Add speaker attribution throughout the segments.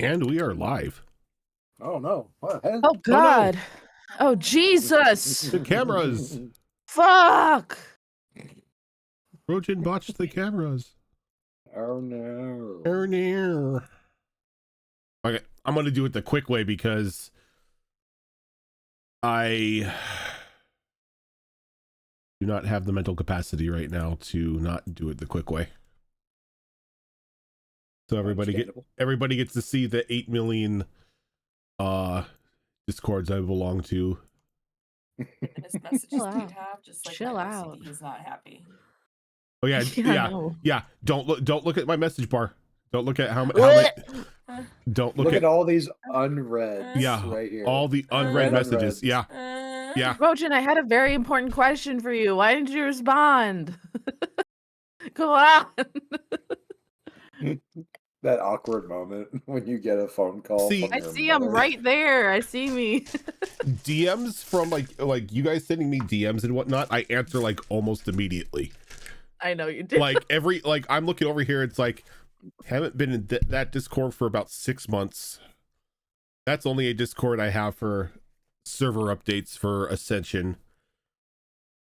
Speaker 1: And we are live.
Speaker 2: Oh no. What?
Speaker 3: Oh God. Oh Jesus.
Speaker 1: The cameras.
Speaker 3: Fuck.
Speaker 1: Rojan botched the cameras.
Speaker 2: Oh no.
Speaker 1: Oh no. Okay, I'm gonna do it the quick way because I do not have the mental capacity right now to not do it the quick way. So everybody gets to see the 8 million discords I belong to.
Speaker 4: His messages
Speaker 3: Chill
Speaker 4: do
Speaker 3: out.
Speaker 4: have just like
Speaker 3: Chill
Speaker 4: my
Speaker 3: out.
Speaker 4: OCD is not happy.
Speaker 1: Oh yeah,
Speaker 3: no.
Speaker 1: yeah. Don't look at my message bar. Don't look at how many. Don't
Speaker 2: Look at all these unread.
Speaker 1: Yeah,
Speaker 2: right here.
Speaker 1: all the unread messages. Yeah, yeah.
Speaker 3: Rojan, I had a very important question for you. Why didn't you respond? Go on.
Speaker 2: That awkward moment when you get a phone call.
Speaker 1: See-
Speaker 2: from
Speaker 3: I
Speaker 2: your
Speaker 3: see him
Speaker 2: mother.
Speaker 3: right there. I see me.
Speaker 1: DMs from like you guys sending me DMs and whatnot, I answer like almost immediately.
Speaker 3: I know you did.
Speaker 1: Like I'm looking over here, it's like haven't been in that Discord for about 6 months. That's only a Discord I have for server updates for Ascension.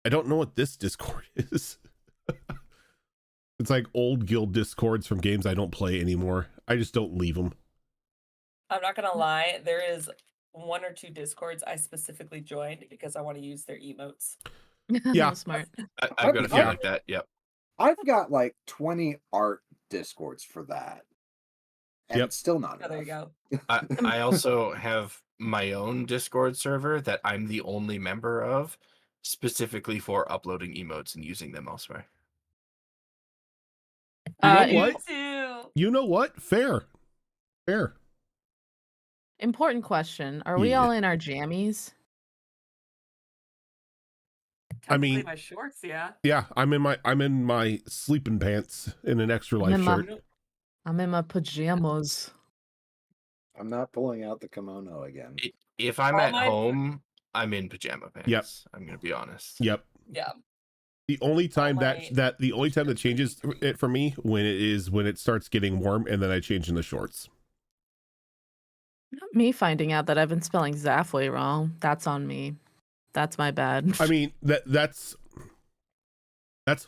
Speaker 1: I don't know what this Discord is. It's like old guild Discords from games I don't play anymore. I just don't leave them.
Speaker 4: I'm not gonna lie, there is 1 or 2 discords I specifically joined because I want to use their emotes.
Speaker 1: Yeah.
Speaker 3: Smart.
Speaker 5: I've got a few
Speaker 1: Yeah.
Speaker 5: like that. Yep.
Speaker 2: I've got like 20 art discords for that. And
Speaker 1: Yep.
Speaker 2: it's still not
Speaker 4: Oh, there you
Speaker 2: enough.
Speaker 4: go.
Speaker 5: I also have my own Discord server that I'm the only member of, specifically for uploading emotes and using them elsewhere.
Speaker 1: You know
Speaker 4: Me
Speaker 1: what?
Speaker 4: too.
Speaker 1: You know what? Fair.
Speaker 3: Important question. Are we
Speaker 1: Yeah.
Speaker 3: all in our jammies?
Speaker 1: I mean-
Speaker 4: Technically my shorts, yeah.
Speaker 1: Yeah, I'm in my sleeping pants in an extra life
Speaker 3: in my-
Speaker 1: shirt.
Speaker 3: I'm in my pajamas.
Speaker 2: I'm not pulling out the kimono again.
Speaker 5: If I'm
Speaker 4: All
Speaker 5: at
Speaker 4: my-
Speaker 5: home, I'm in pajama pants.
Speaker 1: Yep.
Speaker 5: I'm gonna be honest.
Speaker 1: Yep.
Speaker 4: Yeah.
Speaker 1: The only time
Speaker 4: my-
Speaker 1: that changes it for me when it starts getting warm, and then I change in the shorts.
Speaker 3: Not me finding out that I've been spelling Zafway wrong. That's on me. That's my bad.
Speaker 1: I mean that's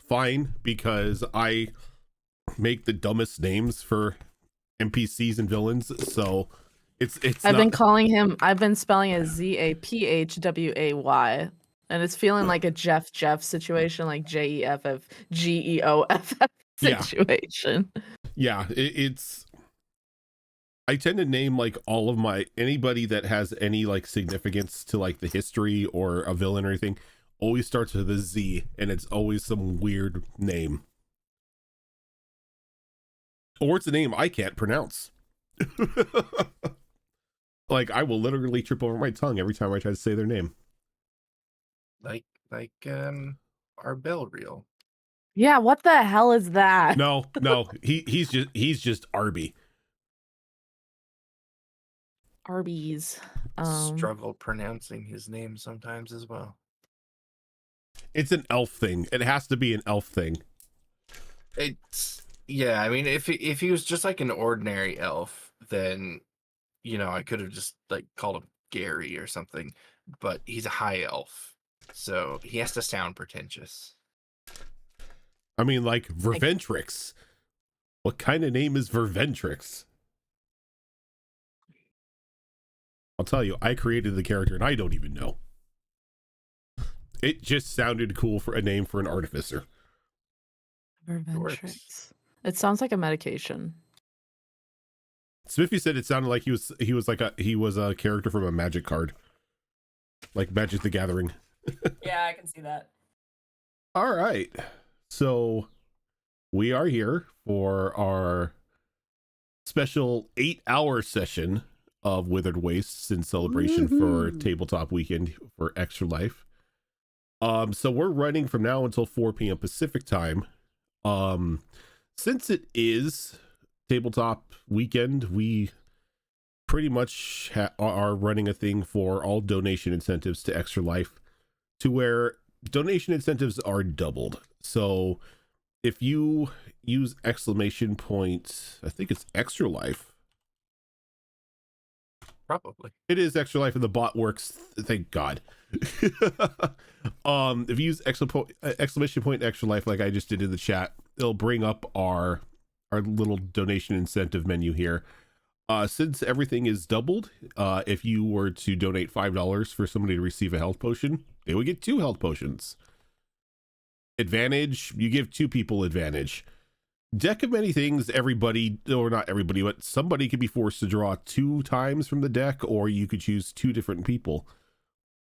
Speaker 1: fine because I make the dumbest names for NPCs and villains, so it's
Speaker 3: I've been
Speaker 1: not-
Speaker 3: calling him. I've been spelling it ZAPHWAY, and it's feeling like a Jeff situation, like JEFFGEOFF
Speaker 1: Yeah.
Speaker 3: situation.
Speaker 1: Yeah, it's I tend to name like all of anybody that has any like significance to like the history or a villain or anything always starts with a Z, and it's always some weird name. Or it's a name I can't pronounce. Like I will literally trip over my tongue every time I try to say their name.
Speaker 5: Like our bell reel.
Speaker 3: Yeah, what the hell is that?
Speaker 1: No, he's just Arby.
Speaker 3: Arby's.
Speaker 5: Struggle pronouncing his name sometimes as well.
Speaker 1: It's an elf thing. It has to be an elf thing.
Speaker 5: Yeah, I mean, if he was just like an ordinary elf, then I could have just like called him Gary or something. But he's a high elf, so he has to sound pretentious.
Speaker 1: I mean, like Verventrix. What kind of name is Verventrix? I'll tell you, I created the character and I don't even know. It just sounded cool for a name for an artificer.
Speaker 3: Verventrix. It sounds like a medication.
Speaker 1: Smithy said it sounded like he was a character from a Magic card, like Magic the Gathering.
Speaker 4: Yeah, I can see that.
Speaker 1: All right, so we are here for our special 8-hour session of Withered Wastes in celebration for Tabletop Weekend for Extra Life. So we're running from now until 4 p.m. Pacific time. Since it is Tabletop Weekend, we pretty much are running a thing for all donation incentives to Extra Life, to where donation incentives are doubled. So if you use ! I think it's Extra Life
Speaker 5: Probably.
Speaker 1: It is extra life and the bot works. Thank God. If you use exclamation point extra life like I just did in the chat, it'll bring up our little donation incentive menu here. Since everything is doubled, if you were to donate $5 for somebody to receive a health potion, they would get 2 health potions. Advantage, you give 2 people advantage. Deck of many things, everybody, or not everybody, but somebody could be forced to draw 2 times from the deck, or you could choose 2 different people.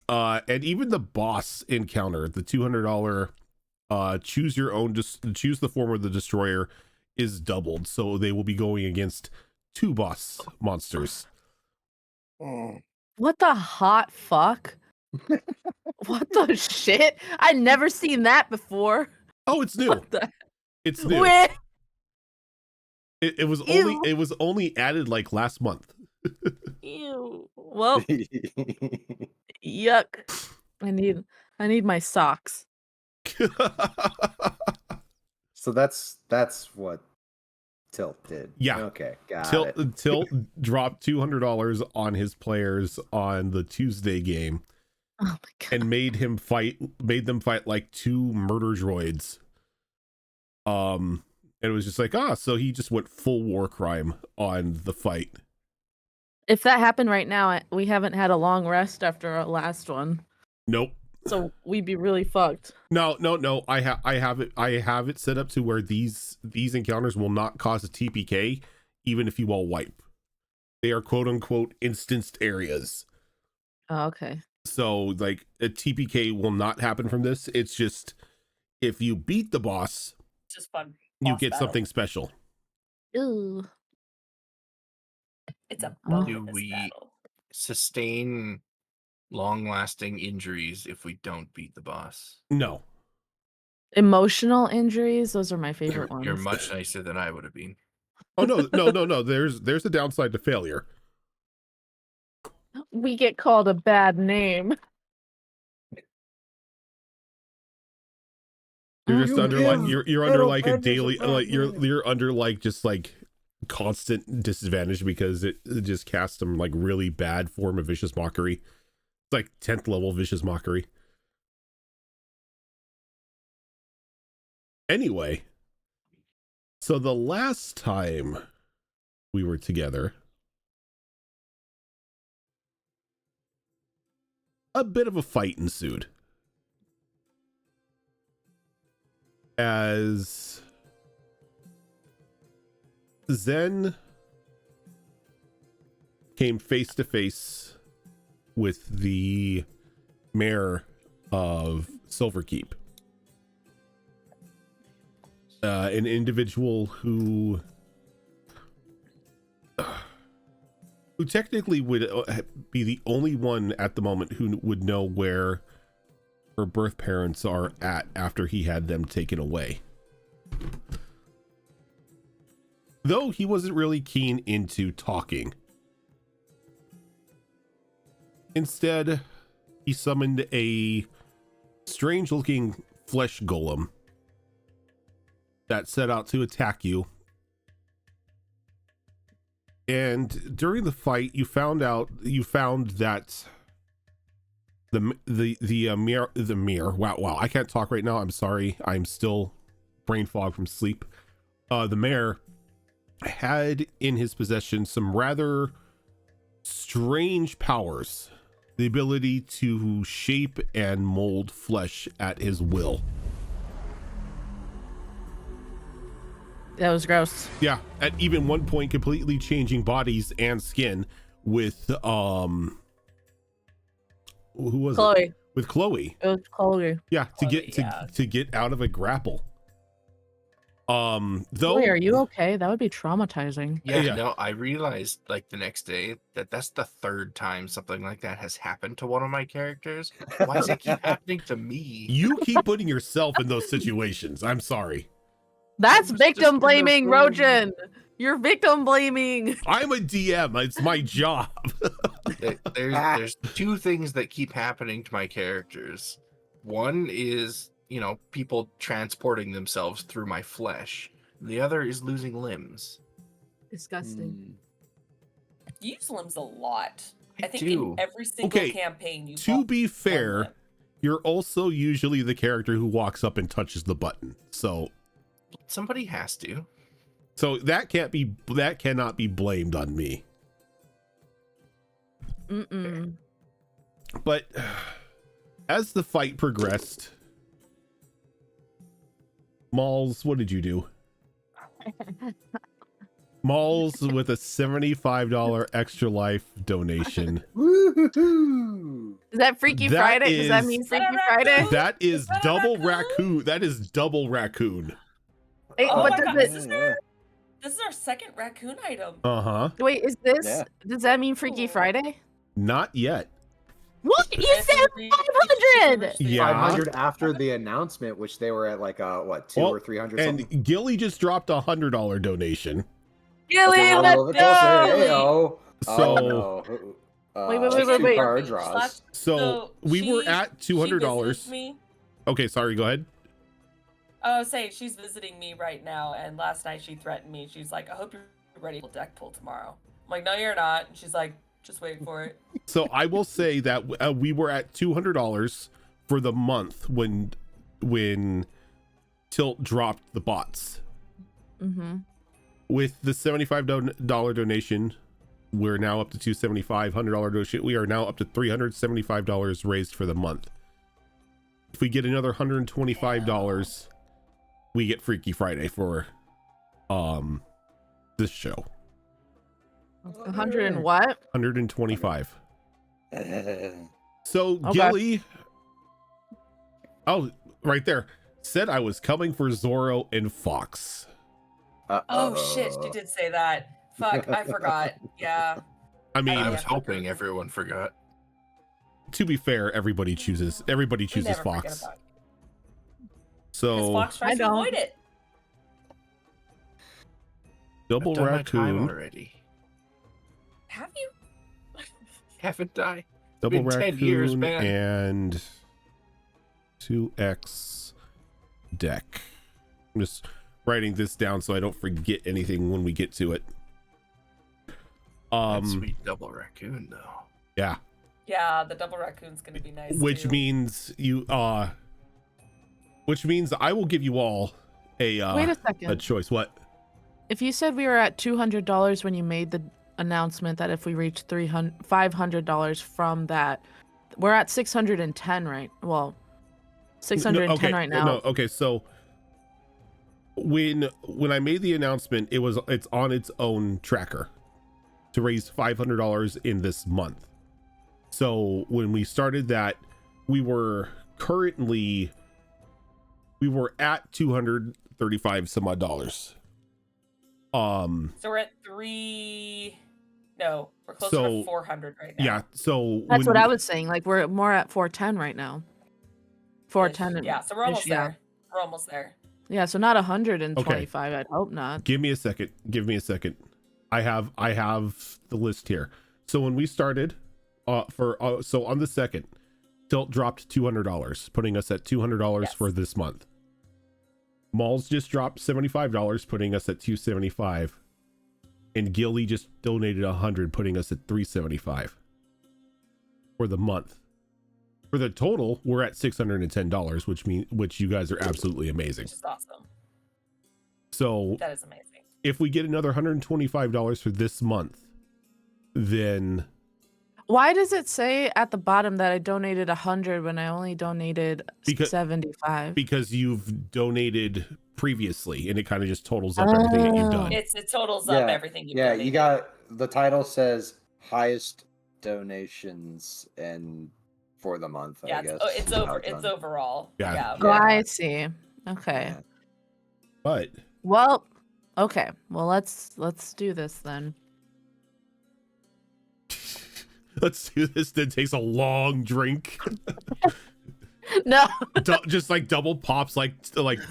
Speaker 1: And even the boss encounter, the $200 choose the form of the destroyer is doubled, so they will be going against 2 boss monsters.
Speaker 3: What the hot fuck? What the shit? I never seen that before.
Speaker 1: Oh, it's new.
Speaker 3: What the?
Speaker 1: It's new.
Speaker 3: Wait,
Speaker 1: It was
Speaker 3: Ew.
Speaker 1: only added like last month.
Speaker 3: ew. Well, yuck. I need my socks.
Speaker 2: So that's what Tilt did.
Speaker 1: Yeah.
Speaker 2: Okay, got it.
Speaker 1: Tilt dropped $200 on his players on the Tuesday game
Speaker 3: Oh my god.
Speaker 1: and made them fight like 2 murder droids. And it was just like, so he just went full war crime on the fight.
Speaker 3: If that happened right now, we haven't had a long rest after our last one,
Speaker 1: Nope.
Speaker 3: so we'd be really fucked.
Speaker 1: No. I have it set up to where these encounters will not cause a TPK, even if you all wipe. They are quote unquote instanced areas.
Speaker 3: Oh, okay.
Speaker 1: So like a TPK will not happen from this. It's just if you beat the boss,
Speaker 4: It's just fun.
Speaker 1: you
Speaker 4: Boss
Speaker 1: get
Speaker 4: battle.
Speaker 1: something special.
Speaker 3: Ooh.
Speaker 4: It's a
Speaker 3: Oh.
Speaker 5: Do
Speaker 4: bonus
Speaker 5: we-
Speaker 4: battle.
Speaker 5: Sustain long-lasting injuries if we don't beat the boss.
Speaker 1: No.
Speaker 3: Emotional injuries, those are my favorite
Speaker 5: You're
Speaker 3: ones.
Speaker 5: much nicer than I would have been.
Speaker 1: Oh no. There's a downside to failure.
Speaker 3: We get called a bad name.
Speaker 1: You're
Speaker 3: Oh,
Speaker 1: just
Speaker 2: You
Speaker 1: under like
Speaker 2: give
Speaker 1: you're under
Speaker 2: little
Speaker 1: like a
Speaker 2: babies
Speaker 1: daily
Speaker 2: bad
Speaker 1: like
Speaker 2: name.
Speaker 1: you're under like just like constant disadvantage because it just casts some like really bad form of vicious mockery. It's like 10th level vicious mockery. Anyway, so the last time we were together, a bit of a fight ensued. As Zen came face to face with the mayor of Silverkeep, an individual who technically would be the only one at the moment who would know where her birth parents are at after he had them taken away. Though he wasn't really keen into talking. Instead, he summoned a strange looking flesh golem that set out to attack you. And during the fight, you found that the mirror. Wow, I can't talk right now. I'm sorry. I'm still brain fog from sleep. The mayor had in his possession some rather strange powers. The ability to shape and mold flesh at his will.
Speaker 3: That was gross.
Speaker 1: Yeah, at even one point completely changing bodies and skin with who was it?
Speaker 3: Chloe.
Speaker 1: With Chloe.
Speaker 3: It was Chloe.
Speaker 1: Yeah,
Speaker 4: Chloe, yeah.
Speaker 1: to get out of a grapple. Though
Speaker 3: Chloe, are you okay? That would be traumatizing.
Speaker 5: Yeah,
Speaker 1: Yeah.
Speaker 5: no, I realized like the next day that that's the 3rd time something like that has happened to one of my characters. Why does it keep happening to me?
Speaker 1: you keep putting yourself in those situations. I'm sorry.
Speaker 3: That's
Speaker 5: was just
Speaker 3: victim
Speaker 5: in the
Speaker 3: blaming,
Speaker 5: room.
Speaker 3: Rojan. You're victim blaming.
Speaker 1: I'm a DM. It's my job.
Speaker 5: There's 2 things that keep happening to my characters. One is, people transporting themselves through my flesh. The other is losing limbs.
Speaker 3: Disgusting.
Speaker 4: You use limbs a lot. I think
Speaker 5: do.
Speaker 4: in every single
Speaker 1: Okay,
Speaker 4: campaign you
Speaker 1: To be
Speaker 4: one
Speaker 1: fair,
Speaker 4: limb.
Speaker 1: you're also usually the character who walks up and touches the button. So
Speaker 5: Somebody has to.
Speaker 1: that cannot be blamed on me.
Speaker 3: Mm-mm.
Speaker 1: But as the fight progressed, Malls, what did you do? Malls with a $75 extra life donation.
Speaker 2: Woohoo!
Speaker 3: Is that Freaky
Speaker 1: That
Speaker 3: Friday? Does that
Speaker 1: is-
Speaker 3: mean
Speaker 4: Is that a
Speaker 3: Freaky Friday?
Speaker 4: raccoon?
Speaker 1: That is
Speaker 4: Is that a
Speaker 1: double
Speaker 4: raccoon?
Speaker 1: raccoon. That is double raccoon.
Speaker 3: Wait,
Speaker 4: Oh
Speaker 3: what
Speaker 4: my
Speaker 3: does
Speaker 4: God,
Speaker 3: it?
Speaker 4: This is our second raccoon item.
Speaker 1: Uh-huh.
Speaker 3: Wait, is this?
Speaker 2: Yeah.
Speaker 3: Does that mean Freaky
Speaker 4: Ooh.
Speaker 3: Friday?
Speaker 1: Not yet.
Speaker 3: What? You
Speaker 4: I
Speaker 3: said
Speaker 4: think we-
Speaker 3: 500.
Speaker 1: Yeah.
Speaker 2: 500 after the announcement, which they were at like what, 2
Speaker 1: Well,
Speaker 2: or 300
Speaker 1: And
Speaker 2: something.
Speaker 1: Gilly just dropped a $100 donation.
Speaker 3: Gilly,
Speaker 2: Okay,
Speaker 3: let's
Speaker 2: well,
Speaker 3: go.
Speaker 2: Heyo.
Speaker 1: So
Speaker 2: Oh, no.
Speaker 3: Wait, wait,
Speaker 2: That's
Speaker 3: wait,
Speaker 2: two
Speaker 3: wait.
Speaker 2: card
Speaker 4: Okay,
Speaker 2: draws.
Speaker 1: so we were
Speaker 4: she-
Speaker 1: at
Speaker 4: she
Speaker 1: $200.
Speaker 4: visits me.
Speaker 1: Okay, sorry, go ahead.
Speaker 4: I was saying she's visiting me right now, and last night she threatened me. She's like, "I hope you're ready for deck pull tomorrow." I'm like, "No, you're not." And she's like, "Just wait for it."
Speaker 1: So I will say that we were at $200 for the month when Tilt dropped the bots.
Speaker 3: Mm-hmm.
Speaker 1: With the $75 donation, we're now up to $275. $100 donation, we are now up to $375 raised for the month. If we get another $125, we get Freaky Friday for this show.
Speaker 3: 100 and what?
Speaker 1: 125. So
Speaker 3: Okay.
Speaker 1: Gilly, oh, right there, said I was coming for Zorro and Fox.
Speaker 4: Oh shit, she did say that. Fuck, I forgot. Yeah.
Speaker 1: I mean,
Speaker 5: I
Speaker 4: Yeah.
Speaker 5: was hoping everyone forgot.
Speaker 1: to be fair, everybody chooses
Speaker 4: We never forget
Speaker 1: Fox.
Speaker 4: about it. 'Cause
Speaker 1: So
Speaker 4: Fox tries
Speaker 3: I
Speaker 4: to
Speaker 3: don't.
Speaker 4: avoid it.
Speaker 1: double
Speaker 5: I've done my time
Speaker 1: raccoon,
Speaker 5: already.
Speaker 4: Have you?
Speaker 5: Haven't I?
Speaker 1: double
Speaker 5: been 10
Speaker 1: raccoon,
Speaker 5: years, man.
Speaker 1: and 2x deck. I'm just writing this down so I don't forget anything when we get to it.
Speaker 5: That sweet double raccoon, though.
Speaker 1: Yeah,
Speaker 4: Yeah, the double raccoon's gonna be nice.
Speaker 1: which
Speaker 4: too.
Speaker 1: means I will give you all
Speaker 3: Wait a
Speaker 1: a
Speaker 3: second.
Speaker 1: choice. What?
Speaker 3: If you said we were at $200 when you made the announcement that if we reach $500 from that, we're at 610 right? Well, 610 right now.
Speaker 1: No, okay, so when I made the announcement, it's on its own tracker to raise $500 in this month. So when we started that, we were at 235 some odd dollars.
Speaker 4: So we're at 3. No, we're closer
Speaker 1: So,
Speaker 4: to 400 right now.
Speaker 1: Yeah, so
Speaker 3: That's
Speaker 1: when
Speaker 3: what I was saying. Like we're more at 410 right now. 410 and
Speaker 4: Yeah, so we're almost
Speaker 3: ish, yeah.
Speaker 4: there. We're almost there.
Speaker 3: Yeah, so not 125. I'd hope not.
Speaker 1: Give me a second. I have the list here. So when we started so on the second, Tilt dropped $200, putting us at $200
Speaker 4: Yes.
Speaker 1: for this month. Malls just dropped $75, putting us at $275. And Gilly just donated $100, putting us at $375 for the month. For the total, we're at $610, which you guys are absolutely amazing.
Speaker 4: Which is awesome.
Speaker 1: So
Speaker 4: That is amazing.
Speaker 1: if we get another $125 for this month, then
Speaker 3: Why does it say at the bottom that I donated 100 when I only donated
Speaker 1: Because-
Speaker 3: 75?
Speaker 1: because you've donated previously and it kind of just totals up everything that you've done.
Speaker 4: It totals up
Speaker 2: Yeah,
Speaker 4: everything you
Speaker 2: Yeah, you got the title says highest donations and for the month.
Speaker 4: Yeah,
Speaker 2: I guess
Speaker 4: it's
Speaker 2: is how
Speaker 4: over. It's
Speaker 2: done.
Speaker 4: overall.
Speaker 1: Yeah.
Speaker 4: Yeah.
Speaker 3: Oh, I see. Okay.
Speaker 2: Yeah.
Speaker 1: But
Speaker 3: Well, okay. Well, let's do this then.
Speaker 1: let's do this. Then takes a long drink.
Speaker 3: No.
Speaker 1: Just like double pops like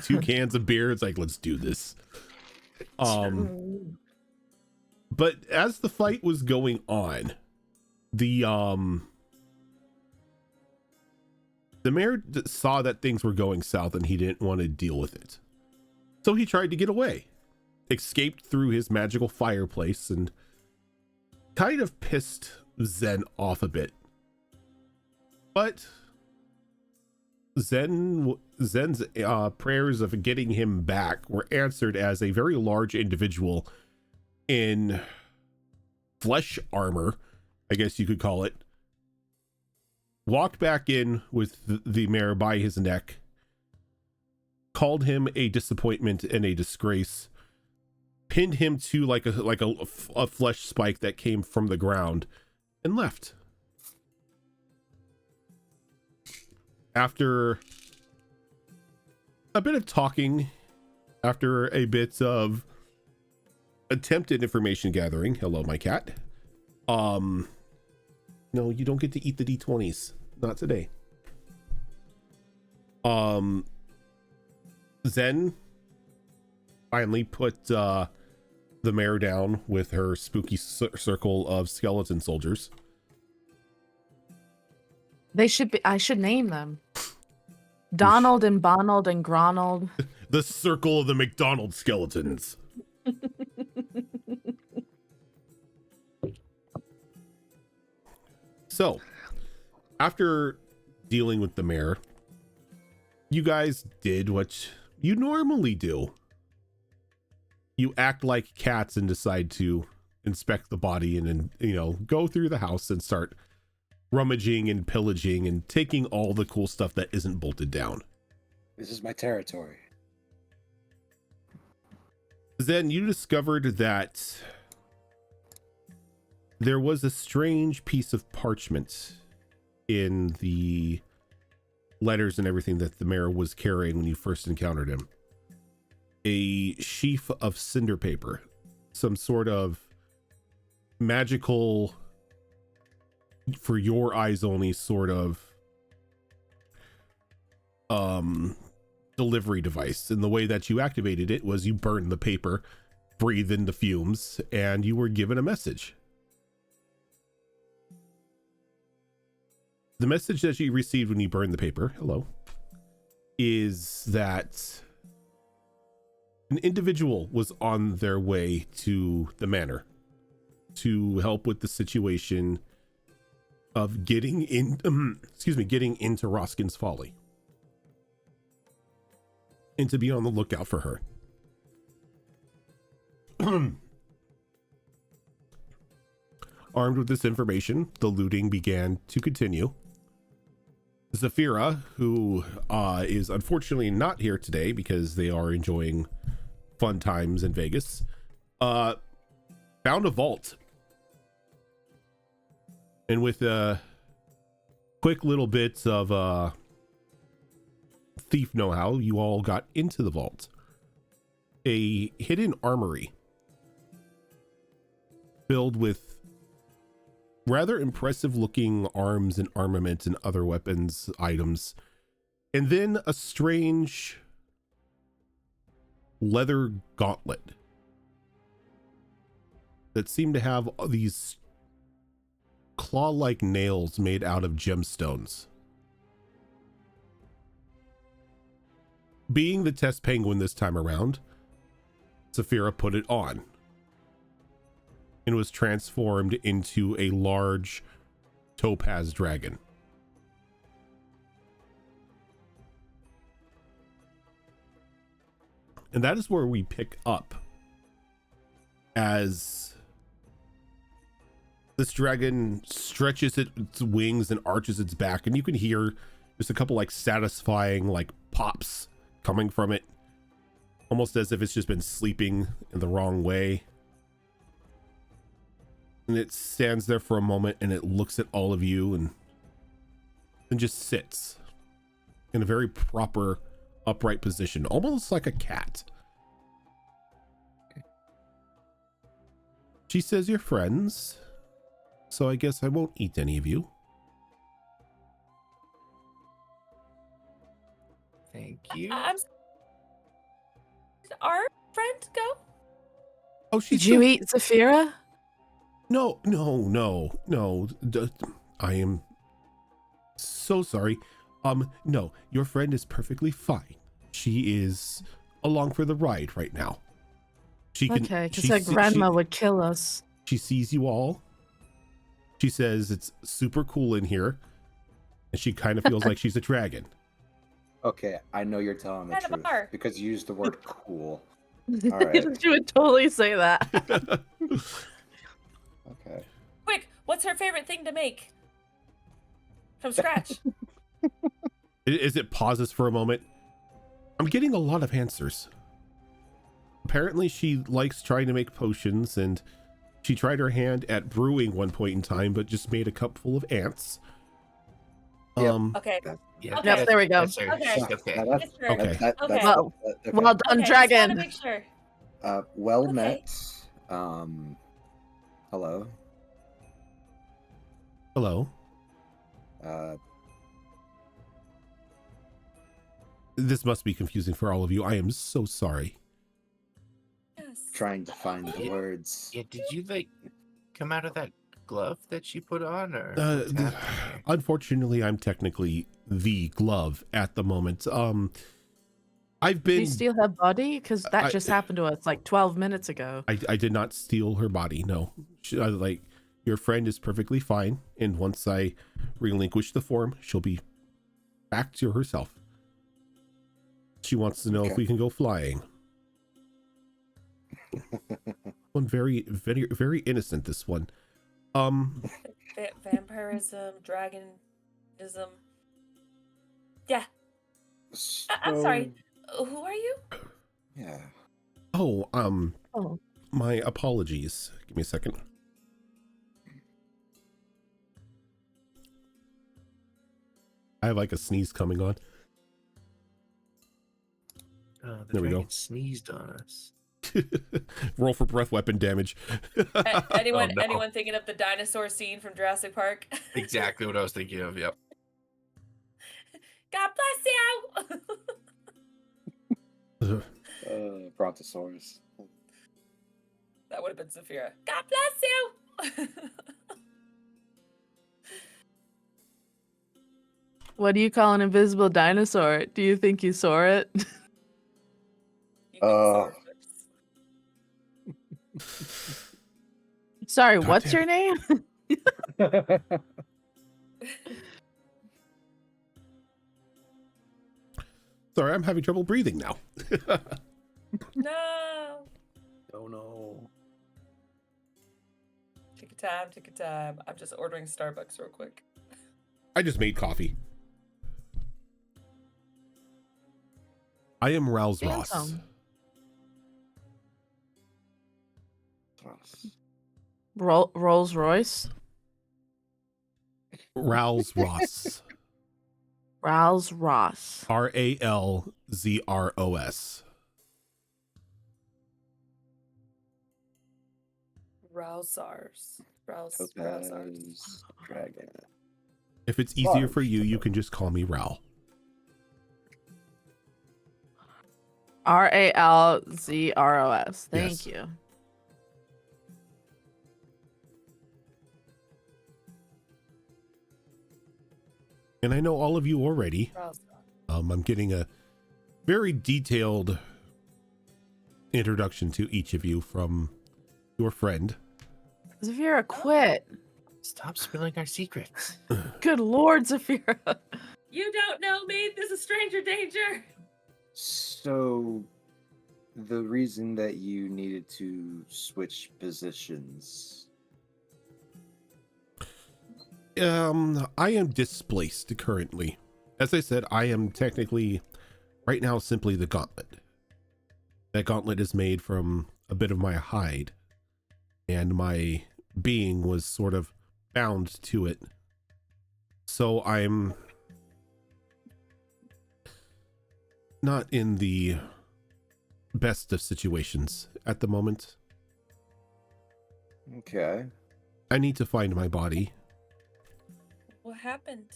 Speaker 1: 2 cans of beer. It's like, let's do this. But as the fight was going on, the mayor saw that things were going south and he didn't want to deal with it. So he tried to get away, escaped through his magical fireplace, and kind of pissed Zen off a bit. But Zen's prayers of getting him back were answered as a very large individual in flesh armor, I guess you could call it, walked back in with the mayor by his neck, called him a disappointment and a disgrace, pinned him to like a flesh spike that came from the ground, and left. After a bit of talking, after a bit of attempted information gathering, hello, my cat. No, you don't get to eat the D20s. Not today. Zen finally put the mayor down with her spooky circle of skeleton soldiers.
Speaker 3: I should name them. Donald and Bonald and Gronald.
Speaker 1: The circle of the McDonald's skeletons. So, after dealing with the mayor, you guys did what you normally do. You act like cats and decide to inspect the body and go through the house and start rummaging and pillaging and taking all the cool stuff that isn't bolted down.
Speaker 2: This is my territory.
Speaker 1: Then you discovered that there was a strange piece of parchment in the letters and everything that the mayor was carrying when you first encountered him. A sheaf of cinder paper, some sort of magical, for your eyes only sort of delivery device. And the way that you activated it was you burned the paper, breathed in the fumes, and you were given a message. The message that you received when you burned the paper, hello, is that an individual was on their way to the manor to help with the situation of getting into Roskin's Folly, and to be on the lookout for her. Armed with this information, the looting began to continue. Zafira, who is unfortunately not here today because they are enjoying fun times in Vegas, found a vault. And with a quick little bits of thief know-how, you all got into the vault. A hidden armory filled with rather impressive looking arms and armament and other weapons items, and then a strange leather gauntlet that seemed to have these claw-like nails made out of gemstones. Being the test penguin this time around, Zafira put it on and was transformed into a large topaz dragon. And that is where we pick up, as this dragon stretches its wings and arches its back, and you can hear just a couple like satisfying like pops coming from it, almost as if it's just been sleeping in the wrong way. And it stands there for a moment and it looks at all of you and then just sits in a very proper upright position, almost like a cat. She says, "You're friends, so I guess I won't eat any of you."
Speaker 5: Thank you.
Speaker 4: Did our friend go?
Speaker 1: Oh,
Speaker 3: Did you eat Zafira?
Speaker 1: No. I am so sorry. No, your friend is perfectly fine. She is along for the ride right now. She can.
Speaker 3: Okay, because her grandma would kill us.
Speaker 1: She sees you all. She says it's super cool in here, and she kind of feels like she's a dragon.
Speaker 2: Okay, I know you're telling the
Speaker 4: Kind of
Speaker 2: truth
Speaker 4: are.
Speaker 2: because you used the word cool. All right.
Speaker 3: She would totally say that.
Speaker 2: Okay.
Speaker 4: Quick, what's her favorite thing to make? From scratch.
Speaker 1: Is it pauses for a moment? I'm getting a lot of answers. Apparently she likes trying to make potions, and she tried her hand at brewing one point in time, but just made a cup full of ants.
Speaker 2: Yep.
Speaker 4: Okay.
Speaker 5: Yeah,
Speaker 4: Okay.
Speaker 3: Yep, there we go.
Speaker 5: that's her.
Speaker 4: Okay.
Speaker 5: Okay.
Speaker 2: Now that's-
Speaker 4: It's her.
Speaker 1: Okay.
Speaker 2: that's
Speaker 4: Okay.
Speaker 3: Well,
Speaker 2: okay.
Speaker 3: Well done,
Speaker 4: Okay, just wanna
Speaker 3: dragon.
Speaker 4: make sure.
Speaker 2: Well
Speaker 4: Okay.
Speaker 2: met. Hello.
Speaker 1: Hello. This must be confusing for all of you. I am so sorry.
Speaker 4: Yes.
Speaker 2: Trying to find the
Speaker 5: Yeah.
Speaker 2: words.
Speaker 5: Yeah, did you like come out of that glove that she put on, or what's happening here?
Speaker 1: Unfortunately, I'm technically the glove at the moment. I've
Speaker 3: Do you
Speaker 1: been
Speaker 3: steal her body? Because that
Speaker 1: I-
Speaker 3: just happened to us like 12 minutes ago.
Speaker 1: I did not steal her body. No, like your friend is perfectly fine, and once I relinquish the form, she'll be back to herself. She wants to know if
Speaker 2: Okay.
Speaker 1: we can go flying. One very, very, very innocent. This one.
Speaker 4: Vampirism, dragonism. Yeah. I'm
Speaker 2: So,
Speaker 4: sorry. Who are you?
Speaker 2: Yeah.
Speaker 1: Oh,
Speaker 3: Oh.
Speaker 1: my apologies. Give me a second. I have like a sneeze coming on.
Speaker 5: The
Speaker 1: There we go.
Speaker 5: dragon sneezed on us.
Speaker 1: Roll for breath weapon damage.
Speaker 4: Anyone
Speaker 5: Oh, no.
Speaker 4: anyone thinking of the dinosaur scene from Jurassic Park?
Speaker 5: Exactly what I was thinking of. Yep.
Speaker 4: God bless you.
Speaker 2: Brontosaurus.
Speaker 4: That would have been Saphira. God bless you.
Speaker 3: What do you call an invisible dinosaur? Do you think you saw it?
Speaker 4: You can
Speaker 2: Oh.
Speaker 3: Sorry,
Speaker 1: God
Speaker 3: what's
Speaker 1: damn
Speaker 3: your name?
Speaker 1: Sorry, I'm having trouble breathing now.
Speaker 4: No.
Speaker 2: Oh no.
Speaker 4: Take your time, take your time. I'm just ordering Starbucks real quick.
Speaker 1: I just made coffee. I am Rouse Ross.
Speaker 3: Phantom. Rolls Royce?
Speaker 1: Rouse Ross.
Speaker 3: Rouse Ross.
Speaker 1: Ralzros.
Speaker 4: Rousars. Rousars.
Speaker 2: Topaz dragon.
Speaker 1: If it's easier
Speaker 2: Large.
Speaker 1: for you, you can just call me Ral.
Speaker 3: Ralzros. Thank
Speaker 1: Yes.
Speaker 3: you.
Speaker 1: And I know all of you already.
Speaker 4: Rousars.
Speaker 1: I'm getting a very detailed introduction to each of you from your friend.
Speaker 3: Zafira, quit.
Speaker 5: Stop spilling our secrets.
Speaker 3: Good Lord, Zafira.
Speaker 4: You don't know me. This is stranger danger.
Speaker 2: So, the reason that you needed to switch positions.
Speaker 1: I am displaced currently. As I said, I am technically right now simply the gauntlet. That gauntlet is made from a bit of my hide, and my being was sort of bound to it. So I'm not in the best of situations at the moment.
Speaker 2: Okay.
Speaker 1: I need to find my body.
Speaker 4: What happened?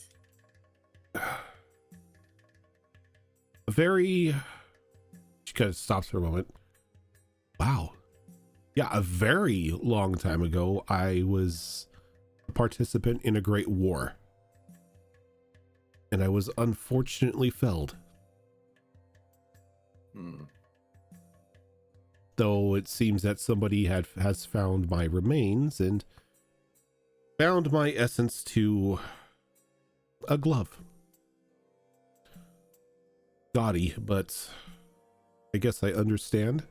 Speaker 1: She kind of stops for a moment. Wow. Yeah, a very long time ago, I was a participant in a great war. And I was unfortunately felled. Though it seems that somebody has found my remains, and bound my essence to a glove. Gaudy, but I guess I understand.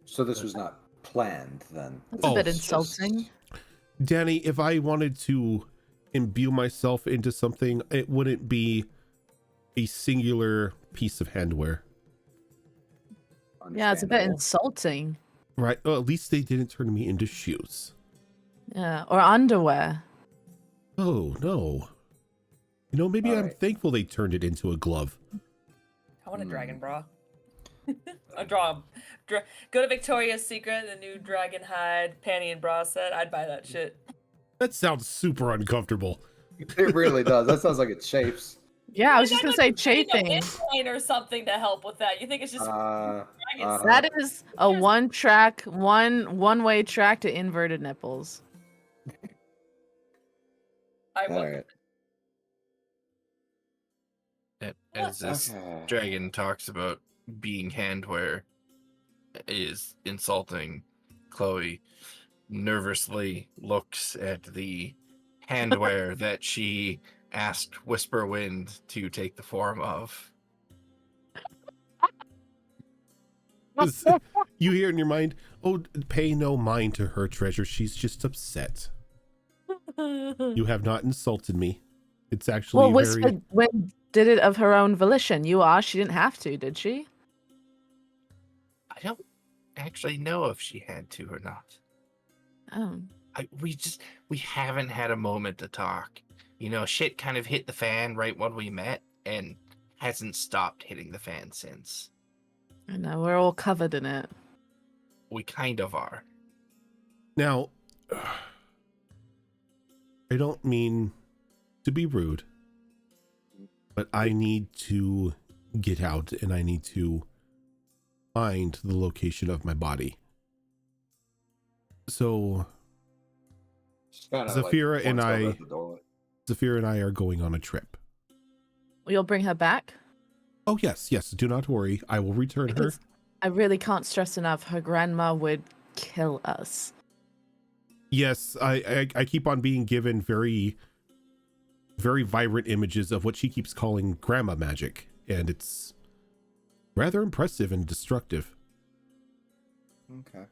Speaker 2: So this was not planned then.
Speaker 3: That's a
Speaker 1: Oh,
Speaker 3: bit
Speaker 1: it's
Speaker 3: insulting.
Speaker 1: Danny, if I wanted to imbue myself into something, it wouldn't be a singular piece of handwear.
Speaker 3: Yeah, it's a bit
Speaker 2: Understandable.
Speaker 3: insulting.
Speaker 1: Right? Well, at least they didn't turn me into shoes.
Speaker 3: Yeah, or underwear.
Speaker 1: Oh, no. You know, maybe
Speaker 2: All
Speaker 1: I'm
Speaker 2: right.
Speaker 1: thankful they turned it into a glove.
Speaker 4: I want a dragon bra. I draw 'em. Go to Victoria's Secret, the new dragon hide panty and bra set. I'd buy that shit.
Speaker 1: That sounds super uncomfortable.
Speaker 2: It really does. That sounds like it shapes.
Speaker 3: Yeah, I was just
Speaker 4: Like,
Speaker 3: gonna say
Speaker 4: just need a
Speaker 3: chafing.
Speaker 4: midline or something to help with that. You think it's just dragon
Speaker 2: Uh-huh.
Speaker 3: That is a one-way track to inverted nipples.
Speaker 4: I
Speaker 2: All
Speaker 4: want
Speaker 2: right.
Speaker 5: As this
Speaker 2: Okay.
Speaker 5: dragon talks about being handwear is insulting, Chloe nervously looks at the handwear that she asked Whisperwind to take the form of.
Speaker 1: You hear in your mind, oh, pay no mind to her, treasure. She's just upset. You have not insulted me. It's actually
Speaker 3: Well,
Speaker 1: very...
Speaker 3: Whisperwind did it of her own volition. You are. She didn't have to, did she?
Speaker 5: I don't actually know if she had to or not.
Speaker 3: Oh.
Speaker 5: We haven't had a moment to talk. You know, shit kind of hit the fan right when we met and hasn't stopped hitting the fan since.
Speaker 3: I know, we're all covered in it.
Speaker 5: We kind of are.
Speaker 1: Now, I don't mean to be rude, but I need to get out and I need to find the location of my body. So,
Speaker 2: Just kinda,
Speaker 1: Zafira and
Speaker 2: points over
Speaker 1: I-
Speaker 2: at the doorway.
Speaker 1: Zafira and I are going on a trip.
Speaker 3: You'll bring her back?
Speaker 1: Oh, yes, do not worry. I will return her.
Speaker 3: Because I really can't stress enough, her grandma would kill us.
Speaker 1: Yes, I keep on being given very, very vibrant images of what she keeps calling grandma magic, and it's rather impressive and destructive.
Speaker 2: Okay.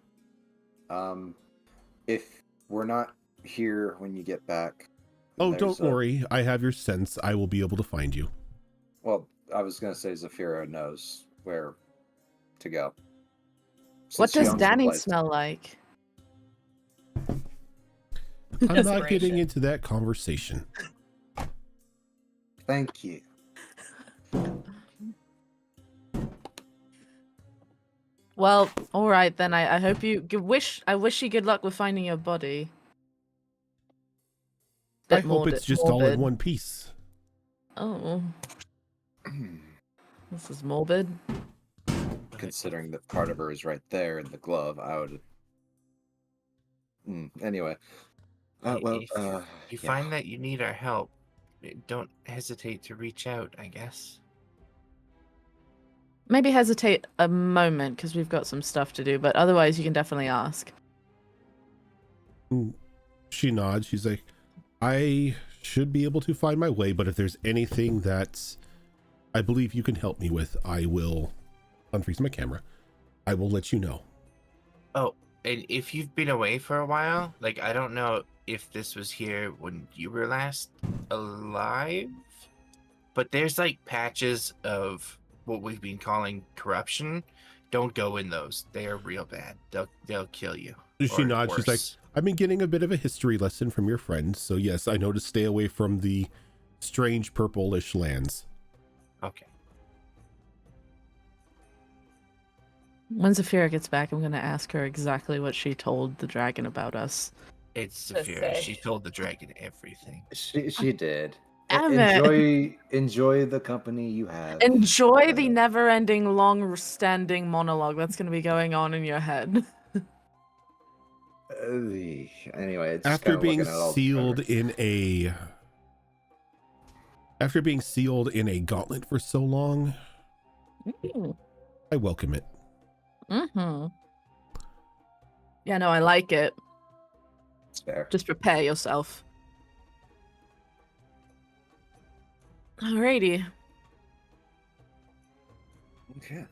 Speaker 2: If we're not here when you get back.
Speaker 1: Oh,
Speaker 2: there's
Speaker 1: don't
Speaker 2: a-
Speaker 1: worry. I have your sense. I will be able to find you.
Speaker 2: Well, I was gonna say Zafira knows where to go.
Speaker 3: What
Speaker 2: Since she
Speaker 3: does
Speaker 2: owns the
Speaker 3: Danny
Speaker 2: place.
Speaker 3: smell like?
Speaker 1: I'm not getting
Speaker 4: Desperation.
Speaker 1: into that conversation.
Speaker 2: Thank you.
Speaker 3: Well, all right then. I hope you I wish you good luck with finding your body.
Speaker 1: I
Speaker 3: Bit
Speaker 1: hope it's just all in
Speaker 3: morbid.
Speaker 1: one piece.
Speaker 3: Oh, this is morbid.
Speaker 2: Considering that part of her is right there in the glove, I would. Anyway. Well,
Speaker 5: If you
Speaker 2: yeah.
Speaker 5: find that you need our help, don't hesitate to reach out, I guess.
Speaker 3: Maybe hesitate a moment because we've got some stuff to do, but otherwise you can definitely ask.
Speaker 1: She nods. She's like, I should be able to find my way, but if there's anything that I believe you can help me with, I will unfreeze my camera. I will let you know.
Speaker 5: Oh, and if you've been away for a while, like, I don't know if this was here when you were last alive, but there's like patches of what we've been calling corruption. Don't go in those. They are real bad. They'll kill you.
Speaker 1: She
Speaker 5: or
Speaker 1: nods. She's like,
Speaker 5: worse.
Speaker 1: I've been getting a bit of a history lesson from your friends, so yes, I know to stay away from the strange purplish lands.
Speaker 5: Okay.
Speaker 3: When Zafira gets back, I'm gonna ask her exactly what she told the dragon about us.
Speaker 5: It's
Speaker 4: Just
Speaker 5: Zafira.
Speaker 4: say.
Speaker 5: She told the dragon everything.
Speaker 2: She did.
Speaker 3: Damn it.
Speaker 2: Enjoy the company you have.
Speaker 3: Enjoy the never-ending, long-standing monologue that's gonna be going on in your head.
Speaker 2: Anyway, it's just
Speaker 1: After
Speaker 2: kinda
Speaker 1: being
Speaker 2: looking at all the
Speaker 1: sealed
Speaker 2: treasure.
Speaker 1: in a gauntlet for so long, I welcome it.
Speaker 3: Mm-hmm. Yeah, no, I like it.
Speaker 2: It's fair.
Speaker 3: Just prepare yourself. Alrighty.
Speaker 2: Okay.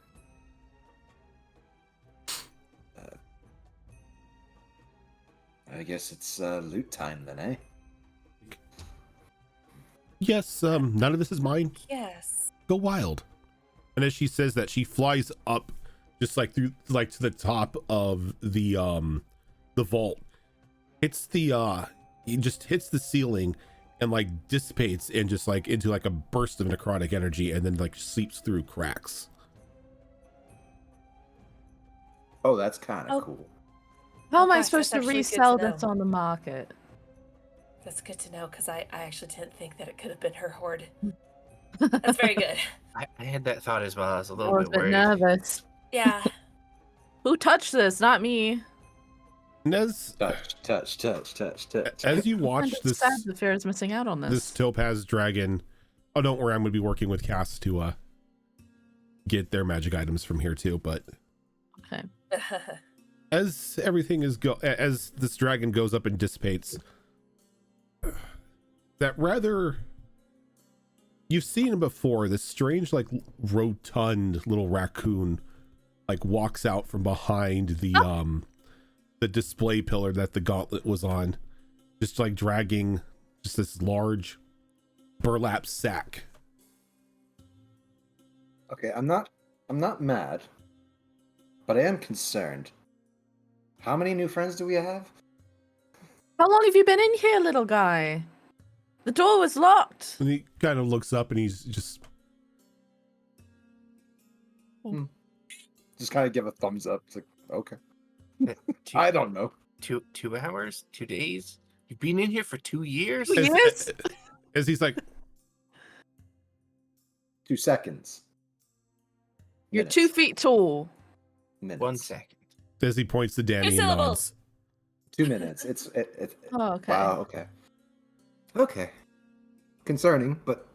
Speaker 2: I guess it's loot time then, eh?
Speaker 1: Yes, none of this is mine.
Speaker 4: Yes.
Speaker 1: Go wild. And as she says that, she flies up just like through like to the top of the vault. Hits the it just hits the ceiling and like dissipates and just like into like a burst of necrotic energy and then like seeps through cracks.
Speaker 2: Oh, that's kind of
Speaker 4: Oh.
Speaker 2: cool.
Speaker 3: How am I
Speaker 4: gosh,
Speaker 3: supposed
Speaker 4: that's
Speaker 3: to
Speaker 4: actually good to
Speaker 3: resell
Speaker 4: know.
Speaker 3: this on the market?
Speaker 4: That's good to know because I actually didn't think that it could have been her hoard. That's very good.
Speaker 5: I had that thought as well. I was a
Speaker 3: I
Speaker 5: little
Speaker 3: was a
Speaker 5: bit
Speaker 3: bit
Speaker 5: worried.
Speaker 3: nervous.
Speaker 4: Yeah.
Speaker 3: Who touched this? Not me.
Speaker 1: And as
Speaker 2: Touch.
Speaker 1: you
Speaker 3: I'm
Speaker 1: watch
Speaker 3: just
Speaker 1: this
Speaker 3: sad the fair is missing out on
Speaker 1: this
Speaker 3: this.
Speaker 1: topaz dragon, oh don't worry, I'm gonna be working with Cass to get their magic items from here too. But
Speaker 3: Okay.
Speaker 1: as everything is as this dragon goes up and dissipates, that rather, you've seen him before, this strange like rotund little raccoon like walks out from behind the display pillar that the gauntlet was on, just like dragging just this large burlap sack.
Speaker 2: Okay, I'm not mad, but I am concerned. How many new friends do we have?
Speaker 3: How long have you been in here, little guy? The door was locked.
Speaker 1: And he kind of looks up and he's just,
Speaker 2: Just kind of give a thumbs up. It's like, okay.
Speaker 5: Two,
Speaker 2: I don't know.
Speaker 5: 2 hours, 2 days. You've been in here for 2 years.
Speaker 3: Wait. Yes.
Speaker 1: as he's like,
Speaker 2: 2 seconds.
Speaker 3: You're
Speaker 2: Minutes.
Speaker 3: 2 feet tall.
Speaker 2: Minutes.
Speaker 5: 1 second.
Speaker 1: as he points to Danny and
Speaker 4: syllables.
Speaker 1: nods.
Speaker 2: 2 minutes. It's
Speaker 3: Oh, okay.
Speaker 2: wow. Okay. Okay. Concerning, but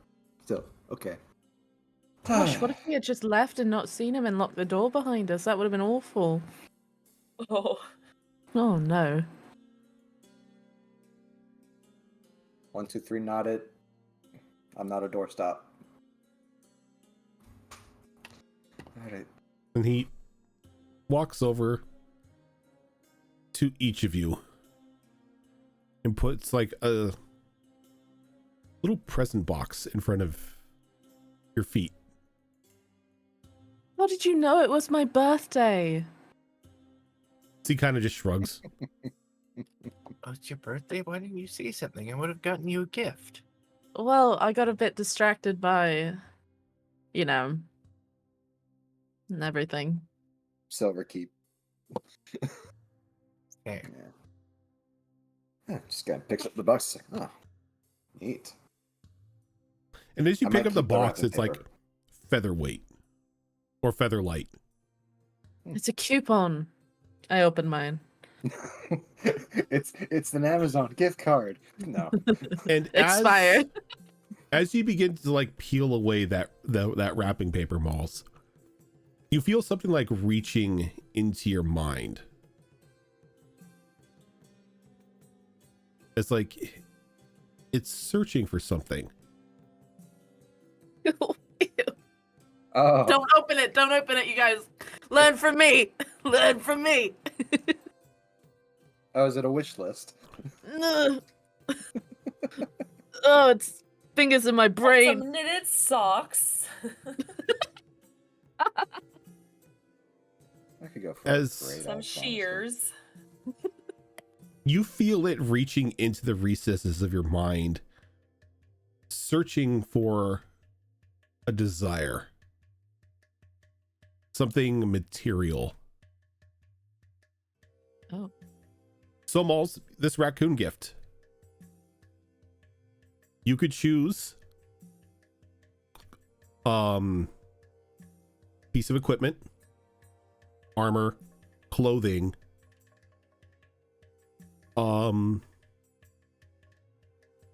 Speaker 2: still okay.
Speaker 3: Gosh, what if we had just left and not seen him and locked the door behind us? That would have been awful.
Speaker 4: Oh.
Speaker 3: Oh no.
Speaker 2: 1, 2, 3 nodded. I'm not a doorstop. All right.
Speaker 1: And he walks over to each of you and puts like a little present box in front of your feet.
Speaker 3: How did you know it was my birthday?
Speaker 1: So he kind of just shrugs.
Speaker 5: Oh, it's your birthday? Why didn't you say something? I would have gotten you a gift.
Speaker 3: Well, I got a bit distracted by, you know, and everything.
Speaker 2: Silver keep.
Speaker 5: There.
Speaker 2: Yeah, just guy picks up the box. Like, oh, neat.
Speaker 1: And as you
Speaker 2: I
Speaker 1: pick
Speaker 2: might
Speaker 1: up the
Speaker 2: keep the
Speaker 1: box,
Speaker 2: wrapping
Speaker 1: it's like
Speaker 2: paper.
Speaker 1: featherweight or featherlight.
Speaker 3: It's a coupon. I opened mine.
Speaker 2: it's an Amazon gift card. No.
Speaker 1: And
Speaker 3: Expired.
Speaker 1: as you begin to like peel away that wrapping paper, Malls, you feel something like reaching into your mind. It's like it's searching for something.
Speaker 2: Oh.
Speaker 3: Don't open it. Don't open it, you guys. Learn from me. Learn from me.
Speaker 2: Oh, is it a wish list?
Speaker 3: Ugh. Oh, it's fingers in my brain.
Speaker 4: Some knitted socks.
Speaker 2: I could go for
Speaker 1: As-
Speaker 2: a great
Speaker 4: Some
Speaker 2: outfit,
Speaker 4: shears.
Speaker 1: You feel it reaching into the recesses of your mind, searching for a desire, something material.
Speaker 3: Oh.
Speaker 1: So, Malls, this raccoon gift, you could choose piece of equipment, armor, clothing,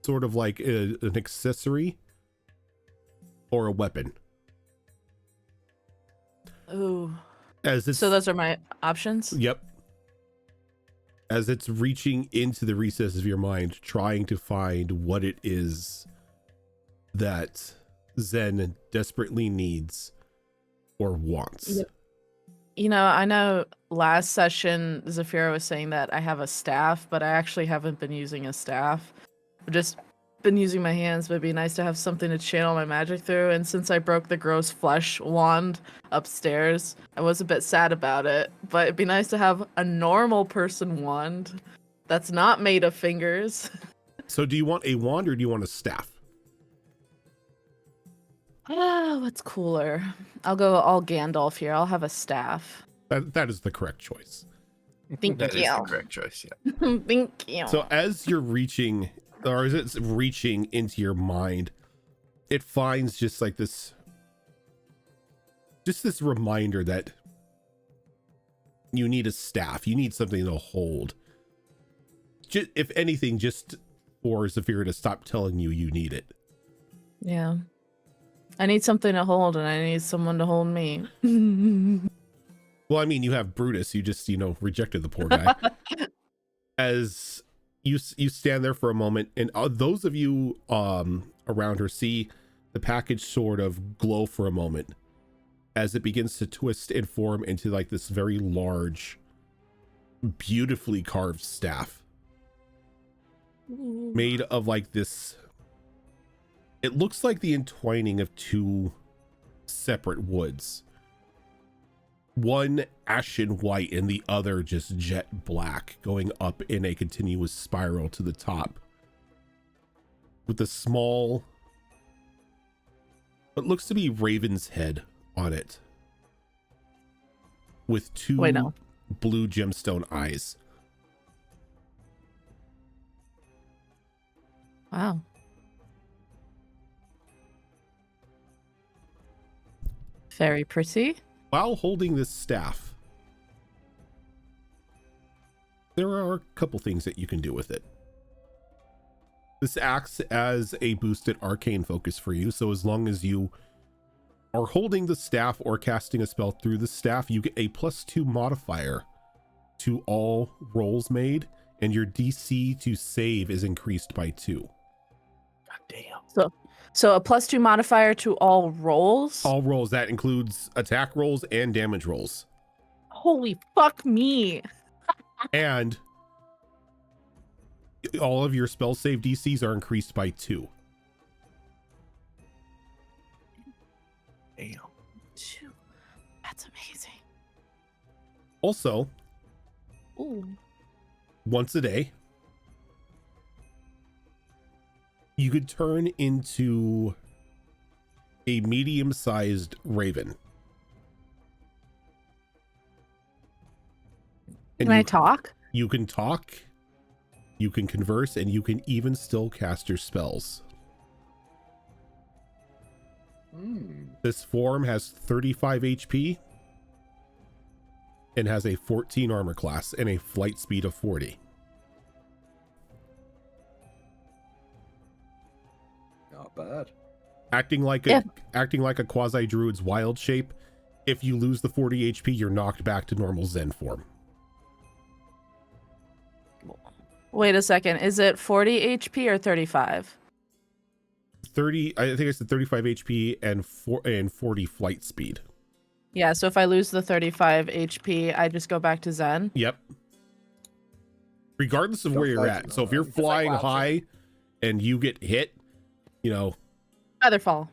Speaker 1: sort of like an accessory or a weapon.
Speaker 3: Ooh.
Speaker 1: As it's,
Speaker 3: So those are my options?
Speaker 1: yep. as it's reaching into the recesses of your mind, trying to find what it is that Zen desperately needs or wants.
Speaker 3: Yep. You know, I know last session Zafira was saying that I have a staff, but I actually haven't been using a staff. I've just been using my hands, but it'd be nice to have something to channel my magic through. And since I broke the gross flesh wand upstairs, I was a bit sad about it. But it'd be nice to have a normal person wand that's not made of fingers.
Speaker 1: So do you want a wand or do you want a staff?
Speaker 3: Ah, what's cooler? I'll go all Gandalf here. I'll have a staff.
Speaker 1: That is the correct choice.
Speaker 3: Thank
Speaker 5: That is
Speaker 3: you.
Speaker 5: the correct choice. Yeah.
Speaker 3: Thank you.
Speaker 1: So as you're reaching, or as it's reaching into your mind, it finds just like this reminder that you need a staff. You need something to hold. Just, if anything, just for Zafira to stop telling you need it.
Speaker 3: Yeah. I need something to hold, and I need someone to hold me.
Speaker 1: Well, I mean, you have Brutus. You just, rejected the poor guy. As you stand there for a moment, and those of you around her see the package sort of glow for a moment as it begins to twist and form into like this very large, beautifully carved staff made of like this. It looks like the entwining of two separate woods. One ashen white and the other just jet black, going up in a continuous spiral to the top. With a small, what looks to be raven's head on it. With two blue gemstone eyes.
Speaker 3: Wow. Very pretty.
Speaker 1: While holding this staff, there are a couple things that you can do with it. This acts as a boosted arcane focus for you, so as long as you are holding the staff or casting a spell through the staff, you get a +2 modifier to all rolls made, and your DC to save is increased by 2.
Speaker 5: God damn.
Speaker 3: So a +2 modifier to all rolls?
Speaker 1: All rolls, that includes attack rolls and damage rolls.
Speaker 3: Holy fuck me.
Speaker 1: And all of your spell save DCs are increased by 2.
Speaker 5: Damn.
Speaker 3: Shoot. That's amazing.
Speaker 1: Also,
Speaker 3: Ooh.
Speaker 1: once a day, you could turn into a medium-sized raven. And
Speaker 3: Can I talk?
Speaker 1: You can talk, you can converse, and you can even still cast your spells. This form has 35 HP and has a 14 armor class and a flight speed of 40.
Speaker 2: Not bad.
Speaker 1: Acting like a quasi druid's wild shape. If you lose the 40 HP, you're knocked back to normal Zen form.
Speaker 3: Wait a second. Is it 40 HP or 35?
Speaker 1: 30, I think it's the 35 HP and 40 flight speed.
Speaker 3: Yeah, so if I lose the 35 HP, I just go back to Zen.
Speaker 1: Yep. Regardless of where you're at. So if you're
Speaker 4: like
Speaker 1: flying
Speaker 4: wild
Speaker 1: high and you get hit,
Speaker 3: Featherfall.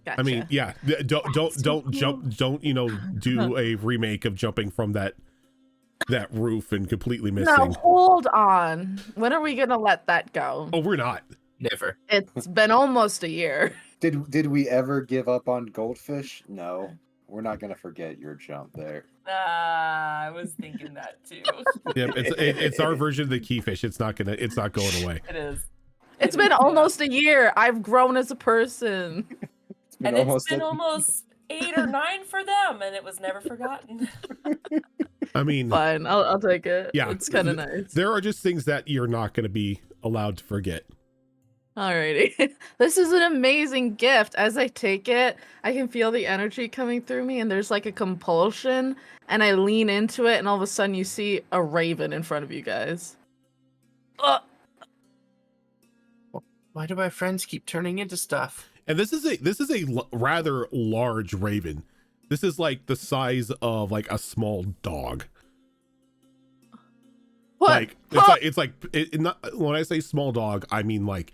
Speaker 3: Gotcha.
Speaker 1: I mean, yeah, don't jump, don't, do a remake of jumping from that roof and completely missing.
Speaker 3: No, hold on. When are we gonna let that go?
Speaker 1: Oh, we're not.
Speaker 5: Never.
Speaker 3: It's been almost a year.
Speaker 2: Did we ever give up on goldfish? No. We're not gonna forget your jump there.
Speaker 4: I was thinking that too.
Speaker 1: Yeah, it's our version of the keyfish. It's not going away.
Speaker 4: It is.
Speaker 3: It's been almost a year. I've grown as a person.
Speaker 4: And it's been almost 8 or 9 for them, and it was never forgotten.
Speaker 1: I mean,
Speaker 3: Fine, I'll take it.
Speaker 1: Yeah,
Speaker 3: It's kind of nice.
Speaker 1: there are just things that you're not going to be allowed to forget.
Speaker 3: Alrighty. This is an amazing gift. As I take it, I can feel the energy coming through me, and there's like a compulsion, and I lean into it, and all of a sudden you see a raven in front of you guys.
Speaker 5: Why do my friends keep turning into stuff?
Speaker 1: And this is a rather large raven. This is like the size of like a small dog.
Speaker 3: What?
Speaker 1: Like it's like not, when I say small dog, I mean like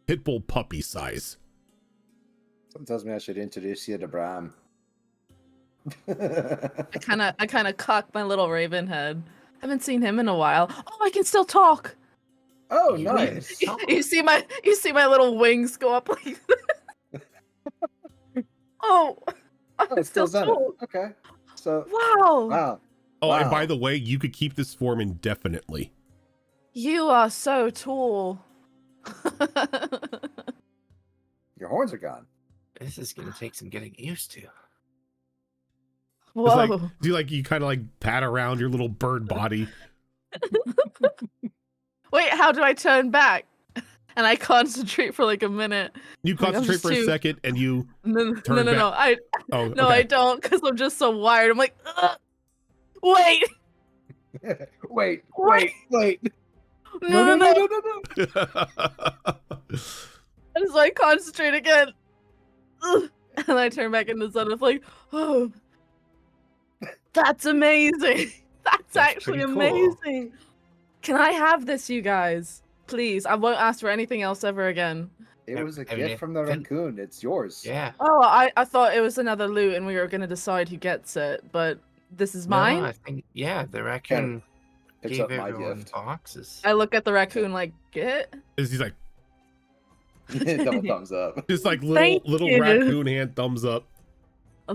Speaker 1: pit bull puppy size.
Speaker 2: Something tells me I should introduce you to Bram.
Speaker 3: I kind of cock my little raven head. Haven't seen him in a while. Oh, I can still talk.
Speaker 2: Oh, nice.
Speaker 3: You see my little wings go up like this. Oh, I
Speaker 2: Oh, it's still
Speaker 3: still
Speaker 2: Zenith.
Speaker 3: talk.
Speaker 2: Okay. So,
Speaker 3: Wow.
Speaker 2: wow.
Speaker 1: Oh, and
Speaker 2: Wow.
Speaker 1: by the way, you could keep this form indefinitely.
Speaker 3: You are so tall.
Speaker 2: Your horns are gone.
Speaker 5: This is gonna take some getting used to.
Speaker 3: Whoa.
Speaker 1: It's like, do you like you kind of like pat around your little bird body?
Speaker 3: Wait, how do I turn back? And I concentrate for like a minute.
Speaker 1: You
Speaker 3: Like, I'm
Speaker 1: concentrate
Speaker 3: just
Speaker 1: for a
Speaker 3: too-
Speaker 1: second, and you
Speaker 3: No,
Speaker 1: Turn
Speaker 3: no.
Speaker 1: back. oh
Speaker 3: No,
Speaker 1: okay.
Speaker 3: I don't, because I'm just so wired. I'm like, ugh. Wait.
Speaker 2: Wait.
Speaker 3: No.
Speaker 2: no.
Speaker 3: I just like concentrate again. Ugh. And I turn back into Zenith like, oh, that's amazing. That's actually
Speaker 5: pretty cool.
Speaker 3: amazing. Can I have this, you guys? Please. I won't ask for anything else ever again.
Speaker 2: It was a
Speaker 5: I mean,
Speaker 2: gift from the
Speaker 5: then-
Speaker 2: raccoon. It's yours.
Speaker 5: Yeah.
Speaker 3: Oh, I thought it was another loot and we were going to decide who gets it, but this is mine?
Speaker 5: No, I think the raccoon
Speaker 2: Picks
Speaker 5: gave
Speaker 2: up my
Speaker 5: everyone
Speaker 2: gift.
Speaker 5: boxes.
Speaker 3: I look at the raccoon like, get?
Speaker 1: He's like
Speaker 2: Double thumbs up.
Speaker 1: just like
Speaker 3: Thank
Speaker 1: little
Speaker 3: you.
Speaker 1: raccoon hand thumbs up.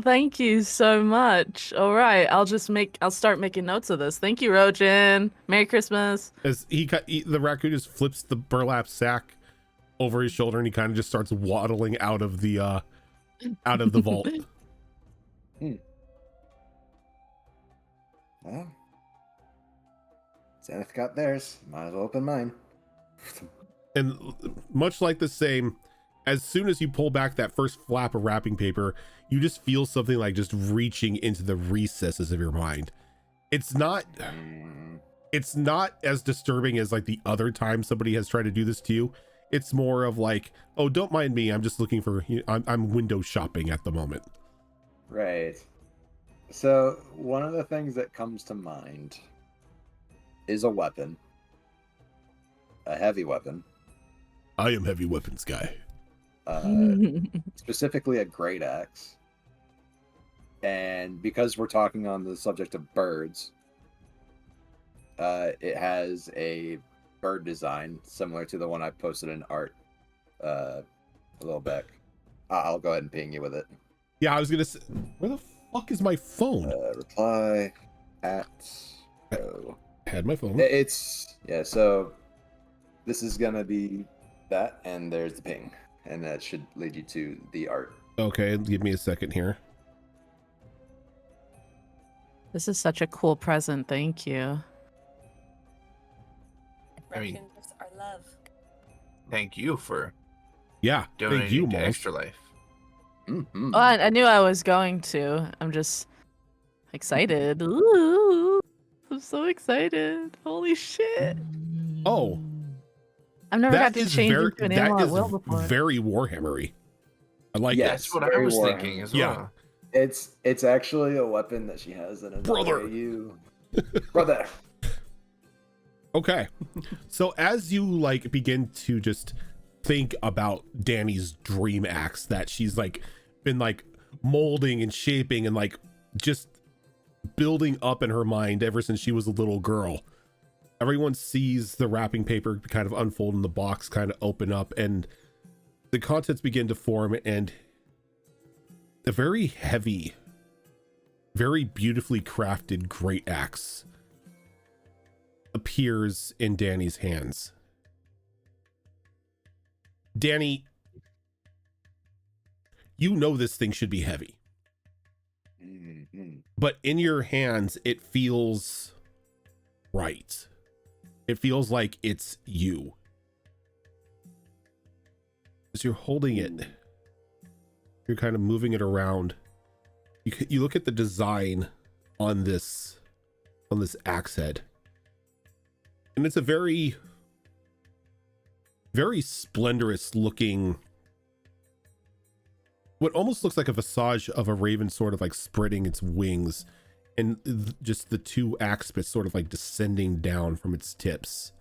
Speaker 3: Thank you so much. All right, I'll start making notes of this. Thank you, Rojin. Merry Christmas.
Speaker 1: As the raccoon just flips the burlap sack over his shoulder, and he kind of just starts waddling out of the vault.
Speaker 2: Well, Zenith got theirs. Might as well open mine.
Speaker 1: And much like the same, as soon as you pull back that first flap of wrapping paper, you just feel something like just reaching into the recesses of your mind. It's not as disturbing as like the other time somebody has tried to do this to you. It's more of like, oh, don't mind me. I'm just looking for, I'm window shopping at the moment.
Speaker 2: Right. So, one of the things that comes to mind is a weapon. A heavy weapon.
Speaker 1: I am heavy weapons guy.
Speaker 2: Specifically a great axe. And because we're talking on the subject of birds, it has a bird design similar to the one I posted in art a little back. I'll go ahead and ping you with it.
Speaker 1: Yeah, I was gonna say, where the fuck is my phone?
Speaker 2: Reply at. Oh.
Speaker 1: Had my phone.
Speaker 2: So this is gonna be that, and there's the ping, and that should lead you to the art.
Speaker 1: Okay, give me a second here.
Speaker 3: This is such a cool present. Thank you.
Speaker 5: I mean-
Speaker 4: Raccoons are love.
Speaker 5: Thank you for
Speaker 1: Yeah,
Speaker 5: donating
Speaker 1: thank you,
Speaker 5: to
Speaker 1: Mom.
Speaker 5: Extra Life.
Speaker 2: Mm-hmm.
Speaker 3: Well, I knew I was going to. I'm just excited. Ooh, I'm so excited. Holy shit.
Speaker 1: Oh,
Speaker 3: I've never got
Speaker 1: that
Speaker 3: to
Speaker 1: is
Speaker 3: change
Speaker 1: very
Speaker 3: into an animal at will
Speaker 1: that
Speaker 3: before.
Speaker 1: is very Warhammery. I like
Speaker 2: Yes.
Speaker 1: that.
Speaker 5: That's what I
Speaker 2: very
Speaker 5: was
Speaker 2: Warhammer.
Speaker 5: thinking as
Speaker 1: Yeah.
Speaker 5: well.
Speaker 2: It's actually a weapon that she has in another
Speaker 1: Brother.
Speaker 2: you. Brother.
Speaker 1: Okay. So as you like begin to just think about Danny's dream axe that she's like been like molding and shaping and like just building up in her mind ever since she was a little girl, everyone sees the wrapping paper kind of unfold in the box, kind of open up, and the contents begin to form, and the very heavy, very beautifully crafted great axe appears in Danny's hands. Danny, you know this thing should be heavy,
Speaker 2: Mm-hmm.
Speaker 1: but in your hands it feels right. It feels like it's you. As you're holding it, you're kind of moving it around. You look at the design on this axe head, and it's a very, very splendorous looking, what almost looks like a visage of a raven sort of like spreading its wings, and just the two axe bits sort of like descending down from its tips.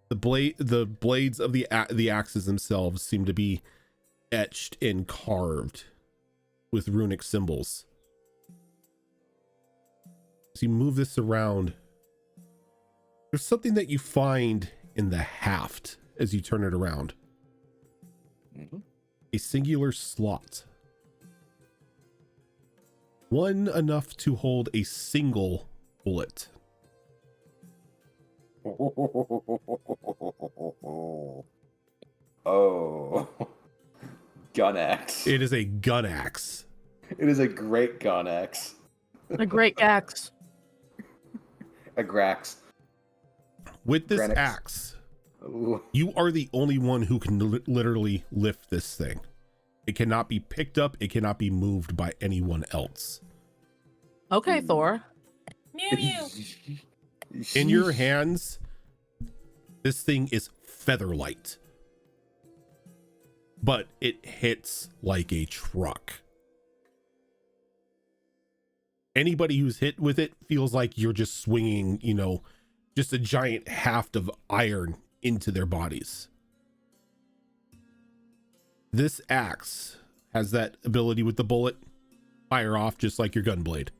Speaker 1: The blades of the axes themselves seem to be etched and carved with runic symbols. As you move this around, there's something that you find in the haft as you turn it around. A singular slot. One enough to hold a single bullet.
Speaker 2: Oh. Gun axe.
Speaker 1: It is a gun axe.
Speaker 2: It is a great gun axe.
Speaker 3: A great axe.
Speaker 2: A grax.
Speaker 1: With this
Speaker 2: Granix.
Speaker 1: axe,
Speaker 2: Ooh.
Speaker 1: you are the only one who can literally lift this thing. It cannot be picked up. It cannot be moved by anyone else.
Speaker 3: Okay, Thor.
Speaker 4: Mew mew.
Speaker 1: In your hands, this thing is feather light, but it hits like a truck. Anybody who's hit with it feels like you're just swinging, just a giant haft of iron into their bodies. This axe has that ability with the bullet, fire off just like your gun blade.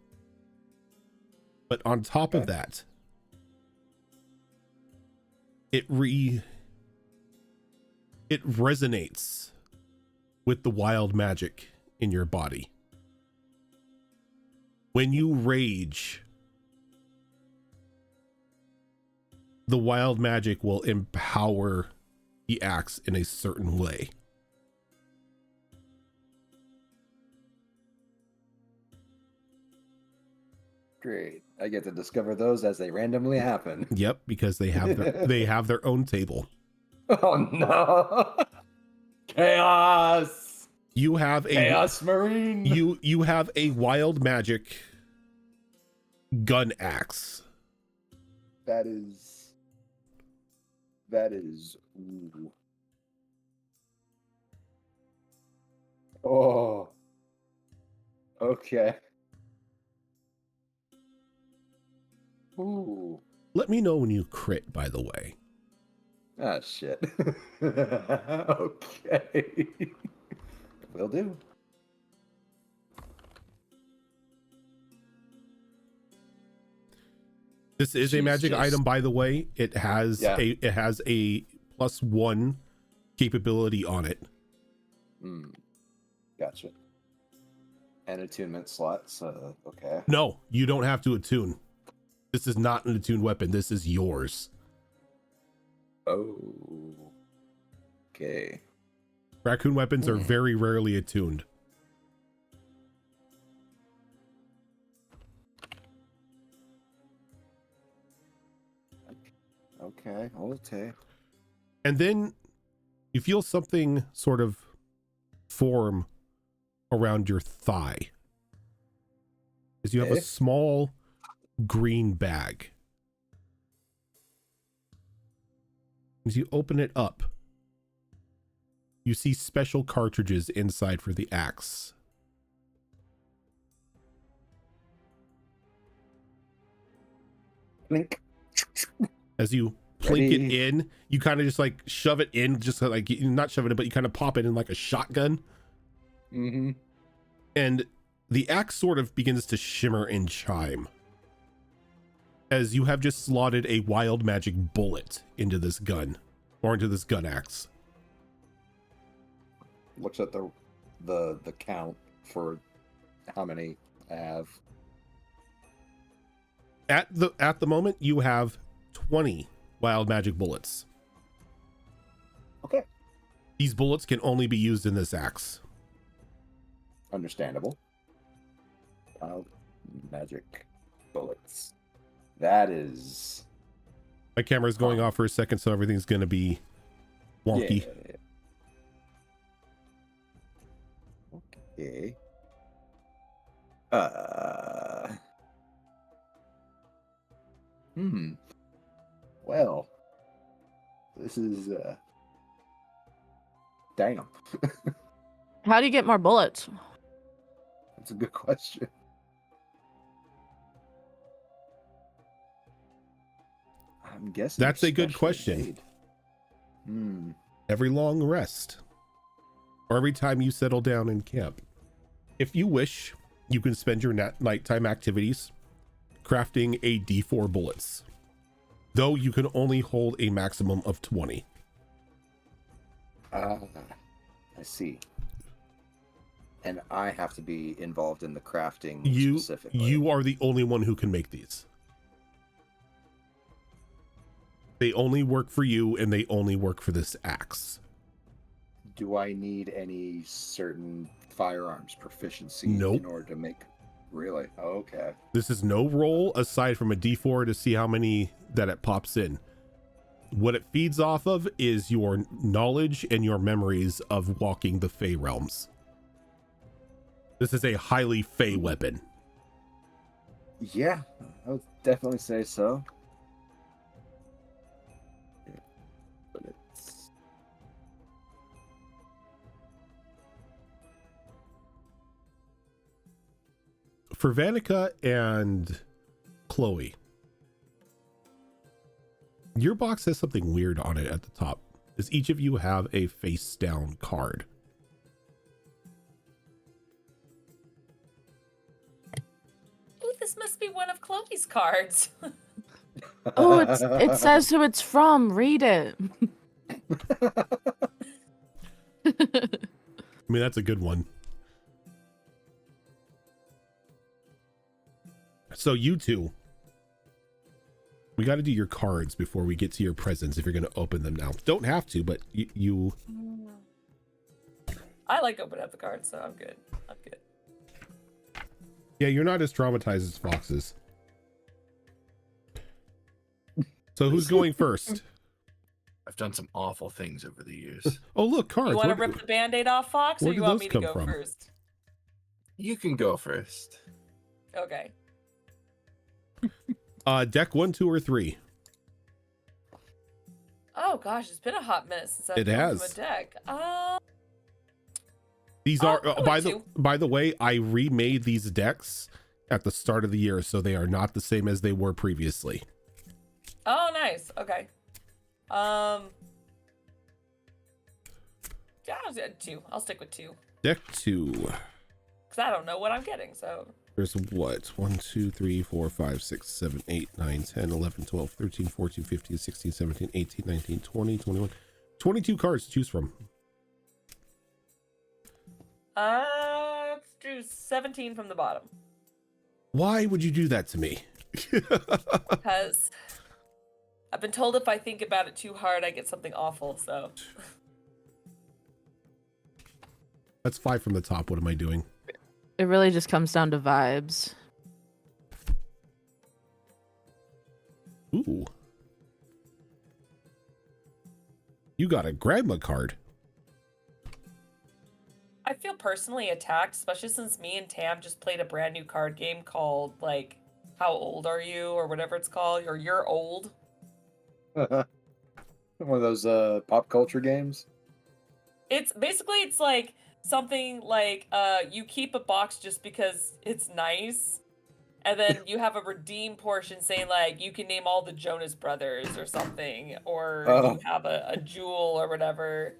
Speaker 1: But on top of that, it resonates with the wild magic in your body. When you rage, the wild magic will empower the axe in a certain way.
Speaker 2: Great. I get to discover those as they randomly happen.
Speaker 1: Yep, because they have their own table.
Speaker 2: Oh no. Chaos.
Speaker 1: You have a
Speaker 2: Chaos Marine.
Speaker 1: you have a wild magic gun axe.
Speaker 2: That is ooh. Oh. Okay. Ooh.
Speaker 1: Let me know when you crit, by the way.
Speaker 2: Ah, shit. Okay. Will do.
Speaker 1: This is a magic item, by the way. It has a +1 capability on it.
Speaker 2: Gotcha. And attunement slots. Okay.
Speaker 1: No, you don't have to attune. This is not an attuned weapon. This is yours.
Speaker 2: Oh. Okay.
Speaker 1: Raccoon weapons are very rarely attuned.
Speaker 2: Okay. Okay.
Speaker 1: And then you feel something sort of form around your thigh. As you have a small green bag. As you open it up, you see special cartridges inside for the axe.
Speaker 2: Blink.
Speaker 1: As you plink it in, you kind of just like shove it in, just like, not shove it in, but you kind of pop it in like a shotgun.
Speaker 2: Mm-hmm.
Speaker 1: And the axe sort of begins to shimmer and chime as you have just slotted a wild magic bullet into this gun, or into this gun axe.
Speaker 2: Looks at the count for how many I have.
Speaker 1: At the moment, you have 20 wild magic bullets.
Speaker 2: Okay.
Speaker 1: These bullets can only be used in this axe.
Speaker 2: Understandable. Wild magic bullets. That is...
Speaker 1: My camera's going off for a second, so everything's going to be wonky.
Speaker 2: Okay. Well, this is damn.
Speaker 3: How do you get more bullets?
Speaker 2: That's a good question. I'm guessing
Speaker 1: That's a good
Speaker 2: specially
Speaker 1: question.
Speaker 2: made.
Speaker 1: Every long rest, or every time you settle down in camp. If you wish, you can spend your nighttime activities crafting a D4 bullets, though you can only hold a maximum of 20.
Speaker 2: I see. And I have to be involved in the crafting specifically.
Speaker 1: You are the only one who can make these. They only work for you, and they only work for this axe.
Speaker 2: Do I need any certain firearms proficiency
Speaker 1: Nope.
Speaker 2: in order to make? Really? Okay.
Speaker 1: This is no roll aside from a D4 to see how many that it pops in. What it feeds off of is your knowledge and your memories of walking the Fey realms. This is a highly Fey weapon.
Speaker 2: Yeah, I would definitely say so. But it's
Speaker 1: For Vanica and Chloe, your box has something weird on it at the top. Does each of you have a face down card?
Speaker 4: Ooh, this must be one of Chloe's cards.
Speaker 3: Oh, it says who it's from. Read it.
Speaker 1: I mean, that's a good one. So you two, we got to do your cards before we get to your presents if you're going to open them now. Don't have to, but you...
Speaker 4: I like opening up the cards, so I'm good. I'm good.
Speaker 1: Yeah, you're not as traumatized as Fox is. So who's going first?
Speaker 5: I've done some awful things over the years.
Speaker 1: Oh, look, cards.
Speaker 4: You want to rip the Band-Aid off, Fox, or
Speaker 1: where
Speaker 4: you
Speaker 1: did
Speaker 4: want
Speaker 1: those
Speaker 4: me to
Speaker 1: come
Speaker 4: go
Speaker 1: from?
Speaker 4: first?
Speaker 5: You can go first.
Speaker 4: Okay.
Speaker 1: Deck 1, 2, or 3.
Speaker 4: Oh gosh, it's been a hot minute since I've
Speaker 1: It
Speaker 4: come
Speaker 1: has.
Speaker 4: from a deck.
Speaker 1: These
Speaker 4: Oh,
Speaker 1: are
Speaker 4: I'll
Speaker 1: by
Speaker 4: do
Speaker 1: the way, I remade these decks at the start of the year, so they are not the same as they were previously.
Speaker 4: Oh, nice. Okay. Yeah, I'll do 2. I'll stick with 2
Speaker 1: Deck 2.
Speaker 4: because I don't know what I'm getting. So
Speaker 1: There's what? 1, 2, 3, 4, 5, 6, 7, 8, 9, 10, 11, 12, 13, 14, 15, 16, 17, 18, 19, 20, 21. 22 cards to choose from.
Speaker 4: let's do 17 from the bottom
Speaker 1: Why would you do that to me?
Speaker 4: because I've been told if I think about it too hard, I get something awful. So
Speaker 1: That's 5 from the top. What am I doing?
Speaker 3: It really just comes down to vibes.
Speaker 1: Ooh. You got a grandma card.
Speaker 4: I feel personally attacked, especially since me and Tam just played a brand new card game called like How Old Are You or whatever it's called, or You're Old.
Speaker 2: one of those pop culture games.
Speaker 4: It's basically it's like something like you keep a box just because it's nice, and then you have a redeem portion saying like you can name all the Jonas Brothers or something, or you have a jewel or whatever.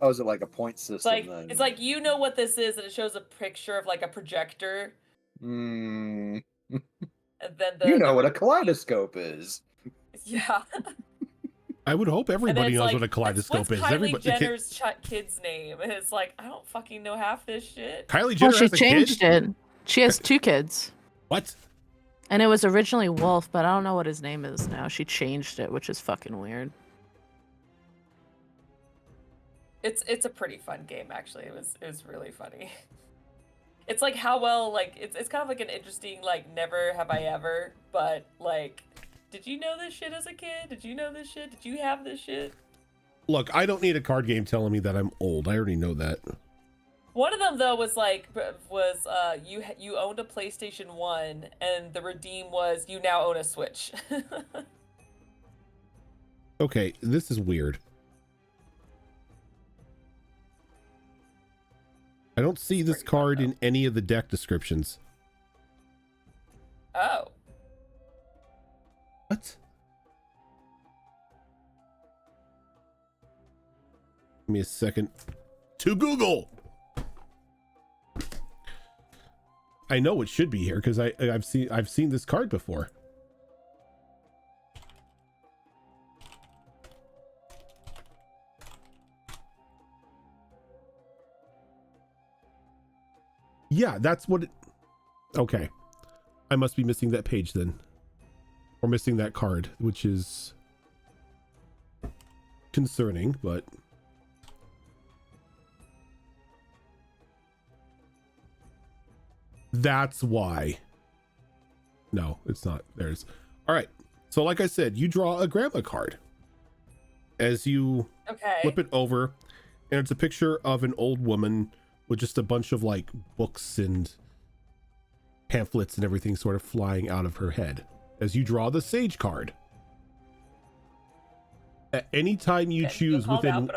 Speaker 2: Oh, is it like a point system?
Speaker 4: It's like
Speaker 2: then?
Speaker 4: it's like you know what this is, and it shows a picture of like a projector,
Speaker 2: Mm,
Speaker 4: and then
Speaker 2: you know what a kaleidoscope is.
Speaker 4: Yeah.
Speaker 1: I would hope everybody knows what a kaleidoscope
Speaker 4: what's
Speaker 1: is.
Speaker 4: Kylie
Speaker 1: Everybody,
Speaker 4: Jenner's kid's name, and it's like I don't fucking know half this shit.
Speaker 1: Kylie Jenner
Speaker 3: Well, she
Speaker 1: has a
Speaker 3: changed
Speaker 1: kid?
Speaker 3: it. She has 2 kids.
Speaker 1: What?
Speaker 3: And it was originally Wolf, but I don't know what his name is now. She changed it, which is fucking weird.
Speaker 4: It's a pretty fun game actually. It was really funny. It's like how well like it's kind of like an interesting like never have I ever, but like did you know this shit as a kid? Did you know this shit? Did you have this shit?
Speaker 1: Look, I don't need a card game telling me that I'm old. I already know that.
Speaker 4: One of them though was you owned a PlayStation 1 and the redeem was you now own a Switch.
Speaker 1: Okay, this is weird. I don't see this card in any of the deck descriptions.
Speaker 4: Oh.
Speaker 1: What? Give me a second to Google. I know it should be here because I've seen this card before. Yeah, that's what it... Okay. I must be missing that page then. Or missing that card, which is concerning, but... That's why. No, it's not. There's... Alright. So like I said, you draw a grandma card. As you flip it over, and it's a picture of an old woman with just a bunch of like books and pamphlets and everything sort of flying out of her head. As you draw the Sage card, at any time you choose within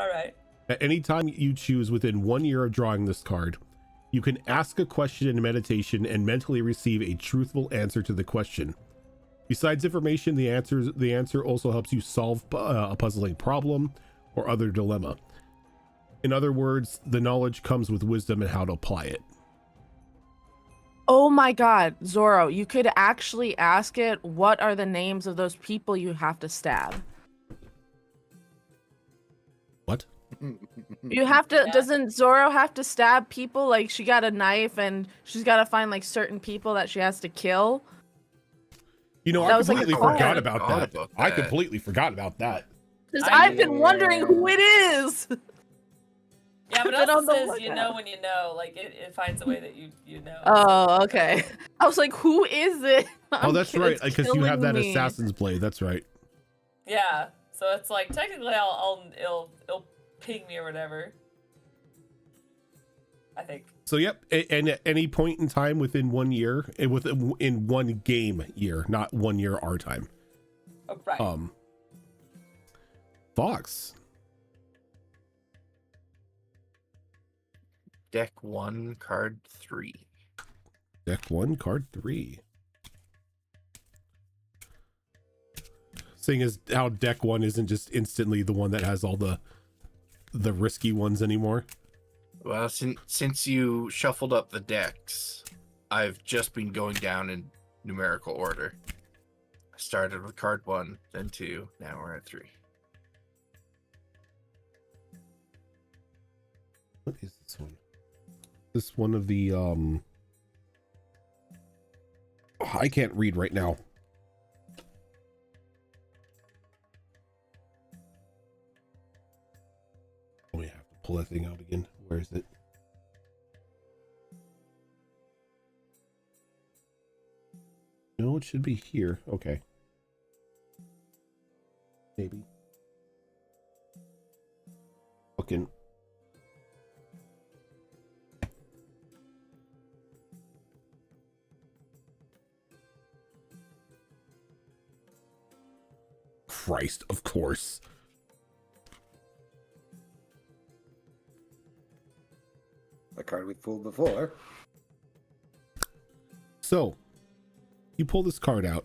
Speaker 1: at any time you choose within 1 year of drawing this card, you can ask a question in meditation and mentally receive a truthful answer to the question. Besides information, the answer also helps you solve a puzzling problem or other dilemma. In other words, the knowledge comes with wisdom and how to apply it.
Speaker 3: Oh my god, Zoro, you could actually ask it, what are the names of those people you have to stab?
Speaker 1: What?
Speaker 3: You have to, doesn't Zoro have to stab people? Like, she got a knife and she's got to find like certain people that she has to kill.
Speaker 1: You know, I completely forgot about that. I completely forgot about that.
Speaker 3: Because I've been wondering who it is.
Speaker 4: Yeah, but it also says you know when you know. Like, it finds a way that you know.
Speaker 3: Oh, okay. I was like, who is it?
Speaker 1: Oh, that's right, because you have that assassin's blade. That's right.
Speaker 4: Yeah, so it's like, technically it'll ping me or whatever. I think. So,
Speaker 1: yep, and at any point in time within 1 year, in one game year, not 1 year our time.
Speaker 4: Oh, right.
Speaker 1: Fox.
Speaker 5: Deck 1, card 3.
Speaker 1: Deck 1, card 3. Seeing as how deck 1 isn't just instantly the one that has all the risky ones anymore.
Speaker 5: Well, since you shuffled up the decks, I've just been going down in numerical order. I started with card 1, then 2, now we're at 3.
Speaker 1: What is this one? This one of the I can't read right now. Oh, we have to pull that thing out again. Where is it? No, it should be here. Okay. Maybe. Fucking. Christ, of course.
Speaker 2: The card we pulled before.
Speaker 1: So, you pull this card out,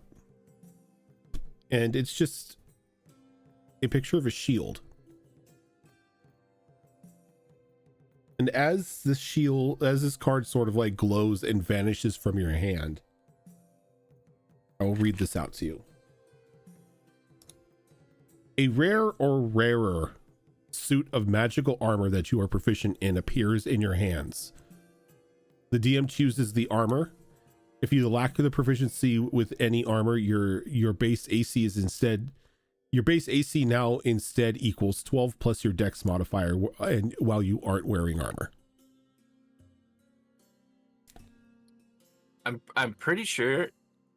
Speaker 1: and it's just a picture of a shield. And as this card sort of like glows and vanishes from your hand, I'll read this out to you. A rare or rarer suit of magical armor that you are proficient in appears in your hands. The DM chooses the armor. If you lack the proficiency with any armor, your base AC is instead your base AC now instead equals 12 plus your dex modifier, and while you aren't wearing armor.
Speaker 5: I'm pretty sure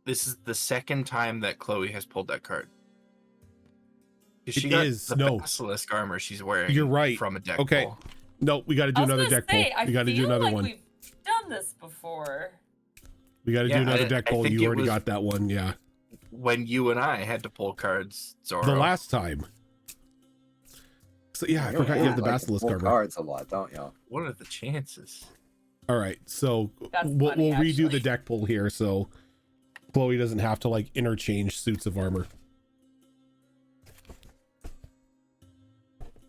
Speaker 5: this is the second time that Chloe has pulled that card. She
Speaker 1: It
Speaker 5: got
Speaker 1: is,
Speaker 5: the
Speaker 1: no.
Speaker 5: basilisk armor she's wearing.
Speaker 1: You're right.
Speaker 5: From a deck
Speaker 1: Okay.
Speaker 5: pull.
Speaker 1: No, we got to do
Speaker 4: I was
Speaker 1: another
Speaker 4: gonna
Speaker 1: deck pull.
Speaker 4: say, I
Speaker 1: We got to do
Speaker 4: feel
Speaker 1: another
Speaker 4: like
Speaker 1: one.
Speaker 4: we've done this before.
Speaker 1: We got to
Speaker 5: Yeah,
Speaker 1: do another
Speaker 5: I-
Speaker 1: deck
Speaker 5: I
Speaker 1: pull.
Speaker 5: think
Speaker 1: You
Speaker 5: it
Speaker 1: already
Speaker 5: was-
Speaker 1: got that one, yeah.
Speaker 5: When you and I had to pull cards, Zoro.
Speaker 1: The last time. So yeah, I
Speaker 2: You
Speaker 1: forgot you have the
Speaker 2: like to
Speaker 1: basilisk
Speaker 2: pull
Speaker 1: armor.
Speaker 2: cards a lot, don't you?
Speaker 5: What are the chances?
Speaker 1: All right, so
Speaker 4: That's
Speaker 1: we'll
Speaker 4: funny,
Speaker 1: redo the
Speaker 4: actually.
Speaker 1: deck pull here, so Chloe doesn't have to like interchange suits of armor.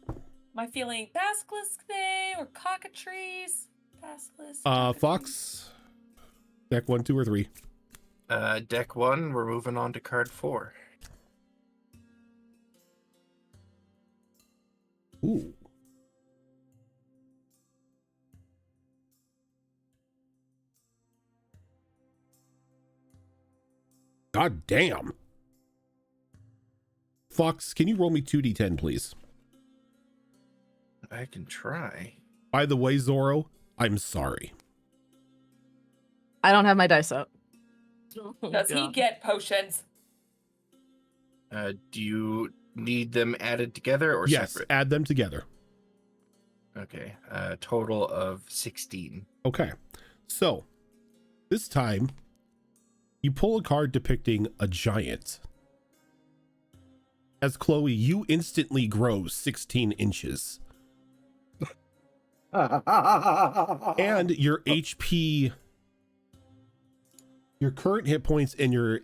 Speaker 4: Am I feeling basilisk today or cockatrice? Basilisk.
Speaker 1: Fox, deck 1, 2, or 3.
Speaker 5: Deck 1, we're moving on to card 4.
Speaker 1: Ooh. God damn. Fox, can you roll me 2d10, please?
Speaker 5: I can try.
Speaker 1: By the way, Zoro, I'm sorry.
Speaker 3: I don't have my dice out.
Speaker 4: Does he get potions?
Speaker 5: Do you need them added together or
Speaker 1: Yes,
Speaker 5: separate?
Speaker 1: add them together.
Speaker 5: Okay. Total of 16.
Speaker 1: Okay, so this time you pull a card depicting a giant. As Chloe, you instantly grow 16 inches. And your HP, your current hit points and your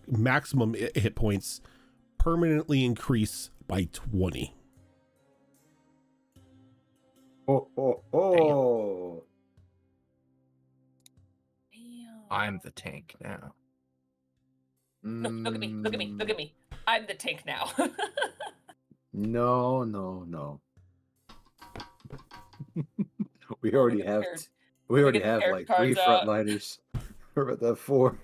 Speaker 1: maximum hit points permanently increase by 20.
Speaker 2: Oh.
Speaker 4: Damn.
Speaker 5: I'm the tank now.
Speaker 4: No, look at me. Look at me. Look at me. I'm the tank now.
Speaker 2: No. We already have
Speaker 4: paired-
Speaker 2: we already
Speaker 4: get
Speaker 2: have
Speaker 4: paired
Speaker 2: like 3
Speaker 4: cards out.
Speaker 2: frontliners. We're about to have 4.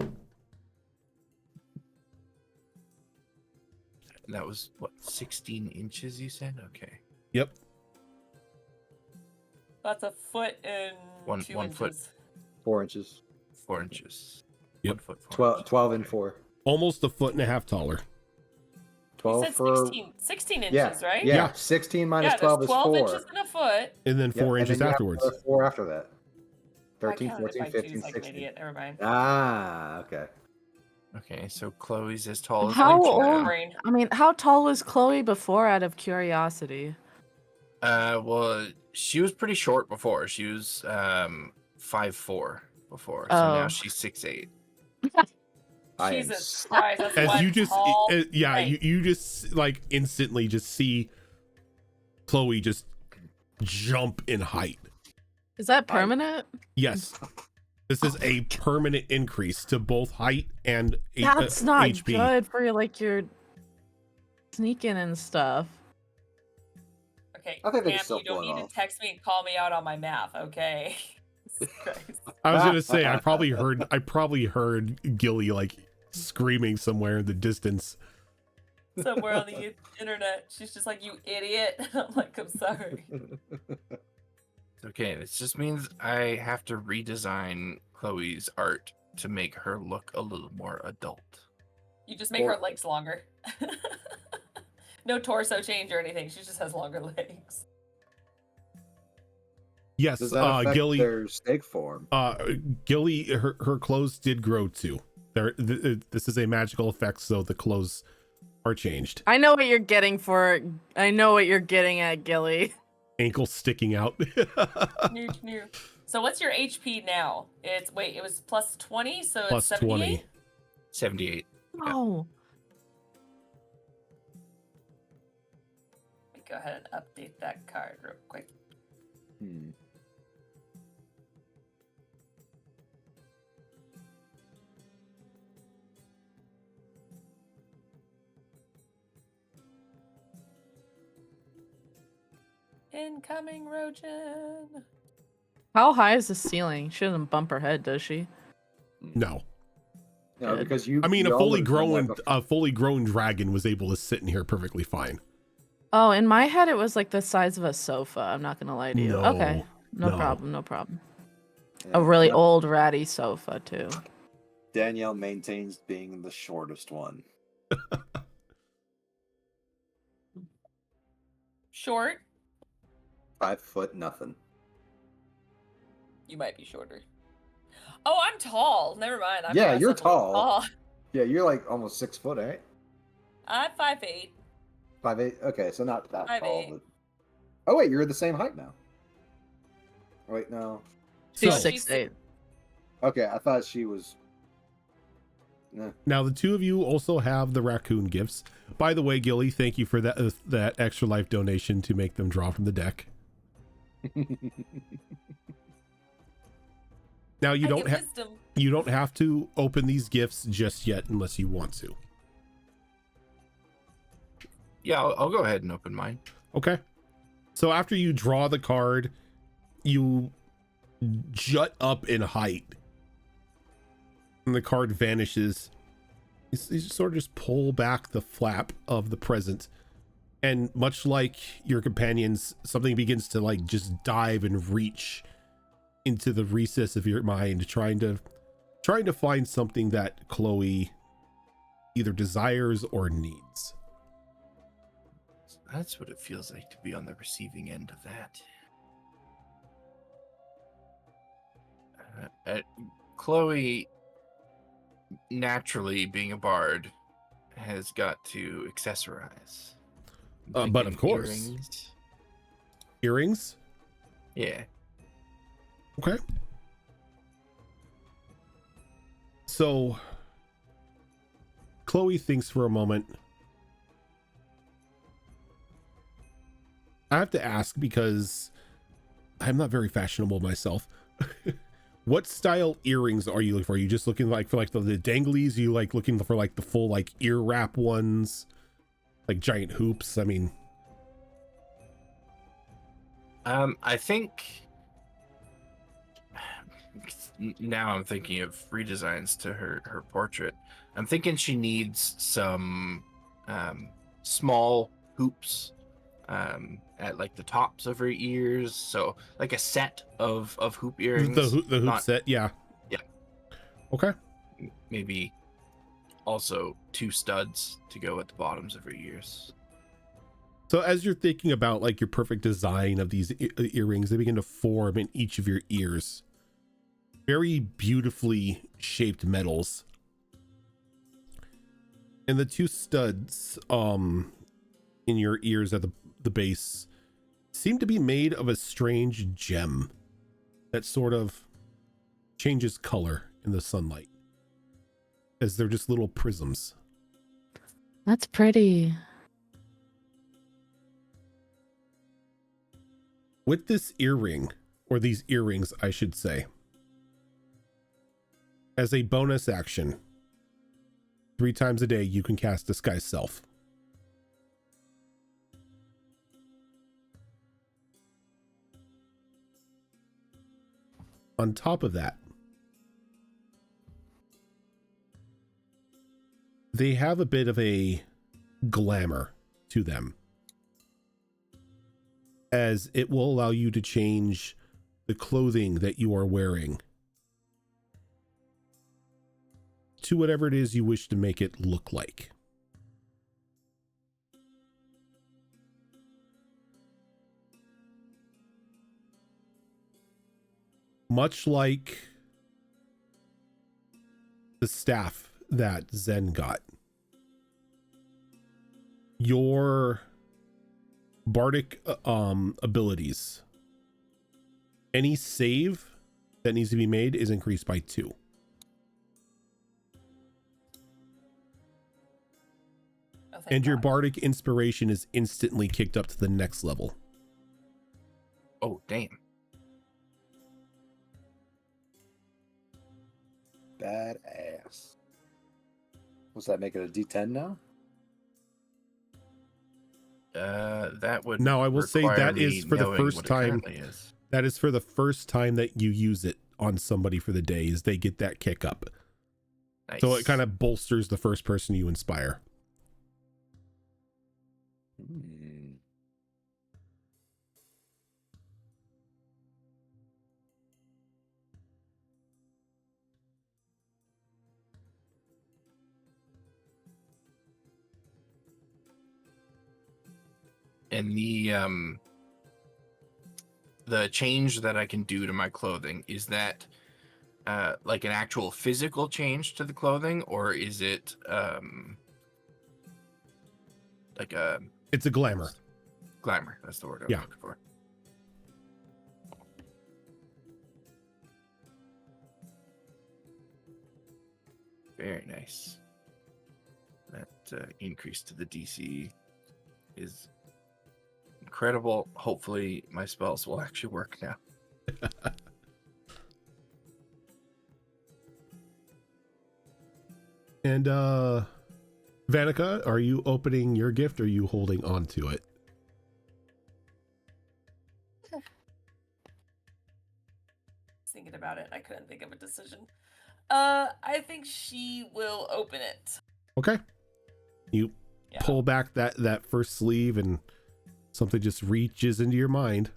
Speaker 5: That was, what, 16 inches you said? Okay.
Speaker 1: Yep.
Speaker 4: That's a foot and
Speaker 5: One
Speaker 4: 2
Speaker 5: foot.
Speaker 4: inches.
Speaker 2: 4 inches.
Speaker 5: 4 inches.
Speaker 1: Yep.
Speaker 5: 1 foot, 4
Speaker 2: 12
Speaker 5: inches.
Speaker 2: and 4.
Speaker 1: Almost a foot and a half taller.
Speaker 4: You
Speaker 2: 12
Speaker 4: said
Speaker 2: for
Speaker 4: 16 inches,
Speaker 2: yeah,
Speaker 4: right?
Speaker 2: yeah.
Speaker 1: Yeah.
Speaker 2: 16 minus
Speaker 4: Yeah,
Speaker 2: 12
Speaker 4: there's
Speaker 2: is
Speaker 4: 12
Speaker 2: 4.
Speaker 4: inches in a foot.
Speaker 1: And then
Speaker 2: Yep,
Speaker 1: 4
Speaker 2: and
Speaker 1: inches
Speaker 2: then you have
Speaker 1: afterwards.
Speaker 2: another 4 after that.
Speaker 4: I
Speaker 2: 13,
Speaker 4: counted it
Speaker 2: 14,
Speaker 4: by
Speaker 2: 15,
Speaker 4: twos like an
Speaker 2: 16.
Speaker 4: idiot. Never mind.
Speaker 2: Ah, okay.
Speaker 5: Okay, so Chloe's as tall as
Speaker 3: How
Speaker 5: Rachel
Speaker 3: old-
Speaker 5: now.
Speaker 4: Brain.
Speaker 3: I mean, how tall was Chloe before, out of curiosity?
Speaker 5: Well, she was pretty short before. She was 5'4" before. So now
Speaker 3: Oh.
Speaker 5: she's 6'8".
Speaker 2: I am
Speaker 4: Jesus Christ, that's
Speaker 1: As
Speaker 4: one
Speaker 1: you just,
Speaker 4: tall.
Speaker 1: yeah,
Speaker 4: right.
Speaker 1: you just like instantly just see Chloe just jump in height.
Speaker 3: Is that permanent?
Speaker 1: Yes. This is a permanent increase to both height and
Speaker 3: That's not
Speaker 1: HP.
Speaker 3: good for your sneaking and stuff.
Speaker 4: Okay,
Speaker 2: I think they can
Speaker 4: Cam,
Speaker 2: still
Speaker 4: you don't
Speaker 2: pull it
Speaker 4: need
Speaker 2: off.
Speaker 4: to text me and call me out on my math, okay? Jesus Christ.
Speaker 1: I was gonna say I probably heard Gilly like screaming somewhere in the distance.
Speaker 4: Somewhere on the internet, she's just like, "You idiot!" I'm like, "I'm sorry."
Speaker 5: Okay, this just means I have to redesign Chloe's art to make her look a little more adult.
Speaker 4: You just make her legs longer. No torso change or anything. She just has longer legs.
Speaker 1: Yes,
Speaker 2: Does that affect
Speaker 1: Gilly.
Speaker 2: their steak form?
Speaker 1: Gilly, her clothes did grow too. This is a magical effect, so the clothes are changed.
Speaker 3: I know what you're getting for. I know what you're getting at, Gilly.
Speaker 1: Ankles sticking out.
Speaker 4: So what's your HP now? It was plus 20, so it's
Speaker 1: Plus
Speaker 4: 78?
Speaker 1: 20.
Speaker 5: 78.
Speaker 3: No.
Speaker 4: Let me go ahead and update that card real quick. Incoming Rojan.
Speaker 3: How high is the ceiling? She doesn't bump her head, does she?
Speaker 1: No.
Speaker 2: No, because you.
Speaker 1: I mean,
Speaker 2: you
Speaker 1: a
Speaker 2: all would've done that
Speaker 1: fully grown dragon was able to sit in here perfectly fine.
Speaker 3: Oh, in my head it was like the size of a sofa. I'm not gonna lie to you.
Speaker 1: No,
Speaker 3: Okay, no
Speaker 1: no.
Speaker 3: problem, no problem.
Speaker 2: before.
Speaker 3: A really
Speaker 2: Yeah,
Speaker 3: old ratty sofa too.
Speaker 2: Danielle maintains being the shortest one.
Speaker 4: Short.
Speaker 2: 5 foot nothing.
Speaker 4: You might be shorter. Oh, I'm tall. Never mind. I'm
Speaker 2: Yeah,
Speaker 4: dressed
Speaker 2: you're
Speaker 4: up a little
Speaker 2: tall. Yeah, you're like almost 6 foot, right?
Speaker 4: I'm 5'8".
Speaker 2: 5'8". Okay, so not that
Speaker 4: 5'8".
Speaker 2: tall, but oh wait, you're the same height now. Oh, wait, no.
Speaker 3: She's
Speaker 1: So-
Speaker 3: 6'8".
Speaker 2: Okay, I thought she was. Nah.
Speaker 1: Now the two of you also have the raccoon gifts. By the way, Gilly, thank you for that extra life donation to make them draw from the deck. Now you don't have
Speaker 4: wisdom.
Speaker 1: you don't have to open these gifts just yet unless you want to.
Speaker 5: Yeah, I'll go ahead and open mine.
Speaker 1: Okay. So after you draw the card, you jut up in height. And the card vanishes. You sort of just pull back the flap of the present. And much like your companions, something begins to like just dive and reach into the recess of your mind, trying to find something that Chloe either desires or needs.
Speaker 5: That's what it feels like to be on the receiving end of that. Chloe, naturally being a bard, has got to accessorize. I'm
Speaker 1: But of
Speaker 5: thinking
Speaker 1: course. Earrings?
Speaker 5: Yeah.
Speaker 1: Okay. So Chloe thinks for a moment. I have to ask because I'm not very fashionable myself. What style earrings are you looking for? Are you just looking for the danglies? Are you like looking for like the full like ear wrap ones? Like giant hoops? I mean,
Speaker 5: I think now I'm thinking of redesigns to her portrait. I'm thinking she needs some small hoops at like the tops of her ears, so like a set of hoop earrings.
Speaker 1: the hoop set, yeah.
Speaker 5: Yeah.
Speaker 1: Okay.
Speaker 5: Maybe also 2 studs to go at the bottoms of her ears.
Speaker 1: So as you're thinking about like your perfect design of these earrings, they begin to form in each of your ears. Very beautifully shaped metals. And the 2 studs in your ears at the base seem to be made of a strange gem that sort of changes color in the sunlight, as they're just little prisms.
Speaker 3: That's pretty.
Speaker 1: With this earring, or these earrings, I should say, as a bonus action, 3 times a day you can cast Disguise Self. On top of that, they have a bit of a glamour to them, as it will allow you to change the clothing that you are wearing to whatever it is you wish to make it look like. Much like the staff that Zen got, your bardic abilities, any save that needs to be made is increased by 2.
Speaker 4: Oh, thank
Speaker 1: And your
Speaker 4: God.
Speaker 1: bardic inspiration is instantly kicked up to the next level.
Speaker 5: Oh, damn.
Speaker 2: Badass. What's that, make it a D10 now?
Speaker 5: That would
Speaker 1: Now, I will say
Speaker 5: require
Speaker 1: that
Speaker 5: me
Speaker 1: is for the
Speaker 5: knowing
Speaker 1: first
Speaker 5: what it
Speaker 1: time.
Speaker 5: currently is.
Speaker 1: That is for the first time that you use it on somebody for the day, is they get that kick up.
Speaker 5: Nice.
Speaker 1: So it kind of bolsters the first person you inspire.
Speaker 5: And the change that I can do to my clothing, is that like an actual physical change to the clothing, or is it like a
Speaker 1: It's a glamour.
Speaker 5: glamour? That's the word I was
Speaker 1: Yeah.
Speaker 5: looking for. Very nice. That increase to the DC is incredible. Hopefully my spells will actually work now.
Speaker 1: And Vanica, are you opening your gift or are you holding on to it?
Speaker 4: Thinking about it, I couldn't think of a decision. I think she will open it.
Speaker 1: Okay. You
Speaker 4: Yeah.
Speaker 1: pull back that first sleeve and something just reaches into your mind.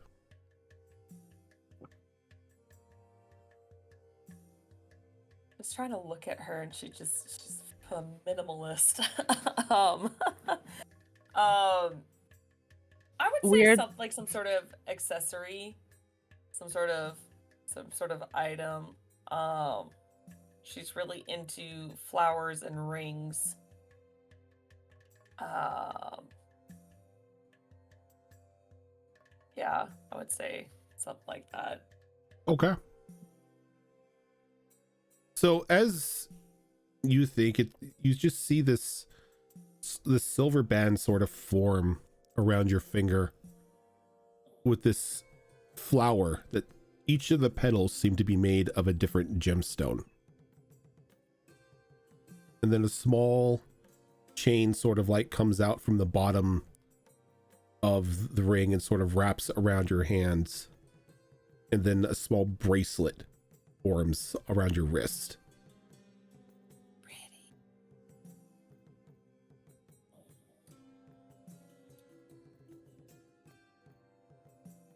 Speaker 4: Just trying to look at her, and she's a minimalist. I would say
Speaker 3: Weird.
Speaker 4: some sort of accessory, some sort of item. She's really into flowers and rings. Yeah, I would say something like that.
Speaker 1: Okay. So as you think it, you just see this silver band sort of form around your finger with this flower that each of the petals seem to be made of a different gemstone. And then a small chain sort of like comes out from the bottom of the ring and sort of wraps around your hands. And then a small bracelet forms around your wrist.
Speaker 4: Pretty.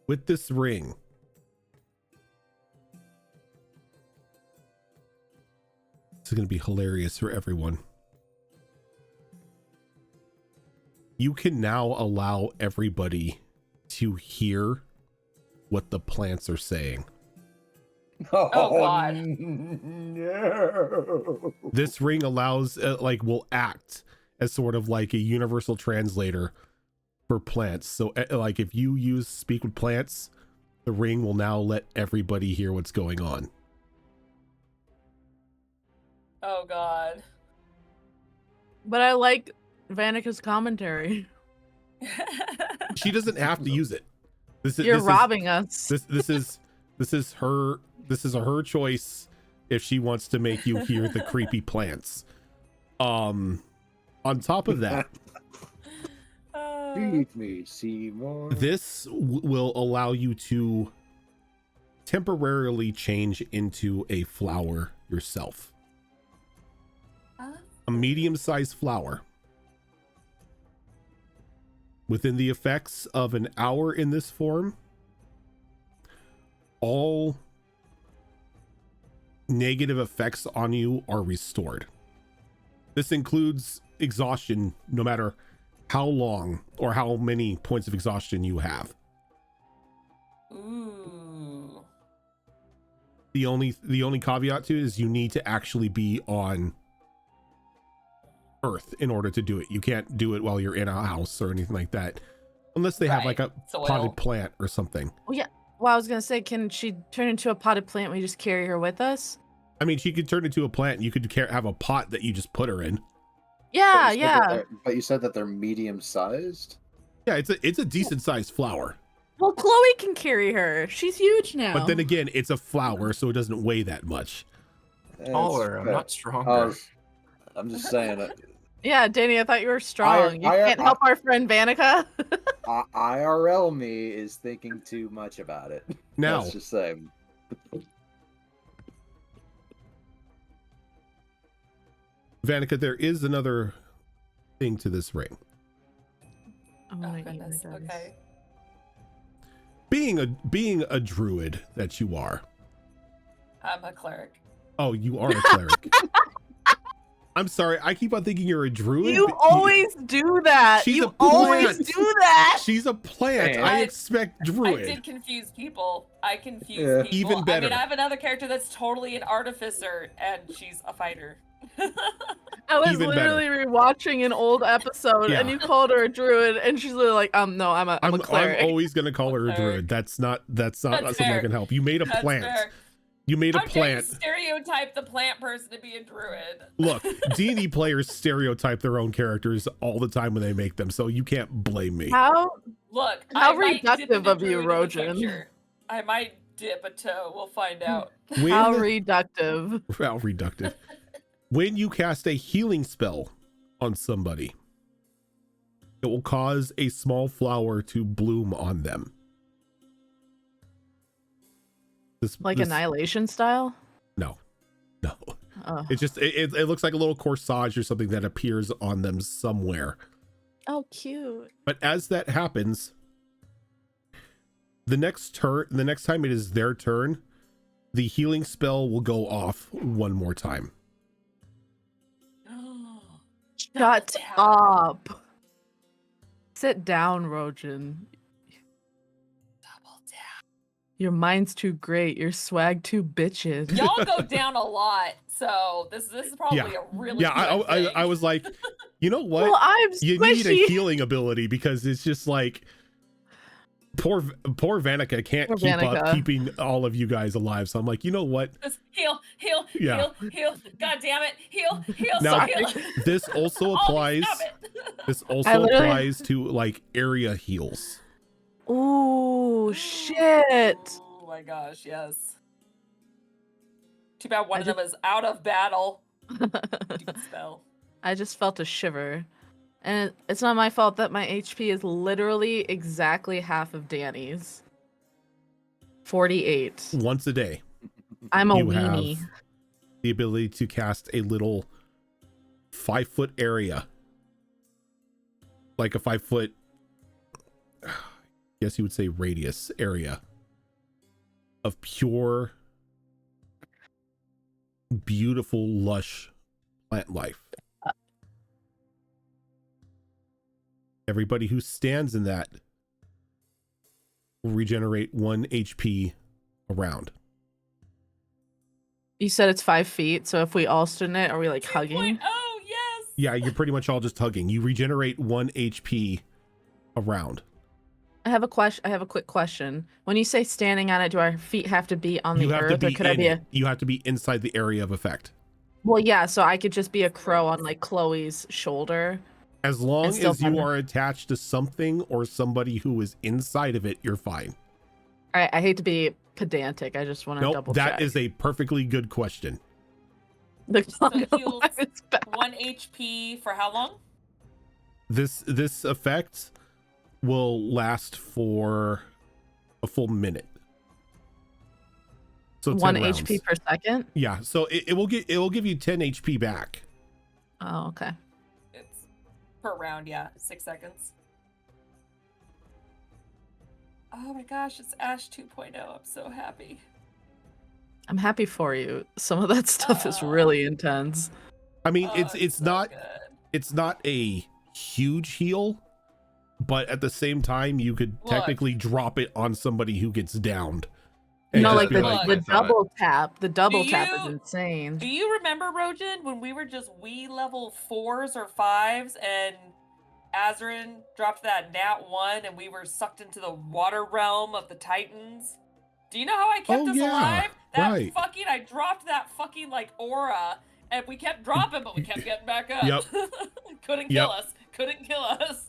Speaker 1: With this ring, this is going to be hilarious for everyone. You can now allow everybody to hear what the plants are saying.
Speaker 2: Oh,
Speaker 4: God.
Speaker 2: No.
Speaker 1: This ring allows will act as sort of like a universal translator for plants. So like if you use speak with plants, the ring will now let everybody hear what's going on.
Speaker 4: Oh God.
Speaker 3: But I like Vanica's commentary.
Speaker 1: She doesn't have to use it.
Speaker 3: You're robbing us.
Speaker 1: This is her choice if she wants to make you hear the creepy plants. On top of that,
Speaker 2: Feed me, Seymour.
Speaker 1: this will allow you to temporarily change into a flower yourself. A medium-sized flower. Within the effects of an hour in this form, all negative effects on you are restored. This includes exhaustion, no matter how long or how many points of exhaustion you have.
Speaker 4: Ooh.
Speaker 1: The only caveat to it is you need to actually be on Earth in order to do it. You can't do it while you're in a house or anything like that, unless they have like a
Speaker 4: Soil.
Speaker 1: potted plant or something.
Speaker 3: Oh yeah. Well, I was gonna say, can she turn into a potted plant? We just carry her with us.
Speaker 1: I mean, she could turn into a plant. You could have a pot that you just put her in.
Speaker 3: Yeah,
Speaker 2: But you said that
Speaker 3: yeah.
Speaker 2: but you said that they're medium-sized?
Speaker 1: Yeah, it's a decent sized flower.
Speaker 3: Well, Chloe can carry her. She's huge now.
Speaker 1: But then again, it's a flower, so it doesn't weigh that much.
Speaker 5: Taller, I'm
Speaker 2: Fair.
Speaker 5: not stronger.
Speaker 2: I'm just saying.
Speaker 3: Yeah, Danny, I thought you were strong. You
Speaker 2: I-
Speaker 3: can't help our friend Vanica.
Speaker 2: IRL me is thinking too much about it.
Speaker 1: Now,
Speaker 2: Let's just say.
Speaker 1: Vanica, there is another thing to this ring.
Speaker 3: Oh
Speaker 4: Oh
Speaker 3: my
Speaker 4: goodness.
Speaker 3: goodness.
Speaker 4: Okay.
Speaker 1: Being a druid that you are.
Speaker 4: I'm a cleric.
Speaker 1: Oh, you are a cleric. I'm sorry. I keep on thinking you're a druid.
Speaker 3: You
Speaker 1: but
Speaker 3: always do that.
Speaker 1: She's
Speaker 3: You
Speaker 1: a
Speaker 3: always
Speaker 1: plant.
Speaker 3: do that.
Speaker 1: She's a plant.
Speaker 2: Man.
Speaker 1: I expect
Speaker 4: I
Speaker 1: druid.
Speaker 4: did confuse people. I confuse
Speaker 2: Yeah.
Speaker 4: people.
Speaker 1: Even
Speaker 4: I
Speaker 1: better.
Speaker 4: mean, I have another character that's totally an artificer, and she's a fighter.
Speaker 3: I was
Speaker 1: Even better.
Speaker 3: literally rewatching an old episode,
Speaker 1: Yeah.
Speaker 3: and you called her a druid, and she's literally like, no, I'm a cleric.
Speaker 1: I'm always gonna call her a druid. That's not something I
Speaker 4: fair.
Speaker 1: can help. You made a
Speaker 4: That's
Speaker 1: plant.
Speaker 4: fair.
Speaker 1: You made a
Speaker 4: I'm trying
Speaker 1: plant.
Speaker 4: to stereotype the plant person to be a druid.
Speaker 1: Look, D&D players stereotype their own characters all the time when they make them, so you can't blame me.
Speaker 3: How
Speaker 4: Look,
Speaker 3: How
Speaker 4: I might dip
Speaker 3: reductive
Speaker 4: into
Speaker 3: of you,
Speaker 4: druid in the
Speaker 3: Rojan.
Speaker 4: future. I might dip a toe. We'll find out.
Speaker 3: how reductive?
Speaker 1: How reductive. When you cast a healing spell on somebody, it will cause a small flower to bloom on them.
Speaker 3: Like
Speaker 1: this-
Speaker 3: Annihilation style?
Speaker 1: No.
Speaker 3: Oh.
Speaker 1: It's just it looks like a little corsage or something that appears on them somewhere.
Speaker 3: Oh, cute.
Speaker 1: But as that happens, the next time it is their turn, the healing spell will go off one more time.
Speaker 3: Shut up. Sit down, Rojan.
Speaker 4: Double down.
Speaker 3: Your mind's too great. Your swag too bitchin'.
Speaker 4: Y'all go down a lot, so this is probably a really
Speaker 1: Yeah,
Speaker 4: good
Speaker 1: I
Speaker 4: thing.
Speaker 1: was like, you know what?
Speaker 3: Well, I'm
Speaker 1: You need a
Speaker 3: squishy.
Speaker 1: healing ability because it's just like poor Vanica can't
Speaker 3: Poor
Speaker 1: keep up
Speaker 3: Vanica.
Speaker 1: keeping all of you guys alive. So I'm like, you know what?
Speaker 4: Just heal.
Speaker 1: Yeah.
Speaker 4: God damn it, heal.
Speaker 1: Now,
Speaker 4: heal.
Speaker 1: this also
Speaker 4: Ollie,
Speaker 1: applies.
Speaker 4: stop it.
Speaker 1: This
Speaker 3: I
Speaker 1: also
Speaker 3: literally-
Speaker 1: applies to like area heals.
Speaker 3: Ooh, shit.
Speaker 4: Oh my gosh, yes. Too bad one
Speaker 3: I
Speaker 4: of them is out of battle. Stupid spell.
Speaker 3: I just felt a shiver. And it's not my fault that my HP is literally exactly half of Danny's. 48.
Speaker 1: Once a day,
Speaker 3: I'm a
Speaker 1: you
Speaker 3: weenie.
Speaker 1: have the ability to cast a little 5-foot area, like a 5-foot, I guess you would say radius area of pure, beautiful, lush plant life. Everybody who stands in that will regenerate 1 HP a round.
Speaker 3: You said it's 5 feet, so if we all stood in it, are we like hugging?
Speaker 4: Oh yes.
Speaker 1: Yeah, you're pretty much all just hugging. You regenerate 1 HP a round.
Speaker 3: I have a quick question. When you say standing on it, do our feet have to be on
Speaker 1: You
Speaker 3: the
Speaker 1: have to
Speaker 3: earth, or
Speaker 1: be
Speaker 3: could I
Speaker 1: in
Speaker 3: be
Speaker 1: it. You have to be inside the area of effect.
Speaker 3: Well, yeah, so I could just be a crow on like Chloe's shoulder.
Speaker 1: As long
Speaker 3: And still
Speaker 1: as you
Speaker 3: fun.
Speaker 1: are attached to something or somebody who is inside of it, you're fine.
Speaker 3: I hate to be pedantic. I just want to
Speaker 1: Nope,
Speaker 3: double
Speaker 1: that
Speaker 3: check.
Speaker 1: is a perfectly good question.
Speaker 3: The clock
Speaker 4: So heals
Speaker 3: alive is back.
Speaker 4: 1 HP for how long?
Speaker 1: This effect will last for a full minute. So 10
Speaker 3: 1
Speaker 1: rounds.
Speaker 3: HP per second.
Speaker 1: Yeah, so it will give you 10 HP back.
Speaker 3: Oh, okay.
Speaker 4: It's per round, yeah. 6 seconds. Oh my gosh, it's Ash 2.0. I'm so happy.
Speaker 3: I'm happy for you. Some of that stuff is really intense.
Speaker 1: I mean,
Speaker 4: Oh,
Speaker 1: it's
Speaker 4: so
Speaker 1: not
Speaker 4: good.
Speaker 1: it's not a huge heal, but at the same time you could
Speaker 4: Look.
Speaker 1: technically drop it on somebody who gets downed.
Speaker 3: You know,
Speaker 1: just
Speaker 3: like
Speaker 1: be
Speaker 3: the,
Speaker 4: like-
Speaker 3: the double tap. The double
Speaker 4: Do
Speaker 3: tap is
Speaker 4: you-
Speaker 3: insane.
Speaker 4: Do you remember, Rojan, when we were just level 4s or 5s and Azarin dropped that nat 1 and we were sucked into the water realm of the Titans? Do you know how I kept
Speaker 1: Oh,
Speaker 4: us
Speaker 1: yeah,
Speaker 4: alive? That
Speaker 1: right.
Speaker 4: I dropped that fucking like aura and we kept dropping, but we kept getting back up.
Speaker 1: Yep.
Speaker 4: Couldn't
Speaker 1: Yep.
Speaker 4: kill us. Couldn't kill us.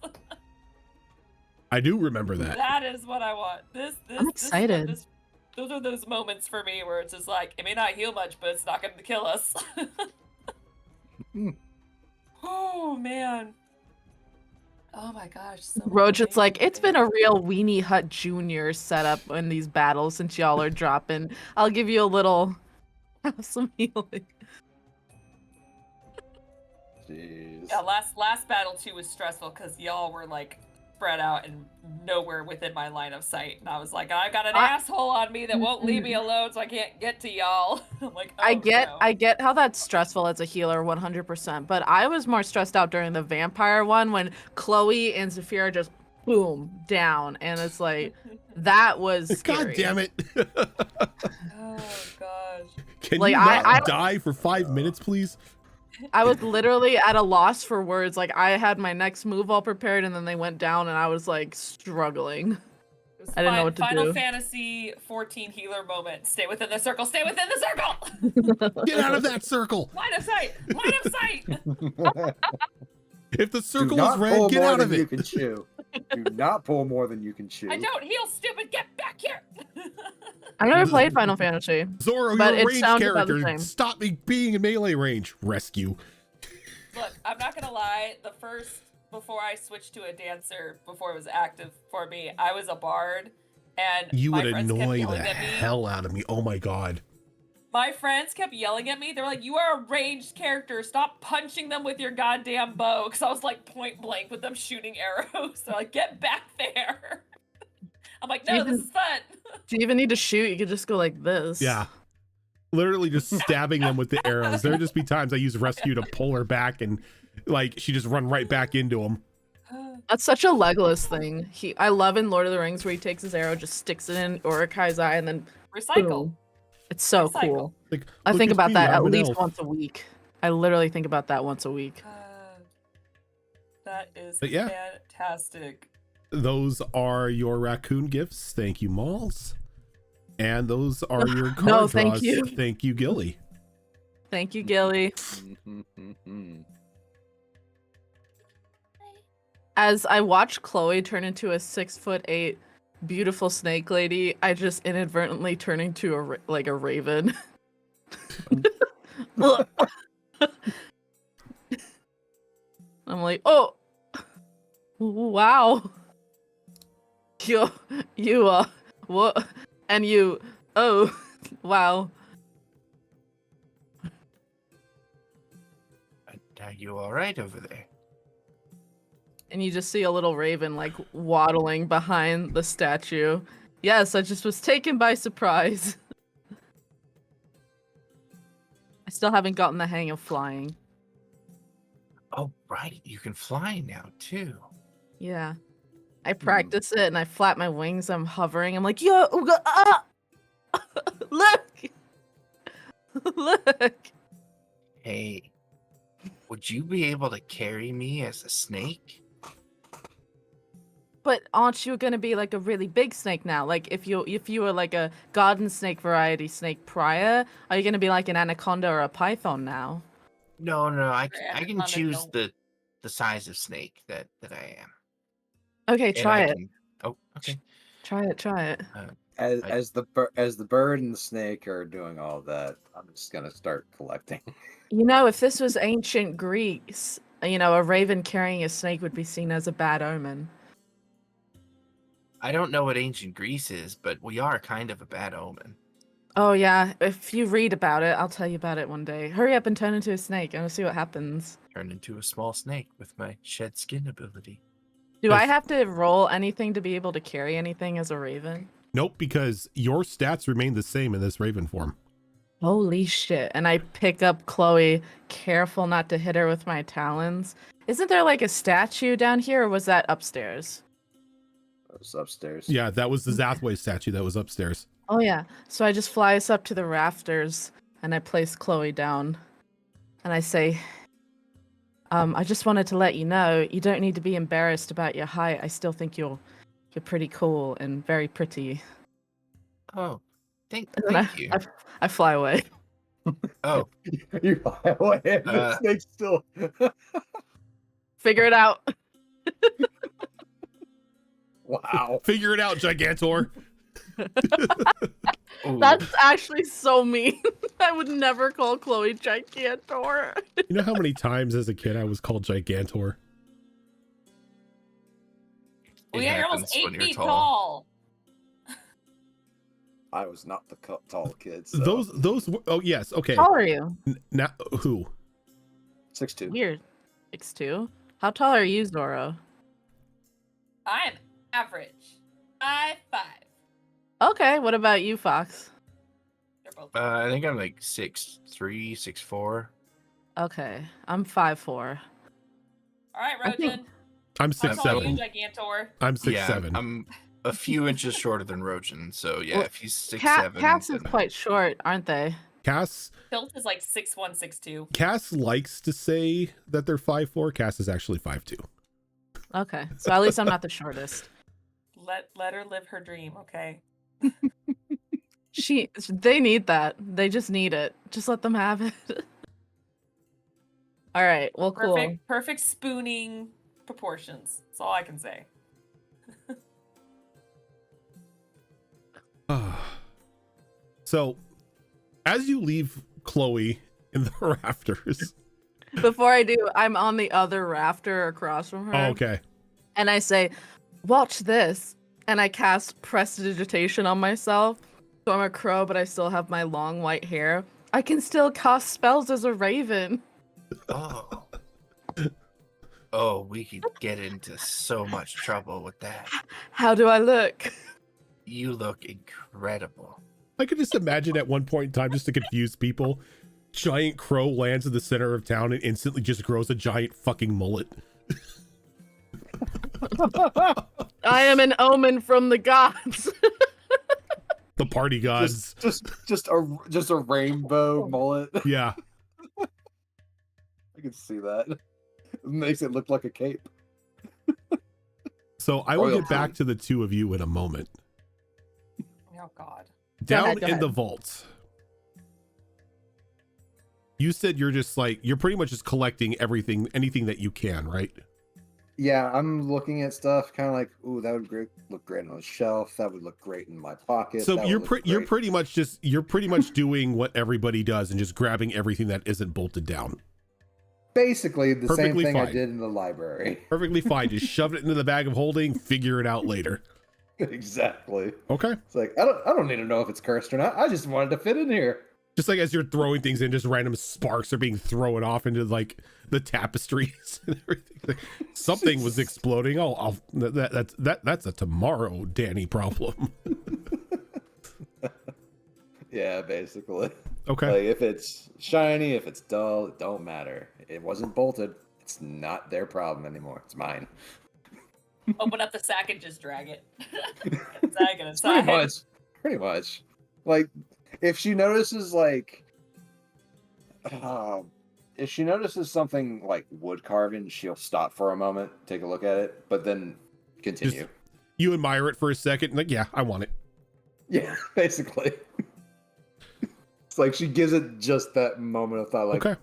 Speaker 1: I do remember that.
Speaker 4: That is what I want. This
Speaker 3: I'm excited.
Speaker 4: Those are those moments for me where it's just like, it may not heal much, but it's not going to kill us. Oh, man. Oh my gosh. So many
Speaker 3: Rojan's like,
Speaker 4: amazing
Speaker 3: it's been a
Speaker 4: things.
Speaker 3: real Weenie Hut Junior setup in these battles since y'all are dropping. I'll give you a little have some healing.
Speaker 2: Jeez.
Speaker 4: Yeah, last battle too was stressful because y'all were like spread out and nowhere within my line of sight. And I was like, I got an asshole on me that won't leave me alone, so I can't get to y'all. I'm like, oh, no.
Speaker 3: I get how that's stressful as a healer 100%, but I was more stressed out during the vampire one when Chloe and Zafira just boom down, and it's like that was scary.
Speaker 1: God damn it.
Speaker 4: Oh gosh.
Speaker 1: Can
Speaker 3: Like,
Speaker 1: you not die for 5 minutes, please?
Speaker 3: I was literally at a loss for words. Like, I had my next move all prepared, and then they went down, and I was like struggling. I didn't know what to
Speaker 4: Final
Speaker 3: do.
Speaker 4: Fantasy 14 healer moment. Stay within the circle. Stay within the circle.
Speaker 1: Get out of that circle.
Speaker 4: Line of sight. Line of sight.
Speaker 1: If the circle
Speaker 2: Do
Speaker 1: is
Speaker 2: not
Speaker 1: red,
Speaker 2: pull
Speaker 1: get
Speaker 2: more
Speaker 1: out
Speaker 2: than
Speaker 1: of it.
Speaker 2: You can chew. Do not pull more than you can chew.
Speaker 4: I don't heal, stupid. Get back here.
Speaker 3: I've never played Final Fantasy.
Speaker 1: Zoro,
Speaker 3: But
Speaker 1: you're a
Speaker 3: it
Speaker 1: ranged
Speaker 3: sounds about the
Speaker 1: character.
Speaker 3: same.
Speaker 1: Stop me being in melee range. Rescue.
Speaker 4: Look, I'm not gonna lie. The first, before I switched to a dancer, before it was active for me, I was a bard, and
Speaker 1: You
Speaker 4: my
Speaker 1: would
Speaker 4: friends kept
Speaker 1: annoy
Speaker 4: yelling
Speaker 1: the
Speaker 4: at me.
Speaker 1: hell out of me. Oh my god.
Speaker 4: My friends kept yelling at me. They were like, "You are a ranged character. Stop punching them with your goddamn bow." Because I was like point blank with them shooting arrows. They're like, "Get back there." I'm like, "No, this is fun."
Speaker 3: Do you even need to shoot? You could just go like this.
Speaker 1: Yeah. Literally just stabbing them with the arrows. There'd just be times I use rescue to pull her back and like she just run right back into him.
Speaker 3: That's such a Legolas thing. I love in Lord of the Rings where he takes his arrow, just sticks it in Uruk-hai's eye, and then
Speaker 4: Recycle.
Speaker 3: boom. It's so
Speaker 4: Recycle.
Speaker 3: cool.
Speaker 1: Like,
Speaker 3: I
Speaker 1: look
Speaker 3: think
Speaker 1: at
Speaker 3: about
Speaker 1: me,
Speaker 3: that
Speaker 1: I'm
Speaker 3: at
Speaker 1: an
Speaker 3: least
Speaker 1: elf.
Speaker 3: once a week. I literally think about that once a week.
Speaker 4: That is
Speaker 1: But yeah.
Speaker 4: fantastic.
Speaker 1: Those are your raccoon gifts. Thank you, Malls. And those are your card
Speaker 3: No,
Speaker 1: draws.
Speaker 3: thank you.
Speaker 1: Thank you, Gilly.
Speaker 3: Thank you, Gilly. As I watched Chloe turn into a 6'8" beautiful snake lady, I just inadvertently turned into a raven. I'm like, oh, wow. You what? And you, oh, wow.
Speaker 5: Are you all right over there?
Speaker 3: And you just see a little raven like waddling behind the statue. Yes, I just was taken by surprise. I still haven't gotten the hang of flying.
Speaker 5: Oh, right. You can fly now, too.
Speaker 3: Yeah. I practice it and I flap my wings. I'm hovering. I'm like, yo, ooga, ah! Look! Look!
Speaker 5: Hey, would you be able to carry me as a snake?
Speaker 3: But aren't you gonna be like a really big snake now? Like if you were like a garden snake variety snake prior, are you gonna be like an anaconda or a python now?
Speaker 5: No, I
Speaker 4: Yeah,
Speaker 5: can
Speaker 4: not a
Speaker 5: choose
Speaker 4: no.
Speaker 5: the size of snake that I am.
Speaker 3: Okay,
Speaker 5: And
Speaker 3: try
Speaker 5: I
Speaker 3: it.
Speaker 5: can- Oh, okay.
Speaker 3: Try it.
Speaker 2: As the bird and the snake are doing all that, I'm just gonna start collecting.
Speaker 3: You know, if this was ancient Greece, you know, a raven carrying a snake would be seen as a bad omen.
Speaker 5: I don't know what ancient Greece is, but we are kind of a bad omen.
Speaker 3: Oh yeah, if you read about it, I'll tell you about it one day. Hurry up and turn into a snake, and we'll see what happens.
Speaker 5: Turned into a small snake with my shed skin ability.
Speaker 3: Do I have to roll anything to be able to carry anything as a raven?
Speaker 1: Nope, because your stats remain the same in this raven form.
Speaker 3: Holy shit. And I pick up Chloe, careful not to hit her with my talons. Isn't there like a statue down here, or was that upstairs?
Speaker 2: It was upstairs.
Speaker 1: Yeah, that was the Zathway statue that was upstairs.
Speaker 3: Oh yeah. So I just fly us up to the rafters and I place Chloe down. And I say, I just wanted to let you know, you don't need to be embarrassed about your height. I still think you're pretty cool and very pretty.
Speaker 5: Oh, thank
Speaker 3: And then
Speaker 5: you.
Speaker 3: I fly away.
Speaker 5: Oh,
Speaker 2: You fly away and the snake's still.
Speaker 3: Figure it out.
Speaker 2: Wow.
Speaker 1: Figure it out, Gigantor.
Speaker 5: ooh.
Speaker 3: That's actually so mean. I would never call Chloe Gigantor.
Speaker 1: You know how many times as a kid I was called Gigantor?
Speaker 5: It
Speaker 4: We are
Speaker 5: happens
Speaker 4: almost 8
Speaker 5: when you're
Speaker 4: feet tall.
Speaker 2: I was not the tall kid. So.
Speaker 1: Those oh yes, okay.
Speaker 3: How tall are you?
Speaker 1: Now who?
Speaker 2: 6'2".
Speaker 3: Weird. 6'2". How tall are you, Zoro?
Speaker 4: I'm average. 5'5".
Speaker 3: Okay, what about you, Fox?
Speaker 4: They're both.
Speaker 5: I think I'm like 6'3", 6'4".
Speaker 3: Okay, I'm 5'4".
Speaker 4: All right,
Speaker 3: I think-
Speaker 4: Rojan.
Speaker 1: I'm
Speaker 4: How tall are you,
Speaker 1: 6'7".
Speaker 4: Gigantor?
Speaker 1: I'm 6'7".
Speaker 5: Yeah, I'm a few inches shorter than Rojan, so yeah,
Speaker 3: Well,
Speaker 5: if he's 6'7",
Speaker 3: Cats is
Speaker 5: then-
Speaker 3: quite short, aren't they?
Speaker 1: Cass
Speaker 4: Tilt is like 6'1", 6'2".
Speaker 1: Cass likes to say that they're 5'4". Cass is actually 5'2".
Speaker 3: Okay, so at least I'm not the shortest.
Speaker 4: Let her live her dream, okay?
Speaker 3: They need that. They just need it. Just let them have it. All right. Well, cool.
Speaker 4: Perfect spooning proportions. That's all I can say.
Speaker 1: So, as you leave Chloe in the rafters.
Speaker 3: Before I do, I'm on the other rafter across from her.
Speaker 1: Oh, okay.
Speaker 3: And I say, "Watch this," and I cast prestidigitation on myself. So I'm a crow, but I still have my long white hair. I can still cast spells as a raven.
Speaker 5: Oh. Oh, we could get into so much trouble with that.
Speaker 3: How do I look?
Speaker 5: You look incredible.
Speaker 1: I could just imagine at one point in time, just to confuse people, giant crow lands in the center of town and instantly just grows a giant fucking mullet.
Speaker 3: I am an omen from the gods.
Speaker 1: The party gods.
Speaker 2: Just a rainbow mullet.
Speaker 1: Yeah.
Speaker 2: I can see that. It makes it look like a cape.
Speaker 1: So I will
Speaker 2: Royal
Speaker 1: get back
Speaker 2: Queen.
Speaker 1: to the two of you in a moment.
Speaker 4: Oh God.
Speaker 1: Down
Speaker 3: Go
Speaker 1: in
Speaker 3: ahead.
Speaker 1: the vault. You said you're pretty much just collecting anything that you can, right?
Speaker 2: Yeah, I'm looking at stuff kind of like, ooh, that would look great on a shelf. That would look great in my pocket.
Speaker 1: So
Speaker 2: that
Speaker 1: you're
Speaker 2: would look
Speaker 1: you're
Speaker 2: great.
Speaker 1: pretty much doing what everybody does and just grabbing everything that isn't bolted down.
Speaker 2: Basically the
Speaker 1: Perfectly
Speaker 2: same thing I
Speaker 1: fine.
Speaker 2: did in the library.
Speaker 1: Perfectly fine. Just shove it into the bag of holding, figure it out later.
Speaker 2: Exactly.
Speaker 1: Okay.
Speaker 2: It's like I don't need to know if it's cursed or not. I just wanted to fit in here.
Speaker 1: Just like as you're throwing things in, just random sparks are being thrown off into like the tapestries and everything. Like, something was exploding. Oh, that's a tomorrow Danny problem.
Speaker 2: Yeah, basically.
Speaker 1: Okay.
Speaker 2: Like if it's shiny, if it's dull, it don't matter. It wasn't bolted. It's not their problem anymore. It's mine.
Speaker 4: Open up the sack and just drag it. Drag it
Speaker 2: Pretty
Speaker 4: inside.
Speaker 2: much. Pretty much. Like if she notices if she notices something like wood carving, she'll stop for a moment, take a look at it, but then continue.
Speaker 1: You admire it for a second, like, yeah, I want it.
Speaker 2: Yeah, basically. It's like she gives it just that moment of thought, like,
Speaker 1: Okay.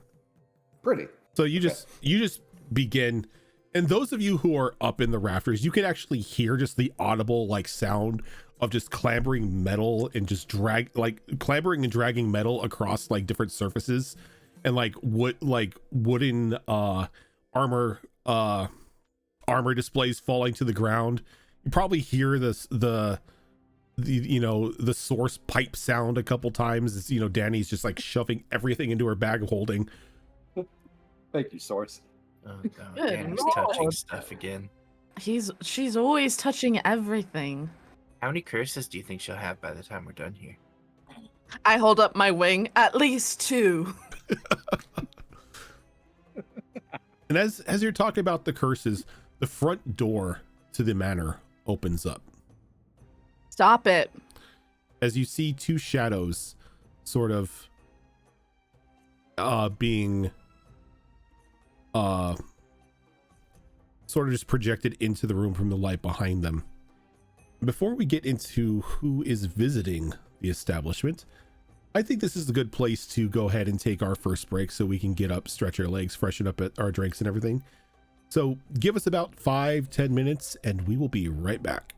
Speaker 2: pretty.
Speaker 1: So you just begin, and those of you who are up in the rafters, you can actually hear just the audible like sound of just clambering metal and just clambering and dragging metal across like different surfaces, and like wooden armor displays falling to the ground. You probably hear the source pipe sound a couple times as Danny's just like shoving everything into her bag of holding.
Speaker 2: Thank you, Source.
Speaker 5: Oh, no,
Speaker 3: Good
Speaker 5: Danny's
Speaker 3: lord.
Speaker 5: touching stuff again.
Speaker 3: She's always touching everything.
Speaker 5: How many curses do you think she'll have by the time we're done here?
Speaker 3: I hold up my wing. At least 2.
Speaker 1: And as you're talking about the curses, the front door to the manor opens up
Speaker 3: Stop it.
Speaker 1: as you see two shadows sort of being sort of just projected into the room from the light behind them. Before we get into who is visiting the establishment, I think this is a good place to go ahead and take our first break so we can get up, stretch our legs, freshen up at our drinks and everything. So give us about 5-10 minutes and we will be right back.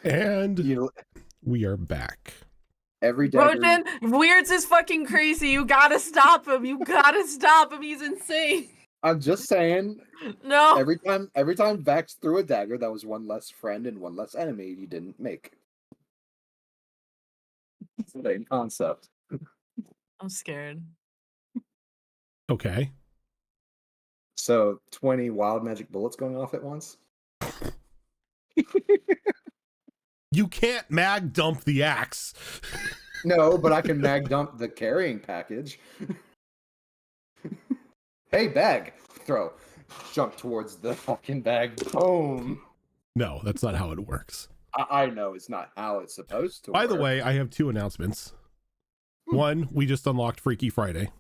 Speaker 1: And
Speaker 2: You know,
Speaker 1: we are back.
Speaker 2: every dagger.
Speaker 3: Roshan, Weirds is fucking crazy. You gotta stop him. You gotta stop him. He's insane.
Speaker 2: I'm just saying.
Speaker 3: No.
Speaker 2: Every time Vax threw a dagger, that was one less friend and one less enemy you didn't make. It's the same concept.
Speaker 3: I'm scared.
Speaker 1: Okay.
Speaker 2: So 20 wild magic bullets going off at once.
Speaker 1: You can't mag dump the axe.
Speaker 2: No, but I can mag dump the carrying package. Hey, bag. Throw. Jump towards the fucking bag. Boom.
Speaker 1: No, that's not how it works.
Speaker 2: I know it's not how it's supposed to
Speaker 1: By the
Speaker 2: work.
Speaker 1: way, I have 2 announcements. One, we just unlocked Freaky Friday.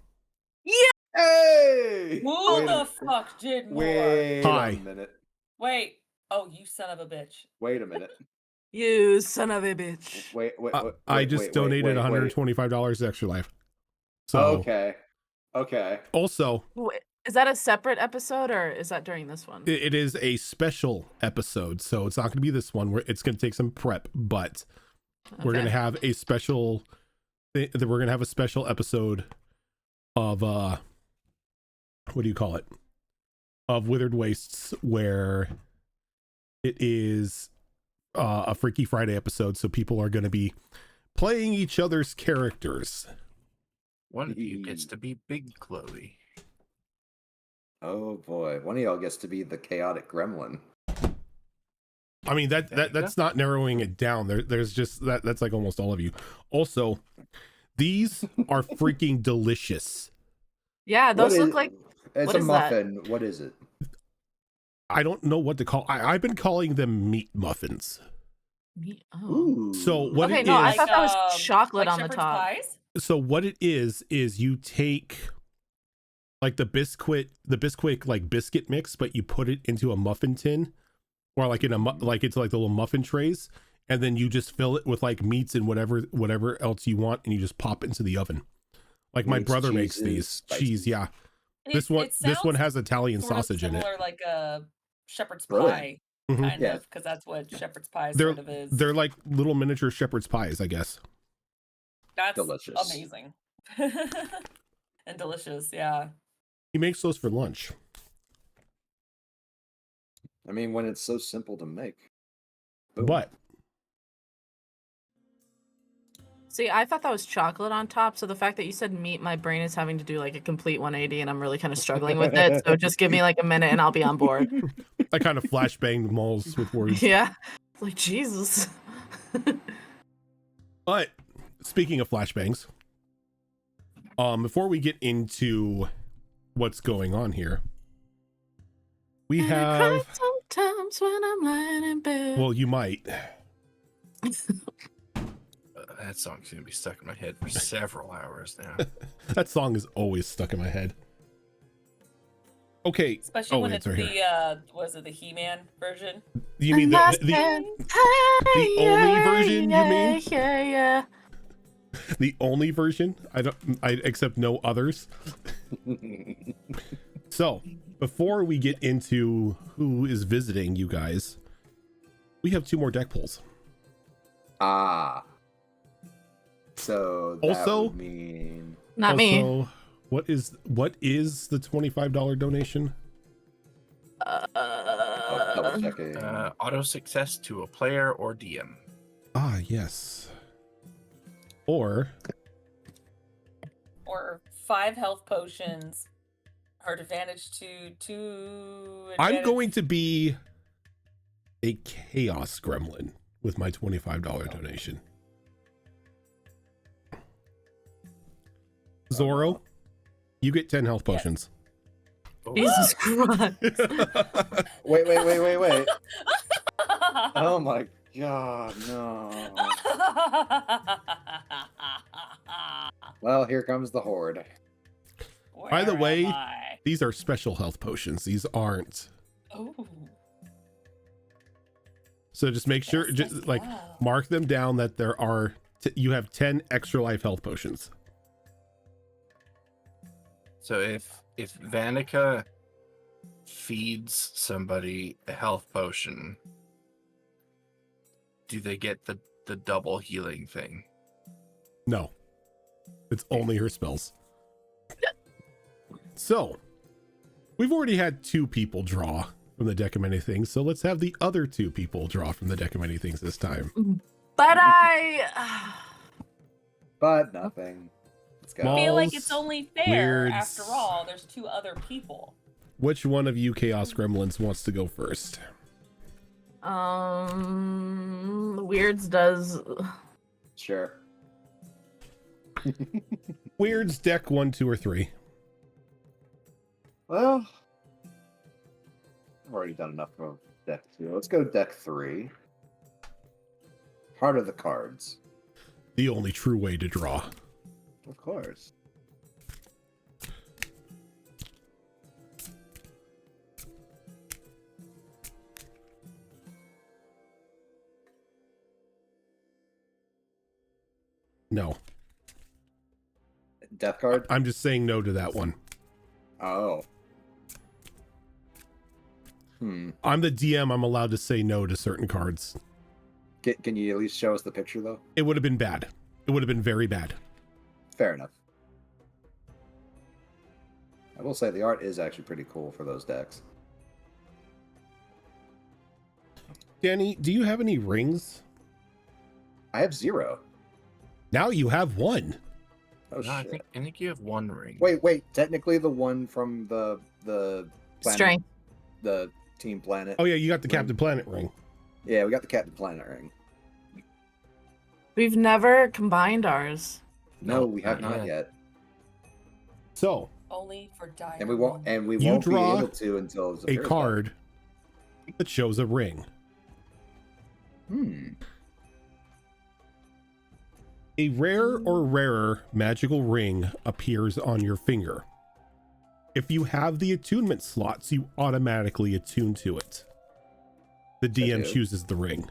Speaker 2: Hey!
Speaker 4: Who
Speaker 2: Wait
Speaker 4: the
Speaker 2: a-
Speaker 4: fuck did more?
Speaker 2: Wait
Speaker 1: Hi.
Speaker 2: a minute.
Speaker 4: Wait. Oh, you son of a bitch.
Speaker 2: Wait a minute.
Speaker 3: You son of a bitch.
Speaker 2: Wait,
Speaker 1: I just donated $125 to Extra Life. So
Speaker 2: Okay.
Speaker 1: also,
Speaker 3: Wait, is that a separate episode or is that during this one?
Speaker 1: it is a special episode, so it's not going to be this one. It's going to take some prep, but we're going to have a special. We're going to have a special episode of what do you call it? Of Withered Wastes, where it is a Freaky Friday episode, so people are going to be playing each other's characters.
Speaker 5: One of you gets to be Big Chloe.
Speaker 2: Oh boy, one of y'all gets to be the chaotic gremlin.
Speaker 1: I mean that's not narrowing it down. There's just that's like almost all of you. Also, these are freaking delicious.
Speaker 3: Yeah, those
Speaker 2: What
Speaker 3: look
Speaker 2: is-
Speaker 3: like.
Speaker 2: It's
Speaker 3: What
Speaker 2: a
Speaker 3: is that?
Speaker 2: muffin. What is it?
Speaker 1: I don't know what to call. I've been calling them meat muffins.
Speaker 3: Oh.
Speaker 2: Ooh.
Speaker 1: So what
Speaker 3: Okay,
Speaker 1: it
Speaker 3: no, I
Speaker 1: is?
Speaker 3: thought that was chocolate
Speaker 4: like
Speaker 3: on the
Speaker 4: shepherd's
Speaker 3: top.
Speaker 4: Pies?
Speaker 1: So what it is you take like the biscuit like biscuit mix, but you put it into a muffin tin, or like in a like it's like the little muffin trays, and then you just fill it with like meats and whatever else you want, and you just pop it into the oven. Like my
Speaker 2: Meats,
Speaker 1: brother makes
Speaker 2: cheeses,
Speaker 1: these
Speaker 2: spices.
Speaker 1: cheese, yeah. This one has Italian
Speaker 4: sort of
Speaker 1: sausage in it.
Speaker 4: similar, like a shepherd's
Speaker 2: Brilliant.
Speaker 4: pie,
Speaker 1: Mhm.
Speaker 4: kind
Speaker 2: Yeah.
Speaker 4: of, because that's what shepherd's pie
Speaker 1: They're
Speaker 4: sort of is.
Speaker 1: they're like little miniature shepherd's pies, I guess.
Speaker 4: That's
Speaker 2: delicious.
Speaker 4: amazing. And delicious, yeah.
Speaker 1: He makes those for lunch.
Speaker 2: I mean, when it's so simple to make. Boom.
Speaker 1: But
Speaker 3: See, I thought that was chocolate on top. So the fact that you said meat, my brain is having to do like a complete 180, and I'm really kind of struggling with it. So just give me like a minute, and I'll be on board.
Speaker 1: I kind of flashbanged malls with words.
Speaker 3: Yeah, like Jesus.
Speaker 1: But speaking of flashbangs, before we get into what's going on here, we
Speaker 3: And I cry
Speaker 1: have.
Speaker 3: sometimes when I'm lying in bed.
Speaker 1: Well, you might.
Speaker 5: That song's gonna be stuck in my head for several hours now.
Speaker 1: That song is always stuck in my head. Okay.
Speaker 4: Especially when it's
Speaker 1: right
Speaker 4: the
Speaker 1: here.
Speaker 4: was it the He-Man version?
Speaker 1: You mean the only version? You mean
Speaker 3: Yeah.
Speaker 1: the only version? I accept no others. So before we get into who is visiting you guys, we have 2 more deck pulls.
Speaker 2: Ah. So that
Speaker 1: Also-
Speaker 2: would mean
Speaker 3: Not me.
Speaker 1: Also, what is the $25 donation?
Speaker 2: double checking.
Speaker 5: Auto success to a player or DM.
Speaker 1: Ah, yes. Or
Speaker 4: 5 health potions. Hard advantage to 2.
Speaker 1: I'm going to be a chaos gremlin with my $25 donation. Zorro, you get 10 health potions.
Speaker 5: Oh,
Speaker 3: Jesus Christ.
Speaker 2: Wait. Oh my god, no. Well, here comes the horde.
Speaker 1: By the
Speaker 4: Where
Speaker 1: way,
Speaker 4: am I?
Speaker 1: These are special health potions. These aren't.
Speaker 4: Ooh,
Speaker 1: So just make sure,
Speaker 4: yes,
Speaker 1: just
Speaker 4: as
Speaker 1: like
Speaker 4: well.
Speaker 1: mark them down that there are, you have 10 extra life health potions.
Speaker 5: So if Vanica feeds somebody a health potion, do they get the double healing thing?
Speaker 1: No. It's only her spells. So, we've already had 2 people draw from the deck of many things, so let's have the other 2 people draw from the deck of many things this time.
Speaker 3: But
Speaker 2: But nothing. Let's go.
Speaker 4: I feel like
Speaker 1: Malls,
Speaker 4: it's only fair.
Speaker 1: weirds.
Speaker 4: After all, there's 2 other people.
Speaker 1: Which one of you Chaos Gremlins wants to go first?
Speaker 3: Weirds does.
Speaker 2: Sure.
Speaker 1: Weirds deck 1, 2, or 3.
Speaker 2: Well, I've already done enough of deck 2. Let's go deck 3. Heart of the cards.
Speaker 1: The only true way to draw.
Speaker 2: Of course.
Speaker 1: No.
Speaker 2: Death card?
Speaker 1: I'm just saying no to that one.
Speaker 2: Oh.
Speaker 1: I'm the DM. I'm allowed to say no to certain cards.
Speaker 2: Can you at least show us the picture, though?
Speaker 1: It would have been bad. It would have been very bad.
Speaker 2: Fair enough. I will say the art is actually pretty cool for those decks.
Speaker 1: Danny, do you have any rings?
Speaker 2: I have 0.
Speaker 1: Now you have 1.
Speaker 2: Oh,
Speaker 5: No, I
Speaker 2: shit.
Speaker 5: think you have 1 ring.
Speaker 2: Wait. Technically, the one from the planet,
Speaker 3: Strength.
Speaker 2: the Team Planet.
Speaker 1: Oh yeah, you got the
Speaker 2: Ring.
Speaker 1: Captain Planet ring.
Speaker 2: Yeah, we got the Captain Planet ring.
Speaker 3: We've never combined ours.
Speaker 2: No,
Speaker 5: Nope,
Speaker 2: we have
Speaker 5: not
Speaker 2: not yet.
Speaker 1: So,
Speaker 4: Only for diamond.
Speaker 2: And we won't. And we
Speaker 1: You
Speaker 2: won't be
Speaker 1: draw
Speaker 2: able to until
Speaker 1: a card that shows a ring. A rare or rarer magical ring appears on your finger. If you have the attunement slots, you automatically attune to it. The DM
Speaker 2: do.
Speaker 1: chooses the ring.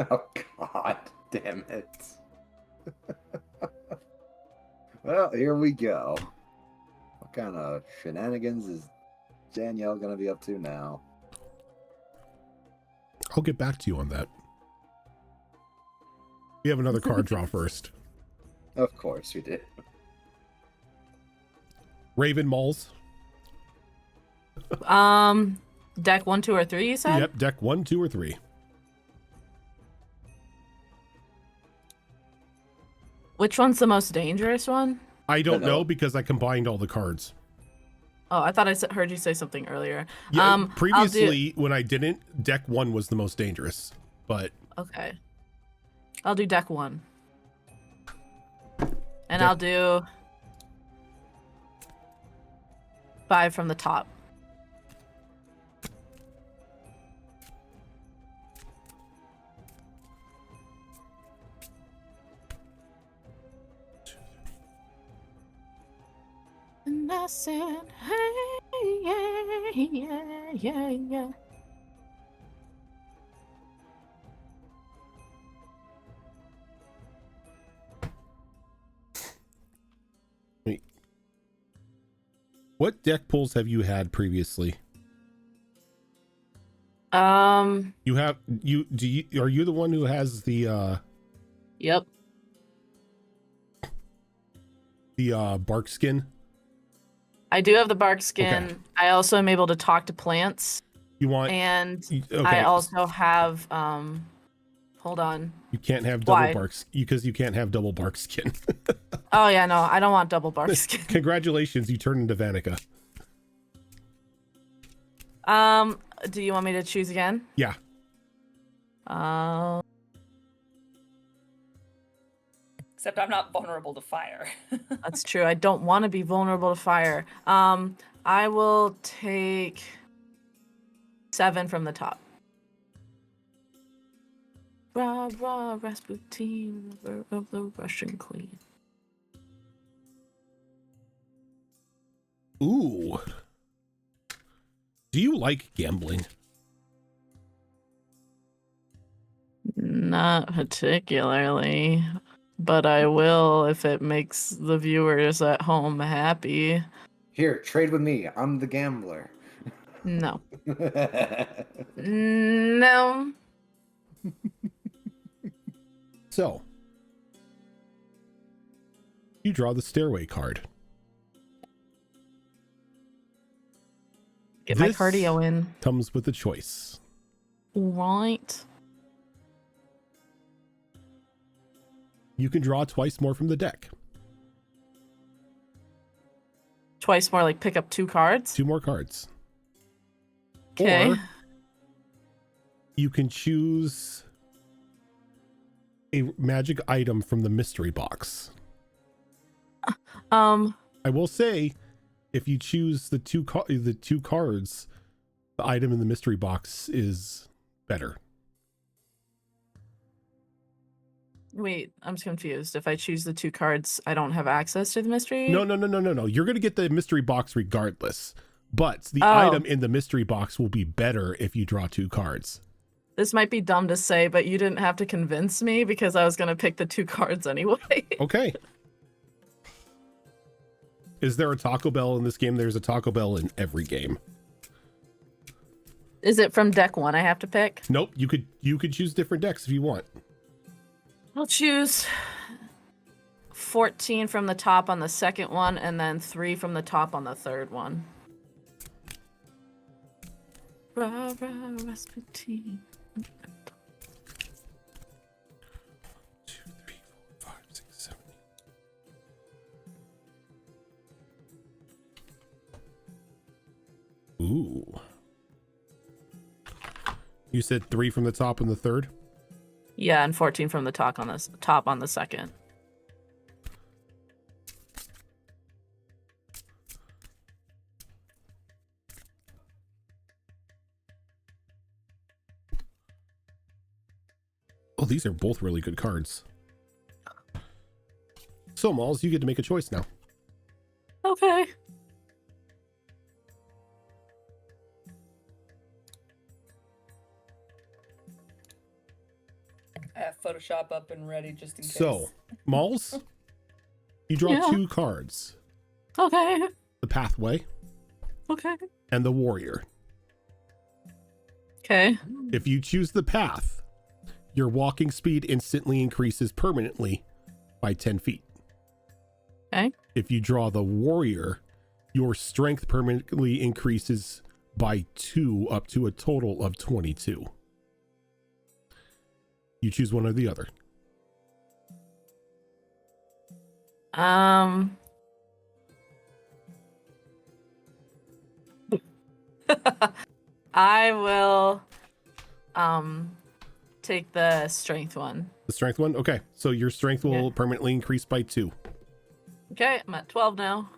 Speaker 2: Oh God, damn it! Well, here we go. What kind of shenanigans is Danielle gonna be up to now?
Speaker 1: I'll get back to you on that. We have another card draw first.
Speaker 2: Of course we did.
Speaker 1: Raven Malls.
Speaker 3: Deck 1, 2, or 3. You said.
Speaker 1: Yep, deck 1, 2, or 3.
Speaker 3: Which one's the most dangerous one?
Speaker 1: I don't
Speaker 2: No.
Speaker 1: know because I combined all the cards.
Speaker 3: Oh, I thought I heard you say something earlier.
Speaker 1: Yeah, previously, when I didn't, deck 1 was the most dangerous. But
Speaker 3: Okay. I'll do deck 1. And
Speaker 1: Deck-
Speaker 3: I'll do 5 from the top. And I said, hey, yeah.
Speaker 1: wait. What deck pulls have you had previously?
Speaker 3: Yep.
Speaker 1: Are you the one who has the bark skin?
Speaker 3: I do have the bark skin.
Speaker 1: Okay.
Speaker 3: I also am able to talk to plants,
Speaker 1: You want
Speaker 3: and
Speaker 1: okay.
Speaker 3: I also have hold on.
Speaker 1: You can't have double
Speaker 3: Why?
Speaker 1: bark because you can't have double bark skin.
Speaker 3: Oh yeah, no, I don't want double bark skin.
Speaker 1: Congratulations, you turned into Vanica.
Speaker 3: Do you want me to choose again?
Speaker 1: Yeah.
Speaker 4: Except I'm not vulnerable to fire.
Speaker 3: That's true. I don't want to be vulnerable to fire. I will take 7 from the top. Rah, rah, Rasputin, river of the Russian queen.
Speaker 1: Ooh. Do you like gambling?
Speaker 3: Not particularly, but I will if it makes the viewers at home happy.
Speaker 2: Here, trade with me. I'm the gambler.
Speaker 3: No. No.
Speaker 1: So you draw the stairway card.
Speaker 3: Get my
Speaker 1: This
Speaker 3: cardio in.
Speaker 1: comes with a choice.
Speaker 3: Right.
Speaker 1: You can draw twice more from the deck.
Speaker 3: Twice more, like pick up 2 cards.
Speaker 1: 2 more cards.
Speaker 3: Okay.
Speaker 1: Or you can choose a magic item from the mystery box. I will say, if you choose the two cards, the item in the mystery box is better.
Speaker 3: Wait, I'm confused. If I choose the 2 cards, I don't have access to the mystery?
Speaker 1: No. You're going to get the mystery box regardless. But the item in the mystery box will be better if you draw 2 cards.
Speaker 3: This might be dumb to say, but you didn't have to convince me because I was going to pick the 2 cards anyway.
Speaker 1: Okay. Is there a Taco Bell in this game? There's a Taco Bell in every game.
Speaker 3: Is it from deck 1 I have to pick?
Speaker 1: Nope. You could choose different decks if you want.
Speaker 3: I'll choose 14 from the top on the second one and then 3 from the top on the third one. Rah, rah, Rasputin.
Speaker 1: 2, 3, 4, 5, 6, 7. Ooh. You said 3 from the top and the third?
Speaker 3: Yeah, and 14 from the top on the second.
Speaker 1: Oh, these are both really good cards. So, Malls, you get to make a choice now.
Speaker 3: Okay.
Speaker 4: I have Photoshop up and ready just in case.
Speaker 1: So, Malls, you draw
Speaker 3: Yeah.
Speaker 1: 2 cards.
Speaker 3: Okay.
Speaker 1: The Pathway
Speaker 3: Okay.
Speaker 1: and the Warrior.
Speaker 3: Okay.
Speaker 1: If you choose the Path, your walking speed instantly increases permanently by 10 feet.
Speaker 3: Okay.
Speaker 1: If you draw the Warrior, your strength permanently increases by 2 up to a total of 22. You choose one or the other.
Speaker 3: I will take the strength one.
Speaker 1: The strength one? Okay. So your strength will
Speaker 3: Yeah.
Speaker 1: permanently increase by 2.
Speaker 3: Okay, I'm at 12 now.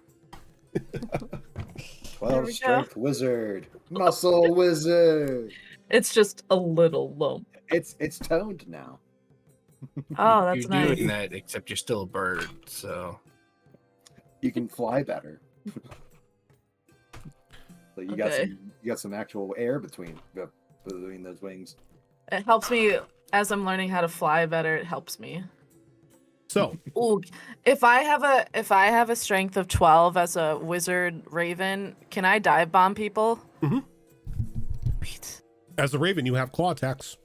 Speaker 2: 12
Speaker 3: we go.
Speaker 2: strength wizard. Muscle wizard.
Speaker 3: It's just a little low.
Speaker 2: It's toned now.
Speaker 3: Oh, that's
Speaker 5: You're
Speaker 3: nice.
Speaker 5: doing that, except you're still a bird, so
Speaker 2: You can fly better. So you got
Speaker 3: Okay.
Speaker 2: some actual air between those wings.
Speaker 3: It helps me as I'm learning how to fly better. It helps me.
Speaker 1: So,
Speaker 3: Ooh, if I have a strength of 12 as a wizard raven, can I dive bomb people?
Speaker 1: Mhm.
Speaker 3: Sweet.
Speaker 1: as a Raven, you have claw attacks.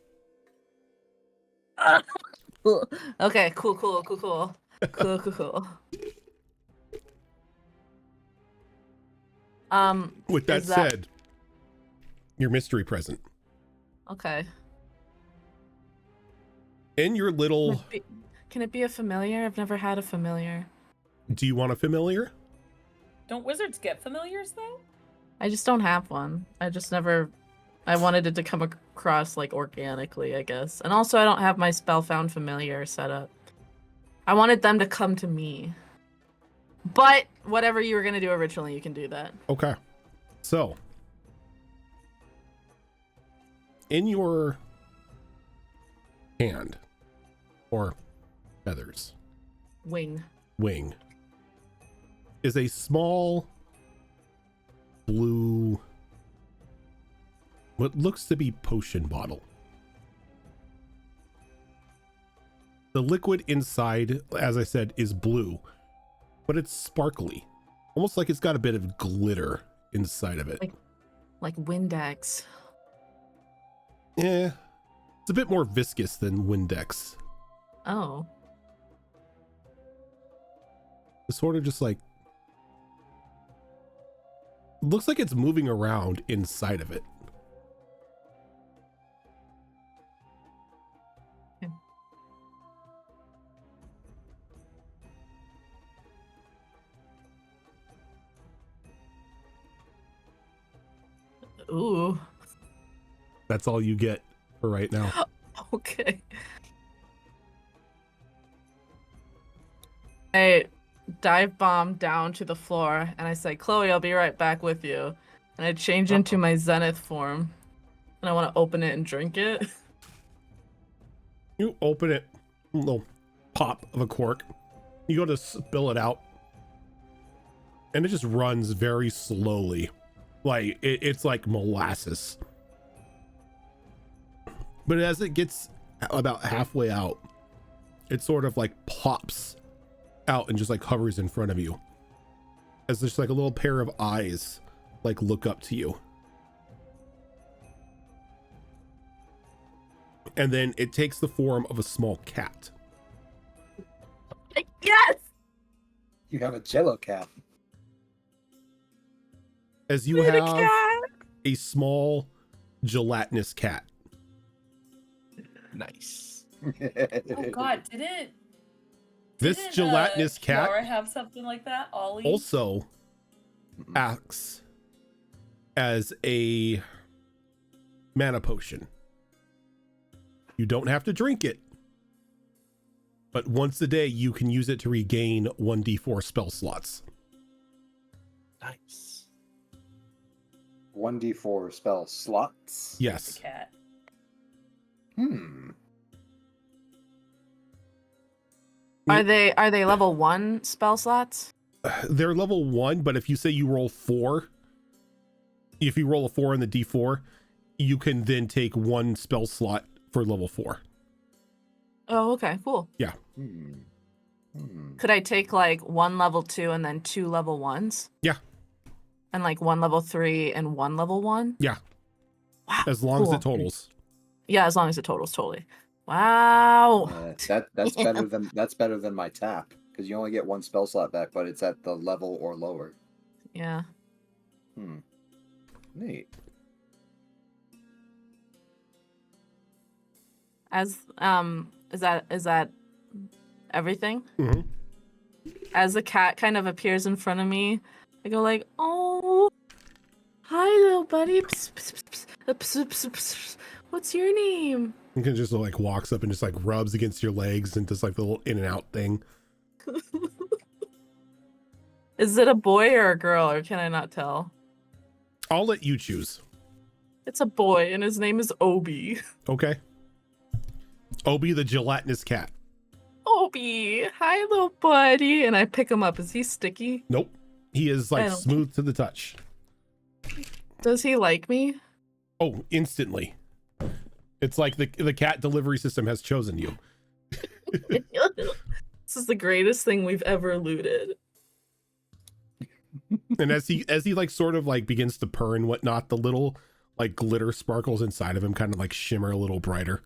Speaker 3: Cool. Okay, cool.
Speaker 1: With that
Speaker 3: Is that-
Speaker 1: said, your mystery present.
Speaker 3: Okay.
Speaker 1: In your little...
Speaker 3: Can it be a familiar? I've never had a familiar.
Speaker 1: Do you want a familiar?
Speaker 4: Don't wizards get familiars though?
Speaker 3: I just don't have one. I wanted it to come across like organically, I guess. And also I don't have my spellfound familiar set up. I wanted them to come to me. But whatever you were going to do originally, you can do that.
Speaker 1: Okay. So, in your hand, or feathers,
Speaker 3: Wing.
Speaker 1: wing, is a small blue, what looks to be potion bottle. The liquid inside, as I said, is blue, but it's sparkly, almost like it's got a bit of glitter inside of it.
Speaker 3: Like Windex.
Speaker 1: Yeah, it's a bit more viscous than Windex.
Speaker 3: Oh.
Speaker 1: It's sort of just like looks like it's moving around inside of it.
Speaker 3: Ooh.
Speaker 1: That's all you get for right now.
Speaker 3: Okay. I dive bomb down to the floor and I say, Chloe, I'll be right back with you. And I change into my Zenith form. And I want to open it and drink it.
Speaker 1: You open it, a little pop of a cork. You go to spill it out, and it just runs very slowly. Like it's like molasses. But as it gets about halfway out, it sort of like pops out and just like hovers in front of you. As there's like a little pair of eyes like look up to you. And then it takes the form of a small cat.
Speaker 3: Yes!
Speaker 2: You have a Jello cat.
Speaker 1: As you
Speaker 3: Wait, a
Speaker 1: have
Speaker 3: cat!
Speaker 1: a small gelatinous cat.
Speaker 5: Nice.
Speaker 4: Oh God, didn't
Speaker 1: This gelatinous cat
Speaker 4: Kiara have something like that? Ollie?
Speaker 1: also acts as a mana potion. You don't have to drink it, but once a day you can use it to regain 1d4 spell slots.
Speaker 5: Nice.
Speaker 2: 1d4 spell slots.
Speaker 1: Yes.
Speaker 4: The cat.
Speaker 3: Are they level 1 spell slots?
Speaker 1: They're level 1, but if you say you roll 4, if you roll a 4 in the d4, you can then take 1 spell slot for level 4.
Speaker 3: Oh, okay, cool.
Speaker 1: Yeah.
Speaker 3: Could I take like 1 level 2 and then 2 level 1s?
Speaker 1: Yeah.
Speaker 3: And like 1 level 3 and 1 level 1?
Speaker 1: Yeah.
Speaker 3: Wow.
Speaker 1: As long as
Speaker 3: cool.
Speaker 1: it totals.
Speaker 3: Yeah, as long as it totals, totally. Wow.
Speaker 2: That's better than my tap, because you only get 1 spell slot back, but it's at the level or lower.
Speaker 3: Yeah.
Speaker 2: Neat.
Speaker 3: As is that everything?
Speaker 1: Mm-hmm.
Speaker 3: As the cat kind of appears in front of me, I go like, "Oh, hi, little buddy. Psst, psst, psst, psst, psst, psst. What's your name?"
Speaker 1: You can just like walks up and just like rubs against your legs and does like the little in and out thing.
Speaker 3: Is it a boy or a girl, or can I not tell?
Speaker 1: I'll let you choose.
Speaker 3: It's a boy, and his name is Obi.
Speaker 1: Okay. Obi the gelatinous cat.
Speaker 3: Obi, hi, little buddy. And I pick him up. Is he sticky?
Speaker 1: Nope. He is like
Speaker 3: I don't-
Speaker 1: smooth to the touch.
Speaker 3: Does he like me?
Speaker 1: Oh, instantly. It's like the cat delivery system has chosen you.
Speaker 3: This is the greatest thing we've ever looted.
Speaker 1: And as he like sort of like begins to purr and whatnot, the little like glitter sparkles inside of him kind of like shimmer a little brighter.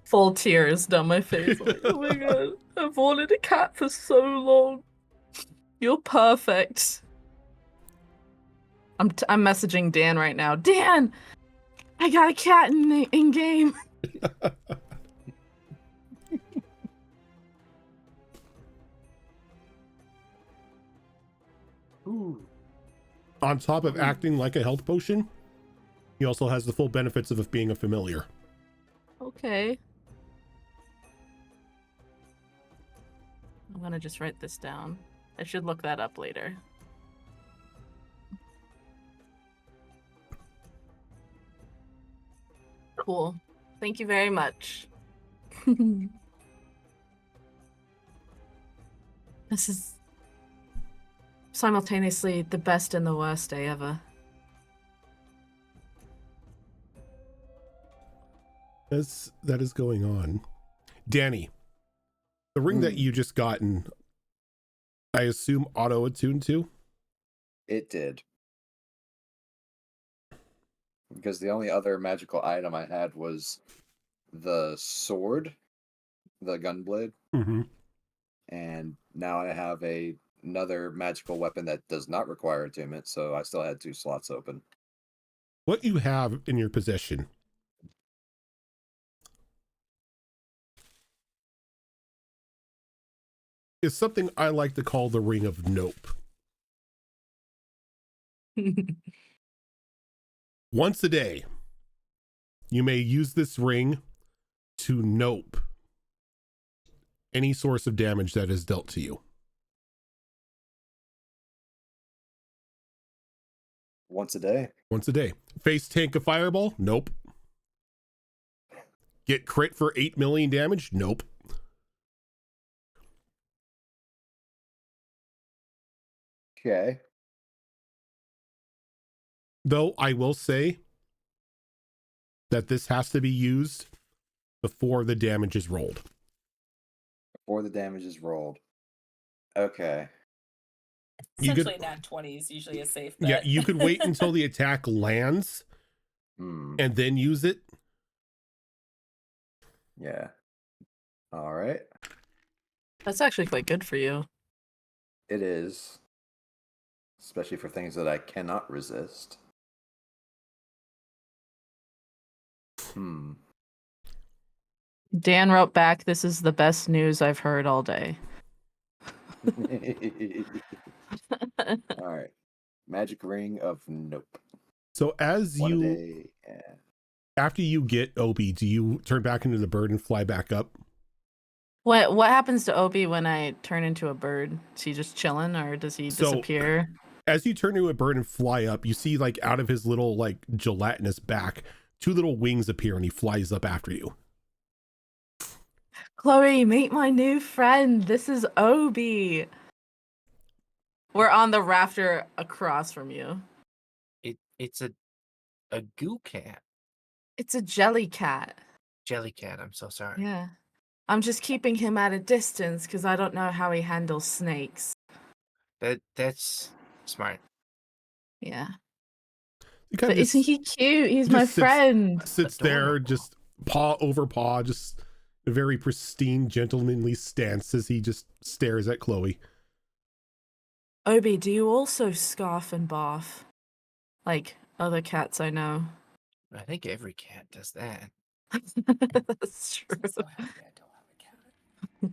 Speaker 3: Full tears down my face. Like, oh my god, I've wanted a cat for so long. You're perfect. I'm messaging Dan right now. Dan, I got a cat in game.
Speaker 2: Ooh.
Speaker 1: On top of acting like a health potion, he also has the full benefits of being a familiar.
Speaker 3: Okay. I'm gonna just write this down. I should look that up later. Cool. Thank you very much. This is simultaneously the best and the worst day ever.
Speaker 1: That is going on. Danny, the ring that you just gotten, I assume auto attuned to?
Speaker 2: It did. Because the only other magical item I had was the sword, the gunblade,
Speaker 1: Mm-hmm.
Speaker 2: and now I have another magical weapon that does not require attunement, so I still had 2 slots open.
Speaker 1: What you have in your possession is something I like to call the Ring of Nope. Once a day, you may use this ring to nope any source of damage that is dealt to you.
Speaker 2: Once a day.
Speaker 1: Once a day. Face tank a fireball? Nope. Get crit for 8 million damage? Nope.
Speaker 2: Okay.
Speaker 1: Though I will say that this has to be used before the damage is rolled.
Speaker 2: Before the damage is rolled. Okay.
Speaker 1: You could-
Speaker 4: Essentially, nat 20 is usually a safe bet.
Speaker 1: Yeah, you could wait until the attack lands and then use it.
Speaker 2: Yeah. All right.
Speaker 3: That's actually quite good for you.
Speaker 2: It is. Especially for things that I cannot resist.
Speaker 3: Dan wrote back, "This is the best news I've heard all day."
Speaker 2: All right. Magic ring of nope.
Speaker 1: So as
Speaker 2: One a
Speaker 1: you,
Speaker 2: day. Yeah.
Speaker 1: after you get Obi, do you turn back into the bird and fly back up?
Speaker 3: What happens to Obi when I turn into a bird? Is he just chilling, or does he
Speaker 1: So-
Speaker 3: disappear?
Speaker 1: As you turn into a bird and fly up, you see like out of his little like gelatinous back, 2 little wings appear and he flies up after you.
Speaker 3: Chloe, meet my new friend. This is Obi. We're on the rafter across from you.
Speaker 5: It's a goo cat.
Speaker 3: It's a jelly cat.
Speaker 5: Jelly cat, I'm so sorry.
Speaker 3: Yeah. I'm just keeping him at a distance because I don't know how he handles snakes.
Speaker 5: That's smart.
Speaker 3: Yeah.
Speaker 1: He kind
Speaker 3: But
Speaker 1: of
Speaker 3: isn't
Speaker 1: just
Speaker 3: he cute? He's
Speaker 1: just
Speaker 3: my
Speaker 1: sits-
Speaker 3: friend.
Speaker 1: sits there,
Speaker 5: Adorable.
Speaker 1: just paw over paw, just a very pristine, gentlemanly stance as he just stares at Chloe.
Speaker 3: Obi, do you also scarf and barf? Like other cats I know.
Speaker 5: I think every cat does that.
Speaker 3: That's true.
Speaker 4: I'm so happy I don't have a cat.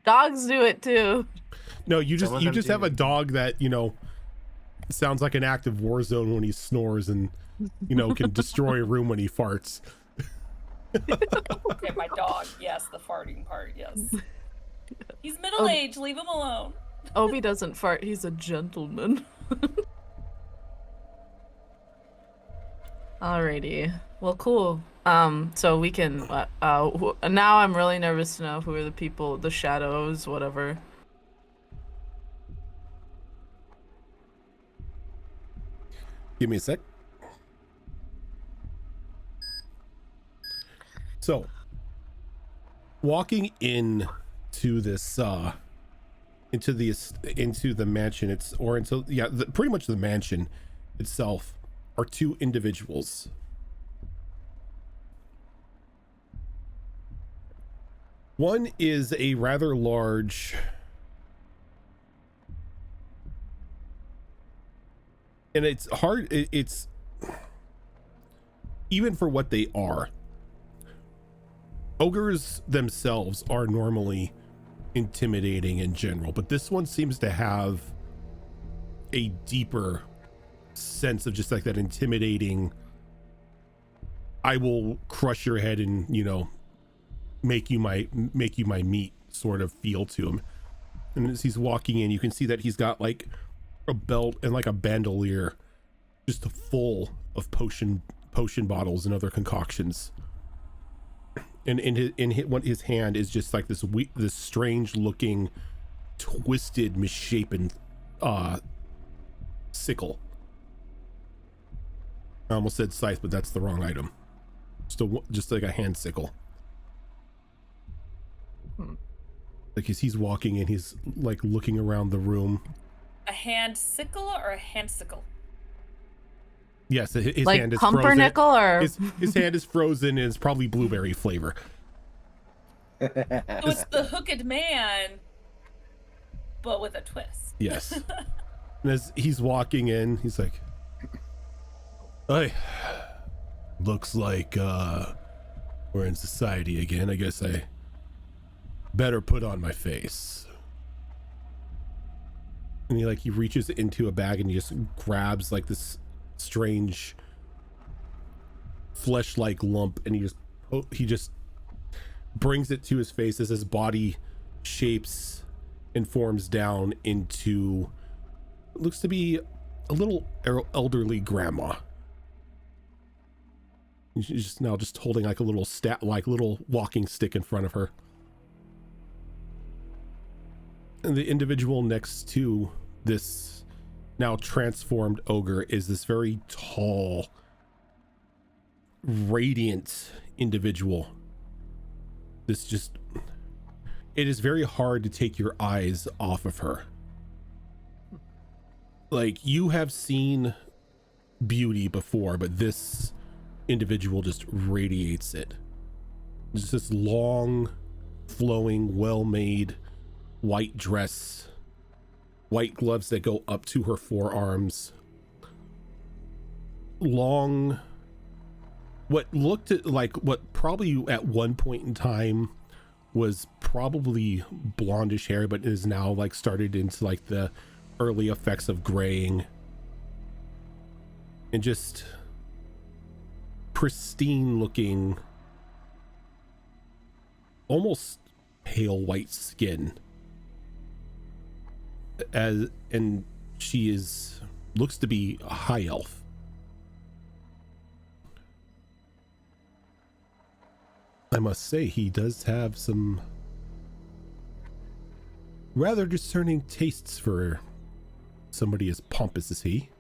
Speaker 3: Dogs do it too.
Speaker 1: No, you
Speaker 5: Some of
Speaker 1: just
Speaker 5: them
Speaker 1: have a
Speaker 5: do.
Speaker 1: dog that, you know, sounds like an active war zone when he snores and, you know, can destroy a room when he farts.
Speaker 4: Okay, my dog. Yes, the farting part. Yes. He's middle-aged. Leave him alone.
Speaker 3: Obi doesn't fart, he's a gentleman. Alrighty. Well, cool. So we can, now I'm really nervous to know who are the people, the shadows, whatever.
Speaker 1: Give me a sec. So, walking in to this, into the mansion, pretty much the mansion itself are 2 individuals. One is a rather large, and it's hard, it's even for what they are. Ogres themselves are normally intimidating in general, but this one seems to have a deeper sense of just like that intimidating, I will crush your head and, you know, make you my meat sort of feel to him. And as he's walking in, you can see that he's got like a belt and like a bandolier just full of potion bottles and other concoctions. And his hand is just like this strange looking, twisted, misshapen sickle. I almost said scythe, but that's the wrong item. Just like a hand sickle. Like as he's walking in, he's like looking around the room.
Speaker 4: A hand sickle or a hand sickle?
Speaker 1: Yes, his
Speaker 3: Like
Speaker 1: hand is frozen.
Speaker 3: pumpernickel or
Speaker 1: His hand is frozen and it's probably blueberry flavor.
Speaker 4: So it's the Hooked Man, but with a twist.
Speaker 1: Yes. And as he's walking in, he's like, "Hey, looks like we're in society again. I guess I better put on my face." And he reaches into a bag and he just grabs like this strange flesh-like lump, and he just brings it to his face as his body shapes and forms down into what looks to be a little elderly grandma. She's just now just holding like a little little walking stick in front of her. And the individual next to this now transformed ogre is this very tall, radiant individual. It is very hard to take your eyes off of her. Like, you have seen beauty before, but this individual just radiates it. Just this long, flowing, well-made white dress, white gloves that go up to her forearms, long, what probably at one point in time was probably blondish hair, but is now like started into like the early effects of graying, and just pristine looking, almost pale white skin. And she looks to be a high elf. I must say, he does have some rather discerning tastes for somebody as pompous as he.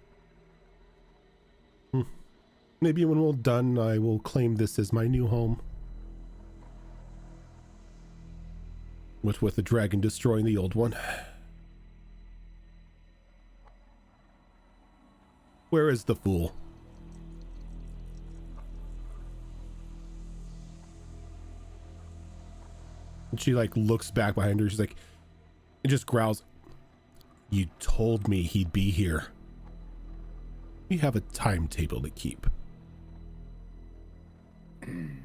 Speaker 1: Maybe when we're done, I will claim this as my new home. With the dragon destroying the old one. Where is the fool? And she like looks back behind her. She's like, and just growls. You told me he'd be here. We have a timetable to keep. And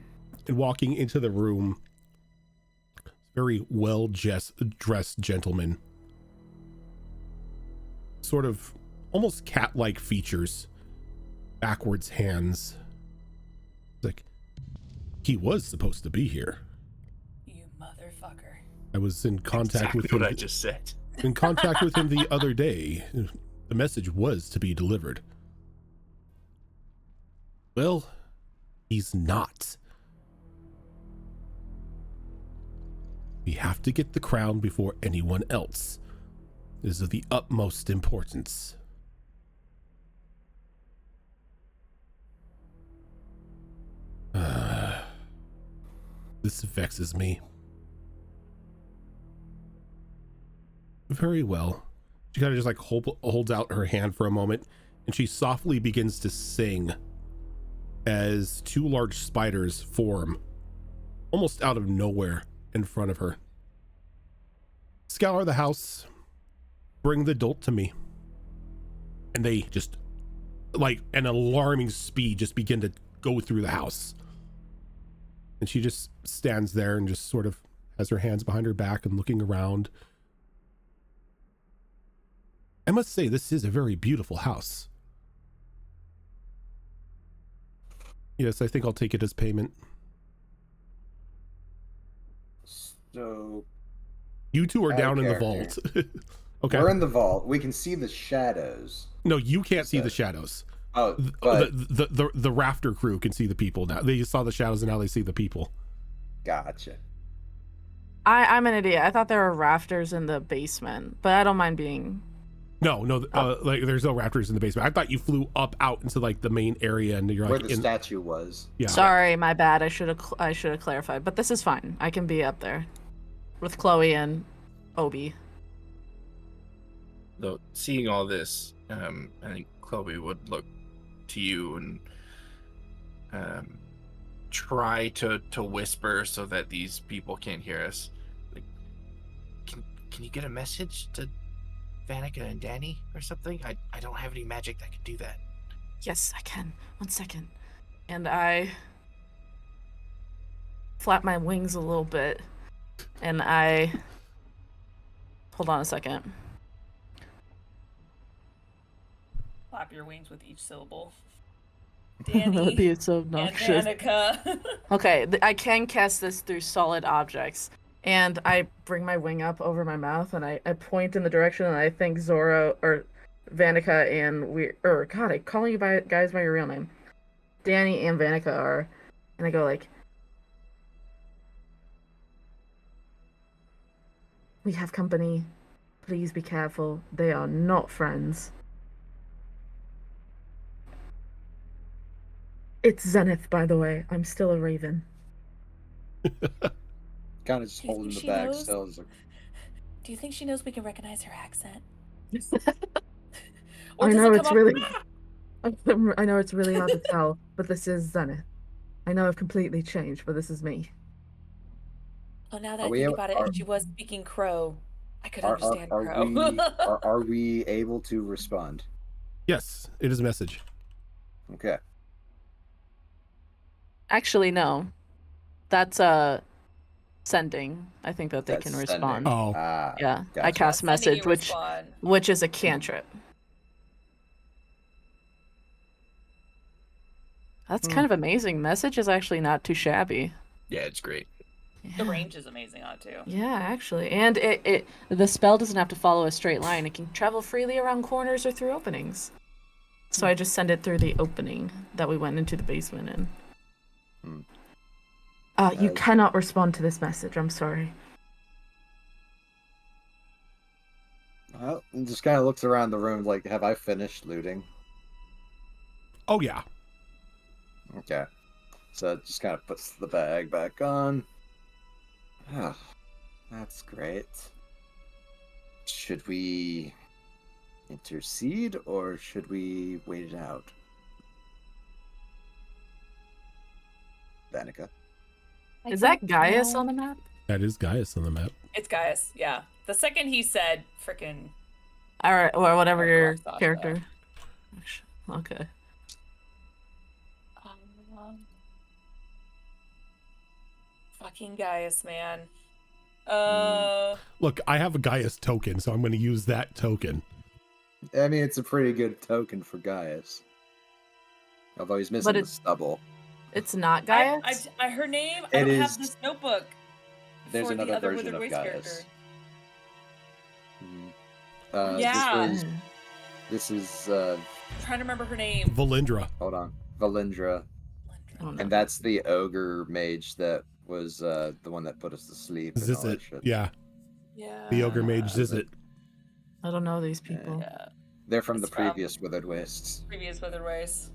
Speaker 1: walking into the room, very well dressed gentleman, sort of almost cat-like features, backwards hands. Like, he was supposed to be here.
Speaker 4: You motherfucker.
Speaker 1: I was in contact with him.
Speaker 5: What I just said.
Speaker 1: In contact with him the other day. The message was to be delivered. Well, he's not. We have to get the crown before anyone else. This is of the utmost importance. This vexes me. Very well. She kind of just like holds out her hand for a moment, and she softly begins to sing as two large spiders form almost out of nowhere in front of her. Scour the house. Bring the dolt to me. And they just, like an alarming speed, just begin to go through the house. And she just stands there and just sort of has her hands behind her back and looking around. I must say, this is a very beautiful house. Yes, I think I'll take it as payment.
Speaker 2: So
Speaker 1: you two are down in the vault. Okay.
Speaker 2: We're in the vault. We can see the shadows.
Speaker 1: No, you can't see the shadows.
Speaker 2: Oh, but
Speaker 1: the rafter crew can see the people now. They saw the shadows and now they see the people.
Speaker 2: Gotcha.
Speaker 3: I'm an idiot. I thought there were rafters in the basement, but I don't mind being.
Speaker 1: No, like there's no rafters in the basement. I thought you flew up out into like the main area and you're
Speaker 2: where
Speaker 1: like
Speaker 2: the statue was.
Speaker 1: Yeah.
Speaker 3: Sorry, my bad. I should have clarified, but this is fine. I can be up there with Chloe and Obi.
Speaker 5: Though seeing all this, I think Chloe would look to you and try to whisper so that these people can't hear us. Like, can you get a message to Vanica and Danny or something? I don't have any magic that can do that.
Speaker 3: Yes, I can. 1 second. And I flap my wings a little bit, and I... Hold on a second.
Speaker 4: Flap your wings with each syllable.
Speaker 3: That would
Speaker 4: Danny
Speaker 3: be so
Speaker 4: and
Speaker 3: obnoxious.
Speaker 4: Vanica.
Speaker 3: Okay, I can cast this through solid objects. And I bring my wing up over my mouth, and I point in the direction, and I think Zora, or Vanica, and God, I'm calling you guys by your real name. Danny and Vanica are. And I go like, we have company. Please be careful. They are not friends. It's Zenith, by the way. I'm still a raven.
Speaker 2: Kind of just
Speaker 4: Do you
Speaker 2: holding
Speaker 4: think
Speaker 2: the
Speaker 4: she
Speaker 2: bag
Speaker 4: knows?
Speaker 2: still. It's like,
Speaker 4: Do you think she knows we can recognize her accent?
Speaker 3: I
Speaker 4: does
Speaker 3: know
Speaker 4: it
Speaker 3: it's
Speaker 4: come
Speaker 3: really...
Speaker 4: up?
Speaker 3: I know it's really hard to tell, but this is Zenith. I know I've completely changed, but this is me.
Speaker 4: Oh, now that
Speaker 2: Are
Speaker 4: I
Speaker 2: we
Speaker 4: think
Speaker 2: able-
Speaker 4: about it,
Speaker 2: are-
Speaker 4: if she was speaking Crow, I could
Speaker 2: are
Speaker 4: understand
Speaker 2: are
Speaker 4: Crow.
Speaker 2: we are we able to respond?
Speaker 1: Yes, it is a message.
Speaker 2: Okay.
Speaker 3: Actually, no. That's sending. I think that they
Speaker 2: That's
Speaker 3: can
Speaker 2: sending.
Speaker 3: respond.
Speaker 1: Oh,
Speaker 3: Yeah, I
Speaker 2: gotcha.
Speaker 3: cast
Speaker 4: Sending
Speaker 3: message,
Speaker 4: you
Speaker 3: which
Speaker 4: respond.
Speaker 3: is a cantrip. That's kind of amazing. Message is actually not too shabby.
Speaker 5: Yeah, it's great.
Speaker 4: The range is amazing on it too.
Speaker 3: Yeah, actually, and the spell doesn't have to follow a straight line. It can travel freely around corners or through openings. So I just send it through the opening that we went into the basement in. You cannot respond to this message. I'm sorry.
Speaker 2: Well, and just kind of looks around the room like, have I finished looting?
Speaker 1: oh yeah.
Speaker 2: Okay. So it just kind of puts the bag back on. Oh, that's great. Should we intercede or should we wait it out? Vanica.
Speaker 3: Is that Gaius on the map?
Speaker 1: That is Gaius on the map.
Speaker 4: It's Gaius, yeah. The second he said frickin'
Speaker 3: All right, or whatever
Speaker 4: I'll
Speaker 3: your
Speaker 4: go off
Speaker 3: character. Okay.
Speaker 4: fucking Gaius, man.
Speaker 1: Look, I have a Gaius token, so I'm going to use that token.
Speaker 2: I mean, it's a pretty good token for Gaius. Although he's missing the
Speaker 3: it's-
Speaker 2: stubble.
Speaker 3: It's not Gaius?
Speaker 4: I her name.
Speaker 2: It
Speaker 4: I don't
Speaker 2: is-
Speaker 4: have this notebook.
Speaker 2: There's
Speaker 4: for
Speaker 2: another
Speaker 4: the other
Speaker 2: version
Speaker 4: Withered
Speaker 2: of
Speaker 4: Wastes
Speaker 2: Gaius.
Speaker 4: character. Yeah.
Speaker 2: This is
Speaker 4: I'm trying to remember her name.
Speaker 1: Valindra.
Speaker 2: hold on. Valindra.
Speaker 3: Oh, no.
Speaker 2: And that's the ogre mage that was the one that put us to sleep. And all that
Speaker 1: Zizit.
Speaker 2: shit.
Speaker 1: Yeah,
Speaker 4: Yeah.
Speaker 1: the ogre mage Zizit.
Speaker 3: I don't know these people.
Speaker 4: Yeah.
Speaker 2: They're from
Speaker 4: It's
Speaker 2: the
Speaker 4: from-
Speaker 2: previous Withered Wastes.
Speaker 4: Previous Withered Wastes.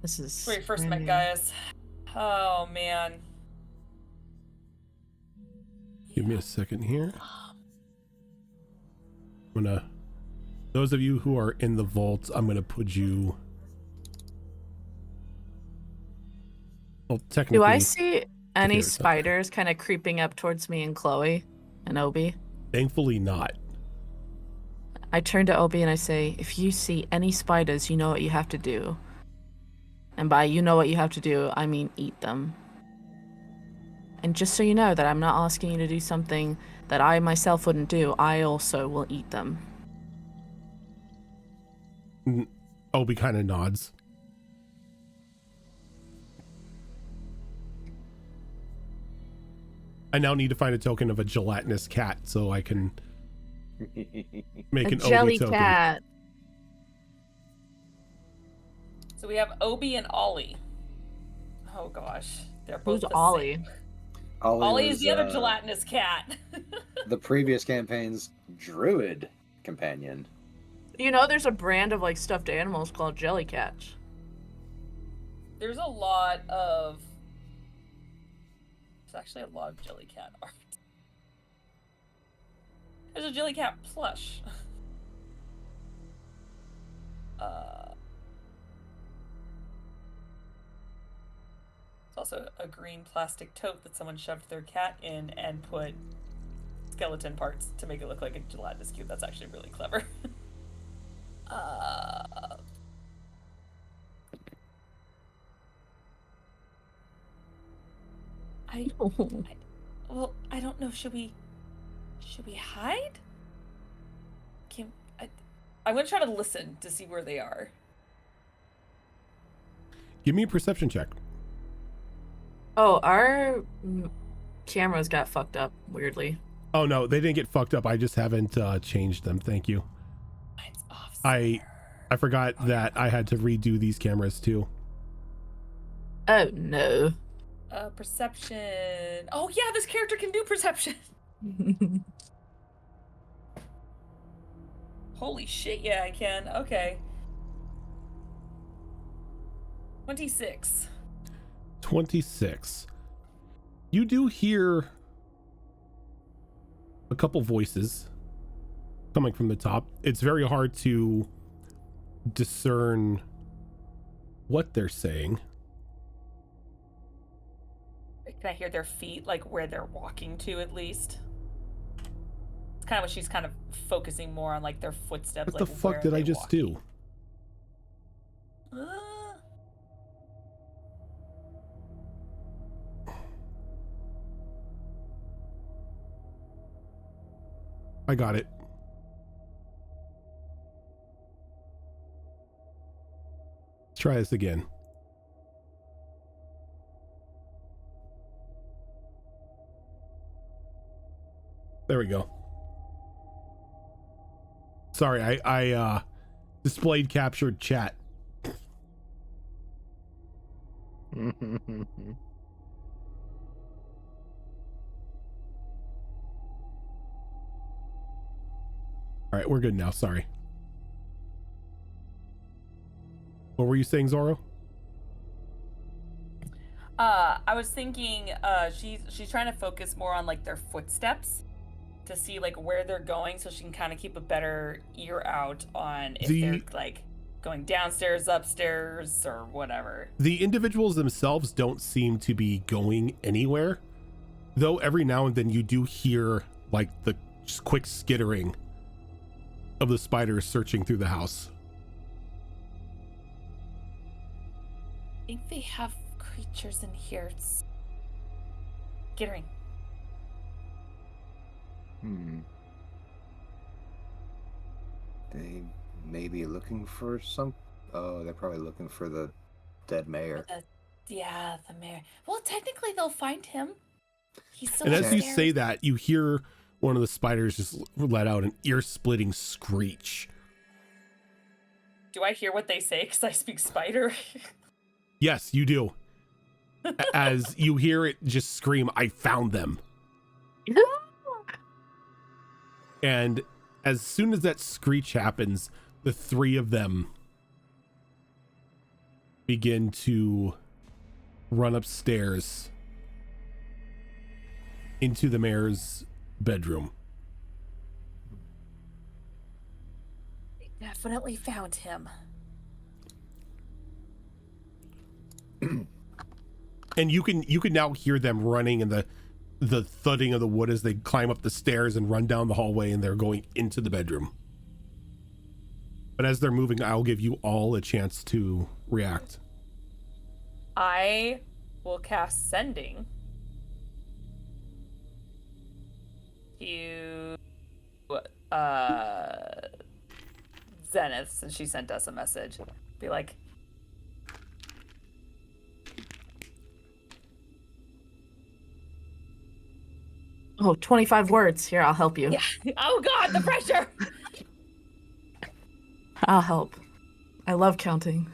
Speaker 3: This is...
Speaker 4: That's where we first met
Speaker 3: brand new.
Speaker 4: Gaius. Oh man.
Speaker 1: Give me a second here. I'm gonna... Those of you who are in the vaults, I'm gonna put you... Well, technically...
Speaker 3: Do I see any
Speaker 1: there's something.
Speaker 3: spiders kind of creeping up towards me and Chloe and Obi?
Speaker 1: Thankfully not.
Speaker 3: I turn to Obi and I say, if you see any spiders, you know what you have to do. And by you know what you have to do, I mean eat them. And just so you know that I'm not asking you to do something that I myself wouldn't do, I also will eat them.
Speaker 1: Obi kind of nods. I now need to find a token of a gelatinous cat so I can make
Speaker 3: A
Speaker 1: an Obi
Speaker 3: jelly
Speaker 1: token.
Speaker 3: cat.
Speaker 4: So we have Obi and Ollie. Oh gosh, they're both
Speaker 3: Who's
Speaker 4: the
Speaker 3: Ollie?
Speaker 4: same.
Speaker 2: Ollie
Speaker 4: Ollie is
Speaker 2: was,
Speaker 4: the other gelatinous cat.
Speaker 2: the previous campaign's druid companion.
Speaker 3: You know, there's a brand of like stuffed animals called jelly cats.
Speaker 4: There's a lot of. There's actually a lot of Jellycat art. There's a Jellycat plush. It's also a green plastic tote that someone shoved their cat in and put skeleton parts to make it look like a gelatinous cube. That's actually really clever. Well, I don't know. Should we hide? I'm gonna try to listen to see where they are.
Speaker 1: Give me a perception check.
Speaker 3: Oh, our cameras got fucked up weirdly.
Speaker 1: Oh no, they didn't get fucked up. I just haven't changed them. Thank you.
Speaker 4: Mine's off.
Speaker 1: I forgot that I had to redo these cameras too.
Speaker 3: Oh no.
Speaker 4: Perception. Oh yeah, this character can do perception. Holy shit, yeah, I can. Okay. 26.
Speaker 1: 26. You do hear a couple voices coming from the top. It's very hard to discern what they're saying.
Speaker 4: Can I hear their feet, like where they're walking to at least? It's kind of what she's kind of focusing more on, like their footsteps.
Speaker 1: What
Speaker 4: like,
Speaker 1: the fuck
Speaker 4: where
Speaker 1: did I
Speaker 4: they
Speaker 1: just
Speaker 4: walking.
Speaker 1: do? I got it. Let's try this again. There we go. Sorry, I displayed captured chat. All right, we're good now. Sorry. What were you saying, Zorro?
Speaker 4: I was thinking, she's trying to focus more on like their footsteps to see like where they're going, so she can kind of keep a better ear out on if they're like going downstairs, upstairs, or whatever.
Speaker 1: The individuals themselves don't seem to be going anywhere, though every now and then you do hear like the just quick skittering of the spiders searching through the house.
Speaker 4: I think they have creatures in here. It's skittering.
Speaker 2: They may be looking for some. Oh, they're probably looking for the dead mayor.
Speaker 4: Yeah, the mayor. Well, technically they'll find him. He's still
Speaker 1: And as you
Speaker 4: upstairs.
Speaker 1: say that, you hear one of the spiders just let out an ear-splitting screech.
Speaker 4: Do I hear what they say because I speak spider?
Speaker 1: Yes, you do. As you hear it just scream, "I found them." And as soon as that screech happens, the three of them begin to run upstairs into the mayor's bedroom.
Speaker 4: They definitely found him.
Speaker 1: And you can now hear them running and the thudding of the wood as they climb up the stairs and run down the hallway, and they're going into the bedroom. But as they're moving, I'll give you all a chance to react.
Speaker 4: I will cast Sending to Zenith, since she sent us a message. Be like,
Speaker 3: Oh, 25 words. Here, I'll help you.
Speaker 4: yeah. Oh God, the pressure.
Speaker 3: I'll help. I love counting.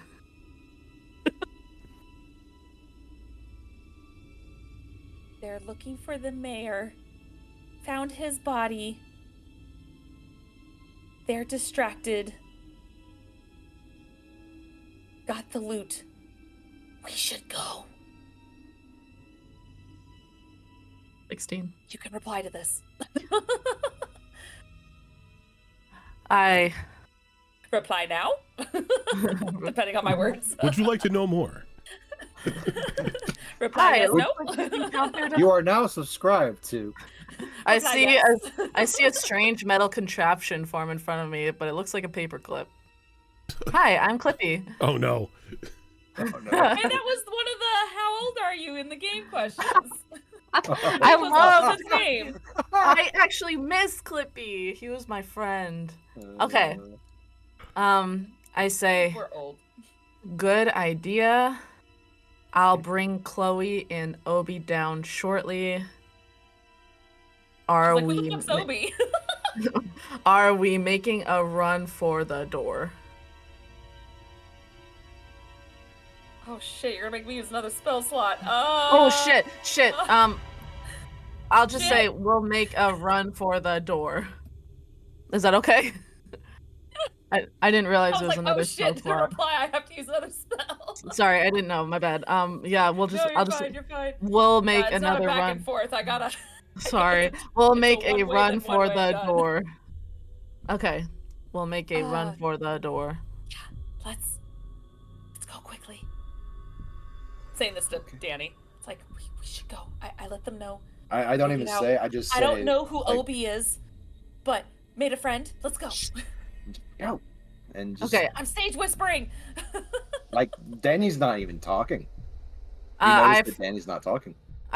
Speaker 4: They're looking for the mayor. Found his body. They're distracted. Got the loot. We should go.
Speaker 3: 16.
Speaker 4: You can reply to this.
Speaker 3: I
Speaker 4: Reply now? Depending on my words.
Speaker 1: Would you like to know more?
Speaker 4: Reply yes,
Speaker 3: it
Speaker 4: no.
Speaker 3: looks like you've encountered
Speaker 2: You are now subscribed to.
Speaker 3: I
Speaker 4: Reply
Speaker 3: see
Speaker 4: yes.
Speaker 3: I see a strange metal contraption form in front of me, but it looks like a paperclip. Hi, I'm Clippy.
Speaker 1: Oh no.
Speaker 2: Oh, no.
Speaker 4: And that was one of the "How old are you?" in the game questions.
Speaker 3: I
Speaker 4: was
Speaker 3: love
Speaker 4: his name.
Speaker 3: I actually miss Clippy. He was my friend. Okay. I say,
Speaker 4: We're old.
Speaker 3: good idea. I'll bring Chloe and Obi down shortly. Are
Speaker 4: She's like, who the
Speaker 3: we
Speaker 4: fuck's Obi?
Speaker 3: are we making a run for the door?
Speaker 4: Oh shit! You're gonna make me use another spell slot.
Speaker 3: Oh shit. I'll just
Speaker 4: Shit.
Speaker 3: say we'll make a run for the door. Is that okay? I didn't realize
Speaker 4: I
Speaker 3: there
Speaker 4: was
Speaker 3: was
Speaker 4: like,
Speaker 3: another
Speaker 4: oh
Speaker 3: spell
Speaker 4: shit! To
Speaker 3: slot.
Speaker 4: reply, I have to use another spell.
Speaker 3: Sorry, I didn't know. My bad. Yeah, we'll just
Speaker 4: No, you're
Speaker 3: I'll just
Speaker 4: fine. You're fine.
Speaker 3: we'll make
Speaker 4: It's not a
Speaker 3: another
Speaker 4: back
Speaker 3: run.
Speaker 4: and forth. I gotta.
Speaker 3: Sorry. We'll
Speaker 4: It's a
Speaker 3: make a
Speaker 4: one-way,
Speaker 3: run
Speaker 4: then
Speaker 3: for
Speaker 4: one-way,
Speaker 3: the
Speaker 4: done.
Speaker 3: door. Okay. We'll make a run
Speaker 4: Uh,
Speaker 3: for the door.
Speaker 4: Let's go quickly. Saying this to Danny. It's like we should go. I let them know.
Speaker 2: I don't
Speaker 4: Take
Speaker 2: even
Speaker 4: it out.
Speaker 2: say. I just say.
Speaker 4: I don't know who
Speaker 2: like,
Speaker 4: Obi is, but made a friend. Let's go.
Speaker 2: Go. And just
Speaker 3: Okay.
Speaker 4: I'm stage whispering.
Speaker 2: like Danny's not even talking. You
Speaker 3: I
Speaker 2: notice that Danny's not talking.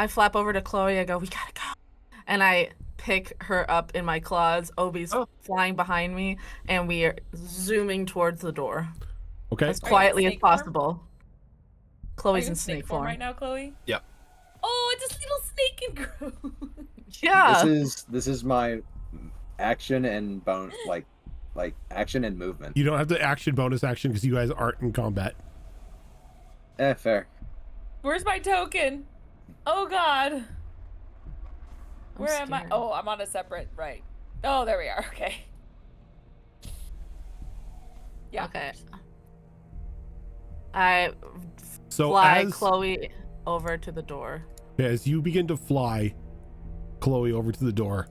Speaker 3: flap over to Chloe. I go, we gotta go. And I pick her up in my claws. Obi's flying behind me, and we are zooming towards the door
Speaker 1: Okay.
Speaker 3: as
Speaker 4: Are you in
Speaker 3: quietly as
Speaker 4: snake form?
Speaker 3: possible.
Speaker 4: Are
Speaker 3: Chloe's
Speaker 4: you
Speaker 3: in snake form.
Speaker 4: right now, Chloe?
Speaker 5: Yep.
Speaker 4: Oh, it's a little snake in Groove.
Speaker 3: Yeah.
Speaker 2: This is my action and bone like action and movement.
Speaker 1: You don't have the action bonus action because you guys aren't in combat.
Speaker 2: Fair.
Speaker 4: Where's my token? Oh God. Where am I?
Speaker 3: scared.
Speaker 4: Oh, I'm on a separate right. Oh, there we are. Okay. Yeah.
Speaker 3: Okay. I
Speaker 1: So
Speaker 3: fly
Speaker 1: as
Speaker 3: Chloe over to the door.
Speaker 1: you begin to fly Chloe over to the door,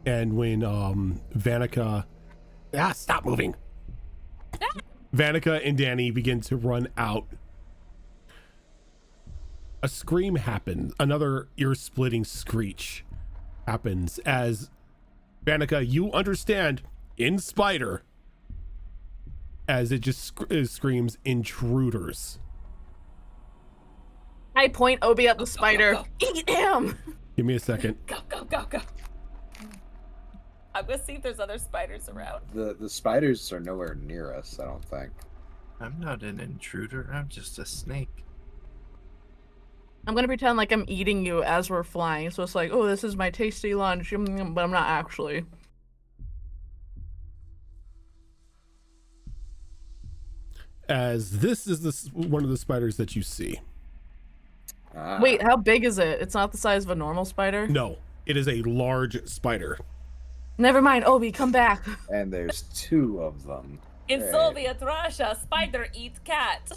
Speaker 1: and when Vanica stop moving. Vanica and Danny begin to run out. A scream happens. Another ear-splitting screech happens as Vanica, you understand in Spider, as it just screams intruders.
Speaker 3: I point Obi at the
Speaker 4: Go,
Speaker 3: spider.
Speaker 4: go,
Speaker 3: Eat him!
Speaker 1: Give me a second.
Speaker 4: Go. I'm gonna see if there's other spiders around.
Speaker 2: The spiders are nowhere near us, I don't think.
Speaker 5: I'm not an intruder. I'm just a snake.
Speaker 3: I'm gonna pretend like I'm eating you as we're flying. So it's like, oh, this is my tasty lunch, but I'm not actually.
Speaker 1: As this is one of the spiders that you see.
Speaker 3: Wait, how big is it? It's not the size of a normal spider?
Speaker 1: No, it is a large spider.
Speaker 3: Never mind, Obi, come back.
Speaker 2: And there's two of them.
Speaker 4: In
Speaker 2: Right.
Speaker 4: Soviet Russia, spider eat cat.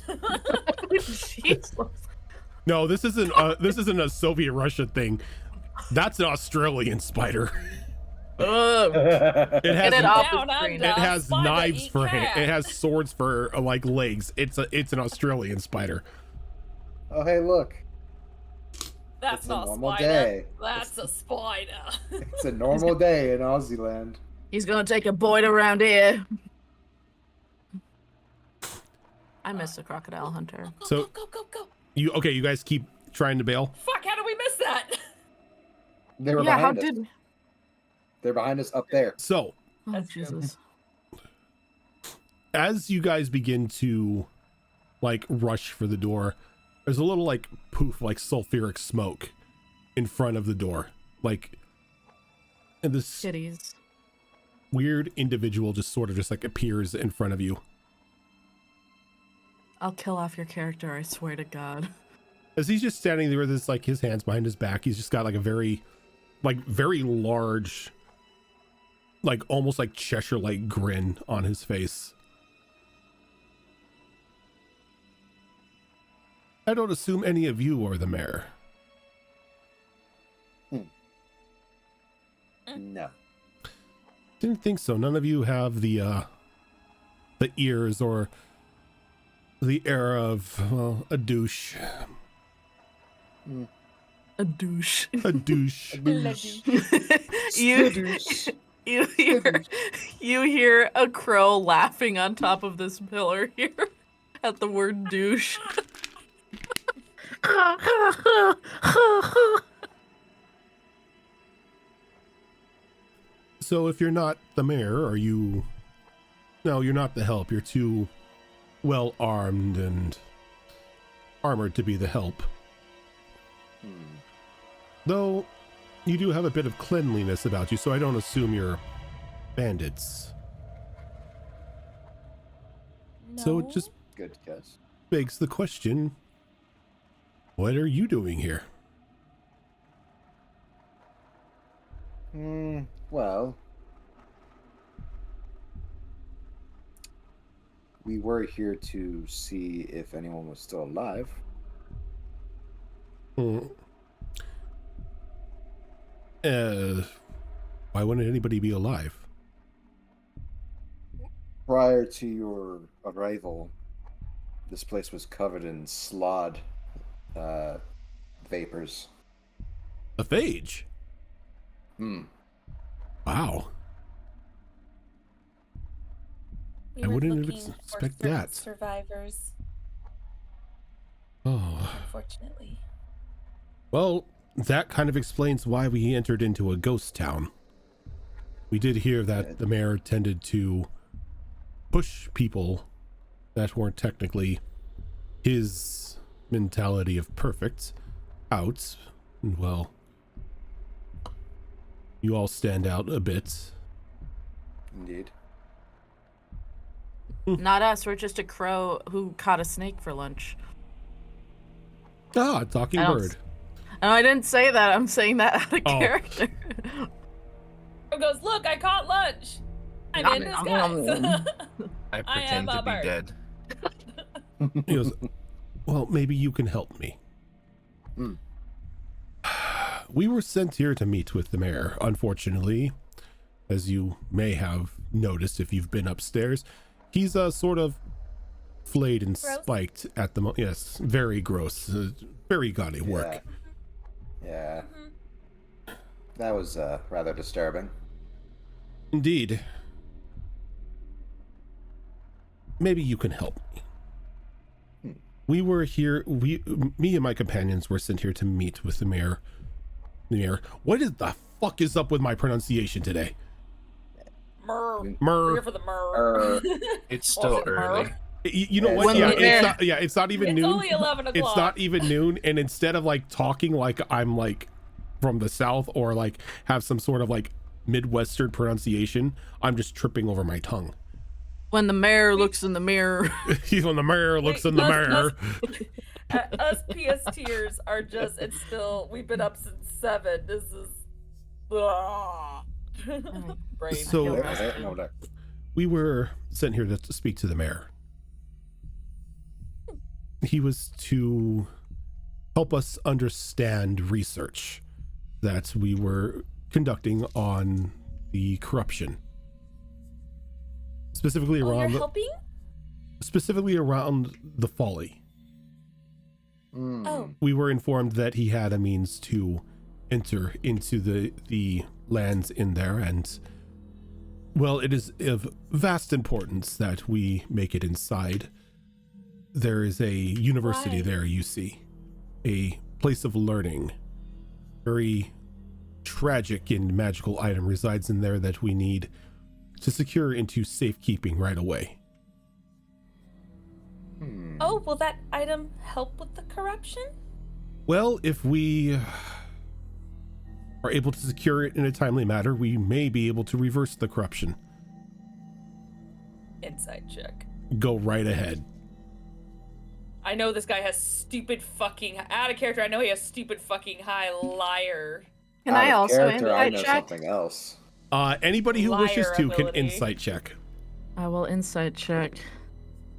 Speaker 3: Jesus.
Speaker 1: No, this isn't a Soviet Russia thing. That's an Australian spider.
Speaker 3: Ugh.
Speaker 1: It
Speaker 3: Get it
Speaker 1: has
Speaker 3: off
Speaker 4: Down
Speaker 3: the screen.
Speaker 4: under.
Speaker 1: it has
Speaker 4: Spider
Speaker 1: knives
Speaker 4: eat
Speaker 1: for
Speaker 4: cat.
Speaker 1: it has swords for like legs. It's an Australian spider.
Speaker 2: Oh, hey, look.
Speaker 4: That's
Speaker 2: It's a
Speaker 4: not a
Speaker 2: normal
Speaker 4: spider.
Speaker 2: day.
Speaker 4: That's a spider.
Speaker 2: It's a normal day in Aussie land.
Speaker 3: He's gonna take a boyd around here. I miss the crocodile hunter.
Speaker 1: So-
Speaker 4: Go.
Speaker 1: You guys keep trying to bail.
Speaker 4: Fuck, how did we miss that?
Speaker 2: They were
Speaker 3: Yeah, how
Speaker 2: behind us.
Speaker 3: did?
Speaker 2: They're behind us up there.
Speaker 1: So
Speaker 3: Oh,
Speaker 4: That's true.
Speaker 3: Jesus.
Speaker 1: as you guys begin to like rush for the door, there's a little like poof, like sulfuric smoke in front of the door. Like, and this
Speaker 3: Kitties.
Speaker 1: weird individual just sort of just like appears in front of you.
Speaker 3: I'll kill off your character, I swear to God.
Speaker 1: As he's just standing there with his like his hands behind his back, he's just got like a very large, like almost like Cheshire like grin on his face. I don't assume any of you are the mayor.
Speaker 2: No.
Speaker 1: Didn't think so. None of you have the ears or the air of, well, a douche.
Speaker 3: A douche.
Speaker 1: A douche.
Speaker 3: you, you hear you hear a crow laughing on top of this pillar here at the word douche.
Speaker 1: So if you're not the mayor, are you... No, you're not the help. You're too well armed and armored to be the help. Though you do have a bit of cleanliness about you, so I don't assume you're bandits. So it just
Speaker 2: Good guess.
Speaker 1: begs the question, what are you doing here?
Speaker 2: Well, we were here to see if anyone was still alive.
Speaker 1: Why wouldn't anybody be alive?
Speaker 2: Prior to your arrival, this place was covered in slod vapors.
Speaker 1: A phage? Wow.
Speaker 4: We
Speaker 1: I
Speaker 4: were
Speaker 1: wouldn't have
Speaker 4: looking for
Speaker 1: expect
Speaker 4: certain
Speaker 1: that.
Speaker 4: survivors,
Speaker 1: Oh.
Speaker 4: unfortunately.
Speaker 1: Well, that kind of explains why we entered into a ghost town. We did hear that the mayor tended to push people that weren't technically his mentality of perfect out. And well, you all stand out a bit.
Speaker 2: Indeed.
Speaker 3: Not us. We're just a crow who caught a snake for lunch.
Speaker 1: Ah, talking
Speaker 3: I don't
Speaker 1: bird.
Speaker 3: No, I didn't say that. I'm saying that out of character.
Speaker 4: Goes, look, I caught lunch. I'm in disguise.
Speaker 5: I
Speaker 4: I am
Speaker 5: pretend
Speaker 4: a
Speaker 5: to be
Speaker 4: bird.
Speaker 5: dead.
Speaker 1: He goes, well, maybe you can help me. We were sent here to meet with the mayor. Unfortunately, as you may have noticed if you've been upstairs, he's sort of flayed and
Speaker 4: Gross.
Speaker 1: spiked at the moment. Yes, very gross. Very gaudy work.
Speaker 2: Yeah. That was rather disturbing.
Speaker 1: Indeed. Maybe you can help me. We were here, me and my companions were sent here to meet with the mayor. What is the fuck is up with my pronunciation today?
Speaker 4: Myrrh.
Speaker 1: Myrrh.
Speaker 4: We're here for the myrrh.
Speaker 5: It's still early.
Speaker 1: You know
Speaker 2: Yeah,
Speaker 1: what? It's not even
Speaker 4: It's
Speaker 1: noon.
Speaker 4: only 11 o'clock.
Speaker 1: It's not even noon, and instead of like talking like I'm like from the south or like have some sort of like Midwestern pronunciation, I'm just tripping over my tongue.
Speaker 3: When the mayor looks in the mirror.
Speaker 1: When the mayor looks in the mirror.
Speaker 4: Us PSTers are just, it's still, we've been up since 7. This is, brain.
Speaker 1: So
Speaker 2: No.
Speaker 1: we were sent here to speak to the mayor. He was to help us understand research that we were conducting on the corruption. Specifically
Speaker 4: You're
Speaker 1: around
Speaker 4: helping?
Speaker 1: specifically around the folly.
Speaker 4: Oh.
Speaker 1: We were informed that he had a means to enter into the lands in there, and well, it is of vast importance that we make it inside. There is a university
Speaker 4: Why?
Speaker 1: there, you see, a place of learning. Very tragic and magical item resides in there that we need to secure into safekeeping right away.
Speaker 4: Oh, will that item help with the corruption?
Speaker 1: Well, if we are able to secure it in a timely manner, we may be able to reverse the corruption.
Speaker 4: Inside check.
Speaker 1: Go right ahead.
Speaker 4: I know this guy has stupid fucking, out of character, I know he has stupid fucking high liar.
Speaker 3: Can I also
Speaker 2: character, I
Speaker 3: insight
Speaker 2: know
Speaker 3: check?
Speaker 2: something else.
Speaker 1: Anybody who wishes
Speaker 4: Liar
Speaker 1: to can
Speaker 4: ability.
Speaker 1: insight check.
Speaker 3: I will insight check.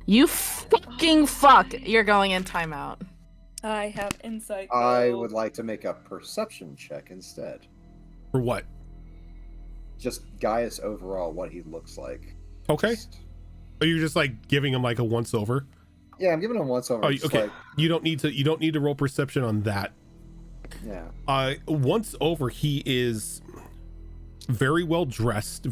Speaker 3: You fucking fuck! You're going in timeout.
Speaker 4: I have insight.
Speaker 2: I
Speaker 4: though.
Speaker 2: would like to make a perception check instead.
Speaker 1: For what?
Speaker 2: Just Gaius overall, what he looks like.
Speaker 1: Okay.
Speaker 2: Just-
Speaker 1: Are you just like giving him like a once over?
Speaker 2: Yeah, I'm giving him once over.
Speaker 1: Oh,
Speaker 2: just
Speaker 1: okay.
Speaker 2: like,
Speaker 1: You don't need to roll perception on that
Speaker 2: Yeah.
Speaker 1: Once over, he is very well dressed,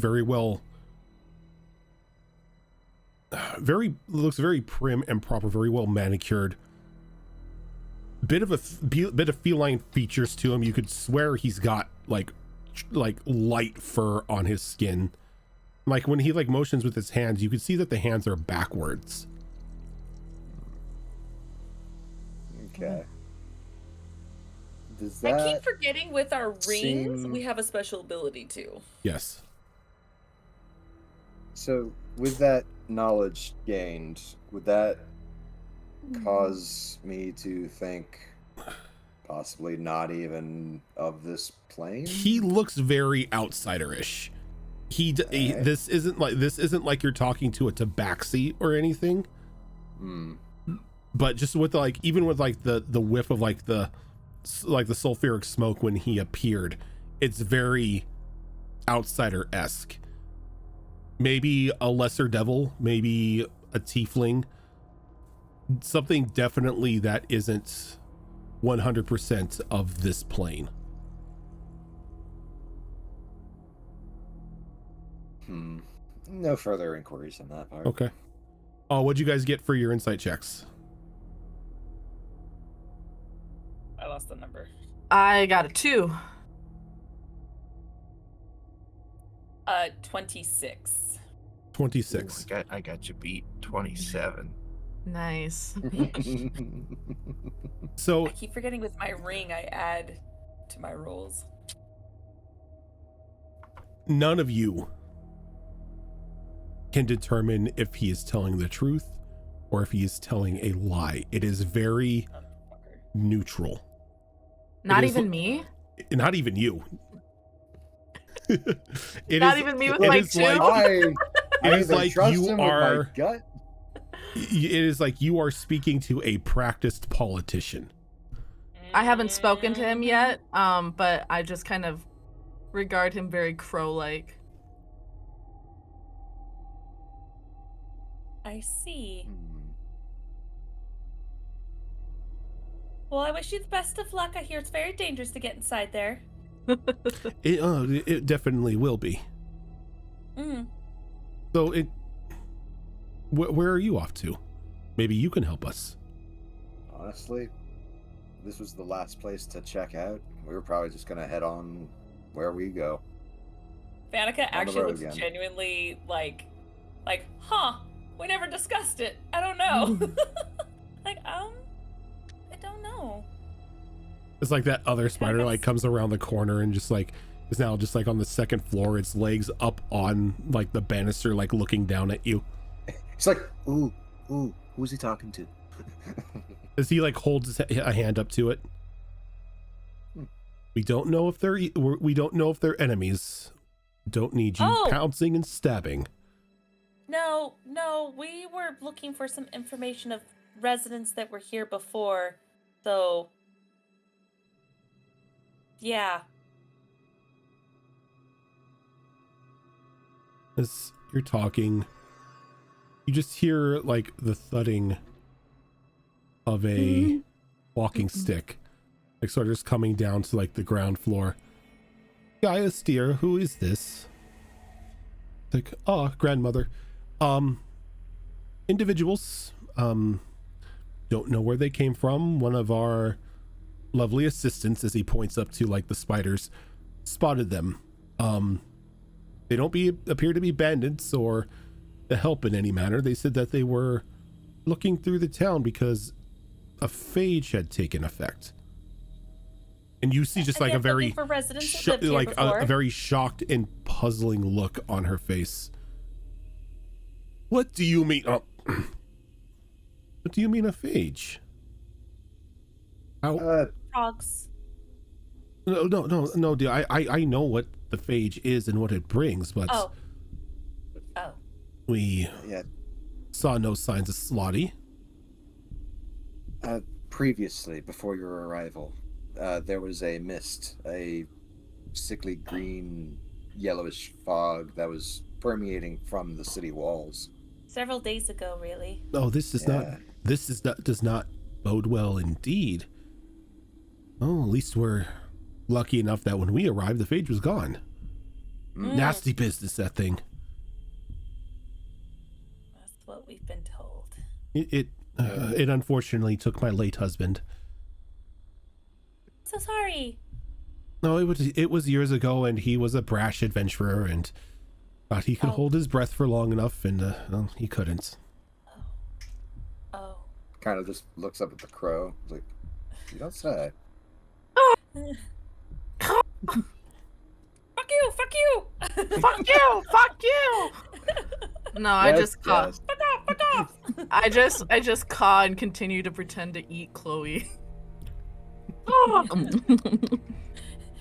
Speaker 1: looks very prim and proper, very well manicured. Bit of feline features to him. You could swear he's got like light fur on his skin. Like when he like motions with his hands, you could see that the hands are backwards.
Speaker 2: Okay. Does
Speaker 4: I
Speaker 2: that
Speaker 4: keep forgetting with our rings,
Speaker 2: seem-
Speaker 4: we have a special ability too.
Speaker 1: Yes.
Speaker 2: So, with that knowledge gained, would that cause me to think possibly not even of this plane?
Speaker 1: He looks very outsider-ish.
Speaker 2: Alright.
Speaker 1: This isn't like you're talking to a tabaxi or anything.
Speaker 2: Hmm.
Speaker 1: But just with like, even with like the whiff of like the sulfuric smoke when he appeared, it's very outsider-esque. Maybe a lesser devil, maybe a tiefling, something definitely that isn't 100% of this plane.
Speaker 2: No further inquiries on that part.
Speaker 1: Okay. What'd you guys get for your insight checks?
Speaker 4: I lost the number.
Speaker 3: I got a 2.
Speaker 4: 26.
Speaker 1: 26.
Speaker 5: Ooh, I got you beat. 27.
Speaker 3: Nice.
Speaker 1: So
Speaker 4: I keep forgetting with my ring I add to my rolls.
Speaker 1: none of you can determine if he is telling the truth or if he is telling a lie. It is very
Speaker 4: Motherfucker.
Speaker 1: neutral.
Speaker 3: Not
Speaker 1: is-
Speaker 3: even me?
Speaker 1: Not even you.
Speaker 3: Not even me with
Speaker 1: it
Speaker 3: my
Speaker 1: is
Speaker 3: 2?
Speaker 1: like-
Speaker 2: I
Speaker 1: It is
Speaker 2: either
Speaker 1: like
Speaker 2: trust
Speaker 1: you
Speaker 2: him with my
Speaker 1: are-
Speaker 2: gut.
Speaker 1: It is like you are speaking to a practiced politician.
Speaker 3: I haven't spoken to him yet, but I just kind of regard him very crow-like.
Speaker 4: I see.
Speaker 2: Hmm.
Speaker 4: Well, I wish you the best of luck. I hear it's very dangerous to get inside there.
Speaker 1: It definitely will be.
Speaker 4: Mm.
Speaker 1: So where are you off to? Maybe you can help us.
Speaker 2: Honestly, this was the last place to check out. We were probably just gonna head on where we go.
Speaker 4: Vanica actually
Speaker 2: road
Speaker 4: looks
Speaker 2: again.
Speaker 4: genuinely like, huh? We never discussed it. I don't know. I don't know.
Speaker 1: It's like that other spider
Speaker 4: guess-
Speaker 1: like comes around the corner and just like is now just like on the second floor, its legs up on like the banister, like looking down at you.
Speaker 2: It's like, ooh, who's he talking to?
Speaker 1: As he like holds a hand up to it. We don't know if they're enemies. Don't need you
Speaker 4: Oh!
Speaker 1: pouncing and stabbing.
Speaker 4: No, we were looking for some information of residents that were here before, so yeah.
Speaker 1: As you're talking, you just hear like the thudding of a walking stick, like sort of just coming down to like the ground floor. Gaius, dear, who is this? Like, grandmother. Individuals, don't know where they came from. One of our lovely assistants, as he points up to like the spiders, spotted them. They don't appear to be bandits or to help in any manner. They said that they were looking through the town because a phage had taken effect. And you see just like a
Speaker 4: Again,
Speaker 1: very
Speaker 4: looking for residents that lived here
Speaker 1: like
Speaker 4: before.
Speaker 1: a very shocked and puzzling look on her face. What do you mean? What do you mean a phage? How?
Speaker 4: Frogs.
Speaker 1: No, dear. I know what the phage is and what it brings, but
Speaker 4: Oh.
Speaker 1: we
Speaker 2: Yeah.
Speaker 1: saw no signs of Slotty.
Speaker 2: Previously, before your arrival, there was a mist, a sickly green, yellowish fog that was permeating from the city walls.
Speaker 4: Several days ago, really.
Speaker 1: Oh, this does not bode well indeed. Oh, at least we're lucky enough that when we arrived, the phage was gone. Nasty business, that thing.
Speaker 4: That's what we've been told.
Speaker 1: It unfortunately took my late husband.
Speaker 4: So sorry.
Speaker 1: No, it was years ago, and he was a brash adventurer and thought he could hold his breath for long enough, and well, he couldn't.
Speaker 4: Oh.
Speaker 2: Kind of just looks up at the crow. Like, you don't say.
Speaker 4: Fuck you! Fuck you!
Speaker 3: Fuck you! Fuck you! No, I just caw.
Speaker 2: Yes.
Speaker 4: Fuck off! Fuck off!
Speaker 3: I just caw and continue to pretend to eat Chloe.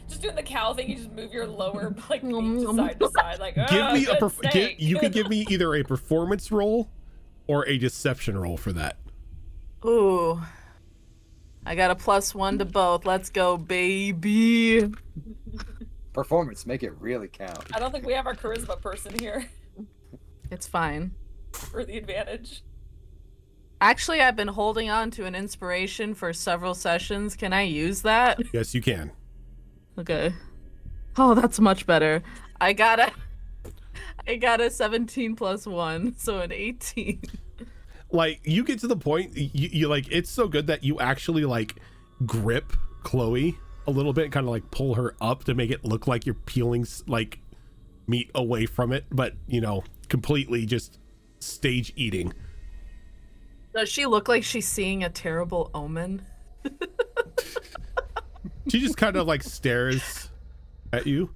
Speaker 4: Just doing the cow thing, you just move your lower like beak to side, like.
Speaker 1: Give me
Speaker 4: You
Speaker 1: you could give me either a performance roll or a deception roll for that.
Speaker 3: Ooh. I got a +1 to both. Let's go, baby.
Speaker 2: Performance, make it really count.
Speaker 4: I don't think we have our charisma person here
Speaker 3: It's fine.
Speaker 4: for the advantage.
Speaker 3: Actually, I've been holding on to an inspiration for several sessions. Can I use that?
Speaker 1: Yes, you can.
Speaker 3: Okay. Oh, that's much better. I got a 17 + 1, so an 18.
Speaker 1: Like, you get to the point, you like, it's so good that you actually like grip Chloe a little bit, kind of like pull her up to make it look like you're peeling like meat away from it, but you know, completely just stage eating.
Speaker 3: Does she look like she's seeing a terrible omen?
Speaker 1: She just kind of like stares at you.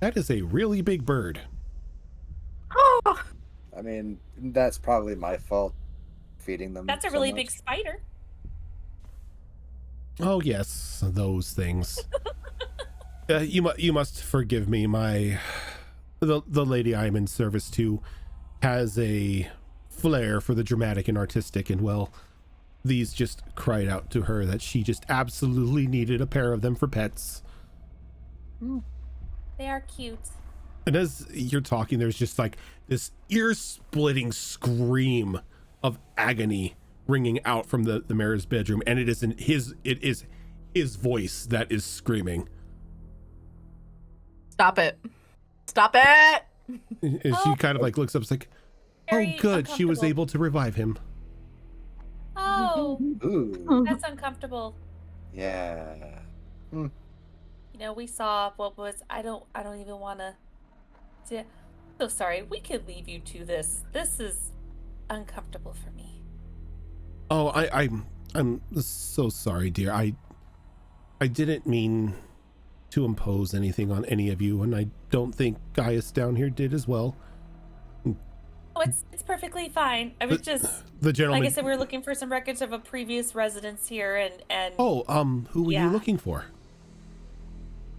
Speaker 1: That is a really big bird.
Speaker 3: Oh,
Speaker 2: I mean, that's probably my fault feeding them.
Speaker 4: That's a
Speaker 2: so
Speaker 4: really
Speaker 2: much.
Speaker 4: big spider.
Speaker 1: Oh yes, those things. You must forgive me. The lady I'm in service to has a flair for the dramatic and artistic, and well, these just cried out to her that she just absolutely needed a pair of them for pets.
Speaker 4: They are cute.
Speaker 1: And as you're talking, there's just like this ear-splitting scream of agony ringing out from the mayor's bedroom, and it is his voice that is screaming.
Speaker 3: stop it. Stop it!
Speaker 1: And she kind of like looks up, it's like, oh
Speaker 4: Very
Speaker 1: good, she was
Speaker 4: uncomfortable.
Speaker 1: able to revive him.
Speaker 4: Oh,
Speaker 2: Ooh,
Speaker 4: that's uncomfortable.
Speaker 2: yeah.
Speaker 4: You know, we saw what was. I don't even want to. So sorry. We could leave you to this. This is uncomfortable for me.
Speaker 1: Oh, I'm so sorry, dear. I didn't mean to impose anything on any of you, and I don't think Gaius down here did as well.
Speaker 4: Oh, it's perfectly fine. I was just,
Speaker 1: The gentleman.
Speaker 4: like I said, we were looking for some records of a previous residence here, and
Speaker 1: Oh, who were you
Speaker 4: Yeah.
Speaker 1: looking for?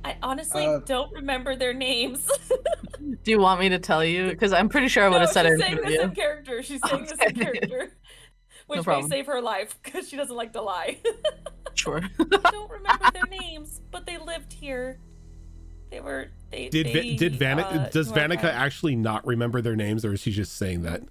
Speaker 4: I honestly don't remember their names.
Speaker 3: Do you want me to tell you? Because I'm pretty sure I would
Speaker 4: No,
Speaker 3: have said
Speaker 4: she's
Speaker 3: it
Speaker 4: saying
Speaker 3: in
Speaker 4: this in
Speaker 3: interview.
Speaker 4: character. She's saying this in
Speaker 3: Okay.
Speaker 4: character, which may
Speaker 3: problem.
Speaker 4: save her life because she doesn't like to lie.
Speaker 3: Sure.
Speaker 4: I don't remember their names, but they lived here. They were. Does Vanica
Speaker 1: actually not remember their names, or is she just saying that?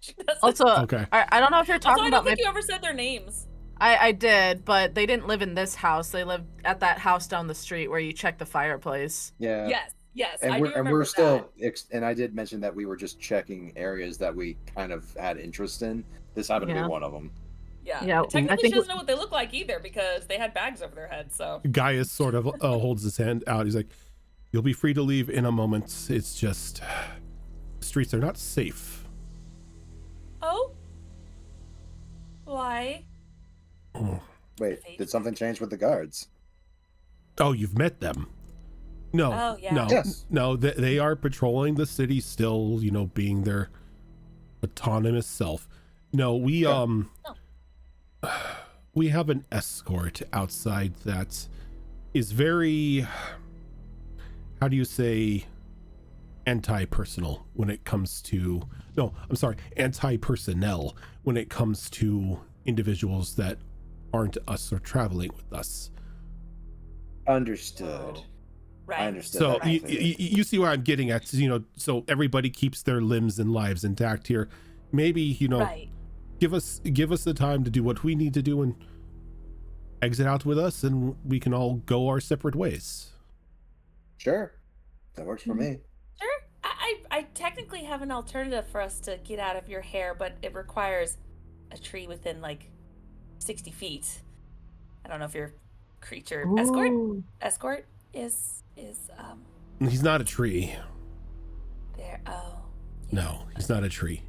Speaker 4: She doesn't.
Speaker 3: Also,
Speaker 1: Okay.
Speaker 3: I don't know if you're
Speaker 4: Also,
Speaker 3: talking
Speaker 4: I
Speaker 3: about
Speaker 4: don't
Speaker 3: my.
Speaker 4: think you ever said their names.
Speaker 3: I did, but they didn't live in this house. They lived at that house down the street where you check the fireplace.
Speaker 2: Yeah.
Speaker 4: Yes,
Speaker 2: And
Speaker 4: I
Speaker 2: we're
Speaker 4: do
Speaker 2: and
Speaker 4: remember
Speaker 2: we're still
Speaker 4: that.
Speaker 2: and I did mention that we were just checking areas that we kind of had interest in. This happened to
Speaker 3: Yeah.
Speaker 2: be one of them.
Speaker 4: Yeah.
Speaker 3: Yeah,
Speaker 4: And technically,
Speaker 3: I
Speaker 4: she
Speaker 3: think-
Speaker 4: doesn't know what they look like either because they had bags over their heads. So
Speaker 1: Gaius sort of holds his hand out. He's like, "You'll be free to leave in a moment. It's just the streets are not safe."
Speaker 4: oh, why?
Speaker 2: Wait, did something change with the guards?
Speaker 1: Oh, you've met them? No.
Speaker 4: Oh, yeah.
Speaker 1: No.
Speaker 2: Yes.
Speaker 1: No. They are patrolling the city still. You know, being their autonomous self. No, we we have an escort outside that is very, how do you say, anti-personal when it comes to, no, I'm sorry, anti-personnel when it comes to individuals that aren't us or traveling with us.
Speaker 2: Understood.
Speaker 4: Right.
Speaker 2: I understood.
Speaker 1: So
Speaker 2: that completely.
Speaker 1: you see where I'm getting at, you know, so everybody keeps their limbs and lives intact here. Maybe, you know,
Speaker 4: Right.
Speaker 1: give us the time to do what we need to do, and exit out with us and we can all go our separate ways.
Speaker 2: Sure. That works for me.
Speaker 4: Sure. I technically have an alternative for us to get out of your hair, but it requires a tree within like 60 feet. I don't know if your creature escort is
Speaker 1: He's not a tree.
Speaker 4: there. Oh.
Speaker 1: No, he's not a tree.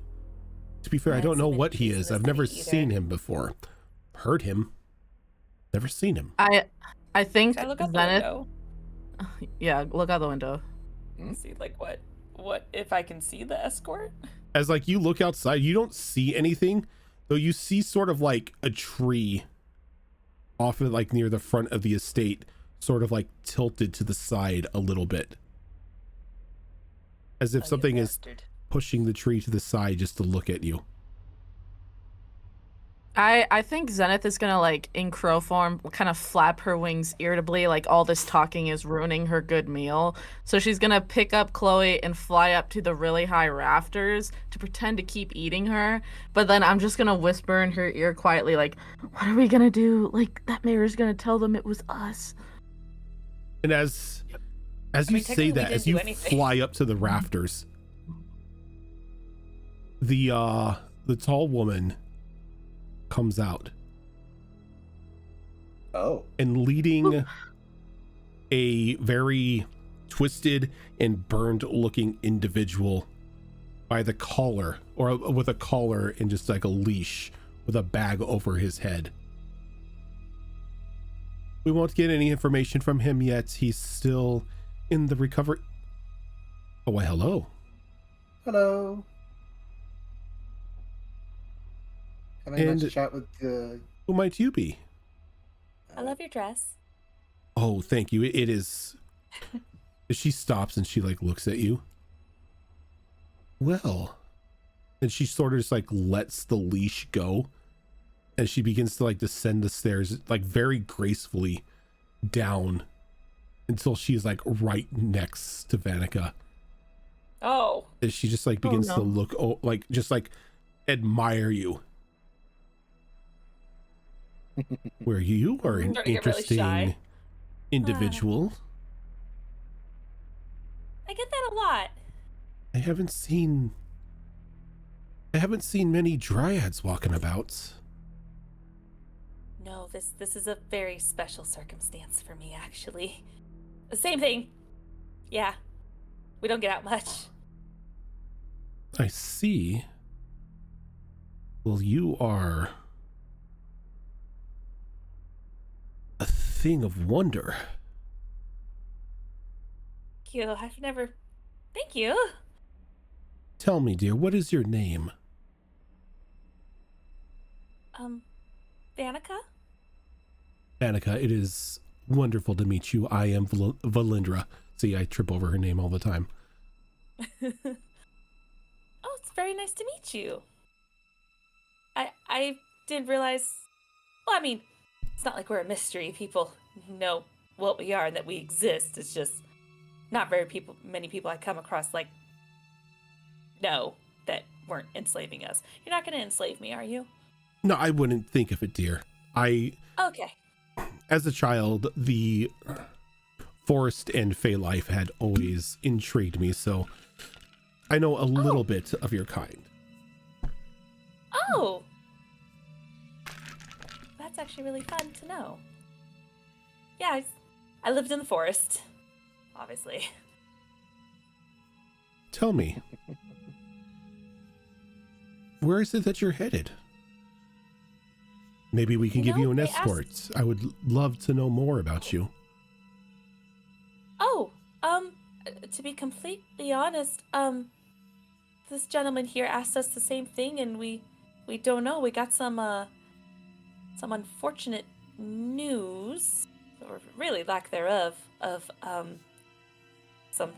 Speaker 1: To be fair, I
Speaker 4: I
Speaker 1: don't know
Speaker 4: haven't
Speaker 1: what
Speaker 4: seen
Speaker 1: he
Speaker 4: trees in
Speaker 1: is.
Speaker 4: the
Speaker 1: I've never
Speaker 4: city either.
Speaker 1: seen him before. Heard him. Never seen him.
Speaker 3: I think
Speaker 4: Can I look out the
Speaker 3: Zenith.
Speaker 4: window?
Speaker 3: Yeah, look out the window.
Speaker 4: See like what if I can see the escort?
Speaker 1: As like you look outside, you don't see anything, though you see sort of like a tree off of like near the front of the estate, sort of like tilted to the side a little bit. As if
Speaker 4: Oh, you
Speaker 1: something is
Speaker 4: bastard.
Speaker 1: pushing the tree to the side just to look at you.
Speaker 3: I think Zenith is gonna like in crow form kind of flap her wings irritably, like all this talking is ruining her good meal. So she's gonna pick up Chloe and fly up to the really high rafters to pretend to keep eating her. But then I'm just gonna whisper in her ear quietly, like, "What are we gonna do? Like that mayor's gonna tell them it was us."
Speaker 1: And as you
Speaker 4: mean,
Speaker 1: say
Speaker 4: technically we
Speaker 1: that, as
Speaker 4: didn't do
Speaker 1: you
Speaker 4: anything.
Speaker 1: fly up to the rafters, the tall woman comes out
Speaker 2: Oh.
Speaker 1: and leading a very twisted and burned looking individual by the collar, or with a collar and just like a leash with a bag over his head. We won't get any information from him yet. He's still in the recovery. Oh, why, hello.
Speaker 2: Hello. Having a
Speaker 1: And-
Speaker 2: nice chat with the.
Speaker 1: Who might you be?
Speaker 4: I love your dress.
Speaker 1: Oh, thank you. It is. She stops and she like looks at you. Well, and she sort of just like lets the leash go, and she begins to like descend the stairs like very gracefully down until she's like right next to Vanica.
Speaker 4: Oh.
Speaker 1: And she just like begins
Speaker 3: no.
Speaker 1: to look, like just like admire you. Where you are an
Speaker 4: Starting to get really
Speaker 1: interesting
Speaker 4: shy.
Speaker 1: individual.
Speaker 4: I get that a lot.
Speaker 1: I haven't seen many dryads walking about.
Speaker 4: No, this is a very special circumstance for me, actually. The same thing. Yeah. We don't get out much.
Speaker 1: I see. Well, you are a thing of wonder.
Speaker 4: Thank you. I've never. Thank you.
Speaker 1: Tell me, dear, what is your name?
Speaker 4: Danica?
Speaker 1: Annika, it is wonderful to meet you. I am Valindra. See, I trip over her name all the time.
Speaker 4: Oh, it's very nice to meet you. I didn't realize. Well, I mean, it's not like we're a mystery. People know what we are and that we exist. It's just not many people I come across like know that weren't enslaving us. You're not going to enslave me, are you?
Speaker 1: No, I wouldn't think of it, dear.
Speaker 4: Okay.
Speaker 1: As a child, the forest and fey life had always intrigued me, so I know a little bit of your kind.
Speaker 4: Oh. That's actually really fun to know. Yeah, I lived in the forest, obviously.
Speaker 1: Tell me, where is it that you're headed? Maybe we can
Speaker 4: You
Speaker 1: give
Speaker 4: know,
Speaker 1: you an
Speaker 4: they
Speaker 1: escort. I would love to know more about you.
Speaker 4: Oh, to be completely honest, this gentleman here asked us the same thing, and we don't know. We got some unfortunate news, or really lack thereof, of some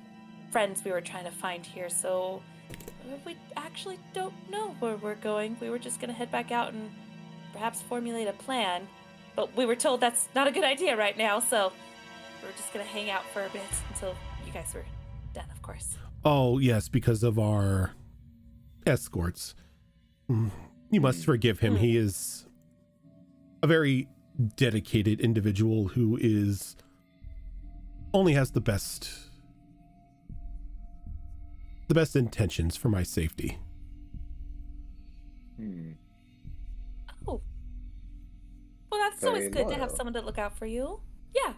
Speaker 4: friends we were trying to find here. So we actually don't know where we're going. We were just gonna head back out and perhaps formulate a plan, but we were told that's not a good idea right now. So we're just gonna hang out for a bit until you guys were done, of course.
Speaker 1: Oh, yes, because of our escorts. You must forgive him. He is a very dedicated individual who is only has the best intentions for my safety.
Speaker 4: Oh. Well, that's
Speaker 2: Very
Speaker 4: always good to have
Speaker 2: loyal.
Speaker 4: someone to look out for you. Yeah.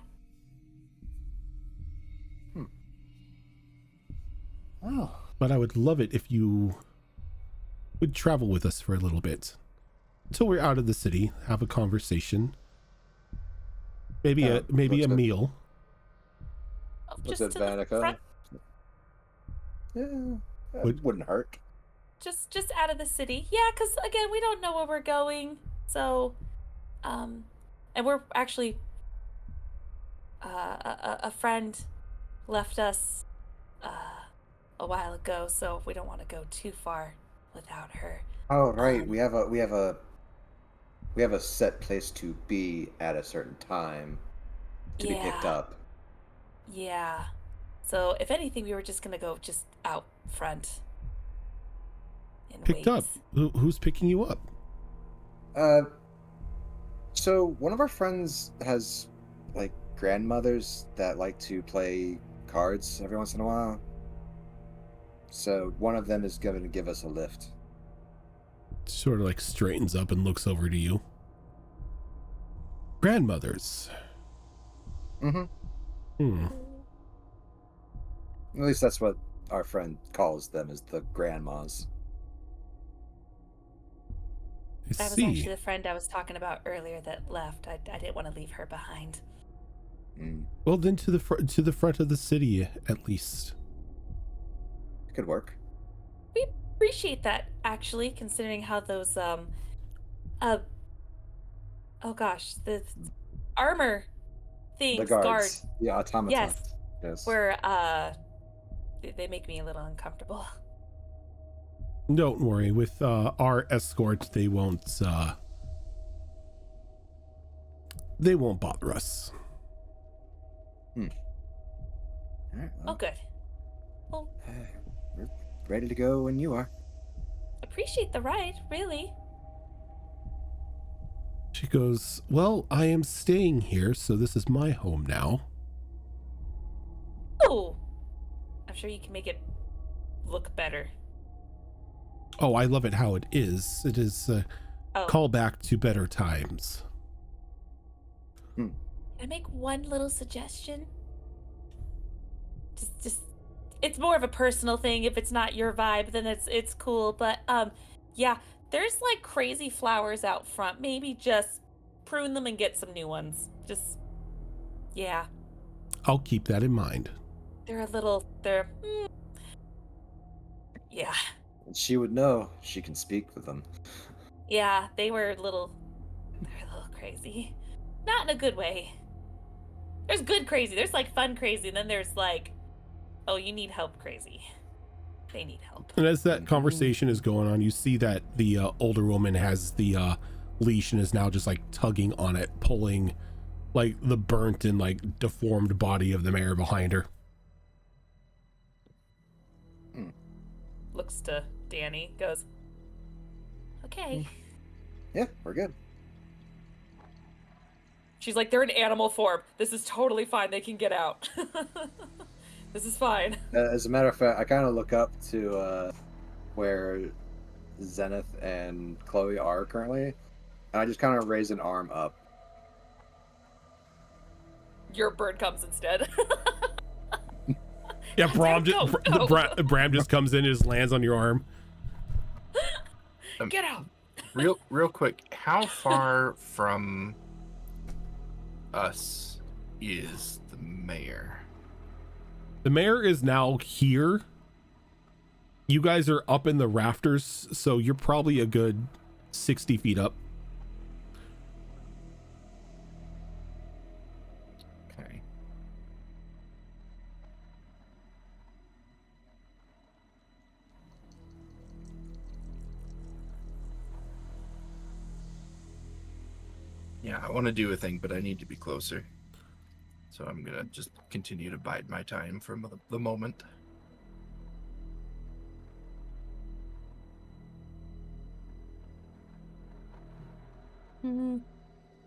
Speaker 2: Oh,
Speaker 1: But I would love it if you would travel with us for a little bit until we're out of the city, have a conversation, maybe a
Speaker 2: looks good.
Speaker 1: meal.
Speaker 4: Oh,
Speaker 2: Looks
Speaker 4: just
Speaker 2: at
Speaker 4: to the
Speaker 2: Vanica.
Speaker 4: front,
Speaker 2: Yeah, that
Speaker 1: Would-
Speaker 2: wouldn't hurt.
Speaker 4: just out of the city. Yeah, because again, we don't know where we're going. So, and we're actually, a friend left us, a while ago, so we don't want to go too far without her.
Speaker 2: Oh, right. We have a set place to be at a certain time to be picked
Speaker 4: Yeah.
Speaker 2: up.
Speaker 4: Yeah. So if anything, we were just gonna go just out front. And
Speaker 1: Picked
Speaker 4: wait.
Speaker 1: up. Who's picking you up?
Speaker 2: So one of our friends has like grandmothers that like to play cards every once in a while. So one of them is going to give us a lift.
Speaker 1: Sort of like straightens up and looks over to you. Grandmothers.
Speaker 2: Mm-hmm.
Speaker 1: At
Speaker 2: At least that's what our friend calls them, is the grandmas.
Speaker 4: That was
Speaker 1: see.
Speaker 4: actually the friend I was talking about earlier that left. I didn't want to leave her behind.
Speaker 1: Well, then to the front of the city, at least.
Speaker 2: It could work.
Speaker 4: We appreciate that, actually, considering how those oh gosh, the armor things,
Speaker 2: The guards. The automatons. Yes.
Speaker 4: were they make me a little uncomfortable.
Speaker 1: Don't worry. With our escort, they won't bother us.
Speaker 2: All right.
Speaker 4: Oh,
Speaker 2: Well,
Speaker 4: good. Well,
Speaker 2: we're ready to go when you are.
Speaker 4: appreciate the ride, really.
Speaker 1: She goes, well, I am staying here, so this is my home now.
Speaker 4: Oh, I'm sure you can make it look better.
Speaker 1: Oh, I love it how it is. It is a callback to better times.
Speaker 4: Can I make one little suggestion? Just, it's more of a personal thing. If it's not your vibe, then it's cool. But yeah, there's like crazy flowers out front. Maybe just prune them and get some new ones. Just, yeah.
Speaker 1: I'll keep that in mind.
Speaker 4: Yeah.
Speaker 2: And she would know. She can speak with them.
Speaker 4: Yeah, they're a little crazy. Not in a good way. There's good crazy. There's like fun crazy. And then there's like, oh, you need help crazy. They need help.
Speaker 1: And as that conversation is going on, you see that the older woman has the leash and is now just like tugging on it, pulling like the burnt and like deformed body of the mayor behind her.
Speaker 4: Looks to Danny, goes, okay.
Speaker 2: Yeah, we're good.
Speaker 4: She's like, they're in animal form. This is totally fine. They can get out. This is fine.
Speaker 2: As a matter of fact, I kind of look up to where Zenith and Chloe are currently, and I just kind of raise an arm up.
Speaker 4: Your bird comes instead.
Speaker 1: Yeah, Bram
Speaker 4: Go.
Speaker 1: Bram just comes in and just lands on your arm.
Speaker 4: Get out.
Speaker 5: Real quick, how far from us is the mayor?
Speaker 1: The mayor is now here. You guys are up in the rafters, so you're probably a good 60 feet up.
Speaker 5: Okay. Yeah, I want to do a thing, but I need to be closer. So I'm gonna just continue to bide my time for the moment.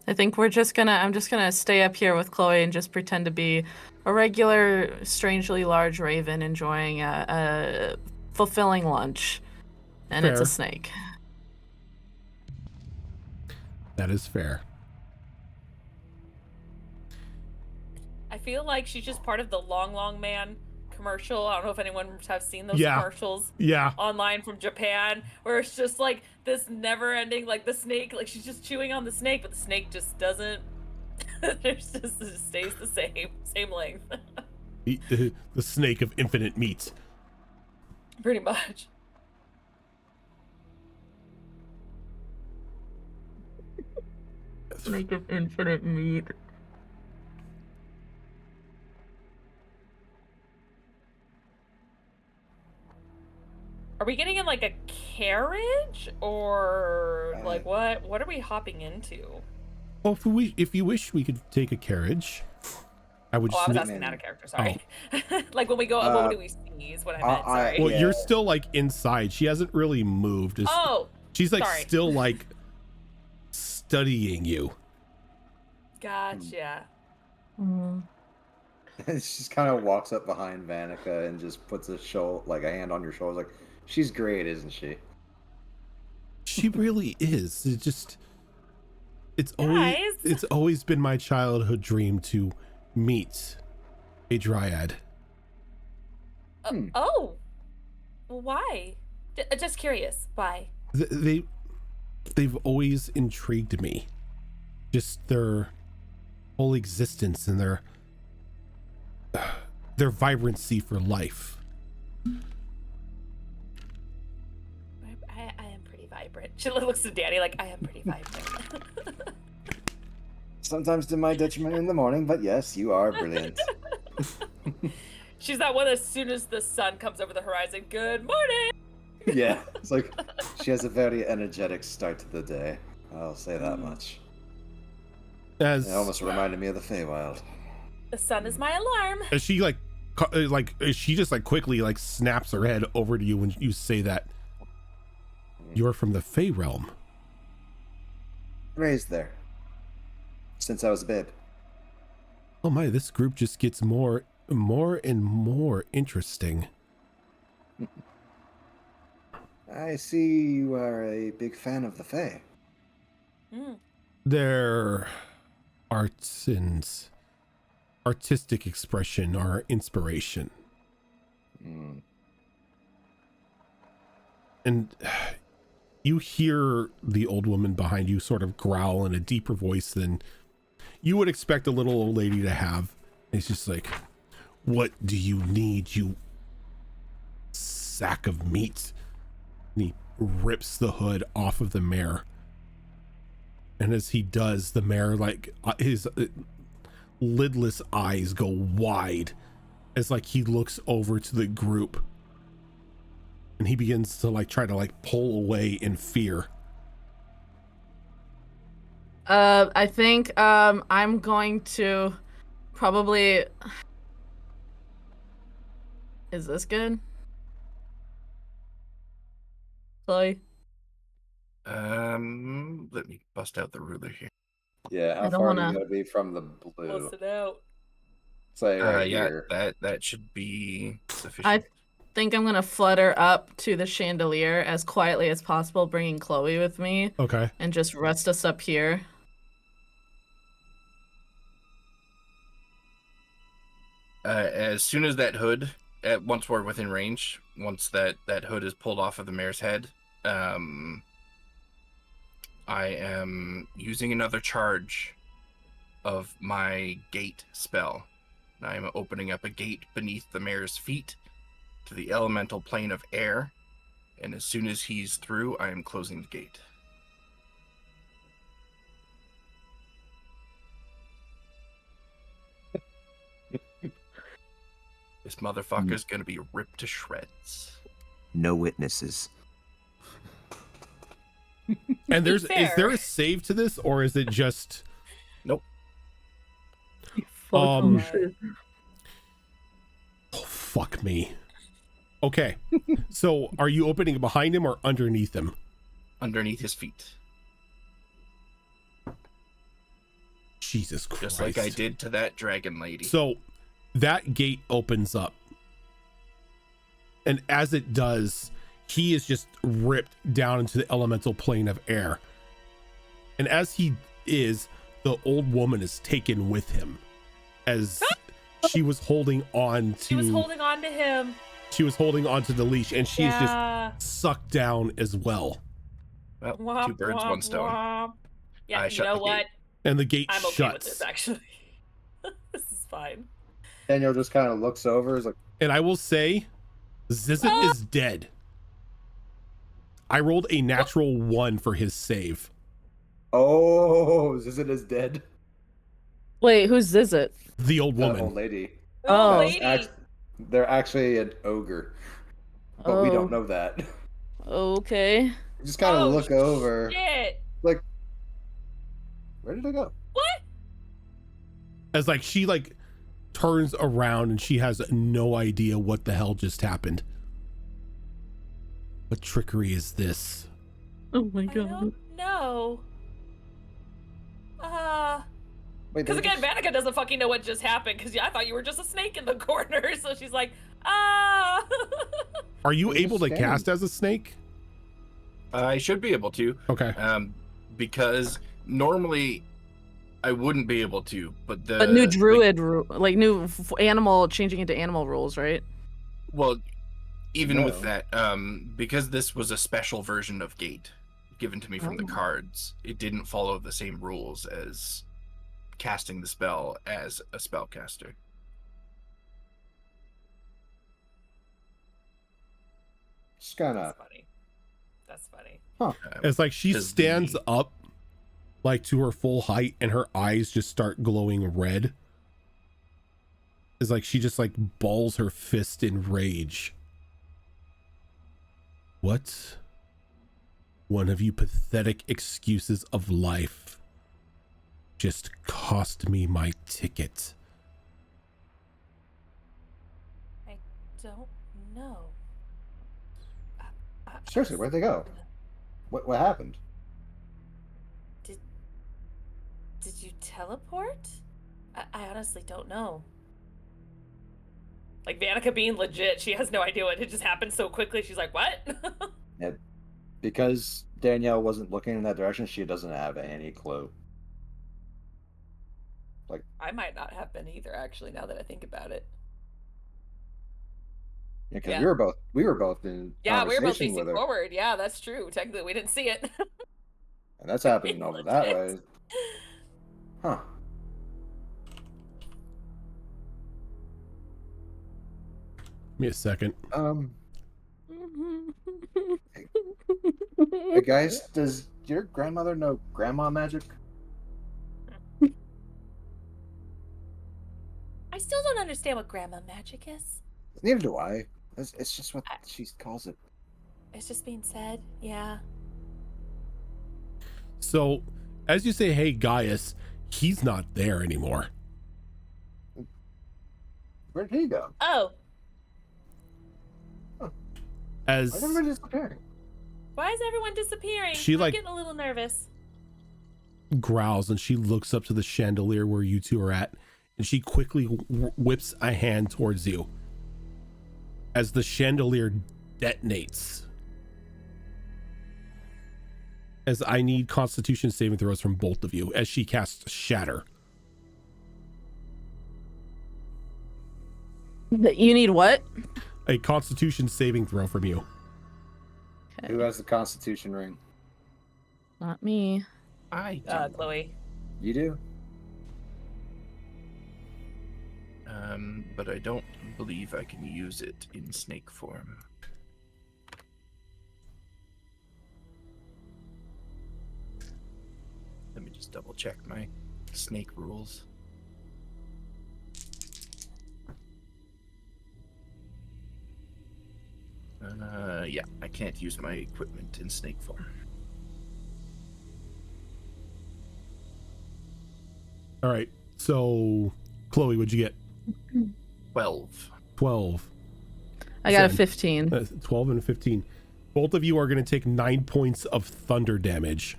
Speaker 3: I think I'm just gonna stay up here with Chloe and just pretend to be a regular, strangely large raven enjoying a fulfilling lunch. And it's a
Speaker 1: Fair.
Speaker 3: snake.
Speaker 1: That is fair.
Speaker 4: I feel like she's just part of the Long Long Man commercial. I don't know if anyone has seen those
Speaker 1: Yeah.
Speaker 4: commercials
Speaker 1: Yeah.
Speaker 4: online from Japan, where it's just like this never-ending, like the snake, like she's just chewing on the snake, but the snake just doesn't. It just stays the same length.
Speaker 1: The snake of infinite meat.
Speaker 4: Pretty much.
Speaker 3: Snake of infinite meat.
Speaker 4: Are we getting in like a carriage, or like what are we hopping into?
Speaker 1: Well, if you wish, we could take a carriage. I would
Speaker 4: Oh, I
Speaker 1: just
Speaker 4: was
Speaker 1: need-
Speaker 4: asking out of character, sorry. Like when we go, what do we see is what I meant, sorry.
Speaker 1: Well,
Speaker 2: Yeah.
Speaker 1: you're still like inside. She hasn't really moved. She's like
Speaker 4: sorry.
Speaker 1: still like studying you.
Speaker 4: Gotcha.
Speaker 2: She just kind of walks up behind Vanica and just puts a hand on your shoulder, like, she's great, isn't she?
Speaker 1: She really is. It's
Speaker 4: Guys.
Speaker 1: always been my childhood dream to meet a dryad.
Speaker 4: Oh. Why? Just curious. Why?
Speaker 1: They've always intrigued me. Just their whole existence and their vibrancy for life.
Speaker 4: I am pretty vibrant. She looks at Danny like, I am pretty vibrant.
Speaker 2: Sometimes to my detriment in the morning, but yes, you are brilliant.
Speaker 4: She's that one as soon as the sun comes over the horizon. Good morning!
Speaker 2: Yeah, it's like she has a very energetic start to the day. I'll say that much. It almost reminded me of the Feywild.
Speaker 4: The sun is my alarm.
Speaker 1: As she she just like quickly like snaps her head over to you when you say that. You're from the Fey realm.
Speaker 2: Raised there. Since I was a babe.
Speaker 1: Oh my, this group just gets more and more interesting.
Speaker 2: I see you are a big fan of the Fae.
Speaker 1: Their arts and artistic expression are inspiration. And you hear the old woman behind you sort of growl in a deeper voice than you would expect a little old lady to have. It's just like, what do you need, you sack of meat? And he rips the hood off of the mare. And as he does, the mare, like, his lidless eyes go wide as like he looks over to the group. And he begins to like try to like pull away in fear.
Speaker 3: I think I'm going to probably. Is this good? Chloe?
Speaker 5: Let me bust out the ruler here.
Speaker 2: Yeah, how
Speaker 3: I don't
Speaker 2: far are you
Speaker 3: wanna-
Speaker 2: gonna be from the blue?
Speaker 4: Close it out.
Speaker 2: Say right
Speaker 5: Yeah,
Speaker 2: here.
Speaker 5: that should be sufficient.
Speaker 3: I think I'm gonna flutter up to the chandelier as quietly as possible, bringing Chloe with me,
Speaker 1: Okay.
Speaker 3: and just rest us up here.
Speaker 5: As soon as that hood, once we're within range, once that hood is pulled off of the mare's head, I am using another charge of my gate spell. I am opening up a gate beneath the mare's feet to the elemental plane of air, and as soon as he's through, I am closing the gate. This motherfucker's gonna be ripped to shreds.
Speaker 6: No witnesses.
Speaker 1: And is
Speaker 4: fair.
Speaker 1: there a save to this, or is it just
Speaker 5: Nope.
Speaker 1: oh fuck me. Okay. So are you opening behind him or underneath him?
Speaker 5: Underneath his feet.
Speaker 1: Jesus Christ.
Speaker 5: Just like I did to that dragon lady.
Speaker 1: So that gate opens up. And as it does, he is just ripped down into the elemental plane of air. And as he is, the old woman is taken with him as she was holding on to.
Speaker 4: She was holding on to him.
Speaker 1: She was holding on to the leash, and she's just sucked down as well.
Speaker 5: Well,
Speaker 4: Womp,
Speaker 5: two birds, one
Speaker 4: womp,
Speaker 5: stone.
Speaker 4: womp. Yeah,
Speaker 5: I
Speaker 4: you
Speaker 5: shut
Speaker 4: know
Speaker 5: the
Speaker 4: what?
Speaker 5: gate.
Speaker 1: And the gate
Speaker 4: I'm okay
Speaker 1: shuts.
Speaker 4: with this, actually. This is fine.
Speaker 2: Daniel just kind of looks over, is like,
Speaker 1: And I will say, Zizit is dead. I rolled a natural 1 for his save.
Speaker 2: oh, Zizit is dead.
Speaker 3: Wait, who's is it?
Speaker 1: The old
Speaker 2: That
Speaker 1: woman.
Speaker 2: old lady.
Speaker 3: Oh.
Speaker 4: Lady.
Speaker 2: They're actually an ogre. But we don't know that.
Speaker 3: Okay.
Speaker 2: We just kind of look over.
Speaker 4: Shit.
Speaker 2: Like, where did I go?
Speaker 4: What?
Speaker 1: As like she like turns around and she has no idea what the hell just happened. What trickery is this?
Speaker 3: Oh my
Speaker 4: I
Speaker 3: god.
Speaker 4: don't know.
Speaker 2: Wait,
Speaker 4: Because
Speaker 2: they're
Speaker 4: again, Vanica doesn't fucking know what just happened. Because I thought you were just a snake in the corner. So she's like, ah.
Speaker 1: Are you
Speaker 2: They're
Speaker 1: able to
Speaker 2: standing.
Speaker 1: cast as a snake?
Speaker 5: I should be able to,
Speaker 1: Okay.
Speaker 5: because normally I wouldn't be able to, but the
Speaker 3: But new druid, like new animal changing into animal rules, right?
Speaker 5: Well, even with
Speaker 2: No.
Speaker 5: that, because this was a special version of Gate given to me from the
Speaker 3: Oh.
Speaker 5: cards, it didn't follow the same rules as casting the spell as a spellcaster.
Speaker 2: just kind of.
Speaker 4: That's funny. That's funny.
Speaker 1: It's like she
Speaker 5: Does
Speaker 1: stands
Speaker 5: the-
Speaker 1: up like to her full height and her eyes just start glowing red. It's like she just like balls her fist in rage. What? One of you pathetic excuses of life just cost me my ticket.
Speaker 4: I don't know.
Speaker 2: Seriously, where'd they go? What happened?
Speaker 4: Did you teleport? I honestly don't know. Like Vanica being legit, she has no idea what it just happened so quickly. She's like, "What?"
Speaker 2: Because Danielle wasn't looking in that direction, she doesn't have any clue.
Speaker 4: I might not have been either, actually. Now that I think about it.
Speaker 2: Because
Speaker 4: Yeah.
Speaker 2: we were both in
Speaker 4: Yeah, we were both
Speaker 2: conversation
Speaker 4: facing
Speaker 2: with her,
Speaker 4: forward. Yeah, that's true. Technically, we didn't see it.
Speaker 2: and that's happening over that way.
Speaker 4: Legit.
Speaker 2: Huh?
Speaker 1: Give me a second.
Speaker 2: Hey guys, does your grandmother know grandma magic?
Speaker 4: I still don't understand what grandma magic is.
Speaker 2: Neither do I. It's just what she calls it.
Speaker 4: It's just being said. Yeah.
Speaker 1: So, as you say, hey, Gaius, he's not there anymore.
Speaker 2: Where did he go?
Speaker 4: Oh,
Speaker 2: Why
Speaker 1: As
Speaker 2: is everybody disappearing?
Speaker 4: why is everyone disappearing?
Speaker 1: She,
Speaker 4: I'm
Speaker 1: like-
Speaker 4: getting a little nervous.
Speaker 1: growls and she looks up to the chandelier where you two are at, and she quickly whips a hand towards you. As the chandelier detonates. As I need Constitution saving throws from both of you as she casts Shatter.
Speaker 3: You need what?
Speaker 1: A Constitution saving throw from you.
Speaker 2: Who has the Constitution ring?
Speaker 3: Not me.
Speaker 5: I do.
Speaker 4: Chloe.
Speaker 2: You do.
Speaker 5: But I don't believe I can use it in snake form. Let me just double check my snake rules. Yeah, I can't use my equipment in snake form.
Speaker 1: All right. So, Chloe, what'd you get?
Speaker 5: 12.
Speaker 1: 12.
Speaker 3: I got a
Speaker 1: Seven.
Speaker 3: 15.
Speaker 1: 12 and 15. Both of you are going to take 9 points of thunder damage.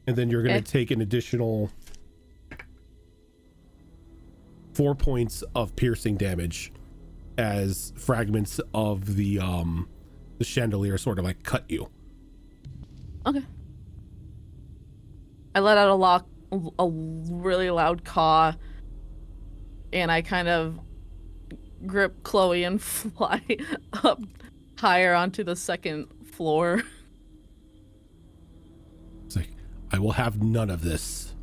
Speaker 1: And then you're going to
Speaker 3: Okay.
Speaker 1: take an additional 4 points of piercing damage as fragments of the chandelier sort of like cut you.
Speaker 3: Okay. I let out a really loud caw, and I kind of grip Chloe and fly up higher onto the second floor.
Speaker 1: It's like, I will have none of this.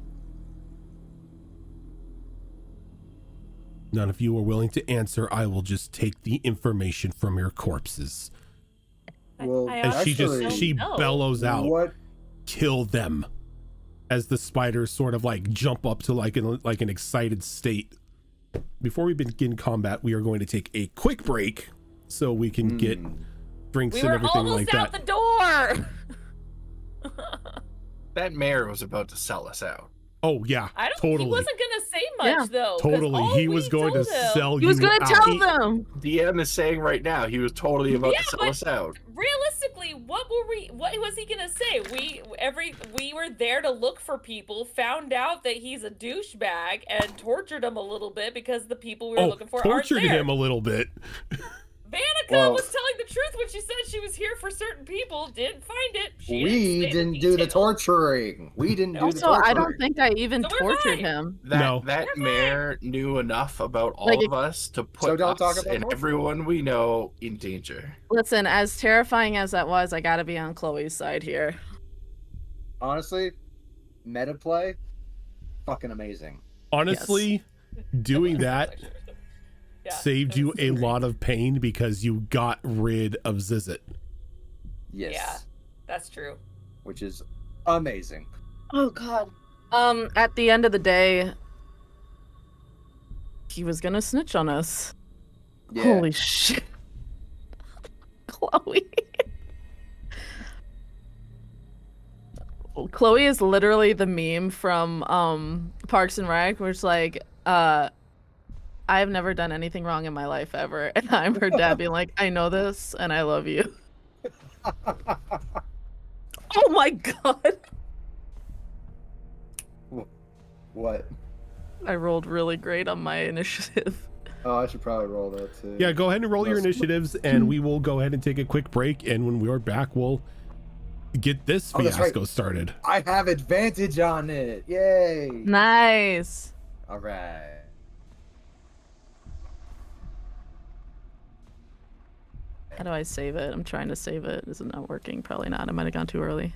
Speaker 1: None of you are willing to answer. I will just take the information from your corpses.
Speaker 2: Well,
Speaker 1: And she bellows out,
Speaker 2: What?
Speaker 1: kill them, as the spiders sort of like jump up to like an excited state. Before we begin combat, we are going to take a quick break so we can get drinks and everything like that.
Speaker 4: We were almost out the door.
Speaker 5: That mayor was about to sell us out.
Speaker 1: Oh yeah,
Speaker 4: I don't.
Speaker 1: totally.
Speaker 4: He wasn't gonna say much though. 'cause
Speaker 1: Totally,
Speaker 4: all
Speaker 1: he
Speaker 4: we
Speaker 1: was going to
Speaker 4: told him-
Speaker 1: sell
Speaker 3: He
Speaker 1: you
Speaker 3: was gonna
Speaker 1: out.
Speaker 3: tell them.
Speaker 5: DM is saying right now he was totally about to sell us out.
Speaker 4: Realistically, what was he gonna say? We were there to look for people, found out that he's a douchebag, and tortured him a little bit because the people we were looking for aren't
Speaker 1: tortured
Speaker 4: there.
Speaker 1: him a little bit.
Speaker 4: Vanica was telling the truth when she said she was here for certain people. Didn't find it.
Speaker 2: We didn't do the torturing. We didn't do the
Speaker 3: Also,
Speaker 2: torturing.
Speaker 3: I don't think I even
Speaker 4: So we're
Speaker 3: tortured
Speaker 4: fine.
Speaker 3: him.
Speaker 5: That mayor knew enough about all
Speaker 3: Like,
Speaker 5: of us to
Speaker 2: So
Speaker 5: put
Speaker 2: don't talk
Speaker 5: us
Speaker 2: about
Speaker 5: and
Speaker 2: torture.
Speaker 5: everyone we know in danger.
Speaker 3: Listen, as terrifying as that was, I gotta be on Chloe's side here.
Speaker 2: Honestly, meta play, fucking amazing.
Speaker 1: Honestly, doing that
Speaker 4: Yeah,
Speaker 1: saved
Speaker 4: it
Speaker 1: you
Speaker 4: was
Speaker 1: a
Speaker 4: great.
Speaker 1: lot of pain because you got rid of Zizit.
Speaker 2: Yes.
Speaker 4: Yeah, that's true.
Speaker 2: Which is amazing.
Speaker 3: Oh god. At the end of the day, he was gonna snitch on us.
Speaker 2: Yeah.
Speaker 3: Holy shit. Chloe. Chloe is literally the meme from Parks and Rec, where it's like, I've never done anything wrong in my life ever. And I'm her dad being like, I know this and I love you. Oh my god.
Speaker 2: What?
Speaker 3: I rolled really great on my initiative.
Speaker 2: Oh, I should probably roll that too.
Speaker 1: Yeah, go ahead and roll your
Speaker 2: Let's-
Speaker 1: initiatives, and we will go ahead and take a quick break. And when we are back, we'll get this
Speaker 2: Oh, that's
Speaker 1: fiasco
Speaker 2: right.
Speaker 1: started.
Speaker 2: I have advantage on it. Yay.
Speaker 3: Nice.
Speaker 2: All right.
Speaker 3: How do I save it? I'm trying to save it. Is it not working? Probably not. I might have gone too early.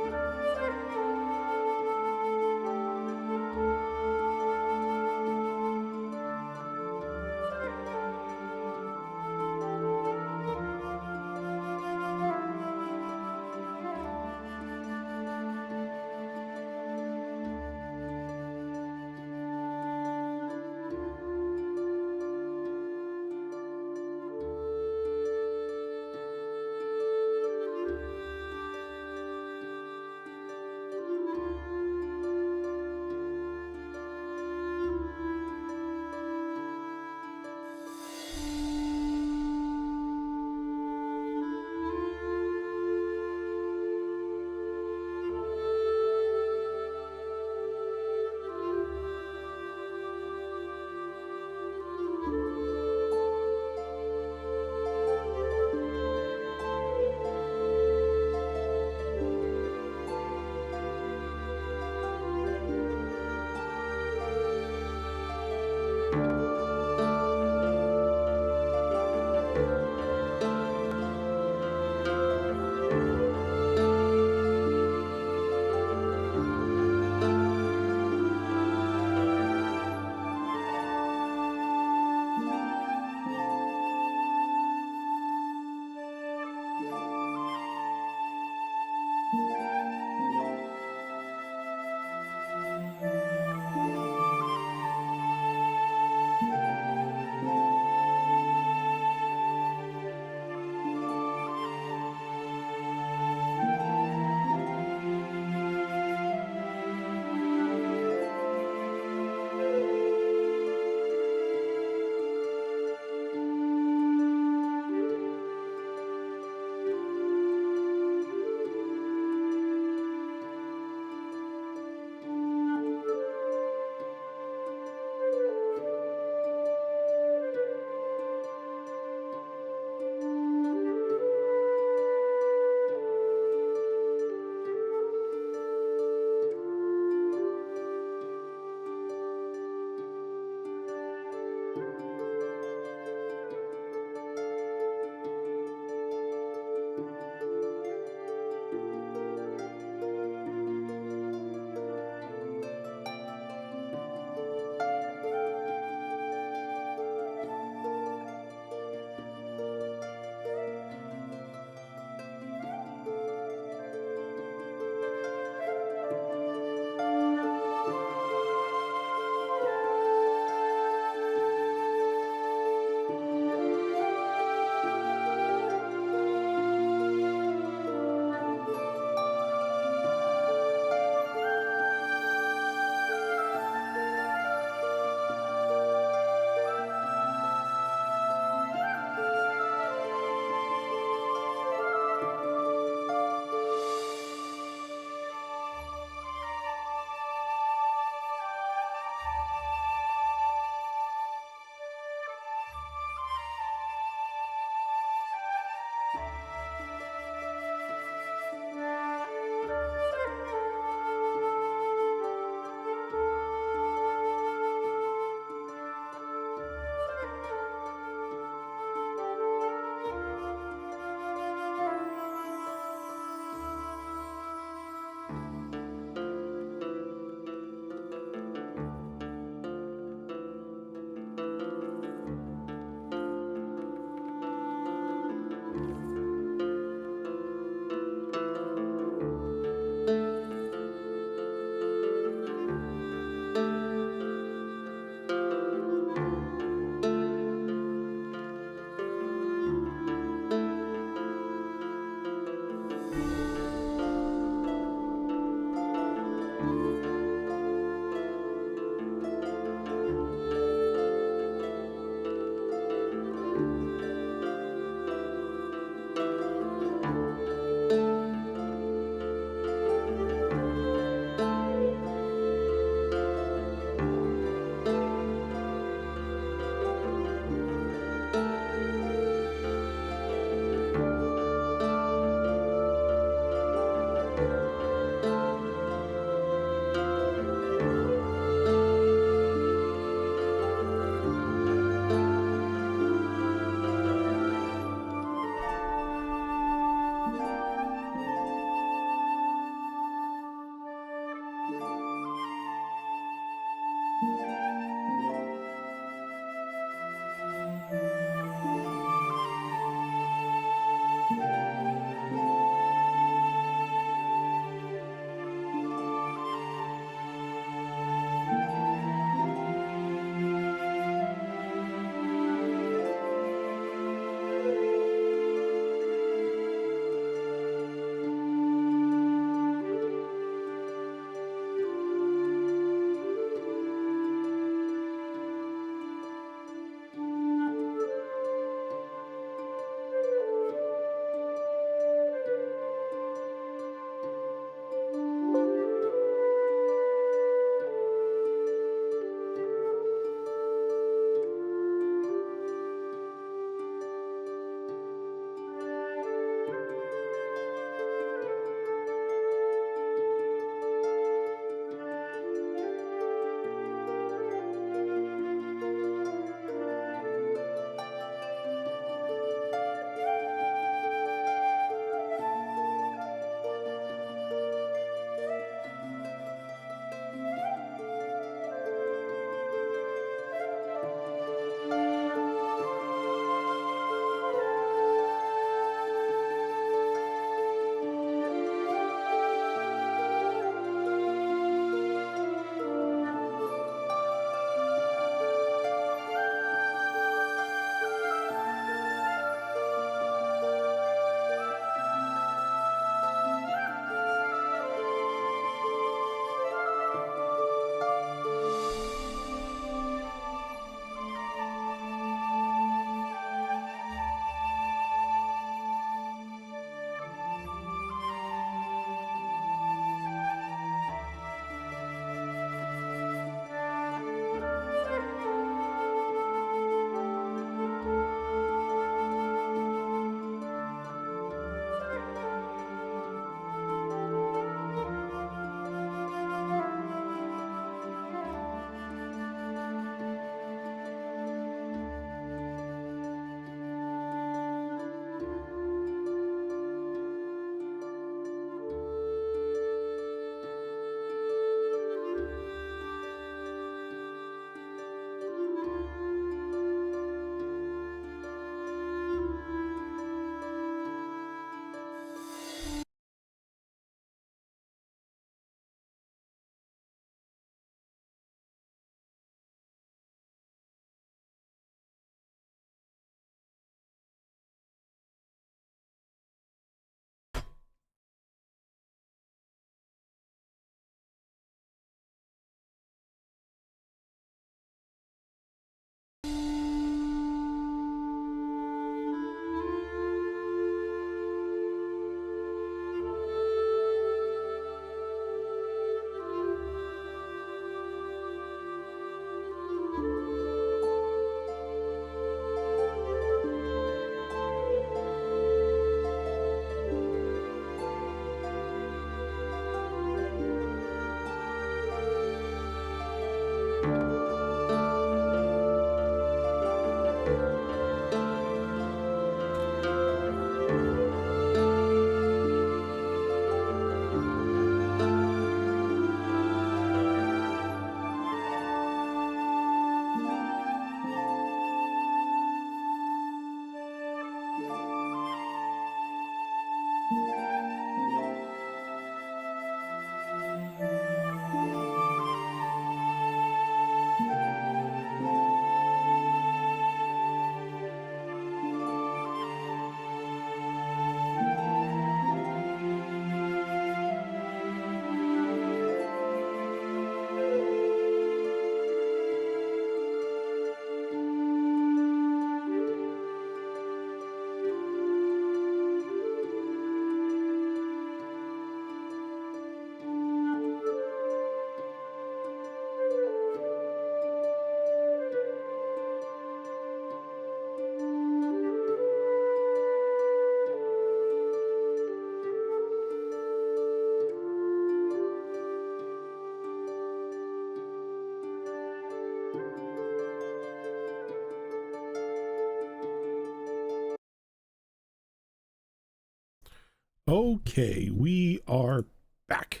Speaker 1: Okay, we are back.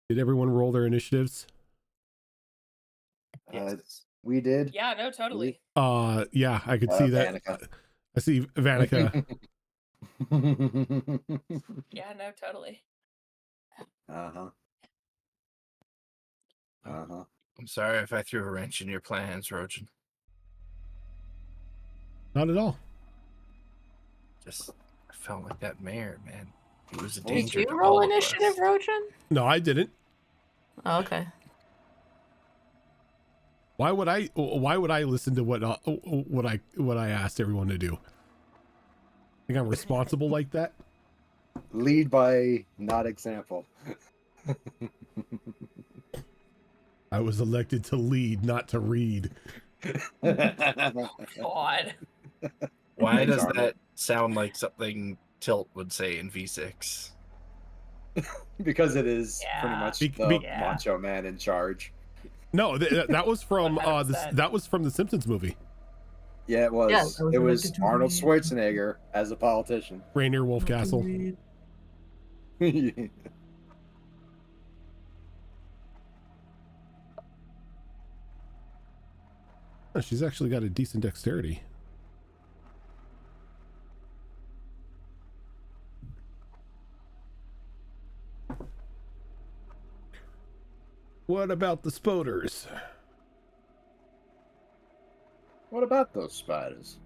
Speaker 1: Did everyone roll their initiatives?
Speaker 2: We did.
Speaker 4: Yeah, no, totally.
Speaker 1: Yeah, I could see that.
Speaker 2: Vanica.
Speaker 1: I see Vanica.
Speaker 4: Yeah, no, totally.
Speaker 2: Uh-huh. Uh-huh.
Speaker 5: I'm sorry if I threw a wrench in your plans, Rojan.
Speaker 1: Not at all.
Speaker 5: Just I felt like that mayor, man. He was a
Speaker 2: Did
Speaker 5: danger
Speaker 3: Did
Speaker 5: to
Speaker 3: you
Speaker 5: all
Speaker 3: roll
Speaker 5: of
Speaker 3: initiative,
Speaker 5: us.
Speaker 3: Rojan?
Speaker 1: No, I didn't.
Speaker 3: Oh, okay.
Speaker 1: Why would I listen to what I asked everyone to do? Think I'm responsible like that?
Speaker 2: Lead by not example.
Speaker 1: I was elected to lead, not to read.
Speaker 4: God.
Speaker 5: Why does
Speaker 2: Charming.
Speaker 5: that sound like something Tilt would say in V6?
Speaker 2: Because it is pretty
Speaker 4: Yeah.
Speaker 2: much
Speaker 1: Be-
Speaker 2: the
Speaker 1: be-
Speaker 4: Yeah.
Speaker 2: macho man in charge.
Speaker 1: No, that was from this.
Speaker 4: 100%.
Speaker 1: That was from the Simpsons movie.
Speaker 2: Yeah, it was.
Speaker 3: Yeah, I was
Speaker 2: it was
Speaker 3: elected to
Speaker 2: Arnold
Speaker 3: lead.
Speaker 2: Schwarzenegger as a politician.
Speaker 1: Rainier Wolfcastle. Oh, she's actually got a decent dexterity. What about the spoders?
Speaker 2: What about those spiders?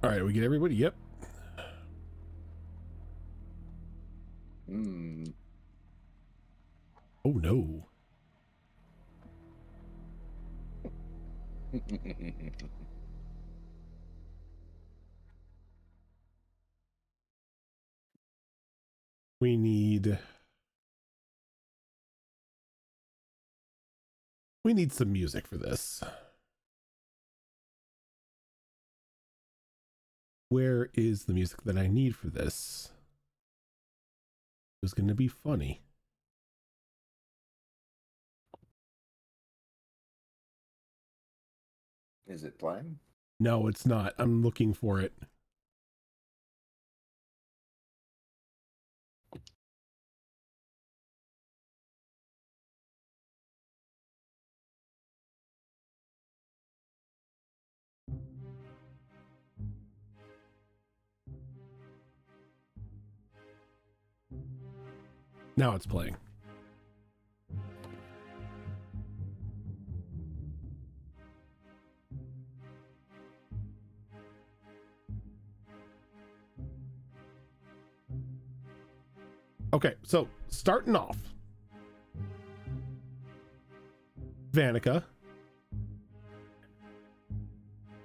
Speaker 1: All right, we get everybody. Yep.
Speaker 2: Hmm.
Speaker 1: Oh no. We need some music for this. Where is the music that I need for this? It was going to be funny.
Speaker 2: Is it playing?
Speaker 1: No, it's not. I'm looking for it. Now it's playing. Okay, so starting off, Vanica,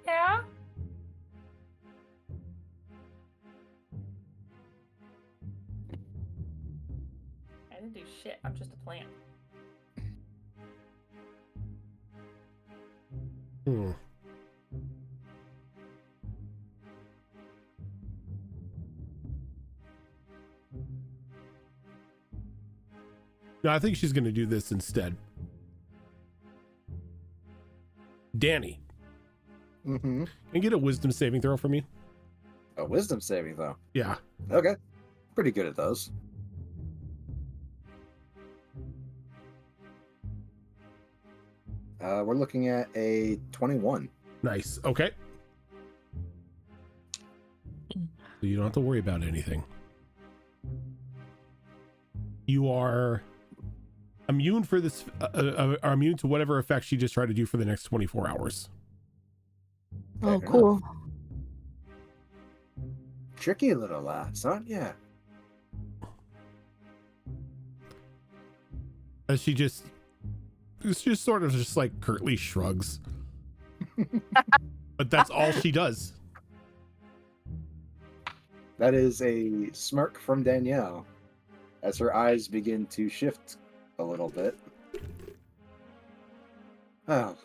Speaker 4: Yeah. I didn't do shit. I'm just a plant.
Speaker 1: Hmm. No, I think she's going to do this instead. Danny,
Speaker 2: Mm-hmm.
Speaker 1: can you get a wisdom saving throw for me?
Speaker 2: A wisdom saving, though.
Speaker 1: Yeah.
Speaker 2: Okay. Pretty good at those. We're looking at a 21.
Speaker 1: Nice. Okay. So you don't have to worry about anything. You are immune for this, are immune to whatever effect she just tried to do for the next 24 hours.
Speaker 3: Oh,
Speaker 2: Fair
Speaker 3: cool.
Speaker 2: Tricky little lads, aren't ya?
Speaker 1: As she just sort of just like curtly shrugs. But that's all she does.
Speaker 2: That is a smirk from Danielle as her eyes begin to shift a little bit. Oh.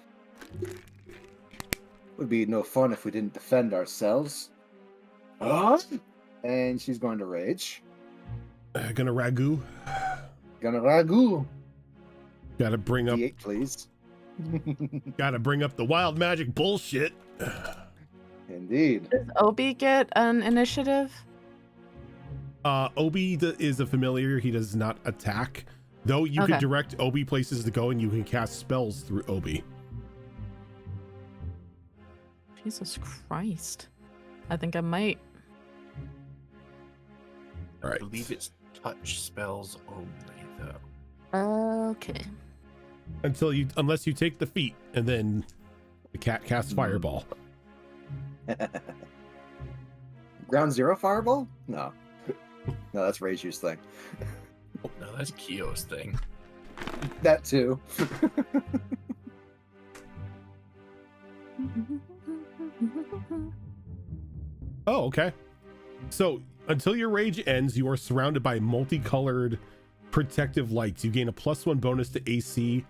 Speaker 2: Would be no fun if we didn't defend ourselves. Huh? And she's going to rage.
Speaker 1: Gonna ragu.
Speaker 2: Gonna ragu.
Speaker 1: Gotta bring up.
Speaker 2: D8, please.
Speaker 1: Gotta bring up the wild magic bullshit.
Speaker 2: Indeed.
Speaker 3: Does Obi get an initiative?
Speaker 1: Obi is a familiar. He does not attack. Though you can
Speaker 3: Okay.
Speaker 1: direct Obi places to go, and you can cast spells through Obi.
Speaker 3: Jesus Christ. I think I might.
Speaker 1: All
Speaker 5: I
Speaker 1: right.
Speaker 5: believe it's touch spells only, though.
Speaker 3: Okay.
Speaker 1: Unless you take the feat, and then the cat casts fireball.
Speaker 2: Ground zero fireball? No. No, that's Reiju's thing.
Speaker 5: No, that's Kyo's thing.
Speaker 2: That too.
Speaker 1: Oh, okay. So until your rage ends, you are surrounded by multicolored protective lights. You gain a +1 bonus to AC,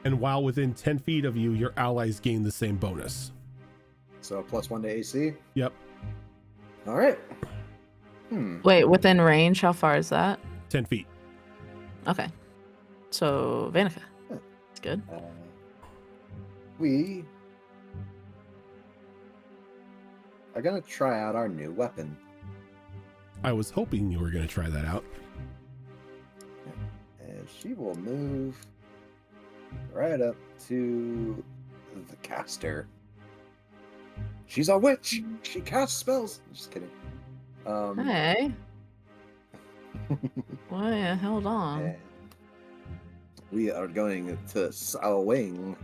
Speaker 1: and while within 10 feet of you, your allies gain the same bonus.
Speaker 2: So +1 to AC.
Speaker 1: Yep,
Speaker 2: All right.
Speaker 3: Wait, within range? How far is that?
Speaker 1: 10 feet.
Speaker 3: Okay. So, Vanica. That's good.
Speaker 2: We are gonna try out our new weapon.
Speaker 1: I was hoping you were going to try that out.
Speaker 2: And she will move right up to the caster. She's a witch. She casts spells. Just kidding.
Speaker 3: Hey. Well, hold on.
Speaker 2: And we are going to swing.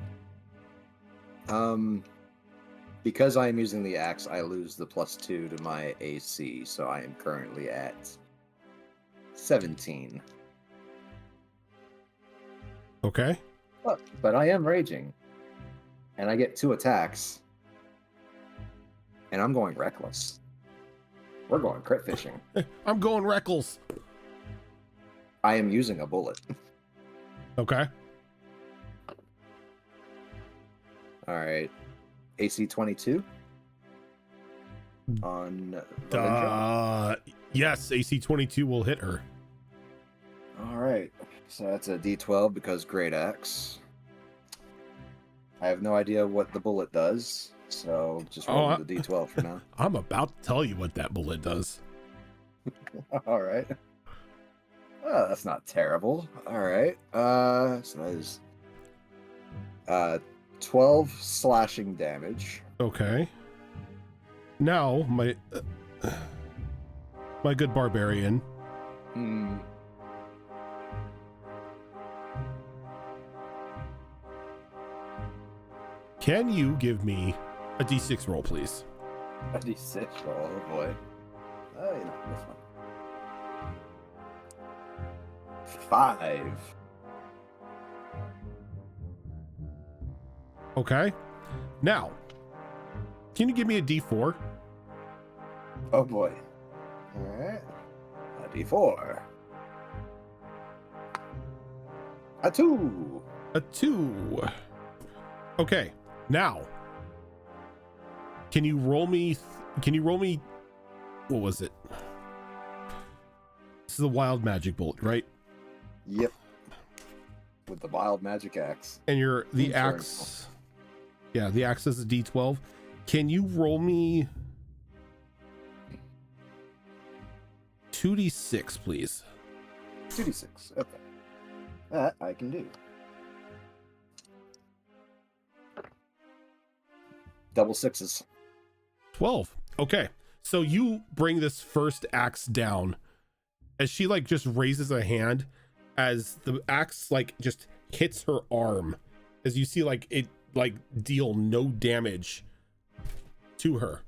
Speaker 2: Because I am using the axe, I lose the +2 to my AC, so I am currently at 17.
Speaker 1: Okay.
Speaker 2: But I am raging, and I get 2 attacks, and I'm going reckless. We're going crit fishing.
Speaker 1: I'm going Reckles.
Speaker 2: I am using a bullet.
Speaker 1: Okay.
Speaker 2: All right. AC 22 on Valindra.
Speaker 1: Yes, AC 22 will hit her.
Speaker 2: All right. So that's a D12 because great axe. I have no idea what the bullet does, so just roll the D12 for now.
Speaker 1: I'm about to tell you what that bullet does.
Speaker 2: All right. Oh, that's not terrible. All right. So that is 12 slashing damage.
Speaker 1: Okay. Now, my good barbarian.
Speaker 2: Hmm.
Speaker 1: Can you give me a D6 roll, please?
Speaker 2: A D6 roll. Oh boy. Oh, you know, this one. 5.
Speaker 1: Okay. Now, can you give me a D4?
Speaker 2: Oh boy. Alright. A D4. A 2.
Speaker 1: A 2. Okay. Now, can you roll me? What was it? This is a wild magic bullet, right?
Speaker 2: Yep. With the wild magic axe.
Speaker 1: And the
Speaker 2: Sorry.
Speaker 1: axe. Yeah, the axe is a D12. Can you roll me 2d6, please?
Speaker 2: 2d6. Okay. That I can do. Double sixes.
Speaker 1: 12. Okay. So you bring this first axe down as she just raises a hand as the axe just hits her arm, as you see it deal no damage to her.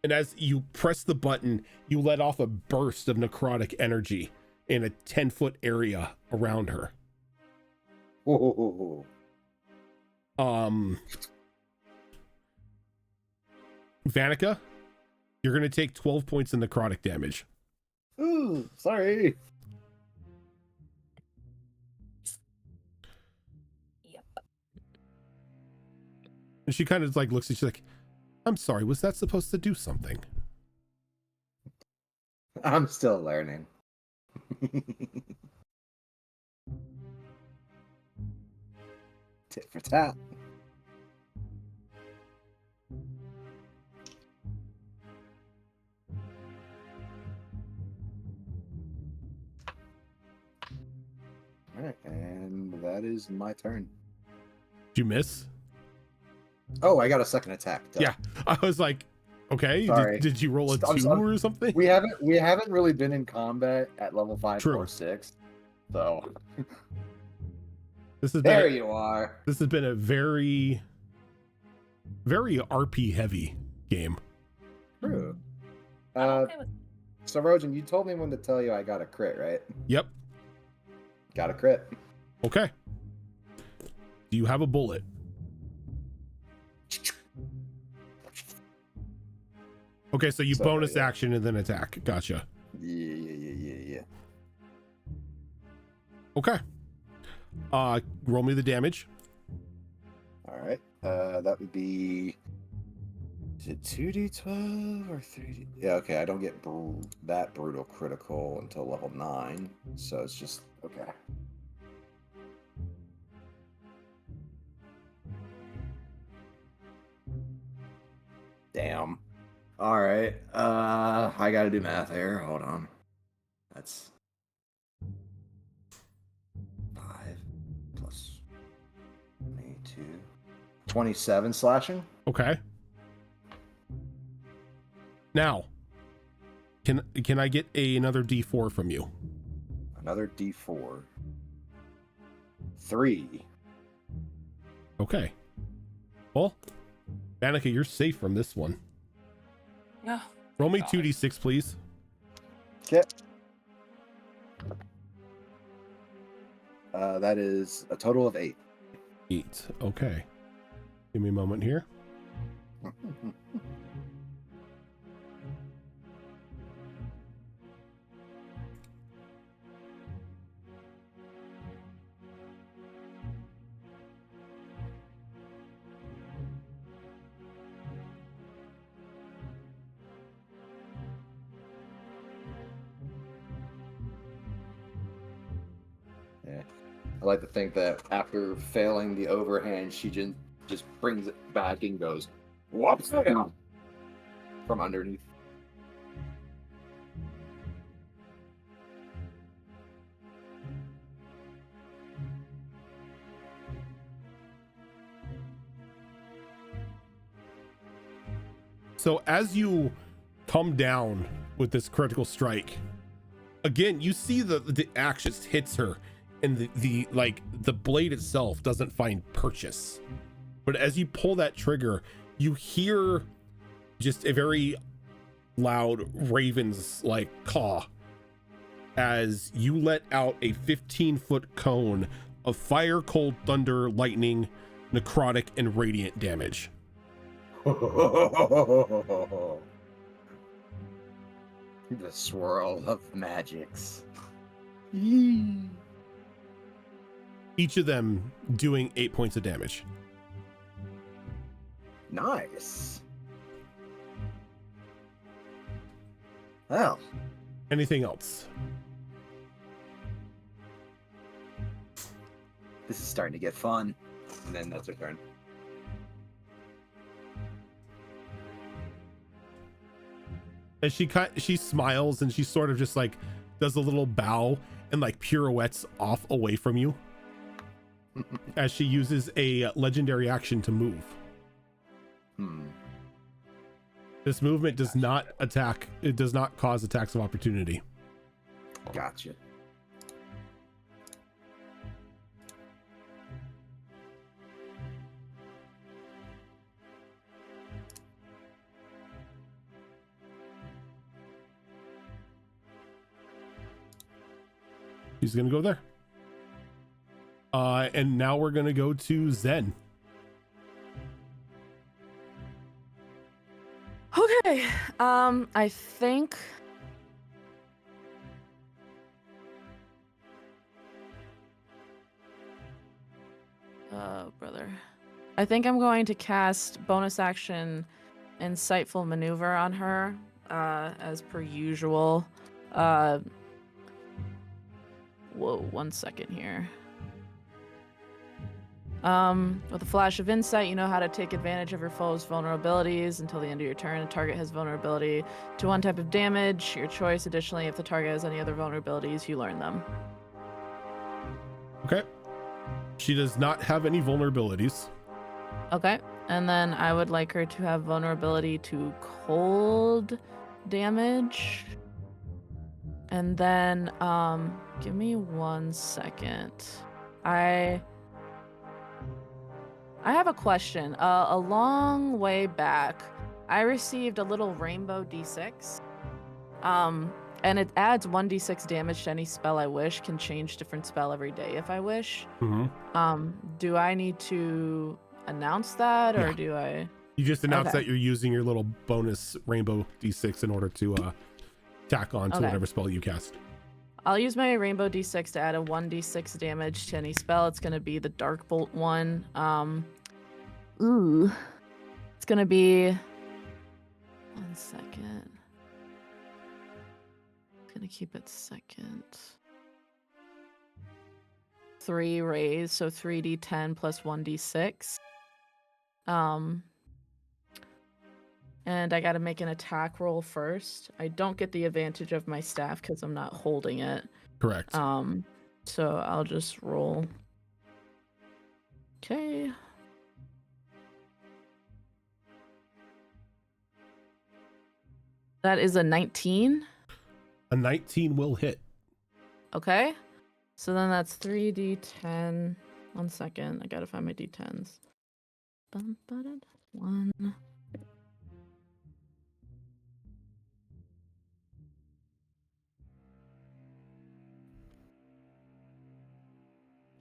Speaker 1: And as you press the button, you let off a burst of necrotic energy in a 10-foot area around her.
Speaker 2: Whoa.
Speaker 1: Vanica, you're going to take 12 points of necrotic damage.
Speaker 2: Ooh, sorry.
Speaker 4: Yep.
Speaker 1: And she kind of looks at you I'm sorry, was that supposed to do something?
Speaker 2: I'm still learning. Tit for tat. All right, and that is my turn.
Speaker 1: Did you miss?
Speaker 2: Oh, I got a second attack. Duh.
Speaker 1: Yeah, I was like, okay.
Speaker 2: Sorry.
Speaker 1: Did you roll a
Speaker 2: I'm
Speaker 1: 2
Speaker 2: sorry.
Speaker 1: or something?
Speaker 2: We haven't really been in combat at level 5
Speaker 1: True.
Speaker 2: or 6. So
Speaker 1: This has
Speaker 2: there
Speaker 1: been
Speaker 2: you are.
Speaker 1: this has been a very, very RP heavy game.
Speaker 2: True.
Speaker 4: I'm okay with
Speaker 2: So Rojan, you told me when to tell you I got a crit, right?
Speaker 1: Yep.
Speaker 2: Got a crit.
Speaker 1: Okay. Do you have a bullet? Okay, so you
Speaker 2: So,
Speaker 1: bonus
Speaker 2: yeah.
Speaker 1: action and then attack. Gotcha.
Speaker 2: Yeah.
Speaker 1: Okay. Roll me the damage.
Speaker 2: All right. That would be. Is it 2d12 or 3d? Yeah. Okay. I don't get that brutal critical until level 9, so it's just okay. Damn. All right. I gotta do math here. Hold on. That's 5 plus 22. 27 slashing.
Speaker 1: Okay. Now, can I get another D4 from you?
Speaker 2: Another D4. 3.
Speaker 1: Okay. Well, Danica, you're safe from this one.
Speaker 4: No.
Speaker 1: Roll me
Speaker 4: God.
Speaker 1: 2d6, please.
Speaker 2: Okay. That is a total of 8.
Speaker 1: 8. Okay. Give me a moment here.
Speaker 2: Yeah. I like to think that after failing the overhand, she just brings it back and goes, whoops, from underneath.
Speaker 1: So as you come down with this critical strike, again, you see the axe just hits her, and the blade itself doesn't find purchase. But as you pull that trigger, you hear just a very loud raven's like caw as you let out a 15-foot cone of fire, cold, thunder, lightning, necrotic, and radiant damage.
Speaker 2: The swirl of magics.
Speaker 1: Each of them doing 8 points of damage.
Speaker 2: Nice. Well,
Speaker 1: Anything else?
Speaker 2: this is starting to get fun. And then that's her turn.
Speaker 1: And she smiles and she sort of just like does a little bow and like pirouettes off away from you as she uses a legendary action to move. This movement does not attack. It does not cause attacks of opportunity.
Speaker 2: Gotcha.
Speaker 1: He's gonna go there. And now we're gonna go to Zen.
Speaker 3: Okay. I think brother. I think I'm going to cast bonus action insightful maneuver on her, as per usual. Whoa, 1 second here. With a flash of insight, you know how to take advantage of your foe's vulnerabilities until the end of your turn. A target has vulnerability to one type of damage, your choice. Additionally, if the target has any other vulnerabilities, you learn them.
Speaker 1: Okay. She does not have any vulnerabilities.
Speaker 3: Okay. And then I would like her to have vulnerability to cold damage. And then, give me 1 second. I have a question. A long way back, I received a little rainbow d6. And it adds 1d6 damage to any spell I wish, can change different spell every day if I wish.
Speaker 1: Mm-hmm.
Speaker 3: Do I need to announce that, or
Speaker 1: Yeah.
Speaker 3: do I?
Speaker 1: You just announced
Speaker 3: Okay.
Speaker 1: that you're using your little bonus rainbow d6 in order to tack on to
Speaker 3: Okay.
Speaker 1: whatever spell you cast.
Speaker 3: I'll use my rainbow d6 to add a 1d6 damage to any spell. It's gonna be the dark bolt one. It's gonna be 1 second. It's gonna keep it second. 3 rays, so 3d10 plus 1d6. And I gotta make an attack roll first. I don't get the advantage of my staff because I'm not holding it.
Speaker 1: Correct.
Speaker 3: So I'll just roll. Okay. That is a 19.
Speaker 1: A 19 will hit.
Speaker 3: Okay. So then that's 3d10. 1 second. I gotta find my d10s. 1.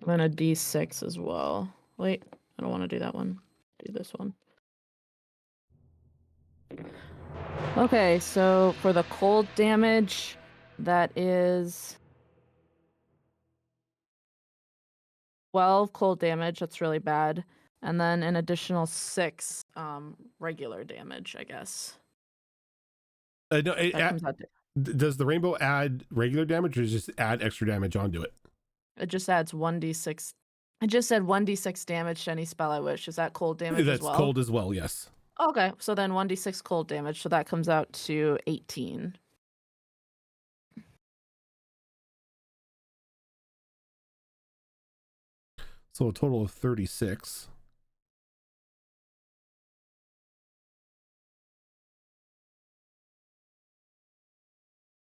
Speaker 3: And a d6 as well. Wait, I don't want to do that one. Do this one. Okay, so for the cold damage, that is 12 cold damage. That's really bad. And then an additional 6 regular damage, I guess.
Speaker 1: No,
Speaker 3: That comes out to,
Speaker 1: does the rainbow add regular damage, or does it just add extra damage onto it?
Speaker 3: it just adds 1d6. I just said 1d6 damage to any spell I wish. Is that cold damage
Speaker 1: That's
Speaker 3: as well?
Speaker 1: cold as well, yes.
Speaker 3: Okay, so then 1d6 cold damage, so that comes out to 18.
Speaker 1: So a total of 36.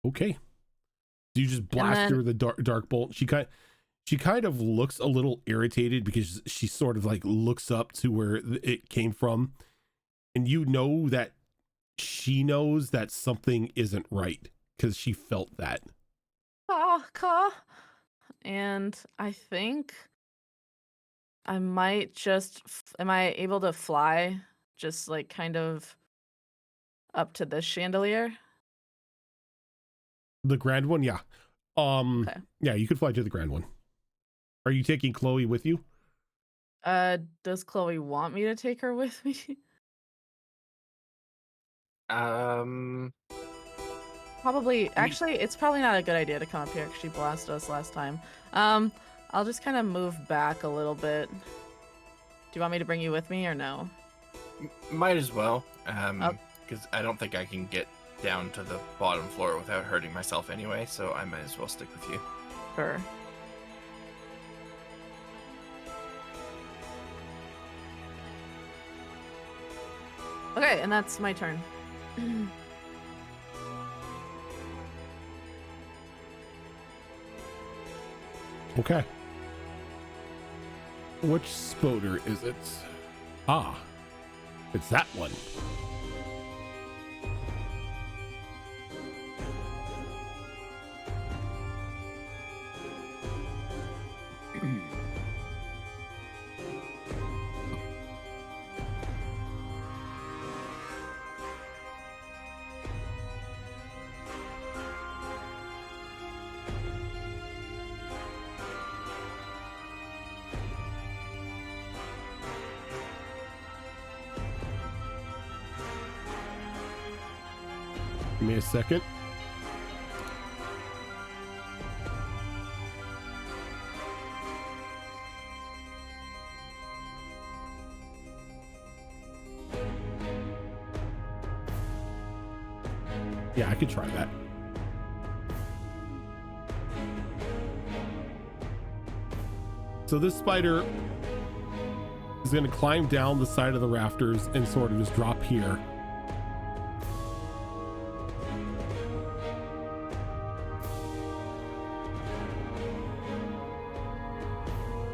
Speaker 1: Okay. So you just blast her with a dark bolt. She kind of looks a little irritated because she sort of like looks up to where it came from, and you know that she knows that something isn't right because she felt that.
Speaker 3: And I think I might just am I able to fly just like kind of up to this chandelier?
Speaker 1: The grand one, yeah.
Speaker 3: Okay.
Speaker 1: Yeah, you could fly to the grand one. Are you taking Chloe with you?
Speaker 3: Does Chloe want me to take her with me? Probably. Actually, it's probably not a good idea to come up here because she blasted us last time. I'll just kind of move back a little bit. Do you want me to bring you with me or no?
Speaker 5: Might as well. Because I don't think I can get down to the bottom floor without hurting myself anyway, so I might as well stick with you.
Speaker 3: Sure. Okay, and that's my turn.
Speaker 1: Okay. Which spoder is it? Ah, it's that one. Give me a second. Yeah, I could try that. So this spider is going to climb down the side of the rafters and sort of just drop here.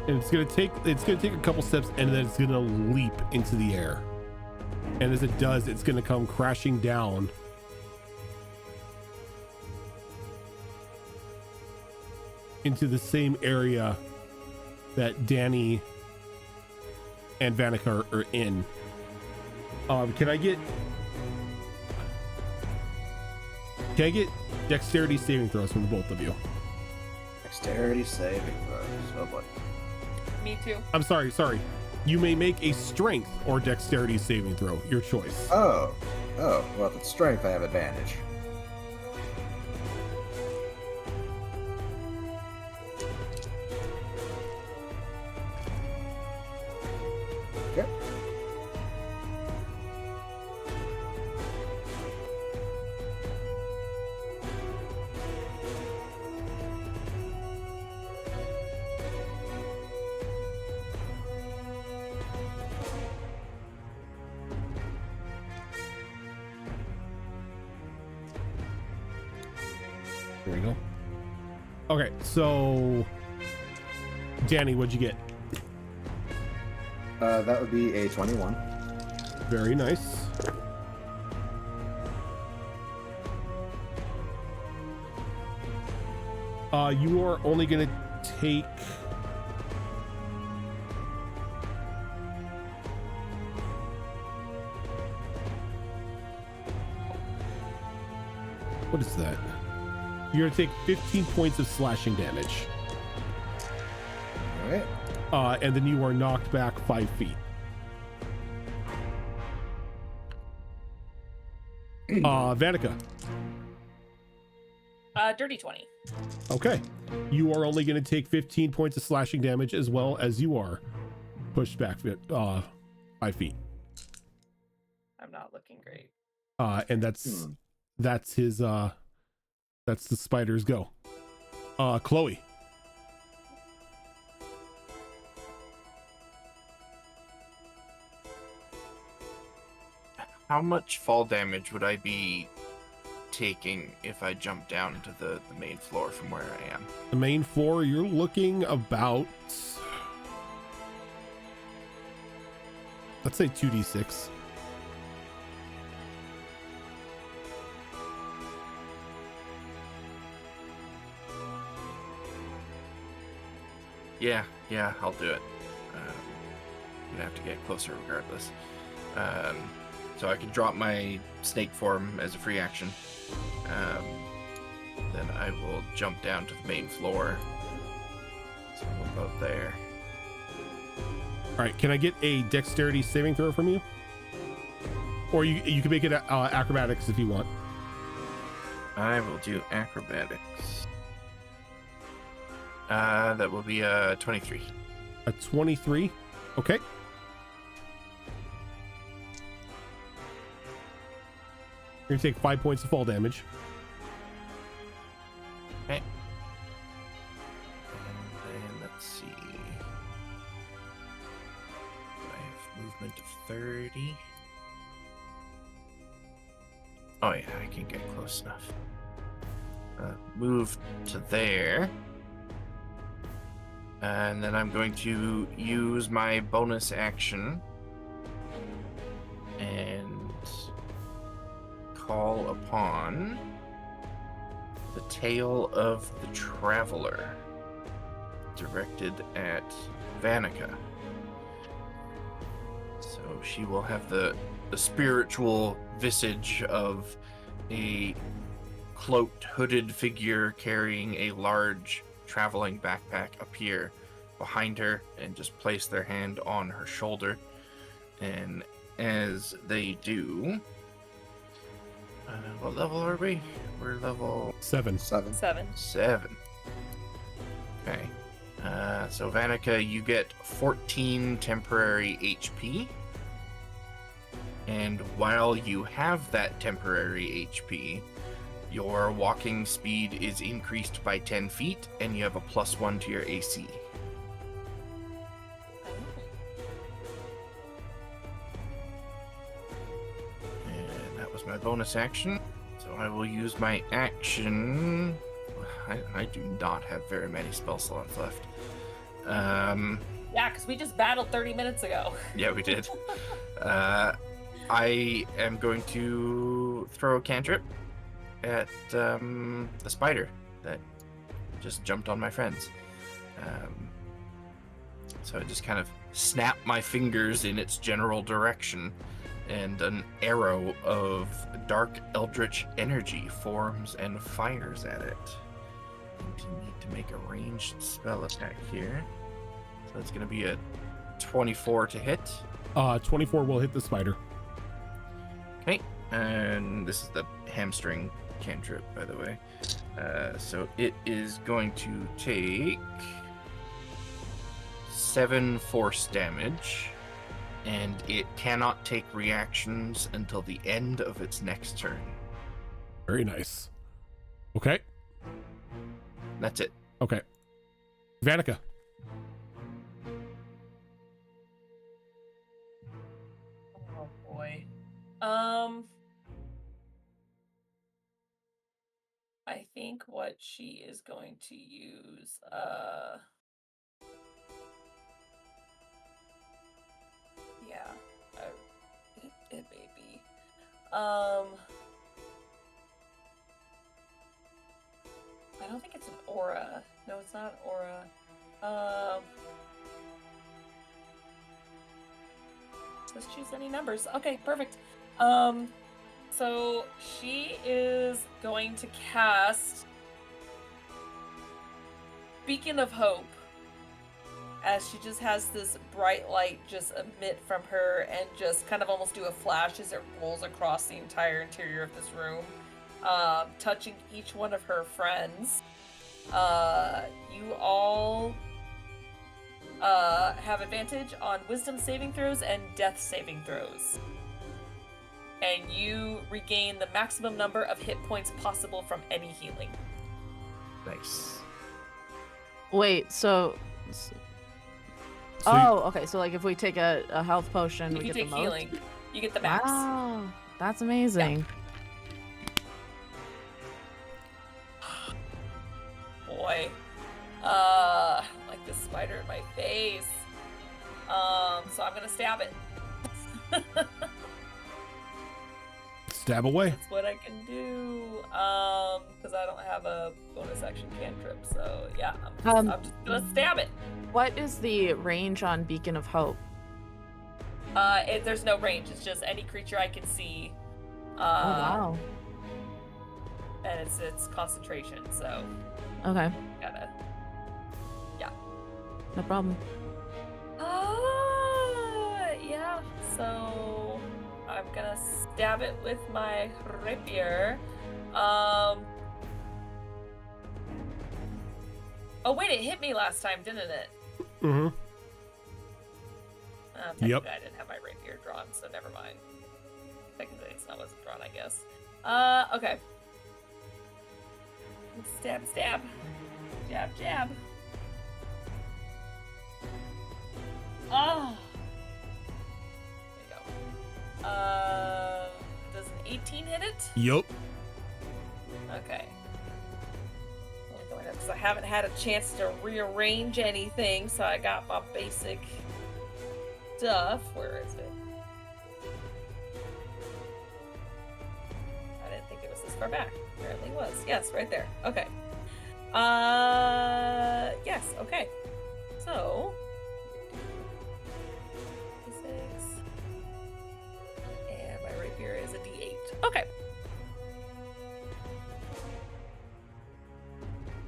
Speaker 1: And it's going to take a couple steps, and then it's going to leap into the air. And as it does, it's going to come crashing down into the same area that Danny and Vanica are in. Can I get dexterity saving throws from the both of you?
Speaker 2: Dexterity saving throws. Oh boy.
Speaker 4: Me too.
Speaker 1: I'm sorry. You may make a strength or dexterity saving throw, your choice.
Speaker 2: Oh. Well, if it's strength, I have advantage. Okay.
Speaker 1: There we go. Okay, so Danny, what'd you get?
Speaker 2: That would be a 21.
Speaker 1: Very nice. You are only gonna take what is that? You're gonna take 15 points of slashing damage.
Speaker 2: All right.
Speaker 1: And then you are knocked back 5 feet. Vanica.
Speaker 4: Dirty 20.
Speaker 1: Okay. You are only going to take 15 points of slashing damage as well as you are pushed back 5 feet.
Speaker 4: I'm not looking great.
Speaker 1: And that's his that's the spider's go. Chloe.
Speaker 5: How much fall damage would I be taking if I jump down to the main floor from where I am?
Speaker 1: The main floor, you're looking about, let's say 2d6.
Speaker 5: Yeah, I'll do it. You'd have to get closer regardless. So I can drop my snake form as a free action. Then I will jump down to the main floor. So we'll go there.
Speaker 1: All right, can I get a dexterity saving throw from you? Or you can make it acrobatics if you want.
Speaker 5: I will do acrobatics. That will be a 23.
Speaker 1: A 23. Okay. You're gonna take 5 points of fall damage.
Speaker 5: Okay. And then let's see. I have movement of 30. Oh yeah, I can get close enough. Move to there. And then I'm going to use my bonus action and call upon the Tale of the Traveler, directed at Vanica. So she will have the spiritual visage of a cloaked, hooded figure carrying a large traveling backpack appear behind her and just place their hand on her shoulder. And as they do, what level are we? We're level
Speaker 1: 7.
Speaker 2: 7.
Speaker 5: 7. Okay. So Vanica, you get 14 temporary HP. And while you have that temporary HP, Your walking speed is increased by 10 feet, and you have a +1 to your AC. And that was my bonus action. So I will use my action. I do not have very many spell slots left.
Speaker 4: Yeah, because we just battled 30 minutes ago.
Speaker 5: Yeah, we did. I am going to throw a cantrip at the spider that just jumped on my friends. So I just kind of snap my fingers in its general direction, and an arrow of dark eldritch energy forms and fires at it. And you need to make a ranged spell attack here. So it's going to be a 24 to hit.
Speaker 1: 24 will hit the spider.
Speaker 5: Okay, and this is the hamstring cantrip, by the way. So it is going to take 7 force damage, and it cannot take reactions until the end of its next turn.
Speaker 1: Very nice. Okay.
Speaker 5: That's it.
Speaker 1: Okay. Vanica.
Speaker 4: Oh boy. I think what she is going to use, yeah, it may be. I don't think it's an aura. No, it's not an aura. Let's choose any numbers. Okay, perfect. So she is going to cast Beacon of Hope, as she just has this bright light just emit from her and just kind of almost do a flash as it rolls across the entire interior of this room, touching each one of her friends. You all have advantage on wisdom saving throws and death saving throws. And you regain the maximum number of hit points possible from any healing.
Speaker 5: Nice.
Speaker 3: Wait, so okay. So like if we take a health potion,
Speaker 4: If
Speaker 3: we
Speaker 4: you
Speaker 3: get
Speaker 4: take
Speaker 3: the most?
Speaker 4: healing, you get the max.
Speaker 3: Wow, that's amazing.
Speaker 4: Boy. Like this spider in my face. So I'm gonna stab it.
Speaker 1: Stab away.
Speaker 4: That's what I can do. Because I don't have a bonus action cantrip. So yeah, I'm just gonna stab it.
Speaker 3: What is the range on Beacon of Hope?
Speaker 4: There's no range. It's just any creature I can see.
Speaker 3: Oh wow.
Speaker 4: And it's concentration. So
Speaker 3: Okay,
Speaker 4: gotta. Yeah.
Speaker 3: no problem.
Speaker 4: Yeah. So I'm gonna stab it with my rapier. Oh wait, it hit me last time, didn't it?
Speaker 1: Mm-hmm.
Speaker 4: Technically,
Speaker 1: Yep.
Speaker 4: I didn't have my rapier drawn, so never mind. Technically, it's not wasn't drawn, I guess. Okay. Stab, stab. Jab, jab. Oh. There you go. Does an 18 hit it?
Speaker 1: Yup.
Speaker 4: Okay. Because I haven't had a chance to rearrange anything, so I got my basic stuff. Where is it? I didn't think it was this far back. Apparently it was. Yes, right there. Okay. Yes, okay. So, 6. And my rapier is a D8. Okay.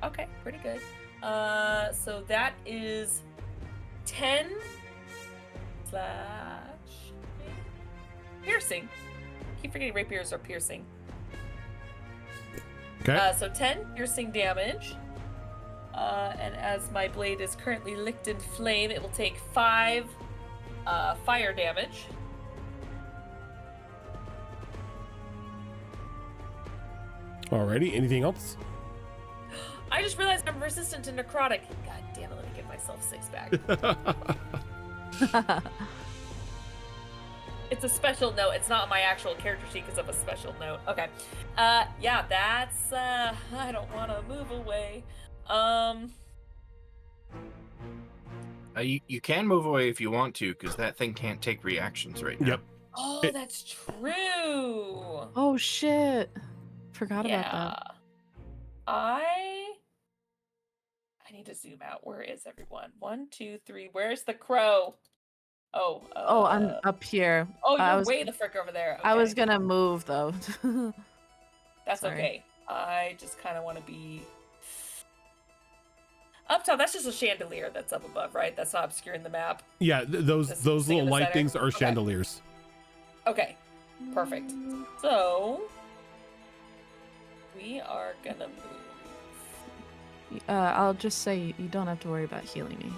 Speaker 4: Okay, pretty good. So that is 10 / piercing. Keep forgetting rapiers are piercing.
Speaker 1: Okay.
Speaker 4: So 10 piercing damage. And as my blade is currently licked in flame, it will take 5 fire damage.
Speaker 1: Alrighty, anything else?
Speaker 4: I just realized I'm resistant to necrotic. God damn it, let me give myself 6 back. It's a special note. It's not my actual character sheet because of a special note. Okay. Yeah, that's, I don't want to move away.
Speaker 5: You can move away if you want to, because that thing can't take reactions right now.
Speaker 1: Yep.
Speaker 4: Oh, that's true.
Speaker 3: Oh shit. Forgot about that.
Speaker 4: I need to zoom out. Where is everyone? 1, 2, 3. Where's the crow? Oh.
Speaker 3: I'm up here.
Speaker 4: Oh,
Speaker 3: I
Speaker 4: you're
Speaker 3: was-
Speaker 4: way the frick over there. Okay.
Speaker 3: I was gonna move though.
Speaker 4: That's
Speaker 3: Sorry.
Speaker 4: okay. I just kind of want to be up top. That's just a chandelier that's up above, right? That's not obscuring the map.
Speaker 1: Yeah, those
Speaker 4: This
Speaker 1: those
Speaker 4: thing in
Speaker 1: little
Speaker 4: the
Speaker 1: light
Speaker 4: center?
Speaker 1: things are
Speaker 4: Okay.
Speaker 1: chandeliers.
Speaker 4: Okay, perfect. So we are gonna move.
Speaker 3: I'll just say you don't have to worry about healing me.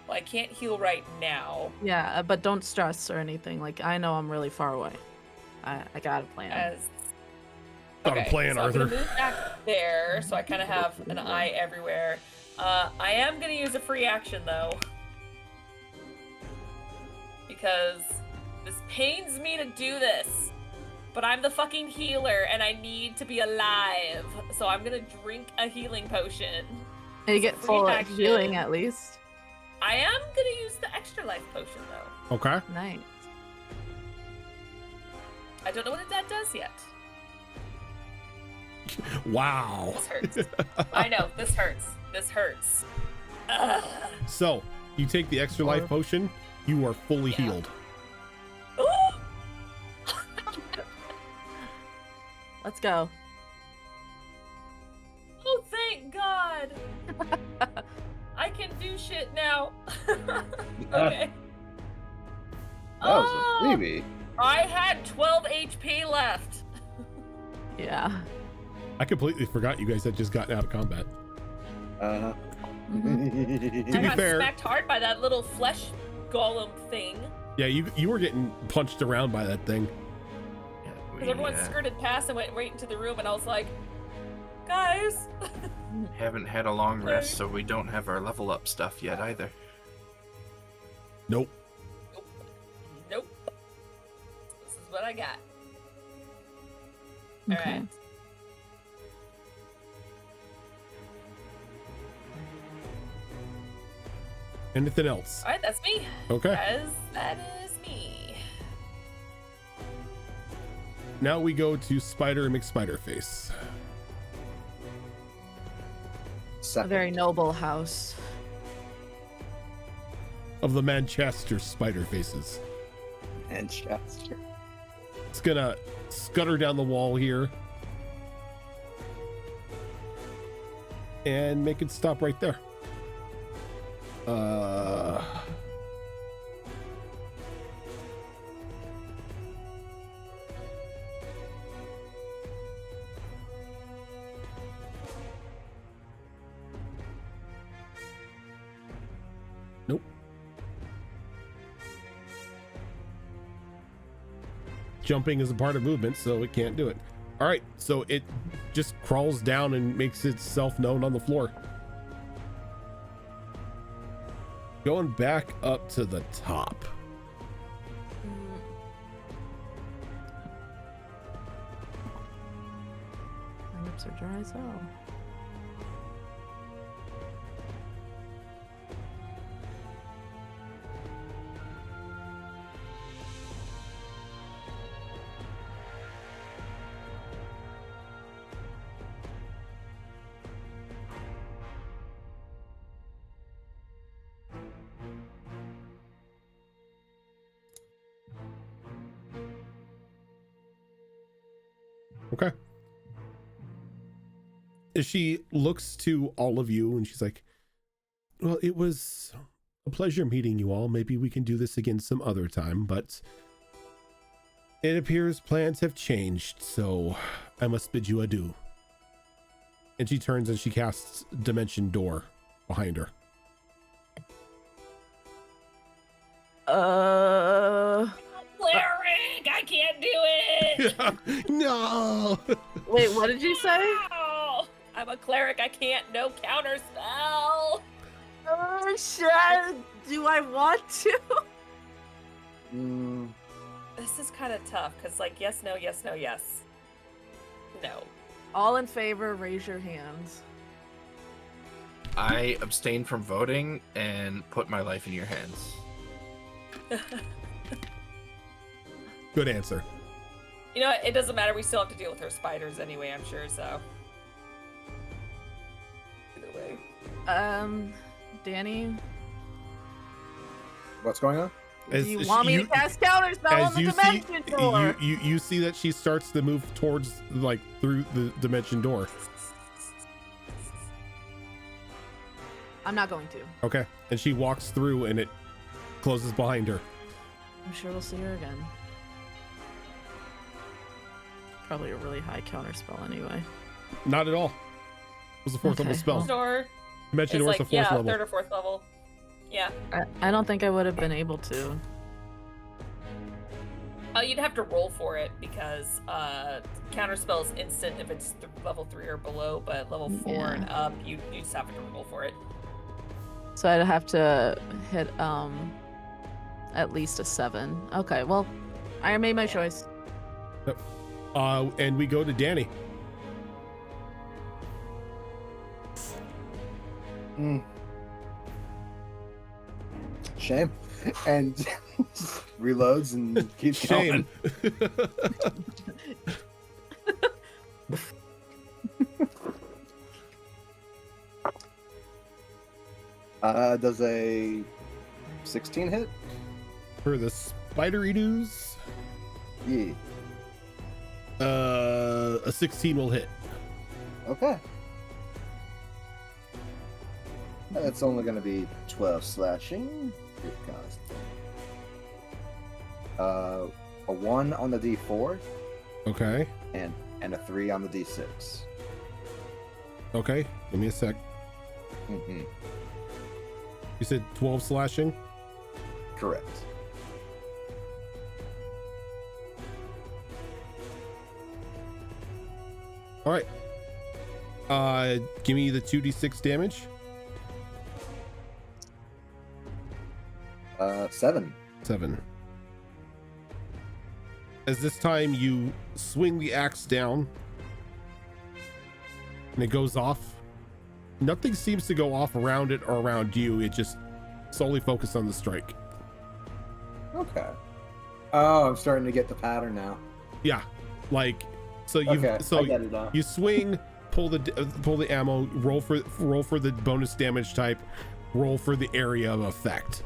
Speaker 4: Well, I can't heal right now.
Speaker 3: Yeah, but don't stress or anything. Like, I know I'm really far away. I got a plan.
Speaker 4: As
Speaker 1: Got a plan,
Speaker 4: so I'm
Speaker 1: Arthur.
Speaker 4: gonna move back there, so I kind of have an eye everywhere. I am gonna use a free action though, because this pains me to do this, but I'm the fucking healer and I need to be alive. So I'm gonna drink a healing potion.
Speaker 3: And you get
Speaker 4: free
Speaker 3: full
Speaker 4: action.
Speaker 3: healing at least.
Speaker 4: I am gonna use the extra life potion though.
Speaker 1: Okay.
Speaker 3: Nice.
Speaker 4: I don't know what that does yet.
Speaker 1: Wow.
Speaker 4: This hurts. I know, this hurts. This hurts. Ugh.
Speaker 1: So you take the extra life potion, you are fully
Speaker 4: Yeah.
Speaker 1: healed.
Speaker 3: Let's go.
Speaker 4: Oh, thank God! I can do shit now. Okay.
Speaker 2: That was
Speaker 4: Oh,
Speaker 2: a freebie.
Speaker 4: I had 12 HP left.
Speaker 3: Yeah.
Speaker 1: I completely forgot you guys had just gotten out of combat.
Speaker 2: Uh-huh.
Speaker 3: Mhm.
Speaker 1: To
Speaker 4: I
Speaker 1: be
Speaker 4: got
Speaker 1: fair-
Speaker 4: smacked hard by that little flesh golem thing.
Speaker 1: Yeah, you were getting punched around by that thing.
Speaker 4: Because everyone skirted past and went right into the room, and I was like, guys.
Speaker 5: Haven't had a long rest, so we don't have our level up stuff yet either.
Speaker 1: Nope.
Speaker 4: Nope. This is what I got.
Speaker 3: Okay.
Speaker 4: Alright.
Speaker 1: Anything else?
Speaker 4: Alright, that's me.
Speaker 1: Okay.
Speaker 4: That is me.
Speaker 1: Now we go to Spider McSpiderface.
Speaker 3: A very noble house.
Speaker 1: Of the Manchester Spider Faces.
Speaker 2: Manchester.
Speaker 1: It's gonna scutter down the wall here. And make it stop right there. Nope. Jumping is a part of movement, so it can't do it. All right, so it just crawls down and makes itself known on the floor. Going back up to the top.
Speaker 3: My lips are dry as hell.
Speaker 1: Okay. As she looks to all of you and she's like, well, it was a pleasure meeting you all. Maybe we can do this again some other time, but it appears plans have changed, so I must bid you adieu. And she turns and she casts Dimension Door behind her.
Speaker 4: Cleric, I can't do
Speaker 1: No.
Speaker 3: Wait, what did you say?
Speaker 4: Oh, I'm a cleric. I can't no counter spell.
Speaker 3: Oh shit! Do I want to?
Speaker 4: This is kind of tough because, like, yes, no, yes, no, yes. No.
Speaker 3: All in favor, raise your hands.
Speaker 5: I abstain from voting and put my life in your hands.
Speaker 1: Good answer.
Speaker 4: You know what? It doesn't matter. We still have to deal with her spiders anyway, I'm sure, so. Either way.
Speaker 3: Danny,
Speaker 2: What's going on?
Speaker 3: do you want me to cast counterspell on the dimension door?
Speaker 1: You see that she starts to move towards, like, through the dimension door.
Speaker 3: I'm not going to.
Speaker 1: Okay. And she walks through and it closes behind her.
Speaker 3: I'm sure we'll see her again. Probably a really high counterspell anyway.
Speaker 1: Not at all. It was a fourth level spell.
Speaker 4: Door.
Speaker 1: Dimension
Speaker 4: It's
Speaker 1: door's
Speaker 4: like,
Speaker 1: a fourth level.
Speaker 4: third or fourth level. Yeah.
Speaker 3: I don't think I would have been able to.
Speaker 4: You'd have to roll for it because counterspell is instant if it's level 3 or below, but level 4 and up, you just have to roll for it.
Speaker 3: So I'd have to hit at least a 7. Okay, well, I made my choice.
Speaker 1: And we go to Danny.
Speaker 2: Shame. And reloads and keeps
Speaker 1: Shame.
Speaker 2: going. Does a 16 hit?
Speaker 1: For the spidery doos,
Speaker 2: Yeah.
Speaker 1: a 16 will hit.
Speaker 2: Okay. That's only going to be 12 slashing. Good cost. A 1 on the D4
Speaker 1: Okay.
Speaker 2: and a 3 on the D6.
Speaker 1: Okay. Give me a sec.
Speaker 2: Mm-hmm.
Speaker 1: You said 12 slashing?
Speaker 2: Correct.
Speaker 1: All right. Give me the 2d6 damage.
Speaker 2: 7.
Speaker 1: 7. As this time you swing the axe down and it goes off. Nothing seems to go off around it or around you. It just solely focused on the strike.
Speaker 2: Okay. Oh, I'm starting to get the pattern now.
Speaker 1: Yeah. Like, so you
Speaker 2: Okay, I get it now.
Speaker 1: you swing, pull the ammo, roll for the bonus damage type, roll for the area of effect.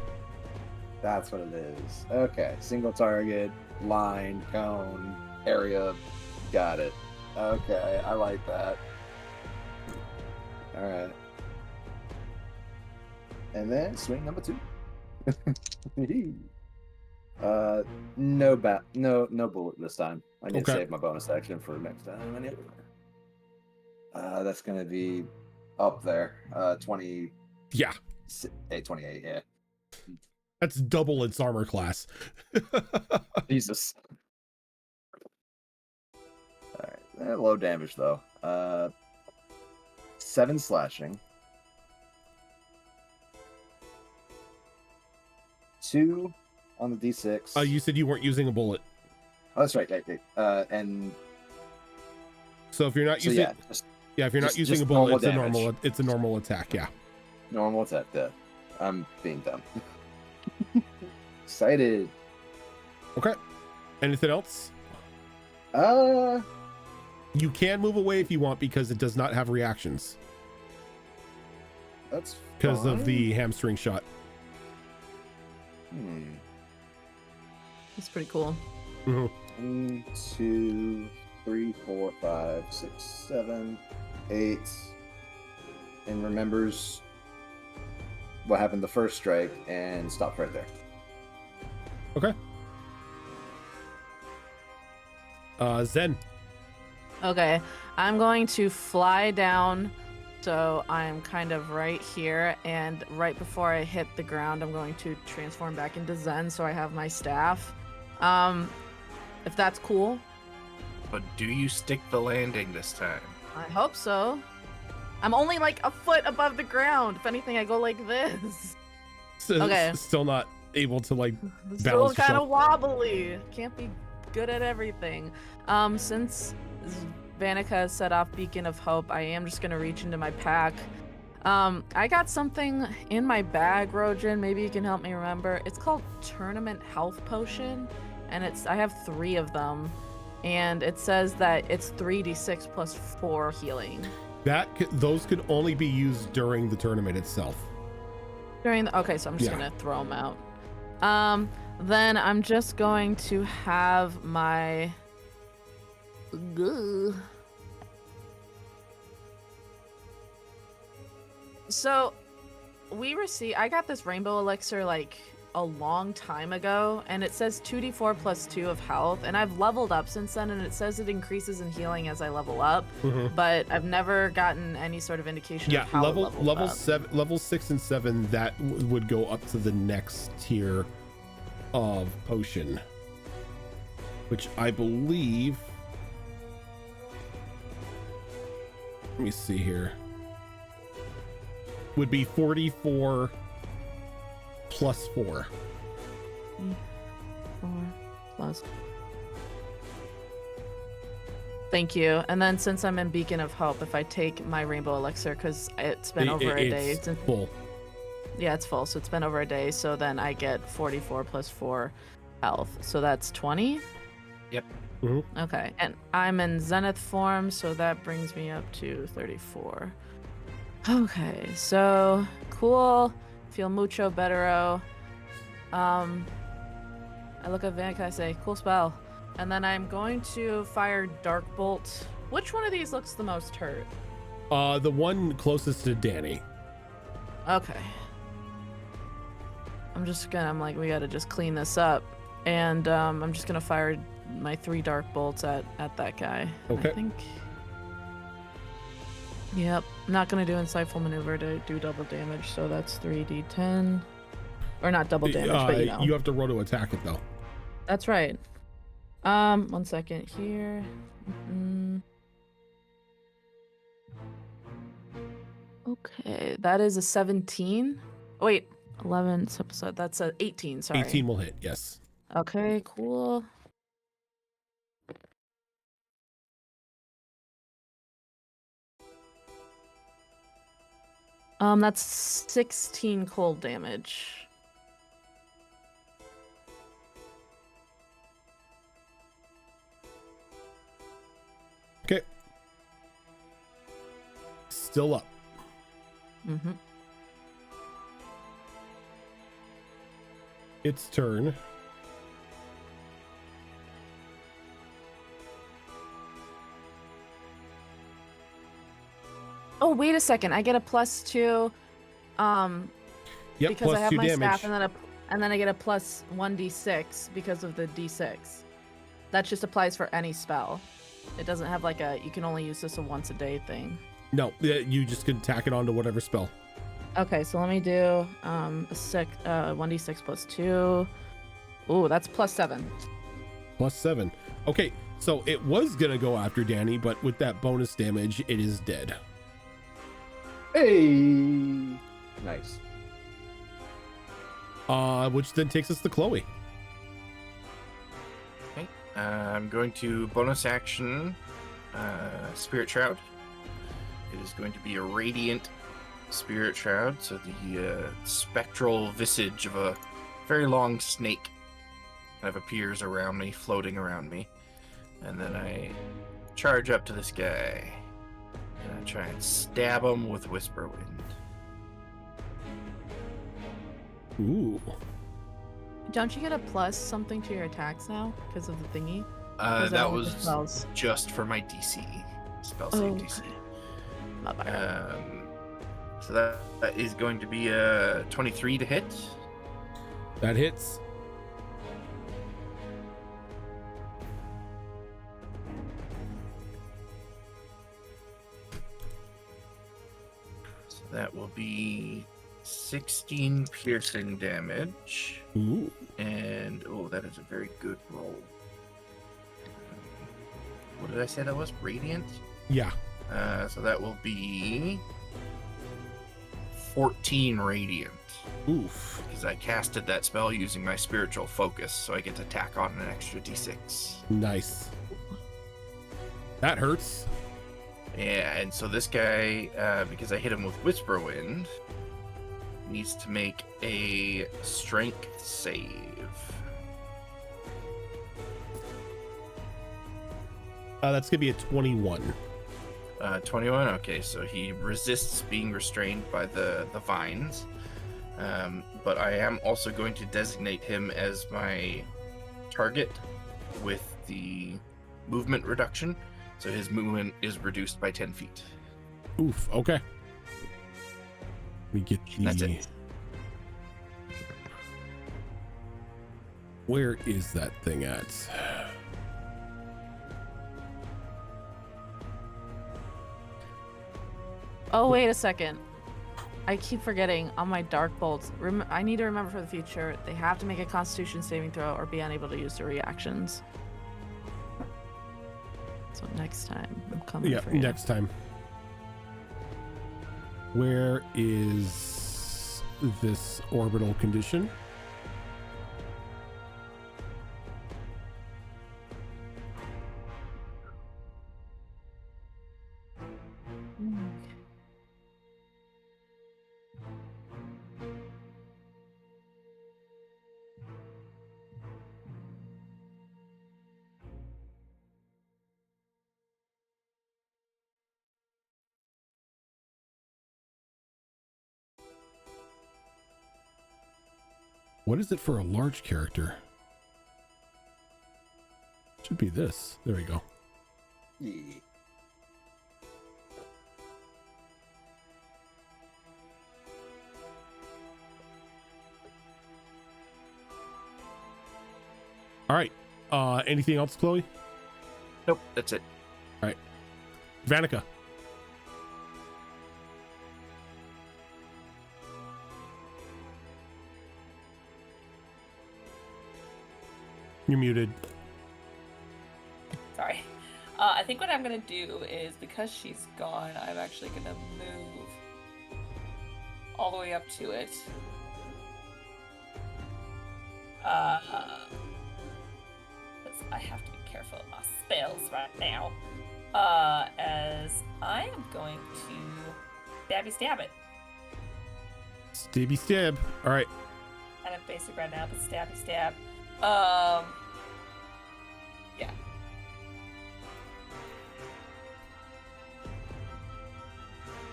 Speaker 2: That's what it is. Okay. Single target, line, cone, area. Got it. Okay, I like that. Alright. And then swing number 2. No bullet this time. I need to
Speaker 1: Okay.
Speaker 2: save my bonus action for next time. That's gonna be up there. 28,
Speaker 1: Yeah.
Speaker 2: 28, yeah.
Speaker 1: That's double its armor class.
Speaker 2: Jesus. Alright. Low damage though. 7 slashing. 2 on the D6.
Speaker 1: You said you weren't using a bullet.
Speaker 2: Oh, that's right. And
Speaker 1: So if you're not
Speaker 2: so
Speaker 1: using
Speaker 2: yeah,
Speaker 1: if you're not
Speaker 2: just-
Speaker 1: using
Speaker 2: just
Speaker 1: a bullet,
Speaker 2: normal
Speaker 1: it's a normal attack, yeah.
Speaker 2: normal attack. I'm being dumb. Excited.
Speaker 1: Okay. Anything else?
Speaker 2: You
Speaker 1: You can move away if you want because it does not have reactions
Speaker 2: that's
Speaker 1: because of
Speaker 2: fine.
Speaker 1: the hamstring shot.
Speaker 3: It's pretty cool.
Speaker 1: Mhm.
Speaker 2: 1, 2, 3, 4, 5, 6, 7, 8, and remembers what happened the first strike and stops right there.
Speaker 1: Okay. Zen.
Speaker 3: Okay, I'm going to fly down, so I'm kind of right here, and right before I hit the ground, I'm going to transform back into Zen, so I have my staff. If that's cool.
Speaker 5: But do you stick the landing this time?
Speaker 3: I hope so. I'm only like a foot above the ground. If anything, I go like this.
Speaker 1: So
Speaker 3: Okay.
Speaker 1: Still not able to like
Speaker 3: Still
Speaker 1: balance
Speaker 3: kind of
Speaker 1: yourself.
Speaker 3: wobbly. Can't be good at everything. Since Vanica has set off Beacon of Hope, I am just gonna reach into my pack. I got something in my bag, Rojan. Maybe you can help me remember. It's called Tournament Health Potion, and I have 3 of them, and it says that it's 3d6 plus 4 healing.
Speaker 1: Those could only be used during the tournament itself.
Speaker 3: Okay, so I'm just gonna throw them out. Then I'm just going to have my. So, I got this rainbow elixir like a long time ago, and it says 2d4 plus 2 of health, and I've leveled up since then, and it says it increases in healing as I level up, but I've never gotten any sort of indication of how
Speaker 1: level 6 and 7 that would go up to the next tier of potion, which I believe, let me see here, would be 44 plus 4.
Speaker 3: 4 plus. Thank you. And then since I'm in Beacon of Hope, if I take my rainbow elixir, because it's been over a day.
Speaker 1: It's full.
Speaker 3: Yeah, it's full, so it's been over a day. So then I get 44 plus 4 health. So that's 20.
Speaker 5: Yep.
Speaker 3: Okay, and I'm in Zenith form, so that brings me up to 34. Okay, so cool. Feel mucho bettero. I look at Vanica, I say, cool spell. And then I'm going to fire Dark Bolt. Which one of these looks the most hurt?
Speaker 1: The one closest to Danny.
Speaker 3: Okay. I'm like, we gotta just clean this up. And I'm just gonna fire my 3 Dark Bolts at that guy.
Speaker 1: Okay.
Speaker 3: I think. Yep. I'm not gonna do Insightful Maneuver to do double damage, so that's 3d10. Or not double damage, but you know.
Speaker 1: You have to roll to attack it though.
Speaker 3: That's right. 1 second here. Okay, that is a 17. Oh, wait, 11. So that's a 18. Sorry.
Speaker 1: 18 will hit. Yes.
Speaker 3: Okay, cool. That's 16 cold damage.
Speaker 1: Okay. Still up. Its turn.
Speaker 3: Oh, wait a second. I get a +2.
Speaker 1: Yep,
Speaker 3: because I have
Speaker 1: +2
Speaker 3: my
Speaker 1: damage.
Speaker 3: staff, and then I get a plus 1d6 because of the d6. That just applies for any spell. It doesn't have like you can only use this a once a day thing.
Speaker 1: No, you just can tack it onto whatever spell.
Speaker 3: Okay, so let me do 1d6 plus 2. Ooh, that's +7.
Speaker 1: +7. Okay, so it was gonna go after Danny, but with that bonus damage, it is dead.
Speaker 2: Hey, nice.
Speaker 1: Which then takes us to Chloe.
Speaker 5: Okay. I'm going to bonus action Spirit Shroud. It is going to be a radiant Spirit Shroud, so the spectral visage of a very long snake kind of appears around me, floating around me. And then I charge up to this guy, and I try and stab him with Whisper Wind.
Speaker 1: Ooh.
Speaker 3: Don't you get a plus something to your attacks now because of the thingy?
Speaker 5: That was just for my DC. Spell save DC.
Speaker 3: My bad.
Speaker 5: So that is going to be a 23 to hit.
Speaker 1: That hits.
Speaker 5: So that will be 16 piercing damage.
Speaker 1: Ooh.
Speaker 5: And, that is a very good roll. did I say that was? Radiant?
Speaker 1: Yeah.
Speaker 5: So that will be 14 radiant.
Speaker 1: Oof.
Speaker 5: Because I casted that spell using my spiritual focus, so I get to tack on an extra d6.
Speaker 1: Nice. That hurts.
Speaker 5: Yeah, and so this guy, because I hit him with Whisper Wind, needs to make a strength save.
Speaker 1: That's gonna be a 21.
Speaker 5: 21. Okay, so he resists being restrained by the vines. But I am also going to designate him as my target with the movement reduction. So his movement is reduced by 10 feet.
Speaker 1: Oof. Okay. We get the.
Speaker 5: That's it.
Speaker 1: Where is that thing at?
Speaker 3: Oh, wait a second. I keep forgetting on my dark bolts. I need to remember for the future. They have to make a Constitution saving throw or be unable to use their reactions. So next time, I'm coming for you.
Speaker 1: Next time. Where is this orbital condition? What is it for a large character? Should be this. There we go.
Speaker 2: Yeah.
Speaker 1: All right. Anything else, Chloe?
Speaker 5: Nope, that's it.
Speaker 1: All right. Vanica. You're muted.
Speaker 4: Sorry. I think what I'm gonna do is, because she's gone, I'm actually gonna move all the way up to it. I have to be careful of my spells right now. As I am going to stab it.
Speaker 1: Stabby stab. All right.
Speaker 4: Kind of basic right now, but stab. Yeah.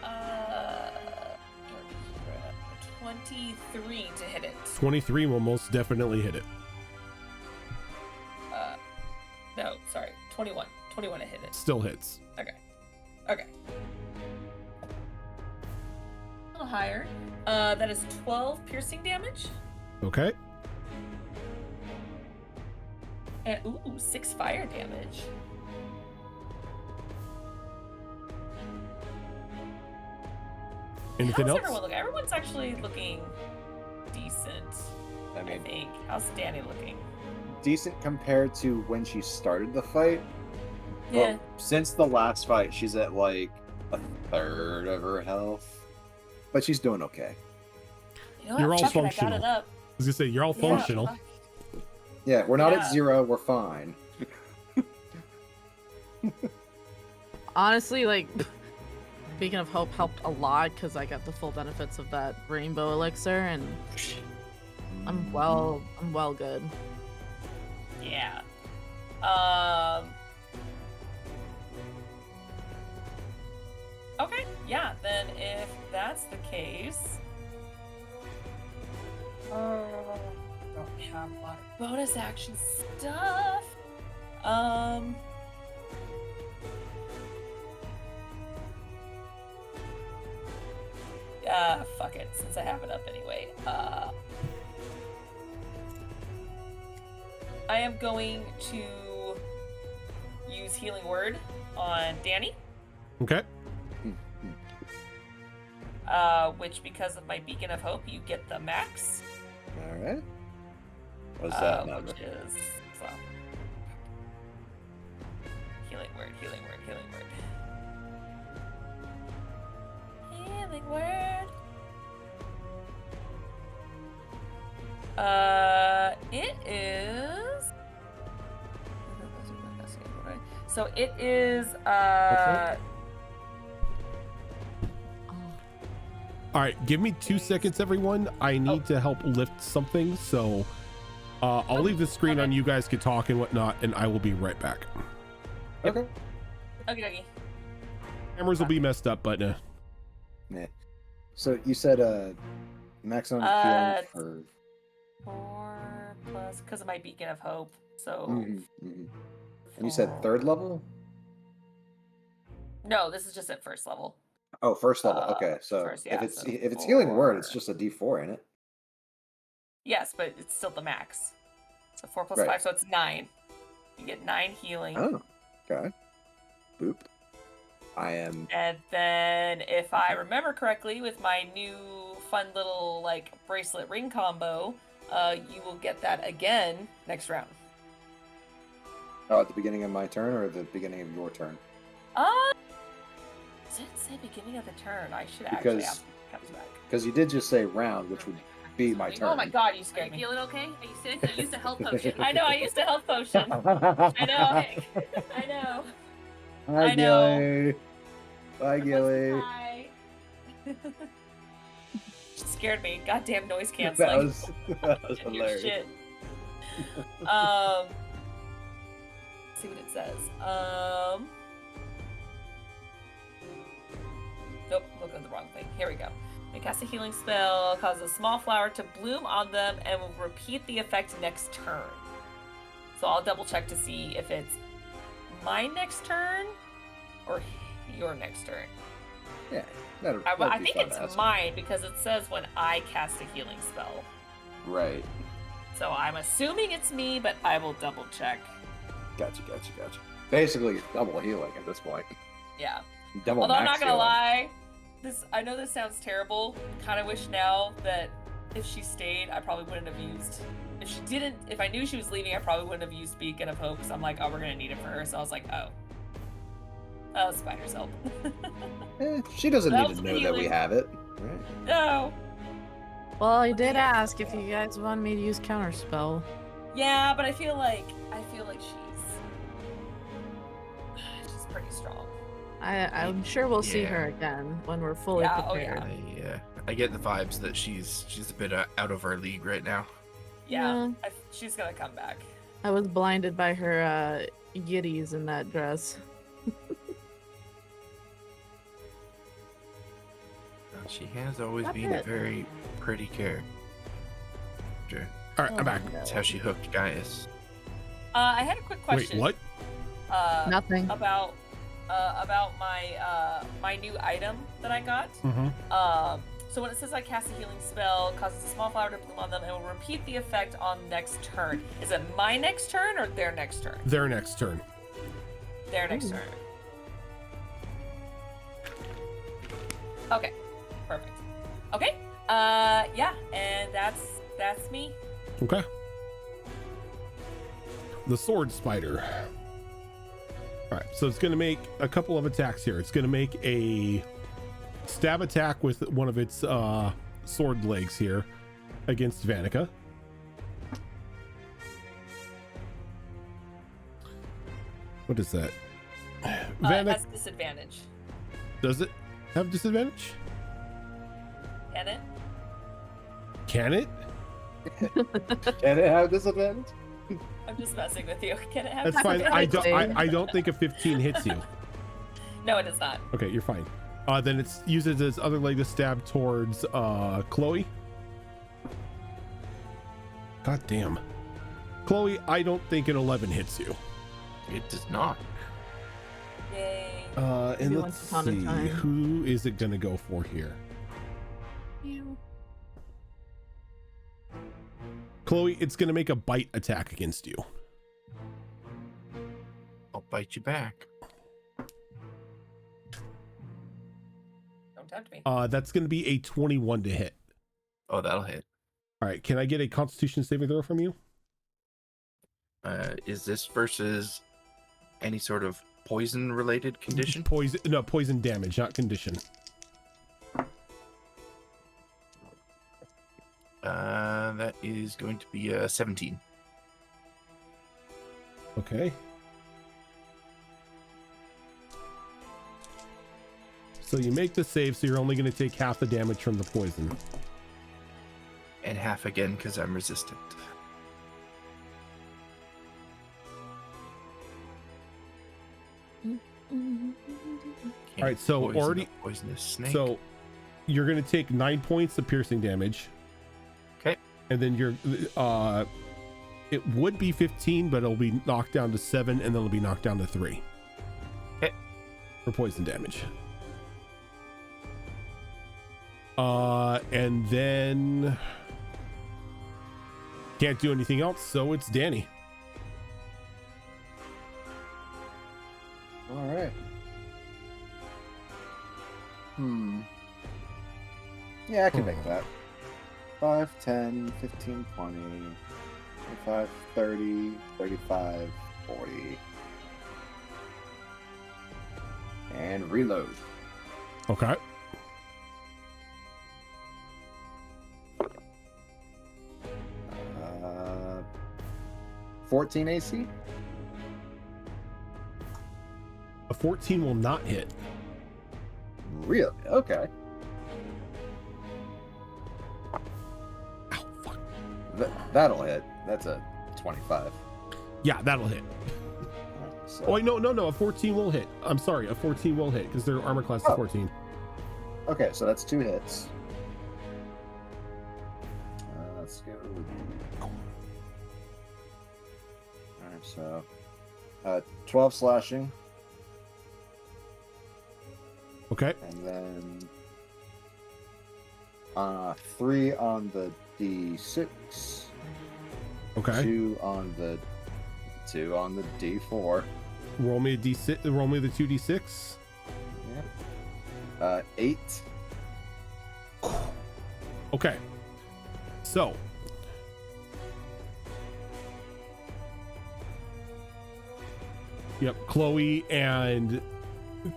Speaker 4: Uh, 23 to hit it.
Speaker 1: 23 will most definitely hit it.
Speaker 4: No, sorry, 21. 21 to hit it.
Speaker 1: Still hits.
Speaker 4: Okay. A little higher. That is 12 piercing damage.
Speaker 1: Okay.
Speaker 4: And 6 fire damage.
Speaker 1: Anything
Speaker 4: How's
Speaker 1: else?
Speaker 4: everyone looking? Everyone's actually looking decent.
Speaker 2: I mean,
Speaker 4: I think. How's Danny looking?
Speaker 2: decent compared to when she started the fight.
Speaker 4: Yeah.
Speaker 2: Well, since the last fight, she's at like a third of her health, but she's doing okay.
Speaker 4: You know what?
Speaker 1: You're all
Speaker 4: Fuck it,
Speaker 1: functional.
Speaker 4: I got it up.
Speaker 1: I was gonna say you're all
Speaker 4: Yeah,
Speaker 1: functional.
Speaker 4: fuck.
Speaker 2: Yeah, we're not
Speaker 4: Yeah.
Speaker 2: at 0. We're fine.
Speaker 3: Honestly, like, Beacon of Hope helped a lot because I got the full benefits of that rainbow elixir, and I'm well good.
Speaker 4: Yeah. Okay, yeah, then if that's the case. Don't have a lot of bonus action stuff. Fuck it, since I have it up anyway. I am going to use Healing Word on Danny,
Speaker 1: Okay.
Speaker 4: which, because of my Beacon of Hope, you get the max.
Speaker 2: All right. What's that number?
Speaker 4: Which is, so, Healing word. Healing word. It is. So it is.
Speaker 1: All right, give me 2 seconds, everyone. I need to help lift something, so I'll leave the screen on. You guys can talk and whatnot, and I will be right back.
Speaker 2: Okay.
Speaker 4: Okay.
Speaker 1: Cameras will be messed up, but
Speaker 2: Yeah. So you said maximum healing for
Speaker 4: 4 plus because of my beacon of hope. So.
Speaker 2: And you said 3rd level?
Speaker 4: No, this is just at 1st level.
Speaker 2: Oh, 1st level. Okay, so
Speaker 4: first, yeah,
Speaker 2: if
Speaker 4: so
Speaker 2: it's healing word,
Speaker 4: 4.
Speaker 2: it's just a D4, ain't it?
Speaker 4: Yes, but it's still the max. So 4 plus
Speaker 2: Right.
Speaker 4: 5, so it's 9. You get 9 healing.
Speaker 2: Oh, okay. Boop. I am.
Speaker 4: And then, if I remember correctly, with my new fun little like bracelet ring combo, you will get that again next round.
Speaker 2: Oh, at the beginning of my turn or at the beginning of your turn?
Speaker 4: Does it say beginning of the turn? I should
Speaker 2: Because-
Speaker 4: actually ask when it comes back.
Speaker 2: Because you did just say round, which would be my turn.
Speaker 4: Oh my god, you
Speaker 7: Are
Speaker 4: scared
Speaker 7: you
Speaker 4: me.
Speaker 7: feeling okay? Are you sick? I used a health potion.
Speaker 4: I know, I used a health potion. I know. I know.
Speaker 2: Hi,
Speaker 4: I know.
Speaker 2: Gilly. Bye, Gilly.
Speaker 4: Hi. Scared me. Goddamn noise
Speaker 2: That
Speaker 4: canceling.
Speaker 2: was
Speaker 4: Your
Speaker 2: hilarious.
Speaker 4: shit. See what it says. Nope, I'm looking at the wrong thing. Here we go. They cast a healing spell, causes a small flower to bloom on them, and will repeat the effect next turn. So I'll double check to see if it's my next turn or your next turn.
Speaker 2: Yeah, that'd
Speaker 4: I
Speaker 2: be
Speaker 4: think
Speaker 2: fun
Speaker 4: it's
Speaker 2: to ask.
Speaker 4: mine because it says when I cast a healing spell.
Speaker 2: Right.
Speaker 4: So I'm assuming it's me, but I will double check.
Speaker 2: Gotcha. Basically, double healing at this point.
Speaker 4: Yeah.
Speaker 2: Double
Speaker 4: Although I'm
Speaker 2: max
Speaker 4: not gonna
Speaker 2: healing.
Speaker 4: lie, I know this sounds terrible. Kind of wish now that if she stayed, I probably wouldn't have used. If she didn't, if I knew she was leaving, I probably wouldn't have used Beacon of Hope. Because I'm like, oh, we're gonna need it for her. So I was like, oh, Spider's help.
Speaker 2: She doesn't
Speaker 4: That
Speaker 2: need
Speaker 4: was
Speaker 2: to know that we
Speaker 4: healing.
Speaker 2: have it. Right.
Speaker 4: No.
Speaker 3: Well, I did ask if you guys want me to use counterspell.
Speaker 4: Yeah, but I feel like she's pretty strong.
Speaker 3: I'm sure we'll see
Speaker 5: Yeah.
Speaker 3: her again when we're fully
Speaker 4: Yeah, oh,
Speaker 3: prepared.
Speaker 4: yeah.
Speaker 5: I get the vibes that she's a bit out of our league right now.
Speaker 4: Yeah, she's gonna come back.
Speaker 3: I was blinded by her yitties in that dress.
Speaker 5: She has always
Speaker 3: That's
Speaker 5: been a
Speaker 3: it.
Speaker 5: very pretty character.
Speaker 1: all right, I'm back.
Speaker 5: That's how she hooked Gaius.
Speaker 4: I had a quick question.
Speaker 1: Wait, what?
Speaker 3: Nothing.
Speaker 4: About my my new item that I got.
Speaker 1: Mm-hmm.
Speaker 4: So when it says I cast a healing spell, causes a small flower to bloom on them, and will repeat the effect on next turn. Is it my next turn or their next turn?
Speaker 1: Their next turn.
Speaker 4: Their next
Speaker 3: Ooh.
Speaker 4: turn. Okay. Perfect. Okay. Yeah, and that's me.
Speaker 1: Okay. The sword spider. All right, so it's going to make a couple of attacks here. It's going to make a stab attack with one of its sword legs here against Vanica. What is that?
Speaker 4: It
Speaker 1: Vanica,
Speaker 4: has disadvantage.
Speaker 1: does it have disadvantage?
Speaker 4: Can it?
Speaker 1: Can it?
Speaker 2: Can it have disadvantage?
Speaker 4: I'm just messing with you. Can it have
Speaker 1: That's fine.
Speaker 4: disadvantage?
Speaker 1: I don't think a 15 hits you.
Speaker 4: No, it does not.
Speaker 1: Okay, you're fine. Then it uses its other leg to stab towards Chloe. God damn. Chloe, I don't think an 11 hits you.
Speaker 5: It does not.
Speaker 4: Yay.
Speaker 1: And
Speaker 3: Maybe
Speaker 1: let's
Speaker 3: once upon a
Speaker 1: see,
Speaker 3: time.
Speaker 1: who is it gonna go for here? Chloe, it's gonna make a bite attack against you.
Speaker 5: I'll bite you back.
Speaker 4: Don't tempt me.
Speaker 1: That's gonna be a 21 to hit.
Speaker 5: Oh, that'll hit.
Speaker 1: All right, can I get a Constitution saving throw from you?
Speaker 5: Is this versus any sort of poison related condition?
Speaker 1: Poison damage, not condition.
Speaker 5: That is going to be 17.
Speaker 1: Okay. So you make the save, so you're only going to take half the damage from the poison.
Speaker 5: And half again because I'm resistant.
Speaker 1: All right, so
Speaker 5: Poison
Speaker 1: already
Speaker 5: a poisonous snake.
Speaker 1: So you're going to take 9 points of piercing damage.
Speaker 5: Okay.
Speaker 1: And then you're it would be 15, but it'll be knocked down to 7, and then it'll be knocked down to 3.
Speaker 5: Okay.
Speaker 1: For poison damage. And then can't do anything else, so it's Danny.
Speaker 2: All right. Yeah, I can make that. 5, 10, 15, 20, 25, 30, 35, 40. And reload.
Speaker 1: Okay.
Speaker 2: Uh, 14 AC?
Speaker 1: A 14 will not hit.
Speaker 2: Really? Okay.
Speaker 1: Ow, fuck.
Speaker 2: That'll hit. That's a 25.
Speaker 1: Yeah, that'll hit.
Speaker 2: So,
Speaker 1: Oh, wait, no, a 14 will hit. I'm sorry, a 14 will hit because their armor class is 14.
Speaker 2: okay, so that's 2 hits. Let's go. Alright, so 12 slashing,
Speaker 1: Okay.
Speaker 2: and then 3 on the D6,
Speaker 1: Okay.
Speaker 2: 2 on the D4.
Speaker 1: Roll me a D6. Roll me the 2d6.
Speaker 2: Yeah. 8.
Speaker 1: Okay. So. Yep, Chloe and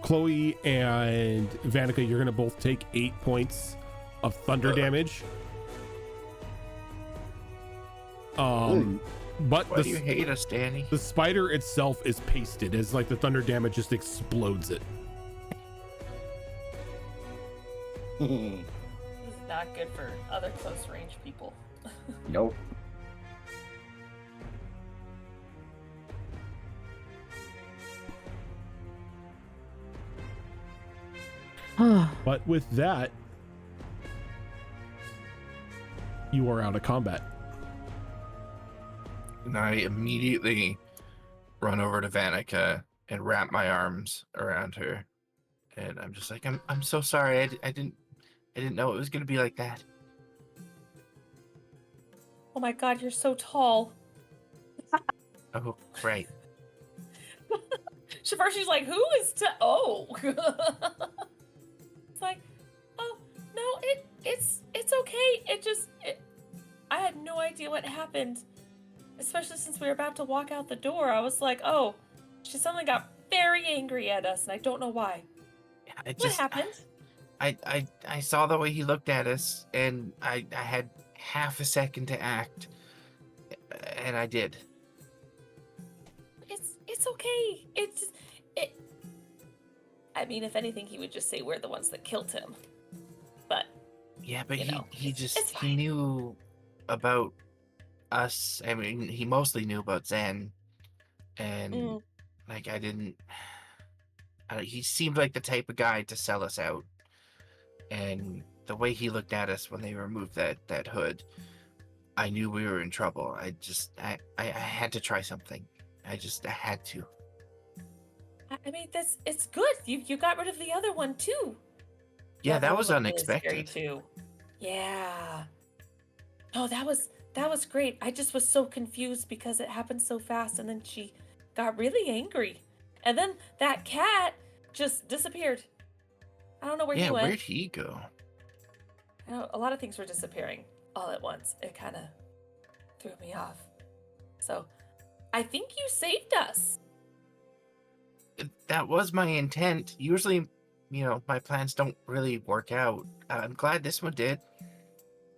Speaker 1: Vanica, you're gonna both take 8 points of thunder damage. But
Speaker 5: Why do you hate us, Danny?
Speaker 1: the spider itself is pasted as like the thunder damage just explodes it.
Speaker 4: This is not good for other close range people.
Speaker 2: Nope.
Speaker 1: But with that, you are out of combat.
Speaker 5: And I immediately run over to Vanica and wrap my arms around her. And I'm just like, I'm so sorry. I didn't know it was gonna be like that.
Speaker 4: Oh my god, you're so tall.
Speaker 5: Oh, right.
Speaker 4: First she's like, who is oh. It's like, oh no, it's okay. I had no idea what happened. Especially since we were about to walk out the door. I was like, oh, she suddenly got very angry at us, and I don't know why. What happened?
Speaker 5: I saw the way he looked at us, and I had half a second to act, and I did.
Speaker 4: It's okay. I mean, if anything, he would just say we're the ones that killed him. But
Speaker 5: yeah, but he
Speaker 4: it's
Speaker 5: he knew about us. I mean, he mostly knew about Zen, and like he seemed like the type of guy to sell us out. And the way he looked at us when they removed that hood, I knew we were in trouble. I had to try something. I had to.
Speaker 4: I mean, it's good. You got rid of the other one too.
Speaker 5: Yeah, that was
Speaker 4: one really
Speaker 5: unexpected.
Speaker 4: scary, too. Yeah. Oh, that was great. I just was so confused because it happened so fast, and then she got really angry, and then that cat just disappeared. I don't know where he went.
Speaker 5: Where'd he go?
Speaker 4: I know a lot of things were disappearing all at once. It kind of threw me off. So, I think you saved us.
Speaker 5: that was my intent. Usually, my plans don't really work out. I'm glad this one did.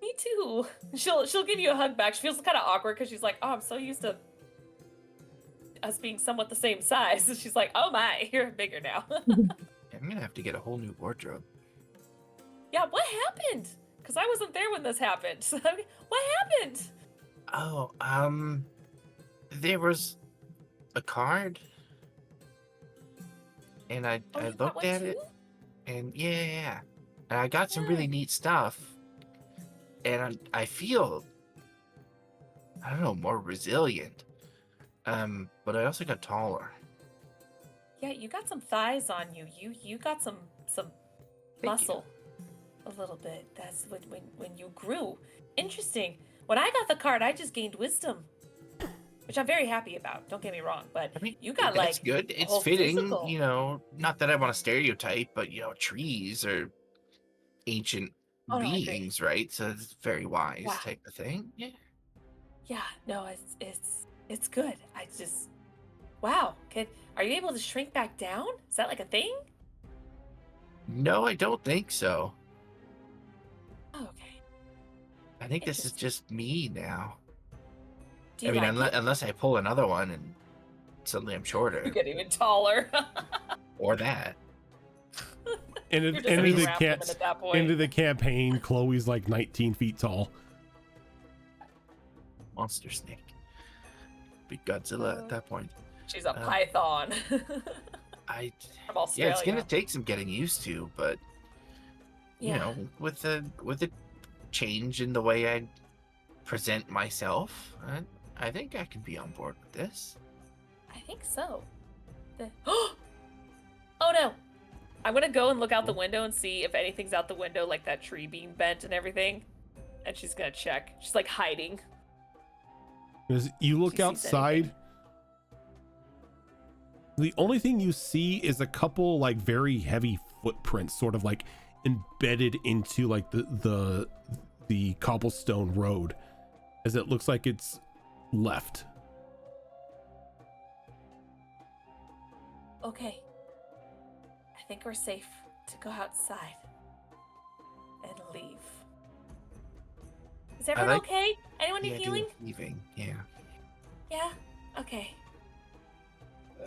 Speaker 4: Me too. She'll give you a hug back. She feels kind of awkward because she's like, oh, I'm so used to us being somewhat the same size. She's like, oh my, you're bigger now.
Speaker 5: I'm gonna have to get a whole new wardrobe.
Speaker 4: Yeah, what happened? Because I wasn't there when this happened. What happened?
Speaker 5: Oh, there was a card, and I
Speaker 4: Oh, you got
Speaker 5: looked
Speaker 4: one
Speaker 5: at
Speaker 4: too?
Speaker 5: it, and yeah, and I got some really neat stuff, and I feel, I don't know, more resilient. But I also got taller.
Speaker 4: Yeah, you got some thighs on you. You got some
Speaker 5: Thank
Speaker 4: muscle. A little bit. That's when you grew. Interesting. When I got the card, I just gained wisdom, which I'm very happy about. Don't get me wrong, but
Speaker 5: I mean,
Speaker 4: you got
Speaker 5: that's
Speaker 4: like
Speaker 5: good.
Speaker 4: a
Speaker 5: It's
Speaker 4: whole
Speaker 5: fitting,
Speaker 4: physical.
Speaker 5: Not that I want to stereotype, but trees are ancient
Speaker 4: Oh no, I agree.
Speaker 5: beings, right? So it's very wise
Speaker 4: Yeah.
Speaker 5: type of thing. Yeah.
Speaker 4: Yeah, no, it's good. I just wow. Are you able to shrink back down? Is that like a thing?
Speaker 5: No, I don't think so.
Speaker 4: Oh, okay.
Speaker 5: I think this is
Speaker 4: Interesting.
Speaker 5: just me now.
Speaker 4: Do you like
Speaker 5: unless I pull another one and suddenly I'm
Speaker 4: it?
Speaker 5: shorter,
Speaker 4: You get even taller.
Speaker 5: or that.
Speaker 1: Into,
Speaker 4: You're just
Speaker 1: into
Speaker 4: a
Speaker 1: the
Speaker 4: giraffe
Speaker 1: camp,
Speaker 4: woman at that point.
Speaker 1: into the campaign, Chloe's like 19 feet tall.
Speaker 5: Monster snake. Big Godzilla at that point.
Speaker 4: She's a python.
Speaker 5: From
Speaker 4: Australia.
Speaker 5: Yeah, it's gonna take some getting used to, but
Speaker 4: Yeah.
Speaker 5: with the change in the way I present myself, I think I can be on board with this.
Speaker 4: I think so. Oh no! I'm gonna go and look out the window and see if anything's out the window, like that tree being bent and everything. And she's gonna check. She's like hiding.
Speaker 1: As you look
Speaker 4: She sees
Speaker 1: outside,
Speaker 4: anything.
Speaker 1: the only thing you see is a couple like very heavy footprints, sort of like embedded into like the cobblestone road, as it looks like it's left.
Speaker 4: Okay. I think we're safe to go outside and leave. Is everyone okay? Anyone need healing?
Speaker 5: Leaving, yeah.
Speaker 4: Yeah? Okay.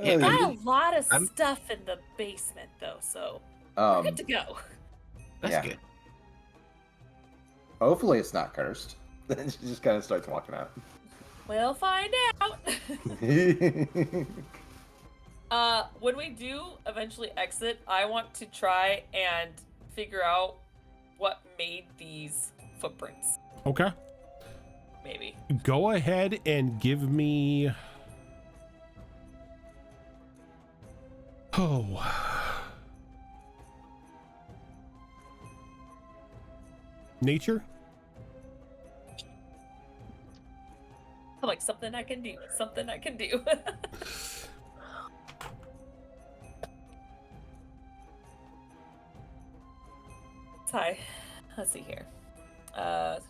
Speaker 5: Yeah,
Speaker 4: We
Speaker 5: I
Speaker 4: got
Speaker 5: mean,
Speaker 4: a lot of
Speaker 5: I'm-
Speaker 4: stuff in the basement though, so we're good to go.
Speaker 5: That's
Speaker 2: Yeah.
Speaker 5: good.
Speaker 2: Hopefully it's not cursed. Then she just kind of starts walking out.
Speaker 4: We'll find out. When we do eventually exit, I want to try and figure out what made these footprints.
Speaker 1: Okay.
Speaker 4: Maybe.
Speaker 1: Go ahead and give me. Oh. Nature?
Speaker 4: I'm like, something I can do. Something I can do. Hi. Let's see here. And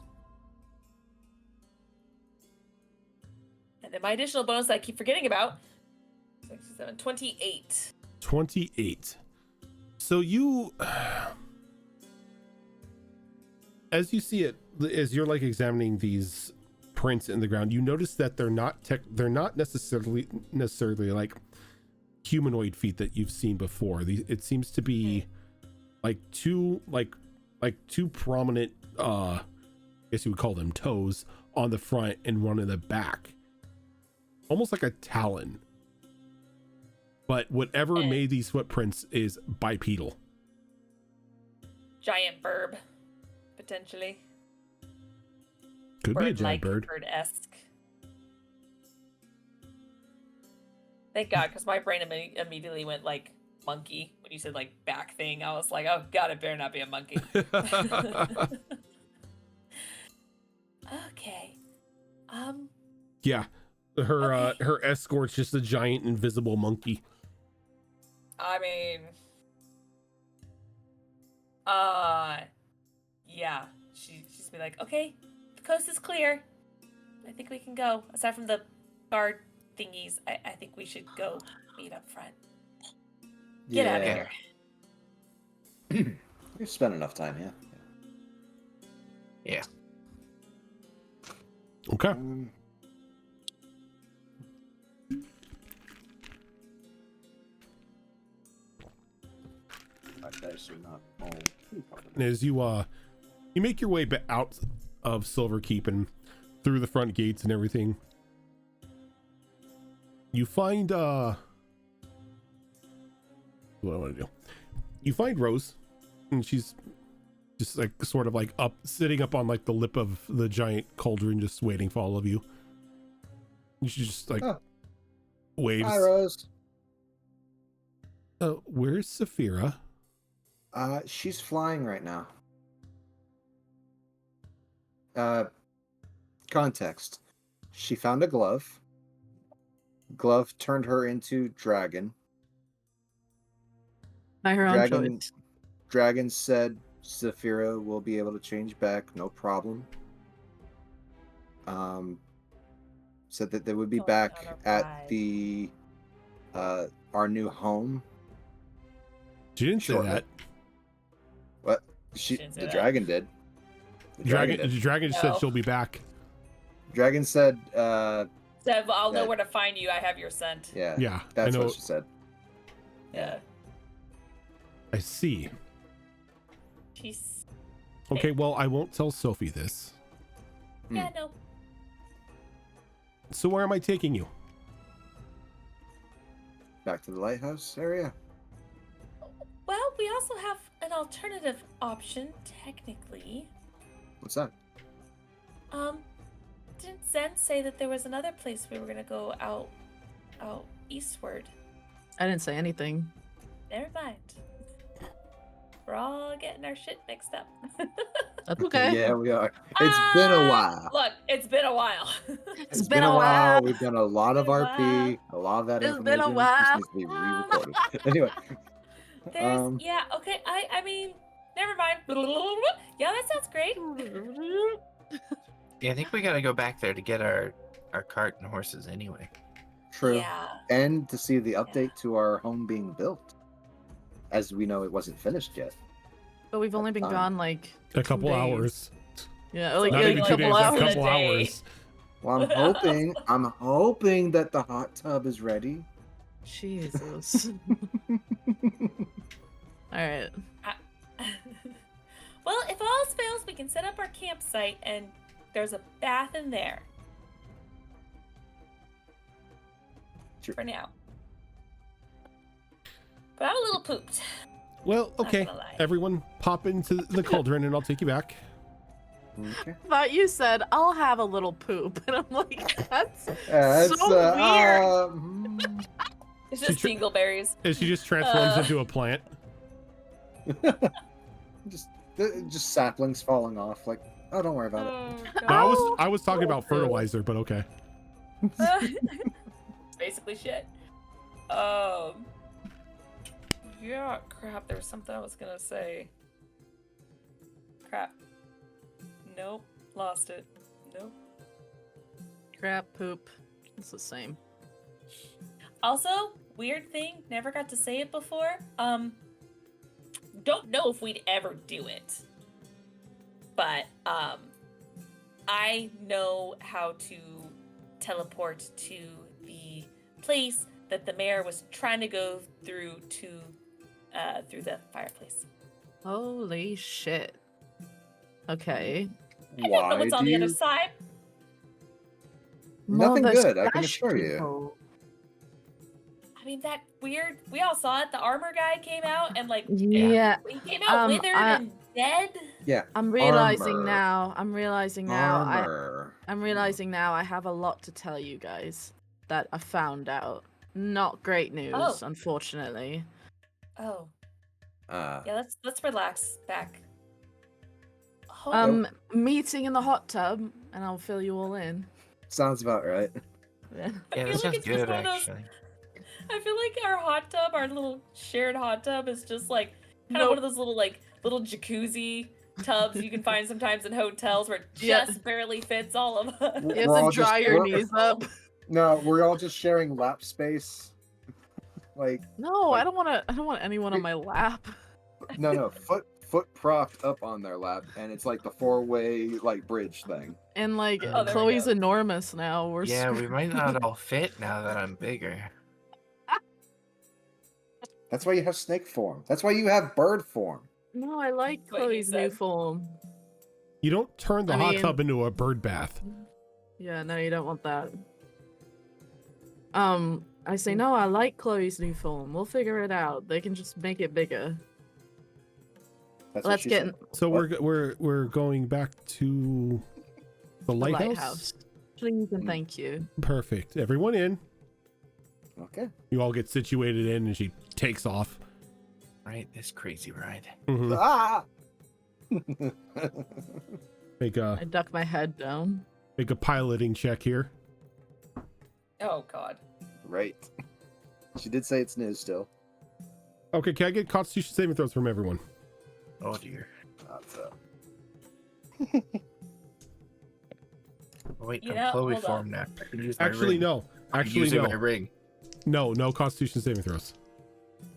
Speaker 4: then my additional bonus that I keep forgetting about. 6, 7, 28.
Speaker 1: 28. So you, as you see it, as you're like examining these prints in the ground, you notice that they're not necessarily like humanoid feet that you've seen before. It seems to be like two prominent, I guess you would call them toes on the front and one in the back, almost like a talon. But whatever made these footprints is bipedal.
Speaker 4: Giant burb, potentially.
Speaker 1: Could be a giant bird.
Speaker 4: Bird-esque. Thank God, because my brain immediately went like monkey when you said like back thing. I was like, oh God, it better not be a monkey. Okay.
Speaker 1: Yeah, her escort's just a giant invisible monkey.
Speaker 4: I mean, yeah. She's be like, okay, the coast is clear. I think we can go. Aside from the guard thingies, I think we should go meet up front. Get out of
Speaker 2: Yeah.
Speaker 4: here.
Speaker 2: We've spent enough time, yeah.
Speaker 5: Yeah.
Speaker 1: Okay.
Speaker 2: Actually not all.
Speaker 1: And as you make your way out of Silverkeep and through the front gates and everything, you find what do I want to do? You find Rose, and she's just like sort of like sitting up on like the lip of the giant cauldron, just waiting for all of you. And she just like waves.
Speaker 2: Hi, Rose.
Speaker 1: Where's Saphira?
Speaker 2: She's flying right now. Context. She found a glove. Glove turned her into dragon.
Speaker 3: By her own
Speaker 2: Dragon,
Speaker 3: choice.
Speaker 2: Dragon said Saphira will be able to change back, no problem. Said that they would be
Speaker 4: Going
Speaker 2: back
Speaker 4: on a
Speaker 2: at
Speaker 4: ride.
Speaker 2: the our new home.
Speaker 1: She didn't say
Speaker 2: Shortly.
Speaker 1: that.
Speaker 2: What?
Speaker 4: She didn't say
Speaker 2: The
Speaker 4: that.
Speaker 2: dragon did. The
Speaker 1: Dragon
Speaker 2: did.
Speaker 1: said
Speaker 4: No.
Speaker 1: she'll be back.
Speaker 2: Dragon said,
Speaker 4: Sev, I'll know
Speaker 2: Yeah.
Speaker 4: where to find you. I have your scent.
Speaker 2: yeah,
Speaker 1: Yeah,
Speaker 2: that's
Speaker 1: I know.
Speaker 2: what she said.
Speaker 4: Yeah.
Speaker 1: I see.
Speaker 4: She's.
Speaker 1: Okay, well, I won't tell Sophie this.
Speaker 4: Yeah, no.
Speaker 1: So where am I taking you?
Speaker 2: Back to the lighthouse area.
Speaker 4: Well, we also have an alternative option, technically.
Speaker 2: What's that?
Speaker 4: Didn't Zen say that there was another place we were gonna go out eastward?
Speaker 3: I didn't say anything.
Speaker 4: Never mind. We're all getting our shit mixed up.
Speaker 3: That's okay.
Speaker 2: Yeah, we are. It's been a while.
Speaker 4: Look, it's been a while.
Speaker 3: It's been a while.
Speaker 2: We've done a lot of
Speaker 4: Been a
Speaker 2: RP. A lot of that
Speaker 3: It's been
Speaker 2: information
Speaker 3: a while.
Speaker 2: just needs to be re-recorded. Anyway,
Speaker 4: There's yeah, okay. I mean, never mind. Yeah, that sounds great.
Speaker 5: Yeah, I think we gotta go back there to get our cart and horses anyway.
Speaker 2: true.
Speaker 4: Yeah.
Speaker 2: And to see the update to our home being built. As we know, it wasn't finished yet.
Speaker 3: But we've only been
Speaker 2: Fine.
Speaker 3: gone like
Speaker 1: A couple
Speaker 3: 2 days.
Speaker 1: hours.
Speaker 3: Yeah,
Speaker 4: So
Speaker 3: like,
Speaker 1: Not
Speaker 4: Yeah,
Speaker 3: like
Speaker 1: even
Speaker 3: a
Speaker 1: 2
Speaker 3: couple
Speaker 1: days, a
Speaker 3: hours.
Speaker 1: couple
Speaker 4: A day.
Speaker 1: hours.
Speaker 2: Well, I'm hoping that the hot tub is ready.
Speaker 3: Jesus. All right.
Speaker 4: Well, if all else fails, we can set up our campsite, and there's a bath in there.
Speaker 2: Sure.
Speaker 4: For now. But I'm a little pooped.
Speaker 1: Well,
Speaker 4: Not
Speaker 1: okay.
Speaker 4: gonna lie.
Speaker 1: Everyone pop into the cauldron and I'll take you back.
Speaker 2: Okay.
Speaker 3: Thought you said I'll have a little poop, and I'm like, that's
Speaker 2: That's
Speaker 3: so weird.
Speaker 4: It's
Speaker 1: She
Speaker 4: just
Speaker 1: tr-
Speaker 4: dingleberries.
Speaker 1: And she just transforms into a plant.
Speaker 2: just saplings falling off. Like, oh, don't worry about it.
Speaker 4: Oh,
Speaker 1: No, I was talking about fertilizer, but okay.
Speaker 4: It's basically shit. Yeah, crap. There was something I was gonna say. Crap. Nope. Lost it. Nope.
Speaker 3: crap, poop. It's the same.
Speaker 4: Also, weird thing. Never got to say it before. Don't know if we'd ever do it. But, I know how to teleport to the place that the mayor was trying to go through through the fireplace.
Speaker 3: Holy shit. Okay.
Speaker 4: I don't know
Speaker 2: Why
Speaker 4: what's on
Speaker 2: do
Speaker 4: the other
Speaker 2: you?
Speaker 4: side.
Speaker 2: Nothing
Speaker 3: More the
Speaker 2: good, I can
Speaker 3: Scottish
Speaker 2: assure you.
Speaker 3: people.
Speaker 4: I mean, that weird. We all saw it. The armor guy came out and like,
Speaker 3: Yeah.
Speaker 4: he came out withered and dead.
Speaker 2: Yeah.
Speaker 3: I'm realizing
Speaker 2: Armor.
Speaker 3: now. I'm realizing now.
Speaker 2: Armor.
Speaker 3: I'm realizing now I have a lot to tell you guys that I found out. Not great news,
Speaker 4: Oh.
Speaker 3: unfortunately.
Speaker 4: Oh,
Speaker 2: Uh,
Speaker 4: yeah. Let's relax back. Oh,
Speaker 3: Meeting in the hot tub, and I'll fill you all in.
Speaker 2: sounds about right.
Speaker 3: Yeah.
Speaker 5: Yeah,
Speaker 4: feel
Speaker 5: that
Speaker 4: like
Speaker 5: sounds
Speaker 4: it's just
Speaker 5: good
Speaker 4: one of those-
Speaker 5: actually.
Speaker 4: I feel like our hot tub, our little shared hot tub, is just like kind of one of those little jacuzzi tubs you can find sometimes in hotels where it
Speaker 3: Yeah.
Speaker 4: just barely fits all of us.
Speaker 3: You
Speaker 2: We're all
Speaker 3: have to
Speaker 2: just-
Speaker 3: dry your
Speaker 2: we're-
Speaker 3: knees up.
Speaker 2: No, we're all just sharing lap space. Like,
Speaker 3: No, I don't want to. I don't want anyone on my lap.
Speaker 2: no, foot propped up on their lap, and it's like the 4-way like bridge thing.
Speaker 3: And like
Speaker 4: Oh, there we
Speaker 3: Chloe's
Speaker 4: go.
Speaker 3: enormous now. We're
Speaker 5: Yeah, we
Speaker 3: screwed.
Speaker 5: might not all fit now that I'm bigger.
Speaker 2: That's why you have snake form. That's why you have bird form.
Speaker 3: No, I like
Speaker 4: What he
Speaker 3: Chloe's new
Speaker 4: said.
Speaker 3: form.
Speaker 1: You don't turn the
Speaker 3: I
Speaker 1: hot
Speaker 3: mean-
Speaker 1: tub into a bird bath.
Speaker 3: Yeah, no, you don't want that. I say no. I like Chloe's new form. We'll figure it out. They can just make it bigger.
Speaker 2: That's what
Speaker 3: Let's
Speaker 2: she
Speaker 3: get
Speaker 2: said.
Speaker 1: So
Speaker 2: What?
Speaker 1: we're going back to the
Speaker 3: the
Speaker 1: lighthouse.
Speaker 3: lighthouse. Please and thank you.
Speaker 1: Perfect. Everyone in.
Speaker 2: Okay.
Speaker 1: You all get situated in, and she takes off.
Speaker 5: Right, this crazy ride.
Speaker 1: Mhm.
Speaker 2: Ah!
Speaker 1: Make
Speaker 3: I
Speaker 1: a
Speaker 3: duck my head down.
Speaker 1: piloting check here.
Speaker 4: Oh God.
Speaker 2: Right. She did say it's new still.
Speaker 1: Okay, can I get Constitution saving throws from everyone?
Speaker 5: Oh dear. Oh, wait,
Speaker 4: You
Speaker 5: I'm
Speaker 4: know,
Speaker 5: Chloe
Speaker 4: hold
Speaker 5: form
Speaker 4: on.
Speaker 5: now. I can use my
Speaker 1: Actually,
Speaker 5: ring.
Speaker 1: no.
Speaker 5: I'm
Speaker 1: Actually,
Speaker 5: using
Speaker 1: no.
Speaker 5: my ring.
Speaker 1: No Constitution saving throws.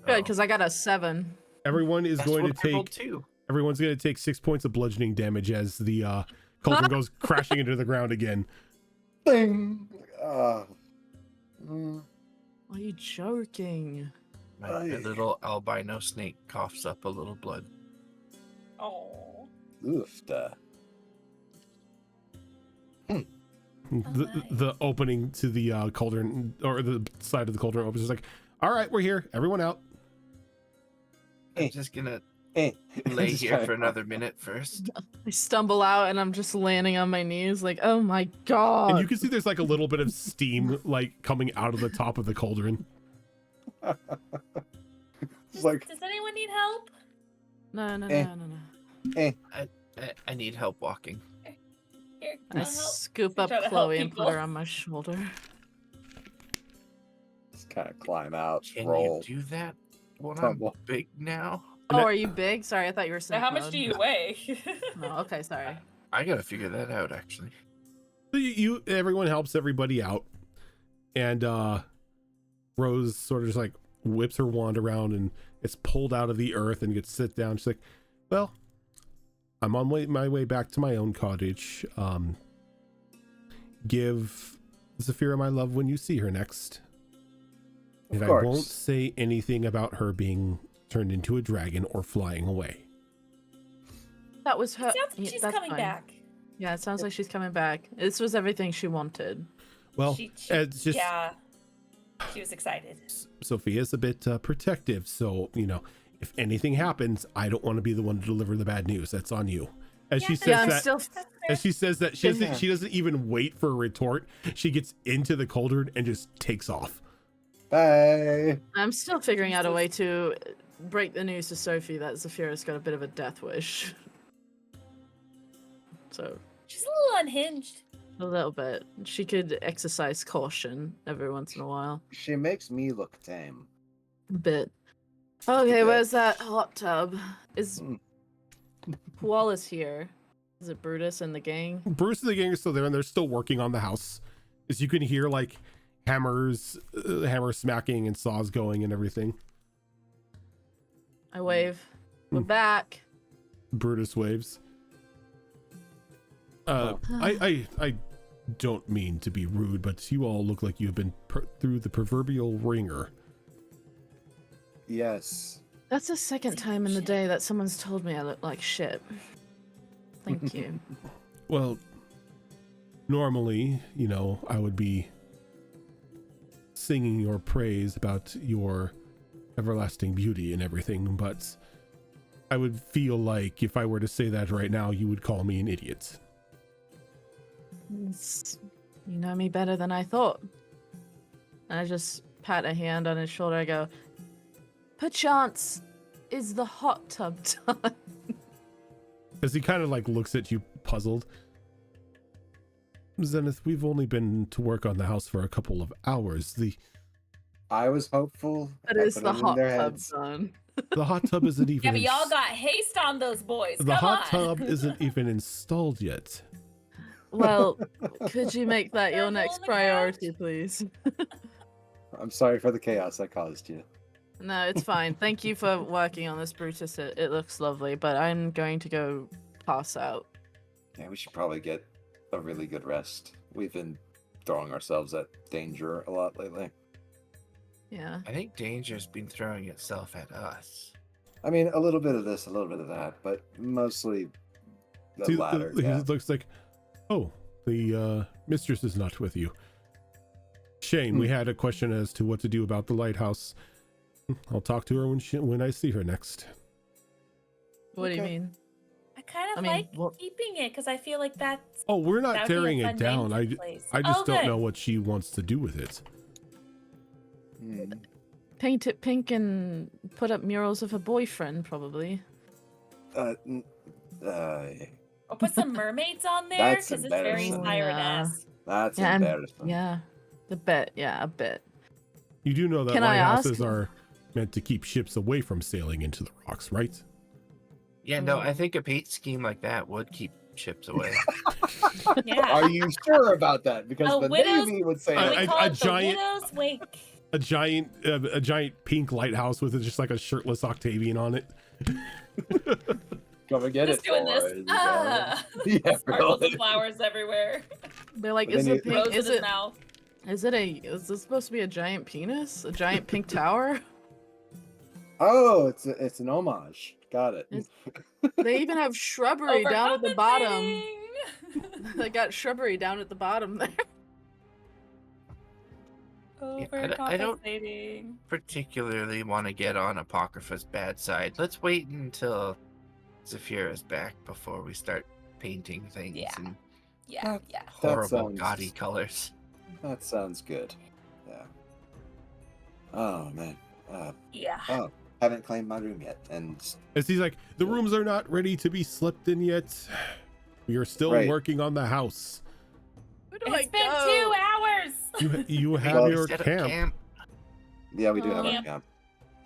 Speaker 3: Good,
Speaker 5: Oh,
Speaker 3: because I got a 7.
Speaker 1: Everyone is
Speaker 5: that's
Speaker 1: going to
Speaker 5: what I rolled
Speaker 1: take.
Speaker 5: too.
Speaker 1: Everyone's going to take 6 points of bludgeoning damage as the cauldron goes crashing into the ground again.
Speaker 2: Bing!
Speaker 3: Are you joking?
Speaker 5: My little albino snake coughs up a little blood.
Speaker 4: Oh.
Speaker 2: Oof.
Speaker 1: The opening to the cauldron, or the side of the cauldron opens. It's like, all right, we're here. Everyone out.
Speaker 5: I'm just gonna
Speaker 2: Eh.
Speaker 5: lay
Speaker 2: Just
Speaker 5: here
Speaker 2: kinda-
Speaker 5: for another minute first.
Speaker 3: I stumble out and I'm just landing on my knees, like, oh my god.
Speaker 1: And you can see there's like a little bit of steam like coming out of the top of the cauldron.
Speaker 2: It's like,
Speaker 4: Does anyone need help?
Speaker 3: No, no,
Speaker 2: Eh.
Speaker 3: no, no, no.
Speaker 5: I need help walking.
Speaker 4: Here,
Speaker 3: I
Speaker 4: I'll help.
Speaker 3: scoop up
Speaker 4: Try to help
Speaker 3: Chloe and put
Speaker 4: people.
Speaker 3: her on my shoulder.
Speaker 2: just kind of climb out,
Speaker 5: Can
Speaker 2: roll.
Speaker 5: you do that when
Speaker 2: Tumble.
Speaker 5: I'm big now?
Speaker 3: Oh, are you big? Sorry, I thought you were
Speaker 4: So
Speaker 3: snake
Speaker 4: how much
Speaker 3: mode.
Speaker 4: do you weigh?
Speaker 3: Oh, okay, sorry.
Speaker 5: I gotta figure that out actually.
Speaker 1: So everyone helps everybody out, and Rose sort of just like whips her wand around and it's pulled out of the earth and gets sit down. She's like, well, I'm on my way back to my own cottage. Give Zafira my love when you see her next.
Speaker 2: Of
Speaker 1: And I
Speaker 2: course.
Speaker 1: won't say anything about her being turned into a dragon or flying away.
Speaker 3: That was her.
Speaker 4: It sounds like
Speaker 3: yeah,
Speaker 4: she's
Speaker 3: that's
Speaker 4: coming
Speaker 3: fine.
Speaker 4: back.
Speaker 3: Yeah, it sounds like she's coming back. This was everything she wanted.
Speaker 1: Well,
Speaker 4: She-
Speaker 1: it's just
Speaker 4: Yeah. She was excited.
Speaker 1: Sophia's a bit protective, so if anything happens, I don't want to be the one to deliver the bad news. That's on you. As she
Speaker 4: Yeah,
Speaker 1: says
Speaker 3: Yeah, I'm
Speaker 1: that,
Speaker 3: still.
Speaker 1: as she says that, she
Speaker 2: Yeah.
Speaker 1: doesn't even wait for a retort. She gets into the cauldron and just takes off.
Speaker 2: Bye.
Speaker 3: I'm still figuring out a way to break the news to Sophie that Zafira's got a bit of a death wish. So,
Speaker 4: She's a little unhinged.
Speaker 3: a little bit. She could exercise caution every once in a while.
Speaker 2: She makes me look tame.
Speaker 3: A bit. Okay,
Speaker 2: bit.
Speaker 3: where's that hot tub? Is
Speaker 2: Hmm.
Speaker 3: Wallace here? Is it Brutus and the gang?
Speaker 1: Bruce and the gang are still there, and they're still working on the house. As you can hear, like hammer smacking and saws going and everything.
Speaker 3: I wave. We're back.
Speaker 1: Brutus waves.
Speaker 2: Oh.
Speaker 1: I don't mean to be rude, but you all look like you've been through the proverbial ringer.
Speaker 2: Yes.
Speaker 3: That's the second time in the day that someone's told me I look like shit. Thank you.
Speaker 1: Well, normally, I would be singing your praise about your everlasting beauty and everything, but I would feel like if I were to say that right now, you would call me an idiot.
Speaker 3: You know me better than I thought. And I just pat a hand on his shoulder. I go, perchance is the hot tub done?
Speaker 1: As he kind of like looks at you puzzled. Zenith, we've only been to work on the house for a couple of hours.
Speaker 2: I was hopeful.
Speaker 3: That
Speaker 2: I
Speaker 3: is
Speaker 2: put
Speaker 3: the
Speaker 2: it in
Speaker 3: hot
Speaker 2: their
Speaker 3: tub
Speaker 2: heads.
Speaker 3: done.
Speaker 1: The hot tub isn't even
Speaker 4: Yeah, but y'all got haste on those boys.
Speaker 1: the
Speaker 4: Come
Speaker 1: hot
Speaker 4: on.
Speaker 1: tub isn't even installed yet.
Speaker 3: Well, could you make that your
Speaker 4: Turtle
Speaker 3: next
Speaker 4: on the
Speaker 3: priority, please?
Speaker 2: I'm sorry for the chaos I caused you.
Speaker 3: No, it's fine. Thank you for working on this, Brutus. It looks lovely, but I'm going to go pass out.
Speaker 2: Yeah, we should probably get a really good rest. We've been throwing ourselves at danger a lot lately.
Speaker 3: Yeah.
Speaker 5: I think danger's been throwing itself at us.
Speaker 2: I mean, a little bit of this, a little bit of that, but mostly the
Speaker 1: See,
Speaker 2: latter.
Speaker 1: it
Speaker 2: Yeah.
Speaker 1: looks like, oh, the mistress is not with you. Shame. We had a question as to what to do about the lighthouse. I'll talk to her when I see her next.
Speaker 3: What do you
Speaker 2: Okay.
Speaker 3: mean?
Speaker 4: I kind of
Speaker 3: I mean,
Speaker 4: like
Speaker 3: what-
Speaker 4: keeping it because I feel like that's.
Speaker 1: Oh, we're
Speaker 4: that
Speaker 1: not
Speaker 4: would be a
Speaker 1: tearing
Speaker 4: fun
Speaker 1: it down.
Speaker 4: mansion place.
Speaker 1: I just
Speaker 4: Oh,
Speaker 1: don't
Speaker 4: good.
Speaker 1: know what she wants to do with it.
Speaker 3: Paint it pink and put up murals of her boyfriend, probably.
Speaker 2: N-
Speaker 4: Or put some mermaids on there
Speaker 2: That's
Speaker 4: because it's very
Speaker 2: embarrassing.
Speaker 4: siren-esque.
Speaker 2: that's
Speaker 3: Yeah, and-
Speaker 2: embarrassing.
Speaker 3: Yeah. A bit. Yeah, a bit.
Speaker 1: You do know that
Speaker 3: Can I
Speaker 1: lighthouses
Speaker 3: ask-
Speaker 1: are meant to keep ships away from sailing into the rocks, right?
Speaker 5: Yeah, no, I think a Peyt scheme like that would keep ships away.
Speaker 4: Yeah.
Speaker 2: Are you sure about that? Because
Speaker 4: A
Speaker 2: the
Speaker 4: widow's-
Speaker 2: Navy would say
Speaker 4: We
Speaker 1: I-
Speaker 4: call
Speaker 1: a
Speaker 4: it the
Speaker 1: giant-
Speaker 4: widow's wake.
Speaker 1: A giant pink lighthouse with just like a shirtless Octavian on it.
Speaker 2: come and get
Speaker 4: Just
Speaker 2: it.
Speaker 4: doing
Speaker 2: boys,
Speaker 4: this.
Speaker 2: you know?
Speaker 4: Ah.
Speaker 2: Yeah,
Speaker 4: Sparkles
Speaker 2: really.
Speaker 4: and flowers everywhere.
Speaker 3: They're like,
Speaker 2: But
Speaker 3: is
Speaker 2: then
Speaker 3: it
Speaker 2: you-
Speaker 3: pink?
Speaker 4: Rose in
Speaker 3: Is
Speaker 4: his
Speaker 3: it?
Speaker 4: mouth.
Speaker 3: Is this supposed to be a giant penis? A giant pink tower?
Speaker 2: Oh, it's an homage. Got it.
Speaker 3: It's- They even have shrubbery down at the bottom.
Speaker 4: Overcompensating.
Speaker 3: They got shrubbery down at the bottom there.
Speaker 5: I don't-
Speaker 4: Overcompensating.
Speaker 5: Particularly want to get on Apocrypha's bad side. Let's wait until Zephyra's back before we start painting things
Speaker 4: Yeah.
Speaker 5: in
Speaker 4: Yeah, yeah.
Speaker 5: horrible,
Speaker 2: sounds-
Speaker 5: gaudy colors.
Speaker 2: That sounds good. Yeah. Oh man.
Speaker 4: Yeah.
Speaker 2: Oh, haven't claimed my room yet, and
Speaker 1: As he's like, the rooms are not ready to be slept in yet. We are still
Speaker 2: Right.
Speaker 1: working on the house.
Speaker 3: Where do
Speaker 4: It's
Speaker 3: I
Speaker 4: been
Speaker 3: go?
Speaker 4: 2 hours.
Speaker 1: You have
Speaker 2: Well,
Speaker 1: your
Speaker 5: Set up
Speaker 1: camp.
Speaker 2: yeah, we do have
Speaker 4: Yeah.
Speaker 2: a camp.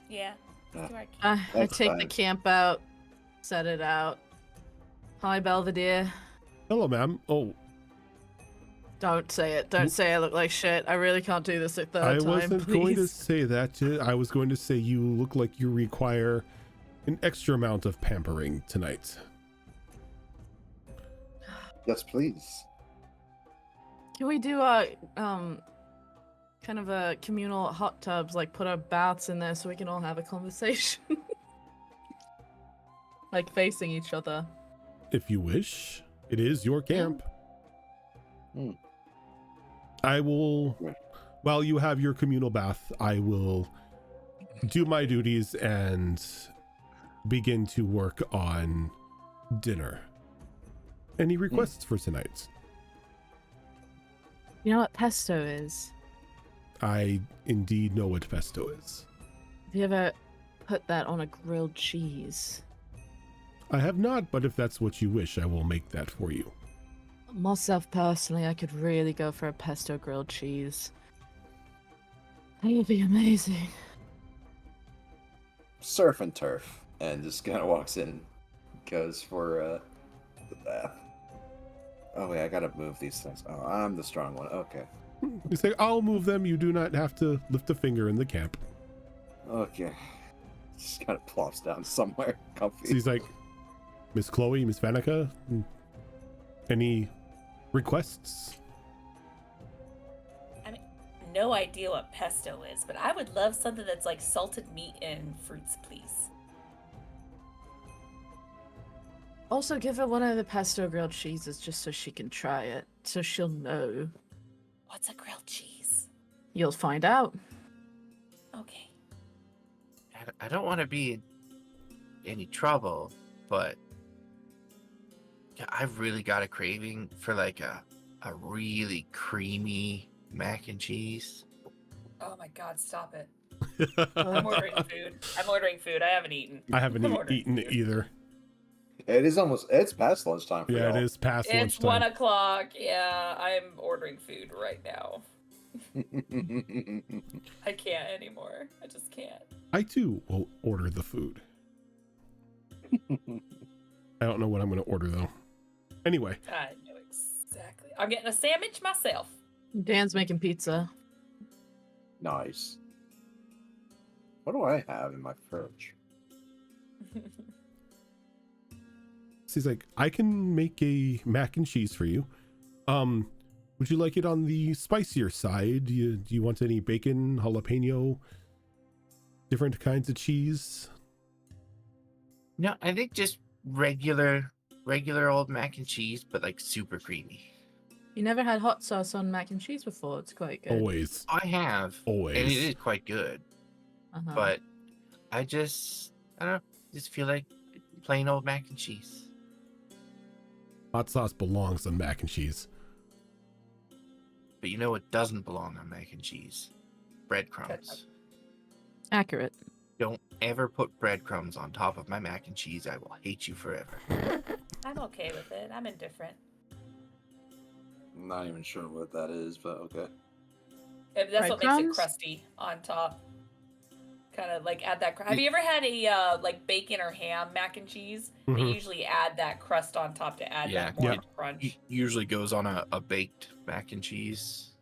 Speaker 4: Yeah. let's do our
Speaker 3: I
Speaker 2: That's
Speaker 3: take
Speaker 2: fine.
Speaker 3: the camp out, set it out. Hi, Belvedere.
Speaker 1: Hello, ma'am. Oh,
Speaker 3: Don't say it. Don't say I look like shit. I really can't do this a third
Speaker 1: I
Speaker 3: time,
Speaker 1: wasn't going to
Speaker 3: please.
Speaker 1: say that. I was going to say you look like you require an extra amount of pampering tonight.
Speaker 2: Yes, please.
Speaker 3: Can we do a kind of a communal hot tubs, like put our baths in there so we can all have a conversation? Like facing each other.
Speaker 1: If you wish, it is your camp.
Speaker 2: Hmm.
Speaker 1: I will,
Speaker 2: Right.
Speaker 1: while you have your communal bath, I will do my duties and begin to work on dinner. Any requests for tonight?
Speaker 3: You know what pesto is?
Speaker 1: I indeed know what pesto is.
Speaker 3: Have you ever put that on a grilled cheese?
Speaker 1: I have not, but if that's what you wish, I will make that for you.
Speaker 3: Myself personally, I could really go for a pesto grilled cheese. That would be amazing.
Speaker 2: Surf and turf, and just kind of walks in, goes for the bath. Oh wait, I gotta move these things. Oh, I'm the strong one. Okay.
Speaker 1: You say, I'll move them. You do not have to lift a finger in the camp.
Speaker 2: Okay. Just kind of plops down somewhere comfy.
Speaker 1: So he's like, Miss Chloe, Miss Vanica, any requests?
Speaker 4: No idea what pesto is, but I would love something that's like salted meat and fruits, please.
Speaker 3: Also, give her one of the pesto grilled cheeses just so she can try it, so she'll know.
Speaker 4: What's a grilled cheese?
Speaker 3: You'll find out.
Speaker 4: Okay.
Speaker 5: I don't want to be in any trouble, but yeah, I've really got a craving for like a really creamy mac and cheese.
Speaker 4: Oh my god, stop it. I'm ordering food. I haven't eaten.
Speaker 1: I haven't
Speaker 4: I'm ordering
Speaker 1: eaten it
Speaker 4: food.
Speaker 1: either.
Speaker 2: It's past lunchtime for
Speaker 1: Yeah,
Speaker 2: y'all.
Speaker 1: it is past
Speaker 4: It's
Speaker 1: lunchtime.
Speaker 4: 1:00. Yeah, I'm ordering food right now. I can't anymore. I just can't.
Speaker 1: I too will order the food. I don't know what I'm going to order though. Anyway,
Speaker 4: I know exactly. I'm getting a sandwich myself.
Speaker 3: Dan's making pizza.
Speaker 2: Nice. What do I have in my fridge?
Speaker 1: He's like, I can make a mac and cheese for you. Would you like it on the spicier side? Do you want any bacon, jalapeno, different kinds of cheese?
Speaker 5: No, I think just regular old mac and cheese, but like super creamy.
Speaker 3: You never had hot sauce on mac and cheese before. It's quite good.
Speaker 1: Always.
Speaker 5: I have,
Speaker 1: Always.
Speaker 5: and it is quite good.
Speaker 3: Uh-huh.
Speaker 5: But I don't know, just feel like plain old mac and cheese.
Speaker 1: Hot sauce belongs on mac and cheese.
Speaker 5: But you know what doesn't belong on mac and cheese? Breadcrumbs.
Speaker 3: Accurate.
Speaker 5: Don't ever put breadcrumbs on top of my mac and cheese. I will hate you forever.
Speaker 4: I'm okay with it. I'm indifferent.
Speaker 2: I'm not even sure what that is, but okay.
Speaker 4: That's what makes it
Speaker 3: Breadcrumbs?
Speaker 4: crusty on top. Kind of like add that. Have you ever had a like bacon or ham mac and cheese? They
Speaker 1: Mhm.
Speaker 4: usually add that crust on top to add
Speaker 5: Yeah.
Speaker 4: that more
Speaker 1: Yeah.
Speaker 4: crunch.
Speaker 5: Usually goes on a baked mac and cheese.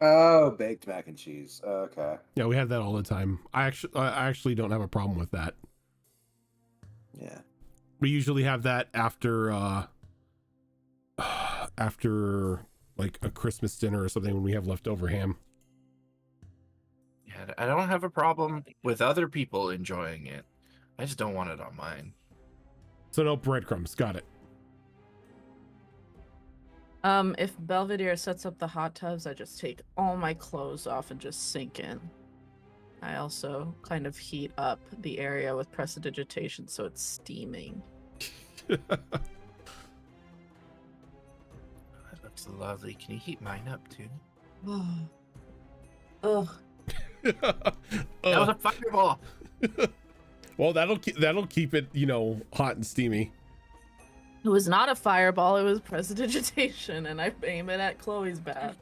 Speaker 2: Oh, baked mac and cheese. Okay.
Speaker 1: Yeah, we have that all the time. I actually don't have a problem with that.
Speaker 2: Yeah.
Speaker 1: We usually have that after after like a Christmas dinner or something when we have leftover ham.
Speaker 5: Yeah, I don't have a problem with other people enjoying it. I just don't want it on mine.
Speaker 1: So no breadcrumbs. Got it.
Speaker 3: If Belvedere sets up the hot tubs, I just take all my clothes off and just sink in. I also kind of heat up the area with prestidigitation so it's steaming.
Speaker 5: That looks lovely. Can you heat mine up too?
Speaker 3: Ugh.
Speaker 5: That was a fireball.
Speaker 1: Well, that'll keep it, hot and steamy.
Speaker 3: It was not a fireball, it was prestidigitation, and I aim it at Chloe's bath.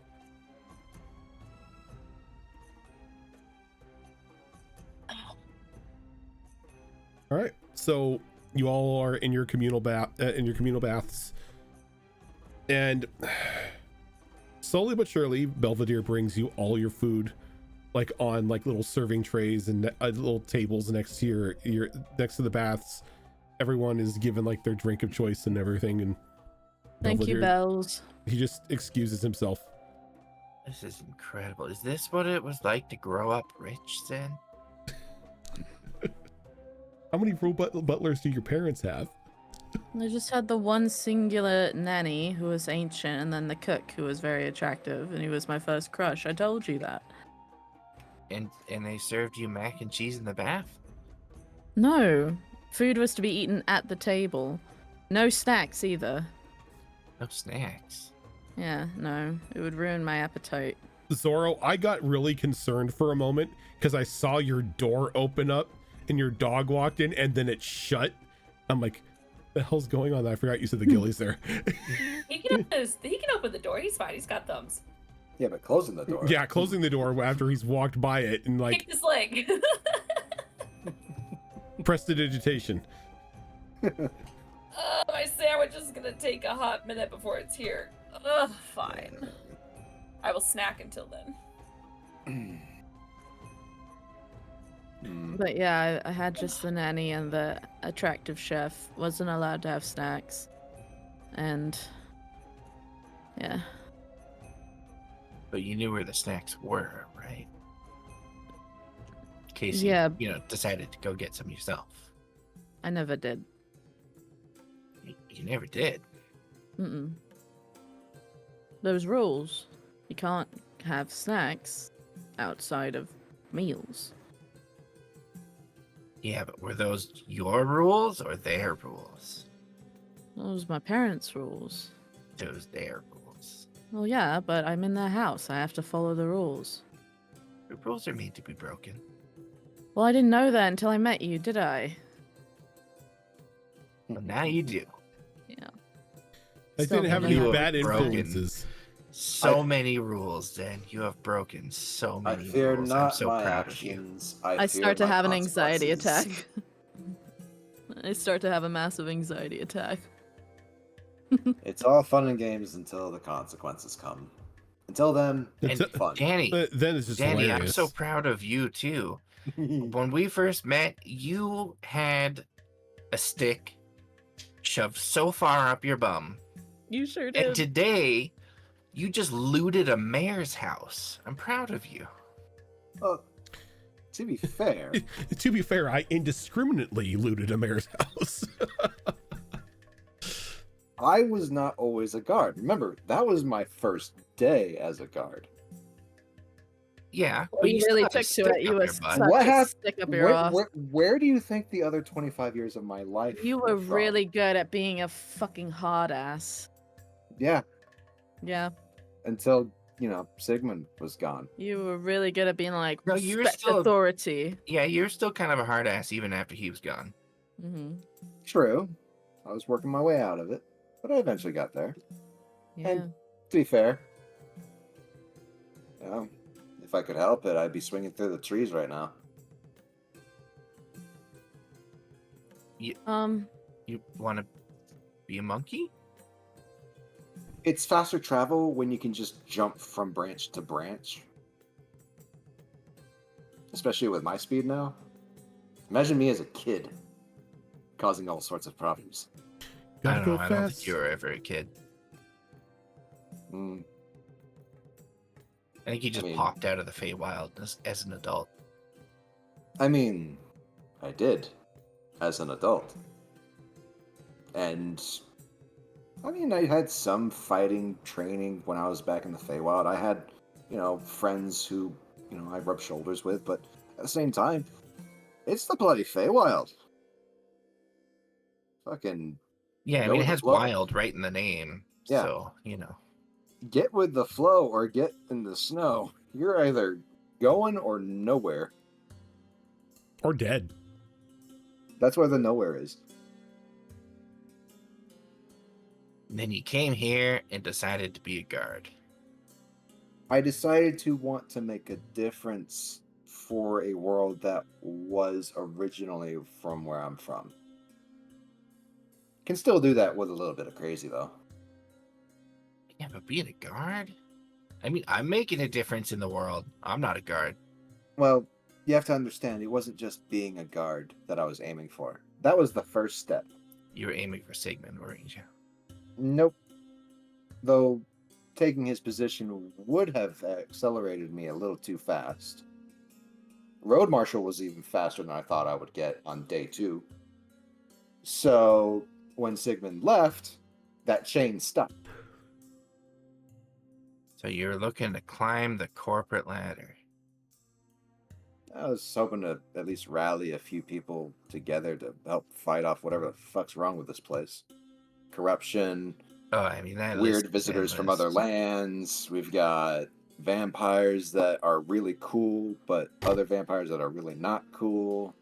Speaker 1: All right. So you all are in your communal baths, and slowly but surely, Belvedere brings you all your food, like on like little serving trays and little tables next to your next to the baths. Everyone is given like their drink of choice and everything, and
Speaker 3: Thank you,
Speaker 1: Belvedere,
Speaker 3: Bells.
Speaker 1: he just excuses himself.
Speaker 5: This is incredible. Is this what it was like to grow up rich, then?
Speaker 1: How many butlers do your parents have?
Speaker 3: I just had the one singular nanny who was ancient, and then the cook who was very attractive, and he was my first crush. I told you that.
Speaker 5: And they served you mac and cheese in the bath?
Speaker 3: No. Food was to be eaten at the table. No snacks either.
Speaker 5: No snacks.
Speaker 3: Yeah, no. It would ruin my appetite.
Speaker 1: Zorro, I got really concerned for a moment because I saw your door open up and your dog walked in and then it shut. I'm like, the hell's going on? I forgot you said the ghillies there.
Speaker 4: He can open the door. He's fine. He's got thumbs.
Speaker 2: Yeah, but closing the door.
Speaker 1: Yeah, closing the door after he's walked by it and like
Speaker 4: Kicked his leg.
Speaker 1: prestidigitation.
Speaker 4: My sandwich is gonna take a hot minute before it's here. Ugh, fine. I will snack until then.
Speaker 3: But yeah, I had just the nanny and the attractive chef. Wasn't allowed to have snacks. And yeah.
Speaker 5: But you knew where the snacks were, right? In case
Speaker 3: Yeah.
Speaker 5: you decided to go get some yourself.
Speaker 3: I never did.
Speaker 5: You never did.
Speaker 3: Mm-mm. There's rules. You can't have snacks outside of meals.
Speaker 5: Yeah, but were those your rules or their rules?
Speaker 3: Those are my parents' rules.
Speaker 5: Those their rules.
Speaker 3: Well, yeah, but I'm in their house. I have to follow the rules.
Speaker 5: The rules are made to be broken.
Speaker 3: Well, I didn't know that until I met you, did I?
Speaker 5: Well, now you do.
Speaker 3: Yeah.
Speaker 1: I
Speaker 3: Still
Speaker 1: didn't have
Speaker 3: don't
Speaker 1: any
Speaker 3: know.
Speaker 1: bad
Speaker 5: Broken.
Speaker 1: influences.
Speaker 5: So many rules, then. You have broken so
Speaker 2: I
Speaker 5: many
Speaker 2: fear
Speaker 5: rules.
Speaker 2: not
Speaker 5: I'm so
Speaker 2: my
Speaker 5: proud of you.
Speaker 2: actions.
Speaker 3: I
Speaker 2: fear
Speaker 3: start to
Speaker 2: my
Speaker 3: have an anxiety
Speaker 2: consequences.
Speaker 3: attack. I start to have a massive anxiety attack.
Speaker 2: It's all fun and games until the consequences come. Until then,
Speaker 1: It's
Speaker 5: And
Speaker 2: fun.
Speaker 5: Danny,
Speaker 1: then it's just
Speaker 5: Danny, I'm
Speaker 1: hilarious.
Speaker 5: so proud of you too. When we first met, you had a stick shoved so far up your bum.
Speaker 3: You sure
Speaker 5: And
Speaker 3: did.
Speaker 5: today, you just looted a mayor's house. I'm proud of you.
Speaker 2: To be fair,
Speaker 1: To be fair, I indiscriminately looted a mayor's house.
Speaker 2: I was not always a guard. Remember, that was my first day as a guard.
Speaker 5: Yeah,
Speaker 3: Well,
Speaker 5: but
Speaker 3: you
Speaker 5: still
Speaker 3: really
Speaker 5: have a
Speaker 3: took to
Speaker 5: stick
Speaker 3: it.
Speaker 5: up
Speaker 3: You
Speaker 5: your
Speaker 3: was
Speaker 5: butt.
Speaker 3: such
Speaker 2: What
Speaker 3: a
Speaker 2: hap-
Speaker 3: stick up your ass.
Speaker 2: Where do you think the other 25 years of my life
Speaker 3: You were
Speaker 2: from?
Speaker 3: really good at being a fucking hard ass.
Speaker 2: Yeah,
Speaker 3: Yeah,
Speaker 2: until, Sigmund was gone.
Speaker 3: you were really good at being like
Speaker 5: No, you were
Speaker 3: respect
Speaker 5: still-
Speaker 3: authority.
Speaker 5: Yeah, you're still kind of a hard ass even after he was gone.
Speaker 3: Mm-hmm.
Speaker 2: True. I was working my way out of it, but I eventually got there.
Speaker 3: Yeah.
Speaker 2: And to be fair, if I could help it, I'd be swinging through the trees right now.
Speaker 5: You want to be a monkey?
Speaker 2: It's faster travel when you can just jump from branch to branch. Especially with my speed now. Imagine me as a kid, causing all sorts of problems.
Speaker 5: I
Speaker 1: Gotta
Speaker 5: don't
Speaker 1: go
Speaker 5: know. I don't think
Speaker 1: fast.
Speaker 5: you were ever a kid.
Speaker 2: Mm,
Speaker 5: I think you just
Speaker 2: I mean-
Speaker 5: popped out of the Feywild as an adult.
Speaker 2: I mean, I did, as an adult. And, I had some fighting training when I was back in the Feywild. I had, friends who, I rubbed shoulders with, but at the same time, it's the bloody Feywild. Fucking
Speaker 5: Yeah, I
Speaker 2: Go
Speaker 5: mean, it
Speaker 2: with the
Speaker 5: has
Speaker 2: flow.
Speaker 5: wild right in the name.
Speaker 2: Yeah.
Speaker 5: So,
Speaker 2: get with the flow or get in the snow. You're either going or nowhere.
Speaker 1: Or dead.
Speaker 2: That's where the nowhere is.
Speaker 5: Then you came here and decided to be a guard.
Speaker 2: I decided to want to make a difference for a world that was originally from where I'm from. Can still do that with a little bit of crazy, though.
Speaker 5: Yeah, but being a guard? I mean, I'm making a difference in the world. I'm not a guard.
Speaker 2: Well, you have to understand, it wasn't just being a guard that I was aiming for. That was the first step.
Speaker 5: You were aiming for Sigmund, weren't you?
Speaker 2: Nope. Though taking his position would have accelerated me a little too fast. Road Marshal was even faster than I thought I would get on day 2. So when Sigmund left, that chain stopped.
Speaker 5: So you're looking to climb the corporate ladder.
Speaker 2: I was hoping to at least rally a few people together to help fight off whatever the fuck's wrong with this place. Corruption,
Speaker 5: Oh, I mean, that list
Speaker 2: weird
Speaker 5: is
Speaker 2: visitors from
Speaker 5: endless.
Speaker 2: other lands. We've got vampires that are really cool, but other vampires that are really not cool.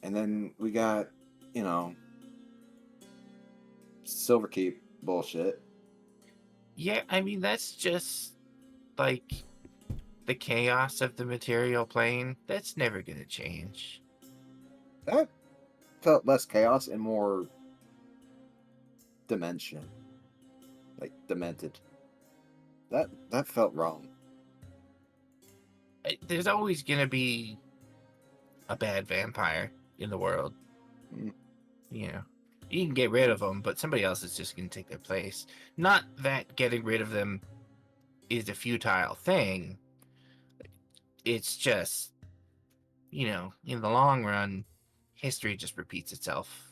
Speaker 2: And then we got, Silverkeep bullshit.
Speaker 5: Yeah, I mean, that's just like the chaos of the material plane. That's never going to change.
Speaker 2: That felt less chaos and more dimension. Like, demented. That felt wrong.
Speaker 5: There's always going to be a bad vampire in the world.
Speaker 2: Mm.
Speaker 5: You can get rid of them, but somebody else is just going to take their place. Not that getting rid of them is a futile thing. It's just, in the long run, history just repeats itself.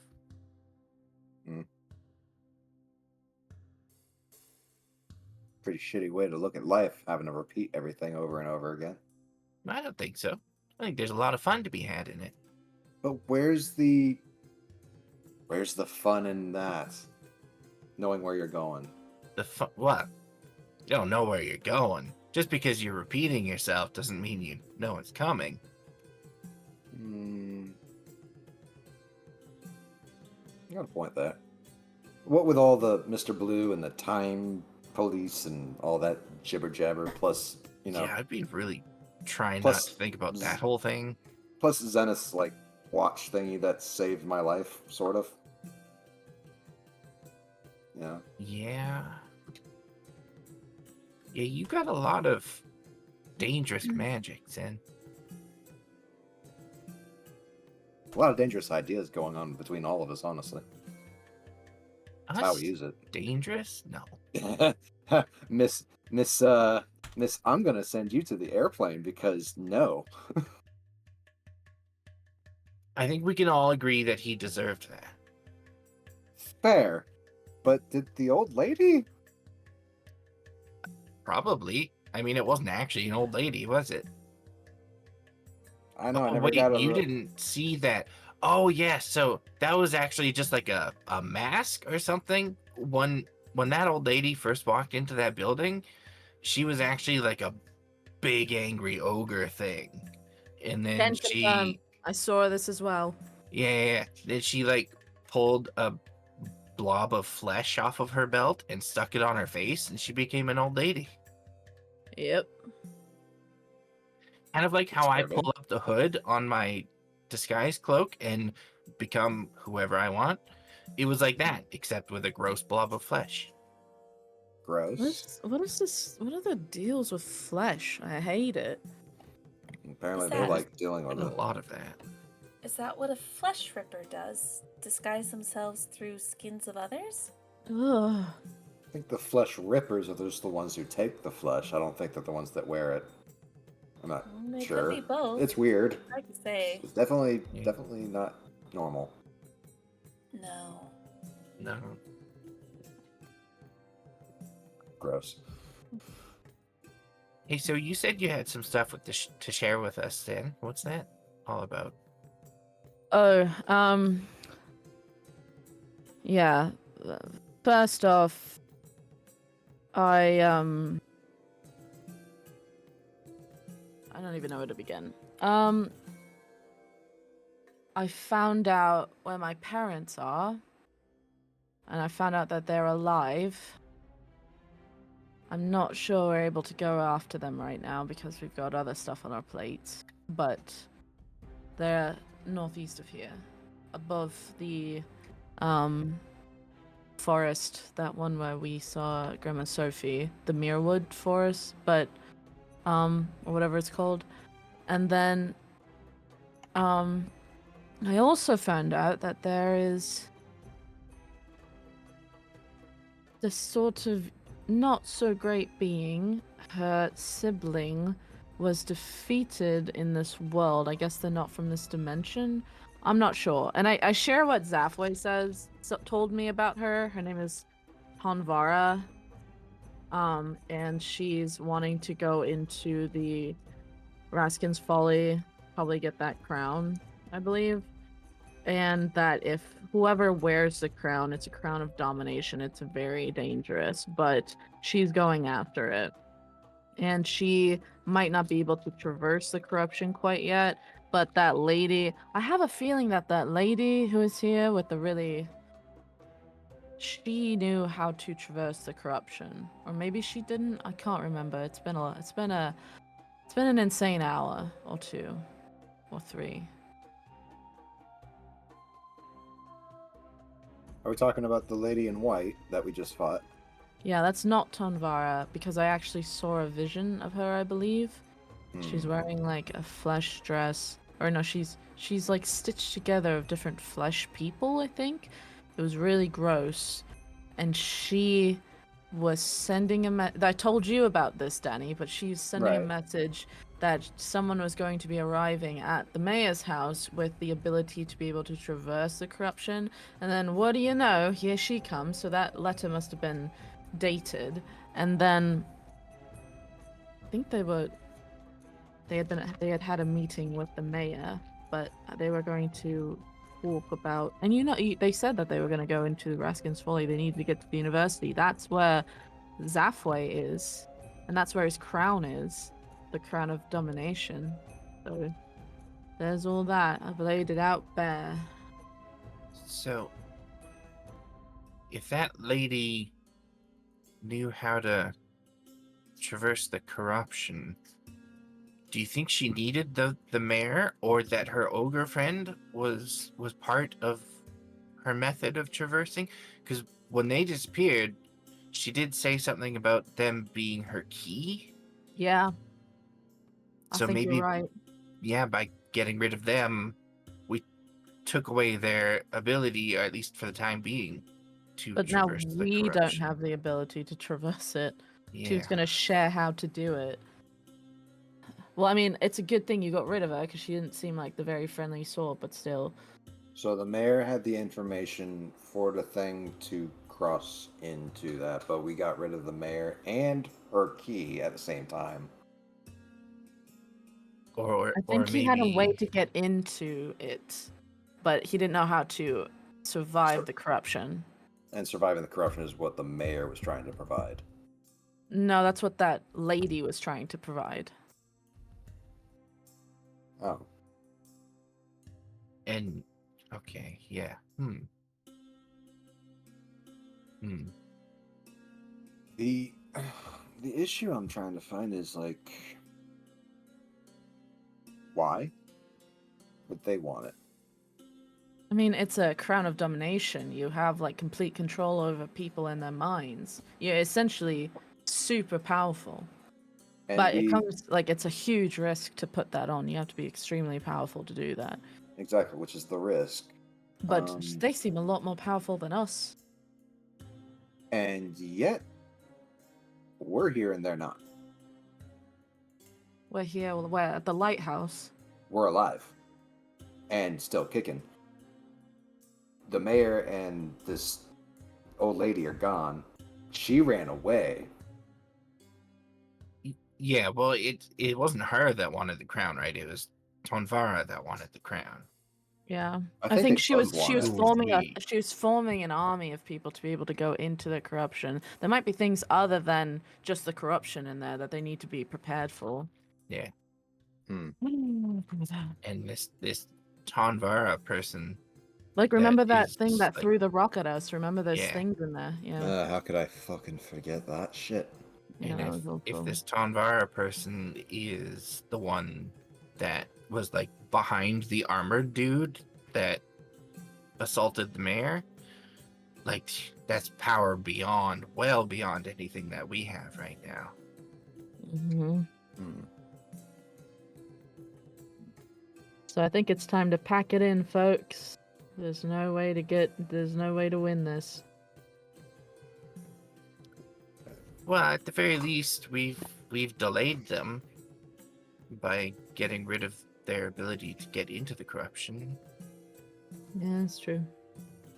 Speaker 2: Pretty shitty way to look at life, having to repeat everything over and over again.
Speaker 5: I don't think so. I think there's a lot of fun to be had in it.
Speaker 2: But where's the fun in that? Knowing where you're going.
Speaker 5: What? You don't know where you're going. Just because you're repeating yourself doesn't mean you know it's coming.
Speaker 2: You got a point there. What with all the Mr. Blue and the time police and all that jibber jabber, plus,
Speaker 5: Yeah, I'd be really trying
Speaker 2: Plus-
Speaker 5: not to think about that whole thing.
Speaker 2: plus Zenith's like watch thingy that saved my life, sort of. Yeah.
Speaker 5: Yeah. Yeah, you got a lot of dangerous magic, Zen.
Speaker 2: A lot of dangerous ideas going on between all of us, honestly. That's how we use it.
Speaker 5: Dangerous? No.
Speaker 2: Miss, I'm gonna send you to the airplane because no.
Speaker 5: I think we can all agree that he deserved that.
Speaker 2: Fair. But did the old lady?
Speaker 5: Probably. I mean, it wasn't actually an old lady, was it?
Speaker 2: I know, I
Speaker 5: Oh,
Speaker 2: never
Speaker 5: wait,
Speaker 2: got a
Speaker 5: you didn't see that. Oh, yeah, so that was actually just like a mask or something. When that old lady first walked into that building, she was actually like a big angry ogre thing. And then
Speaker 3: Can confirm. I saw this as well.
Speaker 5: yeah. Then she like pulled a blob of flesh off of her belt and stuck it on her face, and she became an old lady.
Speaker 3: Yep.
Speaker 5: Kind of like how I
Speaker 2: Terrible.
Speaker 5: pull up the hood on my disguise cloak and become whoever I want. It was like that, except with a gross blob of flesh.
Speaker 2: Gross.
Speaker 3: What is this? What are the deals with flesh? I hate it.
Speaker 2: Apparently
Speaker 4: Is
Speaker 2: they
Speaker 4: that-
Speaker 2: like dealing with
Speaker 5: And a
Speaker 2: it.
Speaker 5: lot of that.
Speaker 4: Is that what a flesh ripper does? Disguise themselves through skins of others?
Speaker 3: Ugh.
Speaker 2: I think the flesh rippers are just the ones who take the flesh. I don't think they're the ones that wear it. I'm not
Speaker 4: They
Speaker 2: sure.
Speaker 4: could be both.
Speaker 2: It's weird.
Speaker 4: Hard to say.
Speaker 2: It's definitely
Speaker 5: Yeah.
Speaker 2: definitely not normal.
Speaker 4: No.
Speaker 5: No.
Speaker 2: Gross.
Speaker 5: Hey, so you said you had some stuff with to share with us, then. What's that all about?
Speaker 3: Oh, yeah. First off, I don't even know where to begin. I found out where my parents are, and I found out that they're alive. I'm not sure we're able to go after them right now because we've got other stuff on our plates, but they're northeast of here, above the forest, that one where we saw Grandma Sophie, the Muirwood forest, but or whatever it's called. And then I also found out that there is this sort of not so great being. Her sibling was defeated in this world. I guess they're not from this dimension. I'm not sure. And I share what Zafway told me about her. Her name is Hanvara. And she's wanting to go into the Raskin's Folly, probably get that crown, I believe. And that if whoever wears the crown, it's a crown of domination. It's very dangerous, but she's going after it. And she might not be able to traverse the corruption quite yet, but that lady, I have a feeling that that lady who is here with the really, she knew how to traverse the corruption, or maybe she didn't. I can't remember. It's been an insane hour or two or three.
Speaker 2: Are we talking about the lady in white that we just fought?
Speaker 3: Yeah, that's not Tonvara, because I actually saw a vision of her, I believe. She's
Speaker 2: Hmm.
Speaker 3: wearing like a flesh dress. Or no, she's like stitched together of different flesh people, I think. It was really gross. And she was sending I told you about this, Danny, but she's sending a
Speaker 2: Right.
Speaker 3: message that someone was going to be arriving at the mayor's house with the ability to be able to traverse the corruption. And then what do you know? Here she comes. So that letter must have been dated. And then I think they had had a meeting with the mayor, but they were going to talk about, and they said that they were going to go into Raskin's Folly. They needed to get to the university. That's where Zafway is, and that's where his crown is, the crown of domination. So there's all that. I've laid it out bare.
Speaker 5: So, if that lady knew how to traverse the corruption, do you think she needed the mayor, or that her ogre friend was part of her method of traversing? Because when they disappeared, she did say something about them being her key.
Speaker 3: Yeah, I
Speaker 5: So
Speaker 3: think
Speaker 5: maybe,
Speaker 3: you're right.
Speaker 5: yeah, by getting rid of them, we took away their ability, or at least for the time being, to
Speaker 3: But now
Speaker 5: traverse the
Speaker 3: we don't
Speaker 5: corruption.
Speaker 3: have the ability to traverse it. She
Speaker 5: Yeah.
Speaker 3: was going to share how to do it. Well, I mean, it's a good thing you got rid of her because she didn't seem like the very friendly sort, but still.
Speaker 2: So the mayor had the information for the thing to cross into that, but we got rid of the mayor and her key at the same time.
Speaker 5: Or
Speaker 3: I think he
Speaker 5: maybe
Speaker 3: had a way to get into it, but he didn't know how to survive the corruption.
Speaker 2: And surviving the corruption is what the mayor was trying to provide.
Speaker 3: No, that's what that lady was trying to provide.
Speaker 2: Oh.
Speaker 5: And okay, yeah.
Speaker 2: The issue I'm trying to find is like, why would they want it?
Speaker 3: I mean, it's a crown of domination. You have like complete control over people and their minds. You're essentially super powerful.
Speaker 2: And
Speaker 3: But it comes like it's a huge risk to put that on. You have to be extremely powerful to do that.
Speaker 2: exactly, which is the risk.
Speaker 3: But they seem a lot more powerful than us.
Speaker 2: And yet, we're here and they're not.
Speaker 3: We're here, we're at the lighthouse.
Speaker 2: We're alive. And still kicking. The mayor and this old lady are gone. She ran away.
Speaker 5: Yeah, well, it wasn't her that wanted the crown, right? It was Tonvara that wanted the crown.
Speaker 3: Yeah,
Speaker 2: I
Speaker 3: think
Speaker 2: they
Speaker 3: she
Speaker 2: both
Speaker 3: was
Speaker 2: want it.
Speaker 3: she was forming an army of people to be able to go into the corruption. There might be things other than just the corruption in there that they need to be prepared for.
Speaker 5: Yeah.
Speaker 2: Hmm.
Speaker 5: And this Tonvara person.
Speaker 3: Like, remember that
Speaker 5: is,
Speaker 3: thing that
Speaker 5: like,
Speaker 3: threw the rock at us? Remember those
Speaker 5: Yeah.
Speaker 3: things in there? Yeah.
Speaker 2: How could I fucking forget that shit?
Speaker 3: Yeah,
Speaker 5: And
Speaker 3: that was
Speaker 5: if
Speaker 3: awful.
Speaker 5: this Tonvara person is the one that was like behind the armored dude that assaulted the mayor, like that's power beyond, well beyond anything that we have right now.
Speaker 3: Hmm.
Speaker 2: Hmm.
Speaker 3: So I think it's time to pack it in, folks. There's no way to win this.
Speaker 5: Well, at the very least, we've delayed them by getting rid of their ability to get into the corruption.
Speaker 3: Yeah, that's true.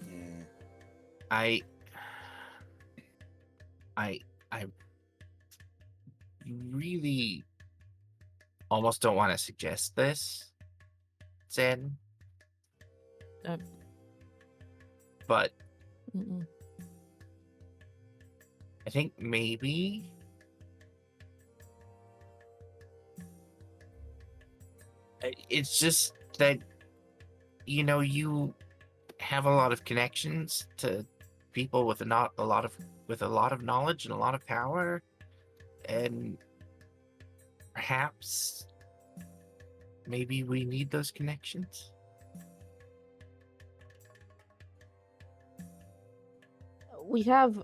Speaker 2: Yeah.
Speaker 5: I really almost don't want to suggest this, Zen. But
Speaker 3: Mm-mm.
Speaker 5: I think maybe it's just that, you know, you have a lot of connections to people with a lot of knowledge and a lot of power, and perhaps maybe we need those connections.
Speaker 3: We have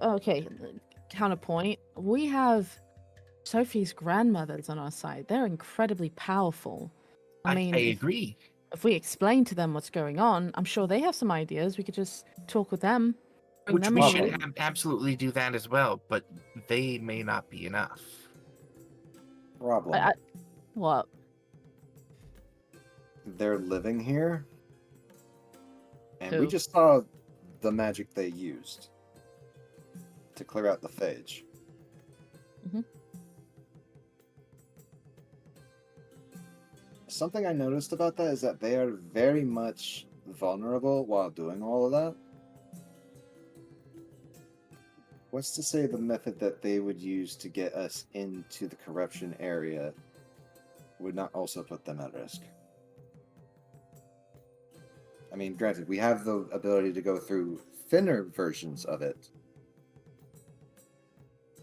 Speaker 3: counterpoint. We have Sophie's grandmothers on our side. They're incredibly powerful. I mean,
Speaker 5: I agree.
Speaker 3: if we explain to them what's going on, I'm sure they have some ideas. We could just talk with them. Bring
Speaker 5: Which
Speaker 3: them
Speaker 5: we
Speaker 3: on
Speaker 5: should
Speaker 3: board.
Speaker 5: absolutely do that as well, but they may not be enough.
Speaker 2: Problem.
Speaker 3: What?
Speaker 2: They're living here. And we
Speaker 3: Who?
Speaker 2: just saw the magic they used to clear out the phage.
Speaker 3: Mhm.
Speaker 2: Something I noticed about that is that they are very much vulnerable while doing all of that. What's to say the method that they would use to get us into the corruption area would not also put them at risk? I mean, granted, we have the ability to go through thinner versions of it.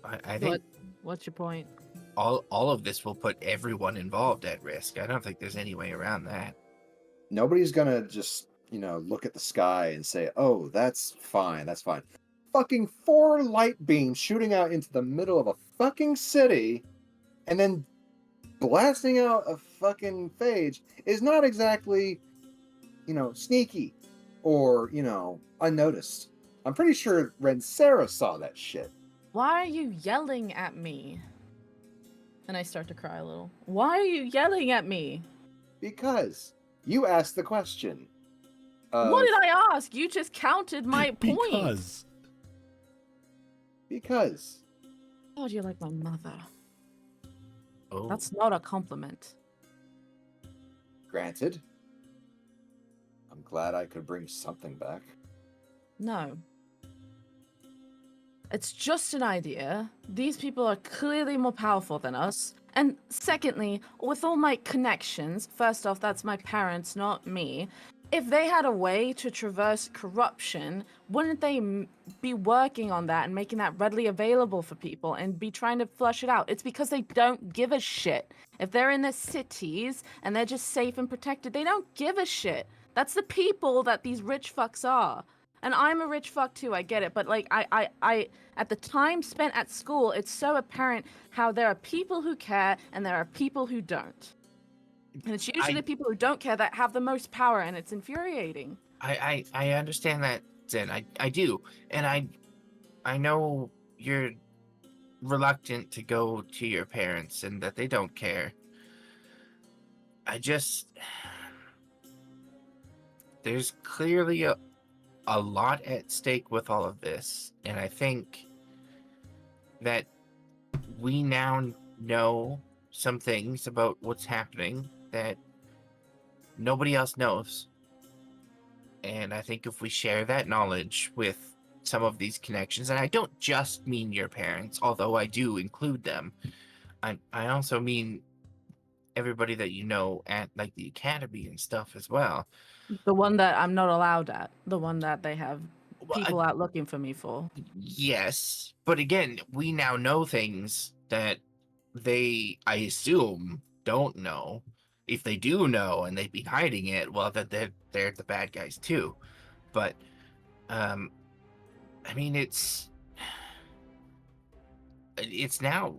Speaker 5: I think
Speaker 3: What's your point?
Speaker 5: all of this will put everyone involved at risk. I don't think there's any way around that.
Speaker 2: Nobody's gonna just, look at the sky and say, "Oh, that's fine, that's fine." fucking 4 light beams shooting out into the middle of a fucking city and then blasting out a fucking phage is not exactly, sneaky or, unnoticed. I'm pretty sure Rensera saw that shit.
Speaker 3: Why are you yelling at me? And I start to cry a little. Why are you yelling at me?
Speaker 2: Because you asked the question.
Speaker 3: What did I ask? You just counted my point.
Speaker 2: Because.
Speaker 3: God, you're like my mother.
Speaker 5: Oh.
Speaker 3: That's not a compliment.
Speaker 2: Granted. I'm glad I could bring something back.
Speaker 3: No. It's just an idea. These people are clearly more powerful than us. And secondly, with all my connections, first off, that's my parents, not me. If they had a way to traverse corruption, wouldn't they be working on that and making that readily available for people and be trying to flush it out? It's because they don't give a shit. If they're in their cities and they're just safe and protected, they don't give a shit. That's the people that these rich fucks are. And I'm a rich fuck too, I get it. But like, I at the time spent at school, it's so apparent how there are people who care and there are people who don't. And it's usually the people who don't care that have the most power, and it's infuriating.
Speaker 5: I understand that, Zen. I do. And I know you're reluctant to go to your parents and that they don't care. There's clearly a lot at stake with all of this, and I think that we now know some things about what's happening that nobody else knows. And I think if we share that knowledge with some of these connections, and I don't just mean your parents, although I do include them, I also mean everybody that you know at like the academy and stuff as well.
Speaker 3: The one that I'm not allowed at. The one that they have people out looking for me for.
Speaker 5: Yes, but again, we now know things that they, I assume, don't know. If they do know and they'd be hiding it, well, that they're the bad guys too. But, I mean, it's now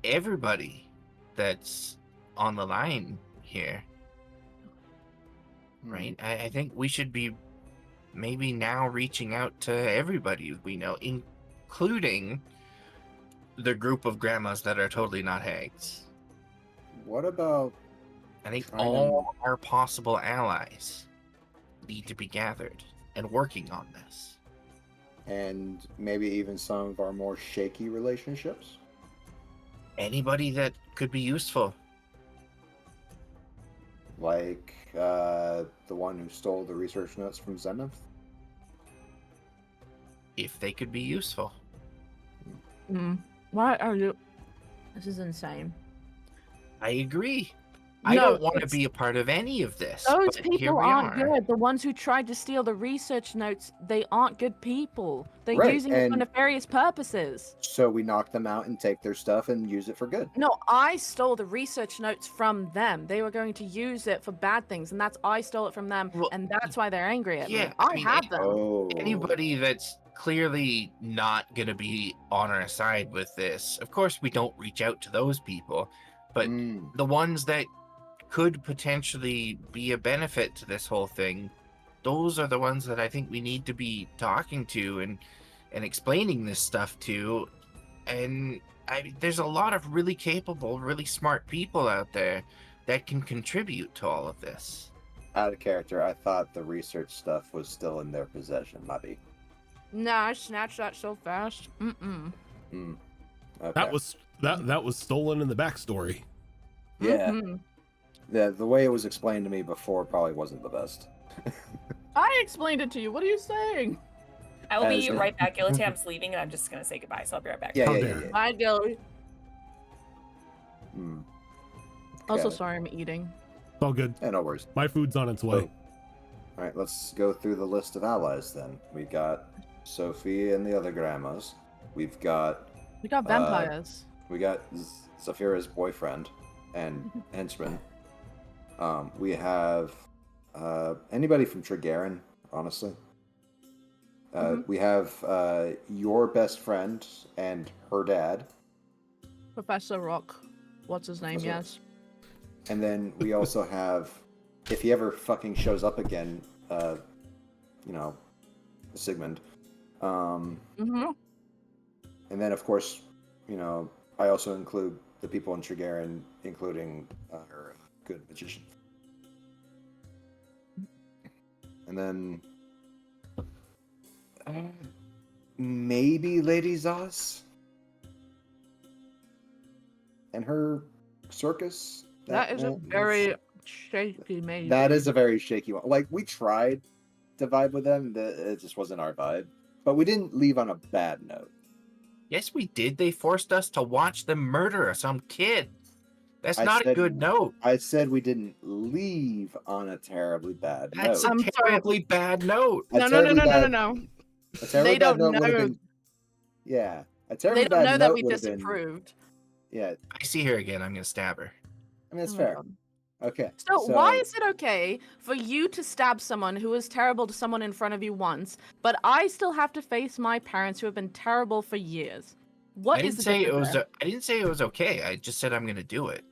Speaker 5: everybody that's on the line here, right? I think we should be maybe now reaching out to everybody we know, including the group of grandmas that are totally not hags.
Speaker 2: What about...
Speaker 5: I think all our possible allies need to be gathered and working on this.
Speaker 2: And maybe even some of our more shaky relationships?
Speaker 5: Anybody that could be useful.
Speaker 2: Like the one who stole the research notes from Zenith?
Speaker 5: If they could be useful.
Speaker 3: Why are you... This is insane.
Speaker 5: I agree. I don't want to be a part of any of this.
Speaker 3: Those
Speaker 5: but here
Speaker 3: people
Speaker 5: we
Speaker 3: aren't
Speaker 5: are.
Speaker 3: good. The ones who tried to steal the research notes, they aren't good people. They're
Speaker 2: Right,
Speaker 3: using it for
Speaker 2: and-
Speaker 3: nefarious purposes.
Speaker 2: So we knock them out and take their stuff and use it for good.
Speaker 3: No, I stole the research notes from them. They were going to use it for bad things, and I stole it from them,
Speaker 5: Well,
Speaker 3: and that's why they're angry at me.
Speaker 5: yeah,
Speaker 3: I
Speaker 5: I mean,
Speaker 3: have them.
Speaker 2: Oh.
Speaker 5: Anybody that's clearly not going to be on our side with this, of course we don't reach out to those people, but the ones that could potentially be a benefit to this whole thing, those are the ones that I think we need to be talking to and explaining this stuff to. And there's a lot of really capable, really smart people out there that can contribute to all of this.
Speaker 2: Out of character, I thought the research stuff was still in their possession, Mubby.
Speaker 3: No, I snatched that so fast.
Speaker 2: Okay.
Speaker 1: That was stolen in the backstory.
Speaker 2: Yeah.
Speaker 3: Mhm.
Speaker 2: The way it was explained to me before probably wasn't the best.
Speaker 3: I explained it to you. What are you saying?
Speaker 4: I will be
Speaker 2: As-
Speaker 4: right back. Gilatam's leaving, and I'm just gonna say goodbye. So I'll be right back.
Speaker 2: Yeah,
Speaker 1: How
Speaker 2: yeah,
Speaker 1: dare.
Speaker 2: yeah, yeah.
Speaker 3: Bye, Gilly. Also,
Speaker 2: Okay.
Speaker 3: sorry I'm eating.
Speaker 1: It's all good.
Speaker 2: Yeah, no worries.
Speaker 1: My food's on its way.
Speaker 2: All right, let's go through the list of allies then. We got Sophie and the other grandmas. We've got
Speaker 3: We got vampires.
Speaker 2: Zafira's boyfriend and henchman. We have anybody from Trigarin, honestly. We have your best friend and her dad.
Speaker 3: Professor Rock. What's his name?
Speaker 2: Professor Rock.
Speaker 3: Yes.
Speaker 2: And then we also have, if he ever fucking shows up again, Sigmund.
Speaker 3: Mm-hmm.
Speaker 2: And then, of course, I also include the people in Trigarin, including our good magician. And then maybe Lady Zaz and her circus.
Speaker 3: That is a very shaky maybe.
Speaker 2: That is a very shaky one. Like, we tried to vibe with them, it just wasn't our vibe. But we didn't leave on a bad note.
Speaker 5: Yes, we did. They forced us to watch them murder some kid. That's not a good note.
Speaker 2: I said we didn't leave on a terribly bad note.
Speaker 5: That's a terribly bad note.
Speaker 3: No.
Speaker 2: A terribly
Speaker 3: They
Speaker 2: bad
Speaker 3: don't
Speaker 2: note would have
Speaker 3: know.
Speaker 2: been. Yeah, a terribly
Speaker 3: They
Speaker 2: bad
Speaker 3: don't know that
Speaker 2: note
Speaker 3: we
Speaker 2: would have been.
Speaker 3: disapproved.
Speaker 2: Yeah,
Speaker 5: I see her again. I'm gonna stab her.
Speaker 2: I mean, that's
Speaker 3: Oh,
Speaker 2: fair.
Speaker 3: God.
Speaker 2: Okay.
Speaker 3: So why is it okay for you to stab someone who was terrible to someone in front of you once, but I still have to face my parents who have been terrible for years? What is the difference there?
Speaker 5: I didn't say it was okay. I just said I'm gonna do it.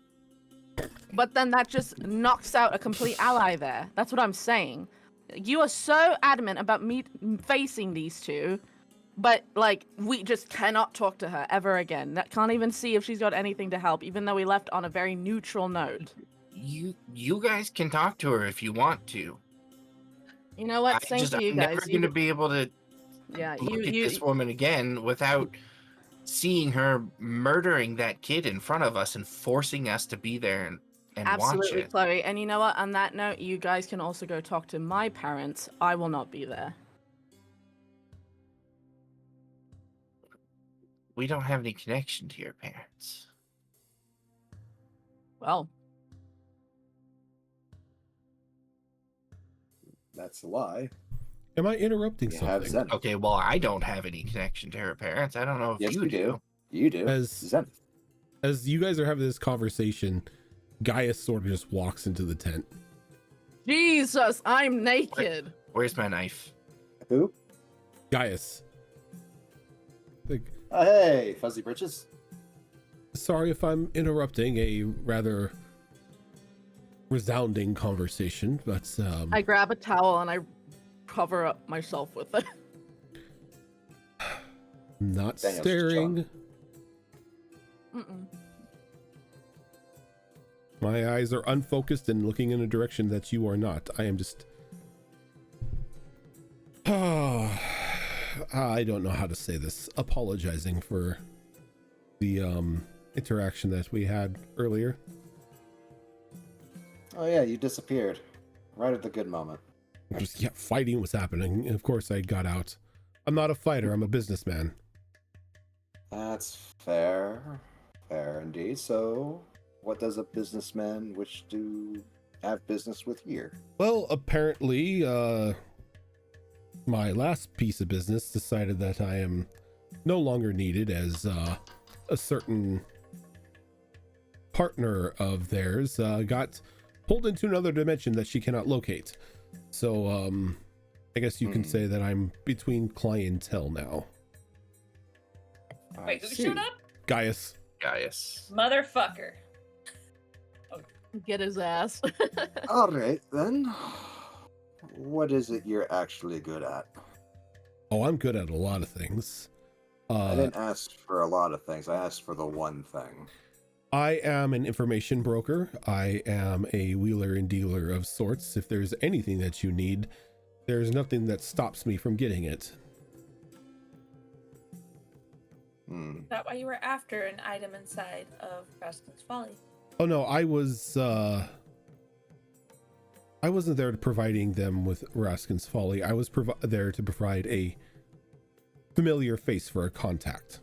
Speaker 3: But then that just knocks out a complete ally there. That's what I'm saying. You are so adamant about me facing these two, but like we just cannot talk to her ever again. That can't even see if she's got anything to help, even though we left on a very neutral note.
Speaker 5: You guys can talk to her if you want to.
Speaker 3: You know what? Same to you
Speaker 5: I'm
Speaker 3: guys.
Speaker 5: never gonna be able to
Speaker 3: Yeah,
Speaker 5: look at this woman again without seeing her murdering that kid in front of us and forcing us to be there and
Speaker 3: absolutely,
Speaker 5: watch it.
Speaker 3: Chloe. And you know what? On that note, you guys can also go talk to my parents. I will not be there.
Speaker 5: We don't have any connection to your parents.
Speaker 3: Well,
Speaker 2: That's a lie.
Speaker 1: Am I interrupting
Speaker 2: You have
Speaker 1: something?
Speaker 2: Zenith.
Speaker 5: Okay, well, I don't have any connection to her parents. I don't know if
Speaker 2: Yes,
Speaker 5: you do.
Speaker 2: You do.
Speaker 1: As-
Speaker 2: Zenith.
Speaker 1: As you guys are having this conversation, Gaius sort of just walks into the tent.
Speaker 3: Jesus, I'm naked.
Speaker 5: Where's my knife?
Speaker 2: Who?
Speaker 1: Gaius. Like,
Speaker 2: Hey, Fuzzy Britches.
Speaker 1: sorry if I'm interrupting a rather resounding conversation, but
Speaker 3: I grab a towel and I cover up myself with it.
Speaker 1: not
Speaker 2: Daniel's
Speaker 1: staring.
Speaker 3: Mm-mm.
Speaker 1: My eyes are unfocused and looking in a direction that you are not. I am just... I don't know how to say this. Apologizing for the interaction that we had earlier.
Speaker 2: Oh yeah, you disappeared. Right at the good moment.
Speaker 1: Just, yeah, fighting was happening. And of course I got out. I'm not a fighter, I'm a businessman.
Speaker 2: That's fair. Fair indeed. So, what does a businessman wish to have business with here?
Speaker 1: Well, apparently, my last piece of business decided that I am no longer needed as a certain partner of theirs got pulled into another dimension that she cannot locate. So, I guess you can say that I'm between clientele now.
Speaker 4: Wait,
Speaker 2: I
Speaker 4: who
Speaker 2: see.
Speaker 4: showed up?
Speaker 1: Gaius.
Speaker 5: Gaius.
Speaker 4: Motherfucker.
Speaker 3: Get his ass.
Speaker 2: All right then. What is it you're actually good at?
Speaker 1: Oh, I'm good at a lot of things.
Speaker 2: I didn't ask for a lot of things. I asked for the one thing.
Speaker 1: I am an information broker. I am a wheeler and dealer of sorts. If there's anything that you need, there's nothing that stops me from getting it.
Speaker 2: Hmm.
Speaker 7: Is that why you were after an item inside of Raskin's Folly?
Speaker 1: Oh no, I wasn't there providing them with Raskin's Folly. I was there to provide a familiar face for a contact.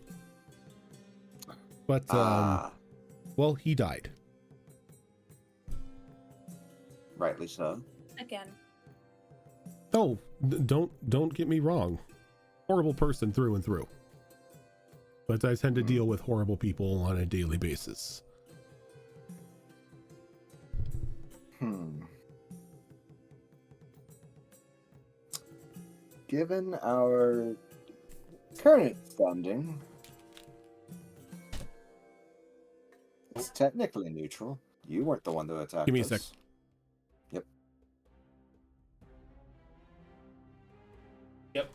Speaker 1: But well, he died.
Speaker 2: Rightly so.
Speaker 7: Again.
Speaker 1: Oh, don't get me wrong. Horrible person through and through. But I tend to deal with horrible people on a daily basis.
Speaker 2: given our current standing, it's technically neutral. You weren't the one to attack.
Speaker 1: Give me a sec.
Speaker 2: Yep.
Speaker 1: Yep.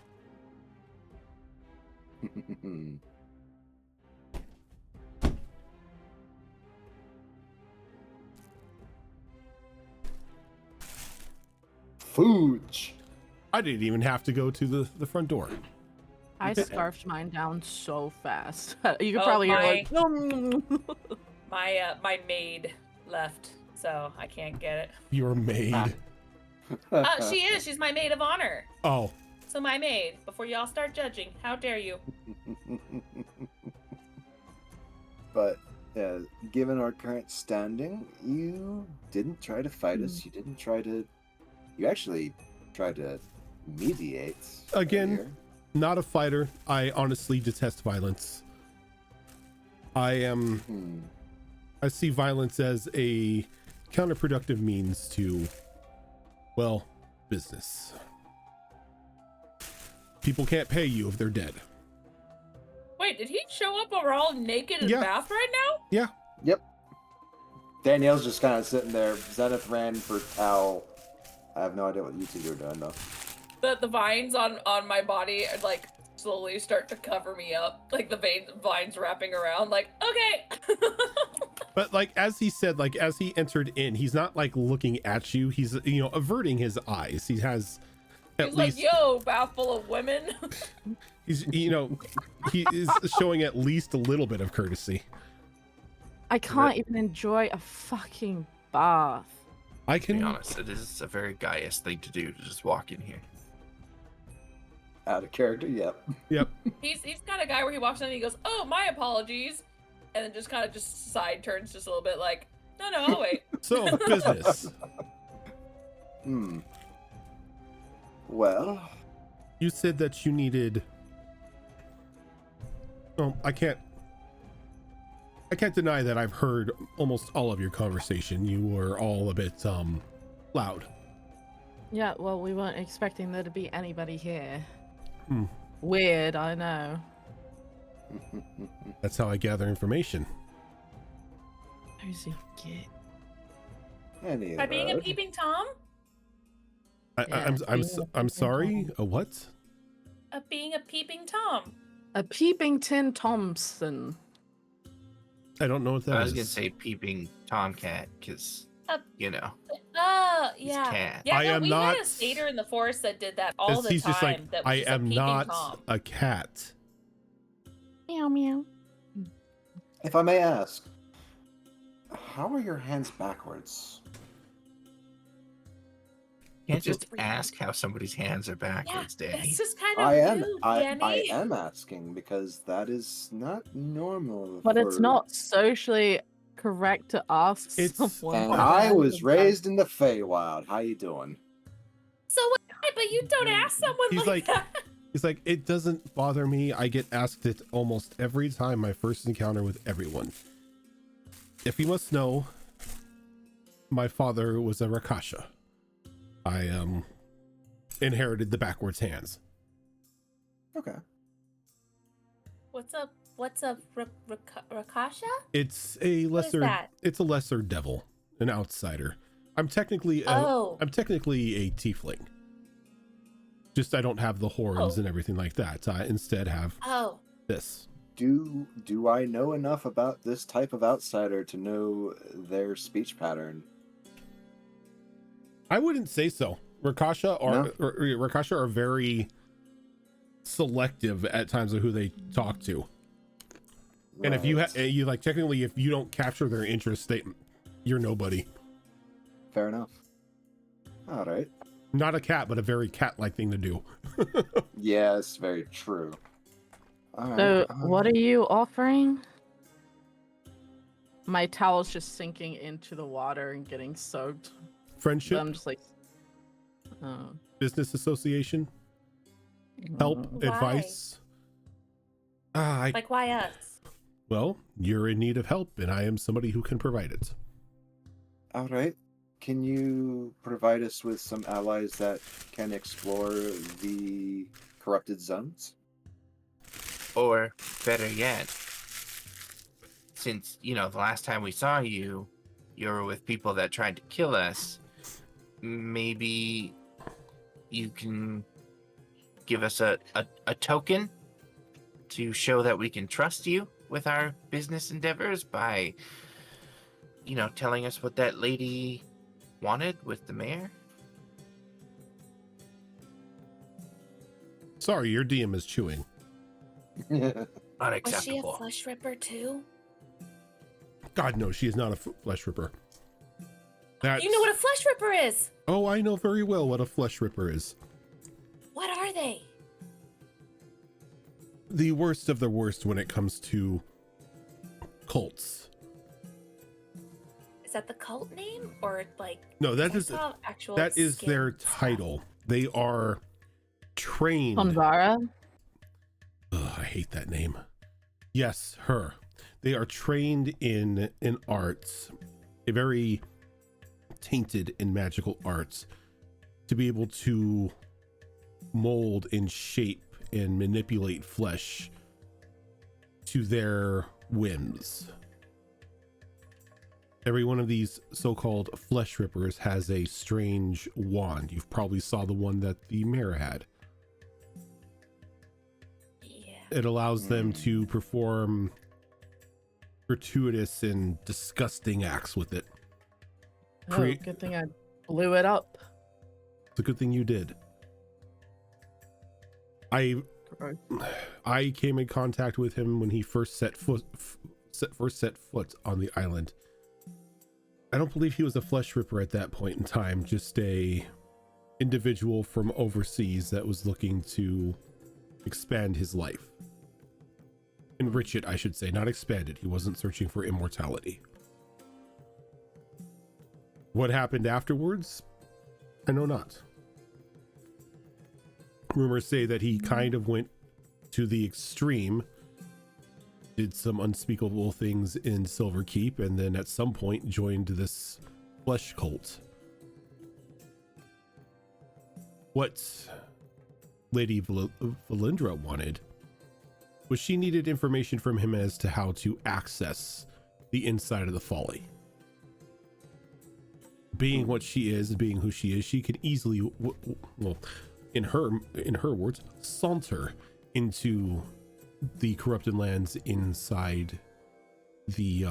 Speaker 2: Fooch.
Speaker 1: I didn't even have to go to the front door.
Speaker 3: I scarfed mine down so fast. You could
Speaker 4: Oh,
Speaker 3: probably hear
Speaker 4: my-
Speaker 3: like.
Speaker 4: My maid left, so I can't get it.
Speaker 1: Your maid.
Speaker 4: She is. She's my maid of honor.
Speaker 1: Oh,
Speaker 4: So my maid. Before y'all start judging, how dare you?
Speaker 2: But given our current standing, you didn't try to fight us. You didn't try to. You actually tried to mediate.
Speaker 1: Again,
Speaker 2: earlier.
Speaker 1: not a fighter. I honestly detest violence. I see violence as a counterproductive means to, well, business. People can't pay you if they're dead.
Speaker 4: Wait, did he show up while we're all naked in
Speaker 1: Yeah.
Speaker 4: the bath right now?
Speaker 1: Yeah.
Speaker 2: Yep. Danielle's just kind of sitting there. Zenith ran for towel. I have no idea what you two are doing though.
Speaker 4: The vines on my body like slowly start to cover me up, like the vines wrapping around. Like, okay.
Speaker 1: But like as he said, like as he entered in, he's not like looking at you. He's averting his eyes. He has at
Speaker 4: He's
Speaker 1: least
Speaker 4: like, yo, bath full of women.
Speaker 1: he's he is showing at least a little bit of courtesy.
Speaker 3: I can't even enjoy a fucking bath.
Speaker 1: I
Speaker 5: To be
Speaker 1: can
Speaker 5: honest, it is a very guyish thing to do to just walk in here.
Speaker 2: Out of character, yep.
Speaker 1: Yep.
Speaker 4: He's kind of guy where he walks in and he goes, oh, my apologies, and then just kind of just side turns just a little bit, like, no, I'll wait.
Speaker 1: So business.
Speaker 2: Well,
Speaker 1: You said that you needed. Oh, I can't deny that I've heard almost all of your conversation. You were all a bit loud.
Speaker 3: Yeah, well, we weren't expecting there to be anybody here.
Speaker 1: Hmm.
Speaker 3: Weird, I know.
Speaker 1: That's how I gather information.
Speaker 3: Who's he get?
Speaker 2: any
Speaker 4: By being a
Speaker 2: road.
Speaker 4: peeping Tom?
Speaker 1: I'm sorry. A what?
Speaker 4: Being a peeping Tom.
Speaker 3: A peeping Tin Thompson.
Speaker 1: I don't know what that is.
Speaker 5: I was gonna say peeping tomcat because
Speaker 4: Uh,
Speaker 5: yeah.
Speaker 4: Yeah.
Speaker 5: cat.
Speaker 4: Yeah,
Speaker 1: I
Speaker 4: no,
Speaker 1: am
Speaker 4: we
Speaker 1: not-
Speaker 4: had a satyr in the forest that did that all the
Speaker 1: He's
Speaker 4: time.
Speaker 1: just like,
Speaker 4: that was
Speaker 1: I
Speaker 4: just a
Speaker 1: am
Speaker 4: peeping
Speaker 1: not
Speaker 4: Tom.
Speaker 1: a cat.
Speaker 3: Meow meow.
Speaker 2: If I may ask, how are your hands backwards?
Speaker 5: You can't just
Speaker 4: It's-
Speaker 5: ask how somebody's hands are backwards, Danny.
Speaker 4: It's just kind of
Speaker 2: I am.
Speaker 4: rude,
Speaker 2: I
Speaker 4: Danny.
Speaker 2: am asking because that is not normal.
Speaker 3: But it's
Speaker 2: for-
Speaker 3: not socially correct to ask
Speaker 1: It's-
Speaker 3: someone.
Speaker 2: And
Speaker 3: for
Speaker 2: I
Speaker 3: hands
Speaker 2: was
Speaker 3: and
Speaker 2: raised in the Feywild. How you doing?
Speaker 4: So what? But you don't ask someone
Speaker 1: He's
Speaker 4: like
Speaker 1: like-
Speaker 4: that.
Speaker 1: He's like, it doesn't bother me. I get asked it almost every time my first encounter with everyone. If you must know, my father was a Rakasha. I inherited the backwards hands.
Speaker 2: Okay.
Speaker 4: What's up? Rakasha?
Speaker 1: It's a
Speaker 4: What is
Speaker 1: lesser.
Speaker 4: that?
Speaker 1: It's a lesser devil, an outsider. I'm technically a tiefling. Just I don't have the horns
Speaker 4: Oh.
Speaker 1: and everything like that. I instead have
Speaker 4: Oh.
Speaker 1: this.
Speaker 2: Do I know enough about this type of outsider to know their speech pattern?
Speaker 1: I wouldn't say so. Rakasha are
Speaker 2: No?
Speaker 1: Rakasha are very selective at times of who they talk to. And if you
Speaker 2: Right.
Speaker 1: you like technically if you don't capture their interest, you're nobody.
Speaker 2: Fair enough. All right.
Speaker 1: Not a cat, but a very cat-like thing to do.
Speaker 2: Yes, very true. All right.
Speaker 3: So, what are you offering? My towel's just sinking into the water and getting soaked.
Speaker 1: Friendship,
Speaker 3: I'm just like, oh.
Speaker 1: business association, help,
Speaker 4: Why?
Speaker 1: advice.
Speaker 4: Like, why us?
Speaker 1: Well, you're in need of help, and I am somebody who can provide it.
Speaker 2: All right. can you provide us with some allies that can explore the corrupted zones?
Speaker 5: Or better yet, since, the last time we saw you, you were with people that tried to kill us, maybe you can give us a token to show that we can trust you with our business endeavors by, telling us what that lady wanted with the mayor?
Speaker 1: Sorry, your DM is chewing.
Speaker 7: Was she a
Speaker 5: Unacceptable.
Speaker 7: flesh ripper too?
Speaker 1: God, no, she is not a flesh ripper. That's...
Speaker 7: You know what a flesh ripper is?
Speaker 1: Oh, I know very well what a flesh ripper is.
Speaker 7: What are they?
Speaker 1: The worst of the worst when it comes to cults.
Speaker 7: Is that the cult name or like?
Speaker 1: No, that
Speaker 7: I
Speaker 1: is
Speaker 7: saw actual
Speaker 1: that is
Speaker 7: skin
Speaker 1: their
Speaker 7: stuff.
Speaker 1: title. They are trained.
Speaker 3: Ponvara?
Speaker 1: Ugh, I hate that name. Yes, her. They are trained in arts, a very tainted in magical arts, to be able to mold and shape and manipulate flesh to their whims. Every one of these so-called flesh rippers has a strange wand. You've probably saw the one that the mayor had.
Speaker 7: Yeah.
Speaker 1: It allows them to perform gratuitous and disgusting acts with it.
Speaker 3: Oh, good thing I blew it up.
Speaker 1: It's a good thing you did. I came in contact with him when he first set foot on the island. I don't believe he was a flesh ripper at that point in time, just a individual from overseas that was looking to expand his life. Enrich it, I should say, not expand it. He wasn't searching for immortality. What happened afterwards? I know not. Rumors say that he kind of went to the extreme, did some unspeakable things in Silver Keep, and then at some point joined this flesh cult. What Lady Valindra wanted was she needed information from him as to how to access the inside of the folly. Being what she is, being who she is, she could easily, well, in her words, saunter into the corrupted lands inside the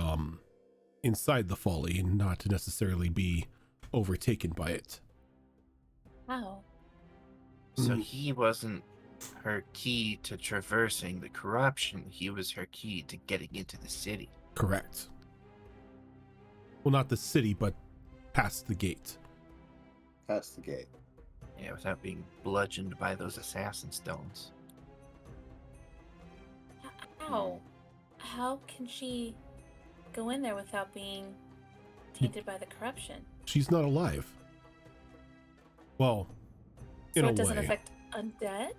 Speaker 1: folly and not necessarily be overtaken by it.
Speaker 7: Wow.
Speaker 5: So he wasn't her key to traversing the corruption. He was her key to getting into the city.
Speaker 1: Correct. Well, not the city, but past the gate.
Speaker 2: Past the gate.
Speaker 5: Yeah, without being bludgeoned by those assassin stones.
Speaker 7: How can she go in there without being tainted by the corruption?
Speaker 1: She's not alive. Well, in
Speaker 7: So
Speaker 1: a
Speaker 7: it doesn't
Speaker 1: way.
Speaker 7: affect undead?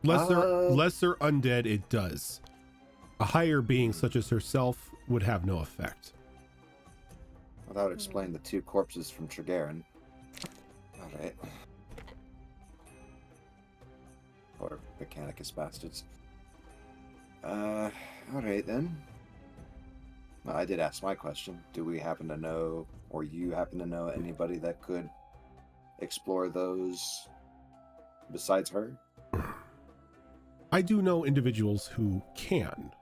Speaker 1: Lesser undead, it does. A higher being such as herself would have no effect.
Speaker 2: Well, that would explain the two corpses from Tregarin. Alright. Or Mechanicus bastards. Alright then. Well, I did ask my question. Do we happen to know, or you happen to know anybody that could explore those besides her?
Speaker 1: I do know individuals who can,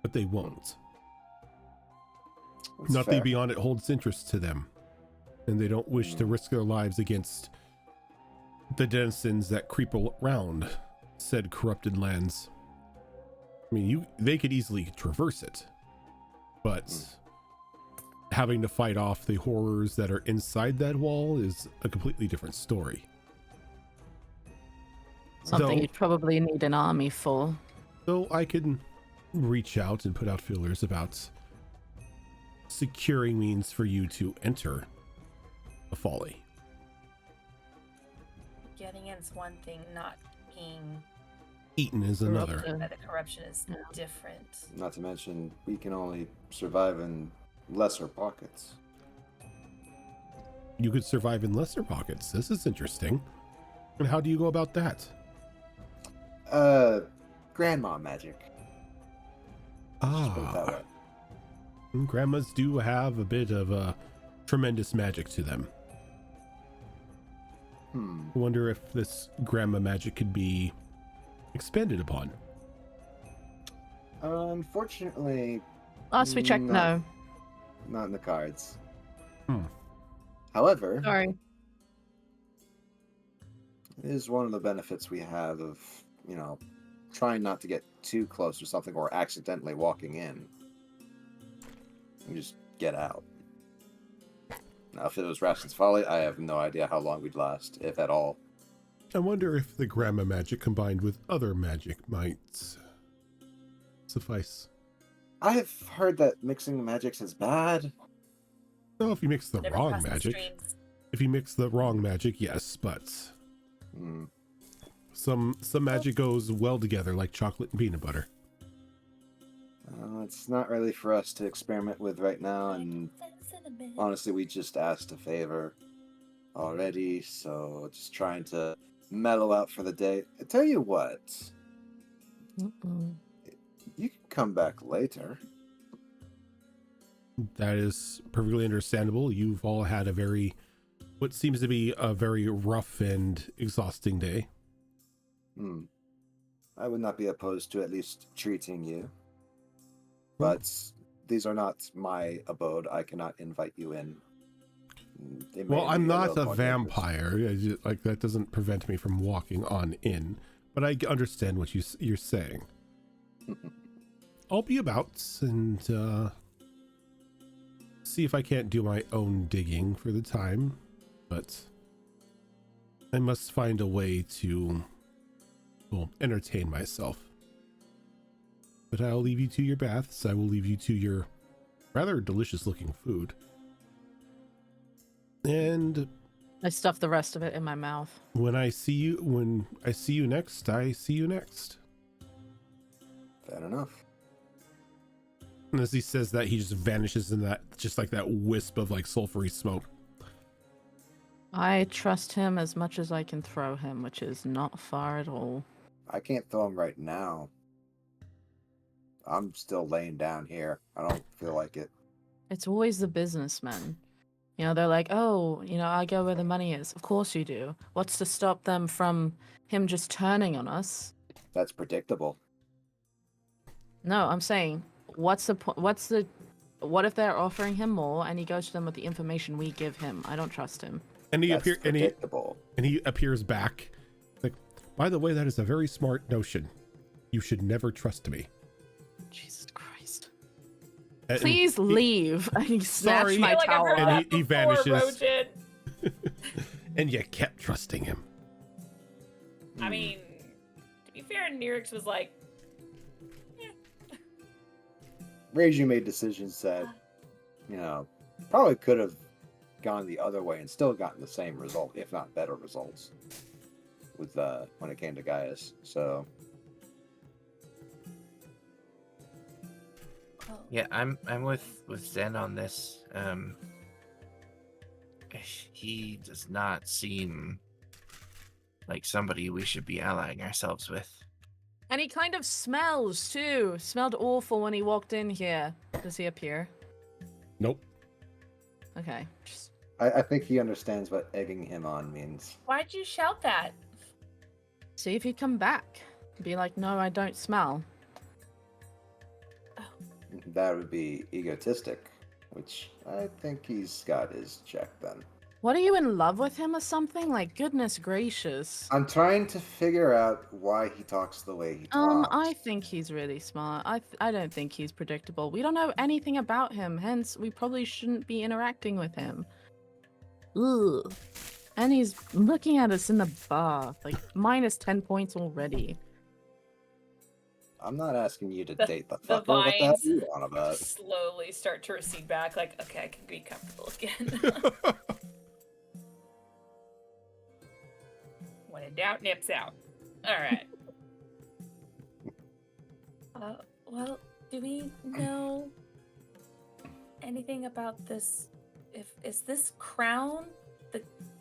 Speaker 1: but they won't.
Speaker 2: That's
Speaker 1: Nothing
Speaker 2: fair.
Speaker 1: beyond it holds interest to them, and they don't wish to risk their lives against the denizens that creep around said corrupted lands. I mean, they could easily traverse it, but having to fight off the horrors that are inside that wall is a completely different story.
Speaker 3: Something
Speaker 1: Though-
Speaker 3: you'd probably need an army for.
Speaker 1: So I can reach out and put out feelers about securing means for you to enter the folly.
Speaker 4: Getting in is one thing, not being
Speaker 1: Eaten is another.
Speaker 3: Corrupted.
Speaker 4: by the corruption is
Speaker 3: Yeah.
Speaker 4: different.
Speaker 2: Not to mention, we can only survive in lesser pockets.
Speaker 1: You could survive in lesser pockets. This is interesting. And how do you go about that?
Speaker 2: Grandma magic. Just put it that way.
Speaker 1: Grandmas do have a bit of tremendous magic to them. I wonder if this grandma magic could be expanded upon.
Speaker 2: Unfortunately,
Speaker 3: Last we checked, no.
Speaker 2: not in the cards.
Speaker 1: Hmm.
Speaker 2: However,
Speaker 3: Sorry.
Speaker 2: it is one of the benefits we have of, trying not to get too close to something or accidentally walking in. You just get out. Now, if it was Raston's Folly, I have no idea how long we'd last, if at all.
Speaker 1: I wonder if the grandma magic combined with other magic might suffice.
Speaker 2: I have heard that mixing magics is bad.
Speaker 1: No, if you mix the
Speaker 4: Never
Speaker 1: wrong
Speaker 4: crossed the
Speaker 1: magic.
Speaker 4: streams.
Speaker 1: If you mix the wrong magic, yes, but some magic goes well together, like chocolate and peanut butter.
Speaker 2: It's not really for us to experiment with right now, and honestly, we just asked a favor already, so just trying to mellow out for the day. I tell you what, you can come back later.
Speaker 1: That is perfectly understandable. You've all had what seems to be a very rough and exhausting day.
Speaker 2: I would not be opposed to at least treating you. But these are not my abode. I cannot invite you in.
Speaker 1: Well, I'm not a vampire. Like, that doesn't prevent me from walking on in. But I understand what you're saying. I'll be about and see if I can't do my own digging for the time. But I must find a way to, entertain myself. But I'll leave you to your baths. I will leave you to your rather delicious looking food. And
Speaker 3: I stuffed the rest of it in my mouth.
Speaker 1: when I see you next, I see you next.
Speaker 2: Fair enough.
Speaker 1: And as he says that, he just vanishes in that, just like that wisp of like sulfury smoke.
Speaker 3: I trust him as much as I can throw him, which is not far at all.
Speaker 2: I can't throw him right now. I'm still laying down here. I don't feel like it.
Speaker 3: It's always the businessmen. They're like, oh, I go where the money is. Of course you do. What's to stop them from him just turning on us?
Speaker 2: That's predictable.
Speaker 3: No, I'm saying, what if they're offering him more and he goes to them with the information we give him? I don't trust him.
Speaker 1: And
Speaker 2: That's predictable.
Speaker 1: And he appears back. Like, by the way, that is a very smart notion. You should never trust me.
Speaker 3: Jesus Christ.
Speaker 1: And
Speaker 3: Please leave. And he snatched
Speaker 1: Sorry.
Speaker 3: my
Speaker 4: I feel like I've
Speaker 3: towel
Speaker 4: heard
Speaker 3: off.
Speaker 4: that
Speaker 1: And he
Speaker 4: before,
Speaker 1: vanishes.
Speaker 4: Rojin.
Speaker 1: And you kept trusting him.
Speaker 4: I mean, to be fair, Nirix was like,
Speaker 2: Reiju made decisions that, probably could have gone the other way and still gotten the same result, if not better results, with when it came to Gaius. So
Speaker 5: Yeah, I'm with Zen on this. He does not seem like somebody we should be allying ourselves with.
Speaker 3: And he kind of smells too. Smelled awful when he walked in here. Does he appear?
Speaker 1: Nope.
Speaker 3: Okay.
Speaker 2: I think he understands what egging him on means.
Speaker 4: why'd you shout that?
Speaker 3: See if he'd come back. Be like, no, I don't smell.
Speaker 2: That would be egotistic, which I think he's got his check then.
Speaker 3: What, are you in love with him or something? Like, goodness gracious.
Speaker 2: I'm trying to figure out why he talks the way he talks.
Speaker 3: I think he's really smart. I don't think he's predictable. We don't know anything about him, hence we probably shouldn't be interacting with him. Ugh. And he's looking at us in the bar, like minus 10 points already.
Speaker 2: I'm not asking you to
Speaker 4: The-
Speaker 2: date the
Speaker 4: the
Speaker 2: fucker. What the hell
Speaker 4: vines
Speaker 2: are you on about?
Speaker 4: Slowly start to recede back, like, okay, I can be comfortable again. When in doubt, nips out. All right.
Speaker 7: Well, do we know anything about this? Is this crown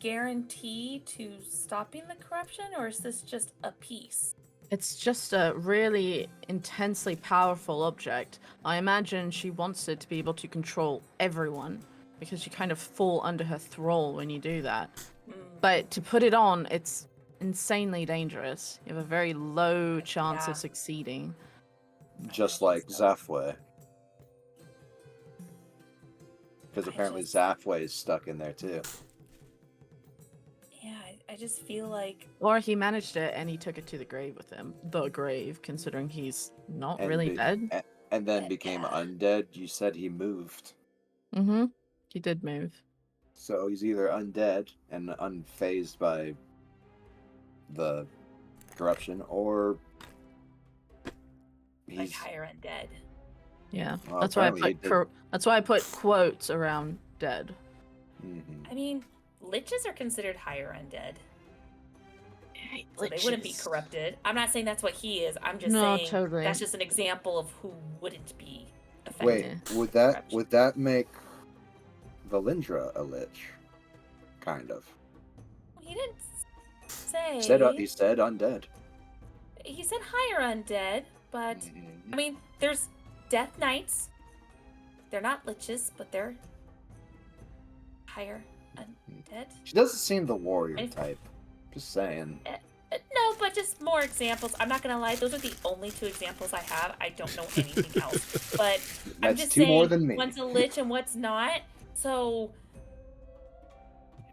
Speaker 7: guarantee to stopping the corruption, or is this just a piece?
Speaker 3: It's just a really intensely powerful object. I imagine she wants it to be able to control everyone, because you kind of fall under her thrall when you do that. But to put it on, it's insanely dangerous. You have a very low chance
Speaker 7: Yeah.
Speaker 3: of succeeding.
Speaker 2: Just like Zafwe. Because
Speaker 7: I
Speaker 2: apparently
Speaker 7: just-
Speaker 2: Zafwe is stuck in there too.
Speaker 7: Yeah, I just feel like
Speaker 3: Or he managed it and he took it to the grave with him. The grave, considering he's not
Speaker 2: And
Speaker 3: really
Speaker 2: be-
Speaker 3: dead.
Speaker 2: And then became undead. You said he moved.
Speaker 3: Mm-hmm. He did move.
Speaker 2: So he's either undead and unfazed by the corruption, or
Speaker 7: like
Speaker 2: he's
Speaker 7: higher undead.
Speaker 3: Yeah.
Speaker 2: Well,
Speaker 3: that's why I
Speaker 2: apparently
Speaker 3: put that's why I put quotes around dead.
Speaker 2: Mhm.
Speaker 7: I mean, liches are considered higher undead. So they wouldn't be
Speaker 3: Liches.
Speaker 7: corrupted. I'm not saying that's what he is. I'm just
Speaker 3: No,
Speaker 7: saying
Speaker 3: totally.
Speaker 7: that's just an example of who wouldn't be affected.
Speaker 2: Wait, would that make Valindra a lich? Kind of.
Speaker 7: He didn't say.
Speaker 2: He said undead.
Speaker 7: He said higher undead, but
Speaker 2: Mhm.
Speaker 7: I mean, there's death knights. They're not liches, but they're higher undead.
Speaker 2: She doesn't seem the warrior
Speaker 7: I-
Speaker 2: type. Just saying.
Speaker 7: No, but just more examples. I'm not gonna lie; those are the only two examples I have. I don't know anything else. But I'm
Speaker 2: That's
Speaker 7: just
Speaker 2: two
Speaker 7: saying
Speaker 2: more than me.
Speaker 7: what's a lich and what's not. So,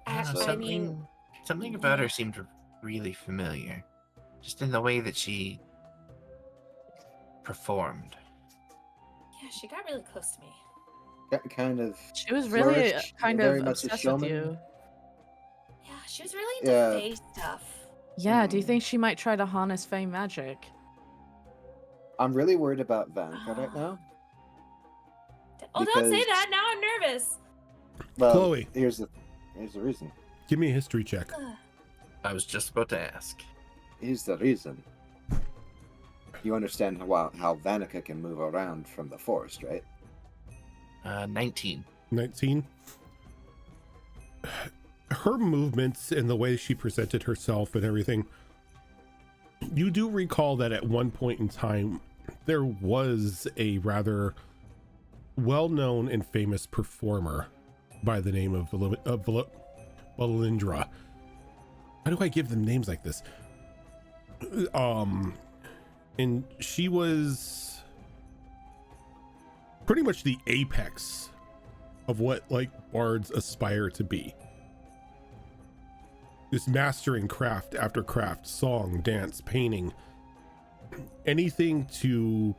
Speaker 5: I don't know,
Speaker 7: I
Speaker 5: something
Speaker 7: mean,
Speaker 5: something about her seemed really familiar, just in the way that she performed.
Speaker 7: yeah, she got really close to me.
Speaker 2: Kind of.
Speaker 3: She was really
Speaker 2: Flourished,
Speaker 3: kind
Speaker 2: very
Speaker 3: of
Speaker 2: much a
Speaker 3: obsessed with
Speaker 2: showman.
Speaker 3: you.
Speaker 7: Yeah, she was really into
Speaker 2: Yeah.
Speaker 7: face stuff.
Speaker 3: Yeah, do you
Speaker 2: Hmm.
Speaker 3: think she might try to harness Fey magic?
Speaker 2: I'm really worried about Vanica right now.
Speaker 7: Oh, don't say
Speaker 2: Because-
Speaker 7: that. Now I'm nervous.
Speaker 2: Well,
Speaker 1: Chloe.
Speaker 2: here's the reason.
Speaker 1: Give me a history check.
Speaker 5: I was just about to ask.
Speaker 2: Here's the reason. You understand how Vanica can move around from the forest, right?
Speaker 5: 19.
Speaker 1: 19. Her movements and the way she presented herself and everything, you do recall that at one point in time there was a rather well-known and famous performer by the name of Valindra. How do I give them names like this? And she was pretty much the apex of what like bards aspire to be. Just mastering craft after craft, song, dance, painting, anything to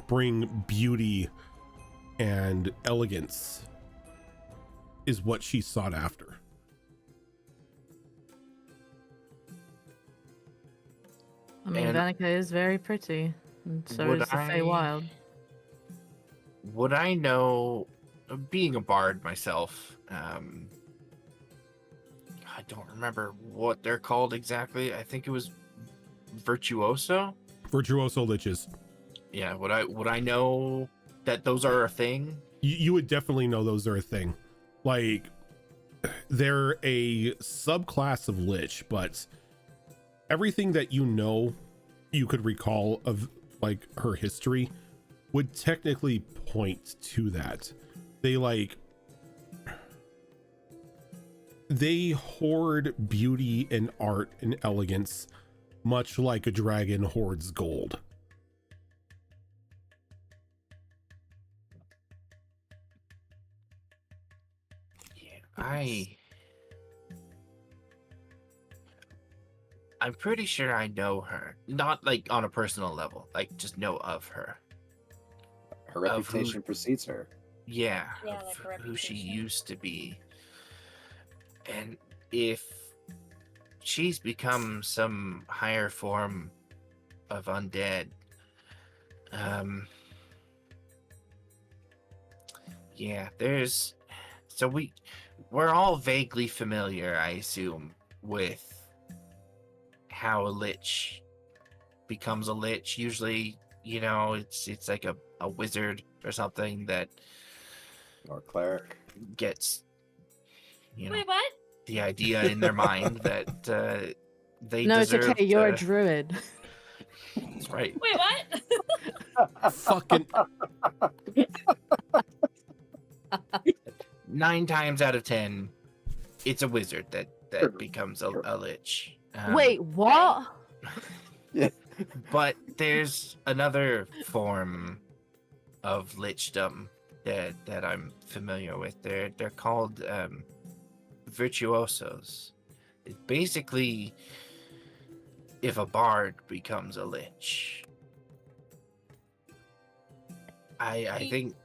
Speaker 1: bring beauty and elegance is what she sought after.
Speaker 3: I mean,
Speaker 5: And-
Speaker 3: Vanica is very pretty, and so
Speaker 5: Would
Speaker 3: is the
Speaker 5: I-
Speaker 3: Feywild.
Speaker 5: Would I know, being a bard myself, I don't remember what they're called exactly. I think it was virtuoso.
Speaker 1: Virtuoso liches.
Speaker 5: Yeah, would I know that those are a thing?
Speaker 1: You would definitely know those are a thing. Like, they're a subclass of lich, but everything that you could recall of like her history would technically point to that. They hoard beauty and art and elegance, much like a dragon hoards gold.
Speaker 5: Yeah, I'm pretty sure I know her. Not like on a personal level, like just know of her.
Speaker 2: Her
Speaker 5: Of who-
Speaker 2: reputation precedes her.
Speaker 5: Yeah,
Speaker 7: Yeah,
Speaker 5: of
Speaker 7: like her
Speaker 5: who she
Speaker 7: reputation.
Speaker 5: used to be. And if she's become some higher form of undead, yeah, we're all vaguely familiar, I assume, with how a lich becomes a lich. Usually, it's like a wizard or something that
Speaker 2: Or cleric.
Speaker 5: gets,
Speaker 7: Wait, what?
Speaker 5: the idea in their mind that they
Speaker 3: No, it's
Speaker 5: deserve
Speaker 3: okay. You're a
Speaker 5: to-
Speaker 3: druid.
Speaker 5: That's right.
Speaker 4: Wait, what?
Speaker 1: Fucking
Speaker 5: 9 times out of 10, it's a wizard that
Speaker 2: Sure,
Speaker 5: becomes
Speaker 2: sure.
Speaker 5: a lich.
Speaker 3: Wait, what?
Speaker 5: But there's another form of lichdom that I'm familiar with. They're called virtuosos. It's basically if a bard becomes a lich. I think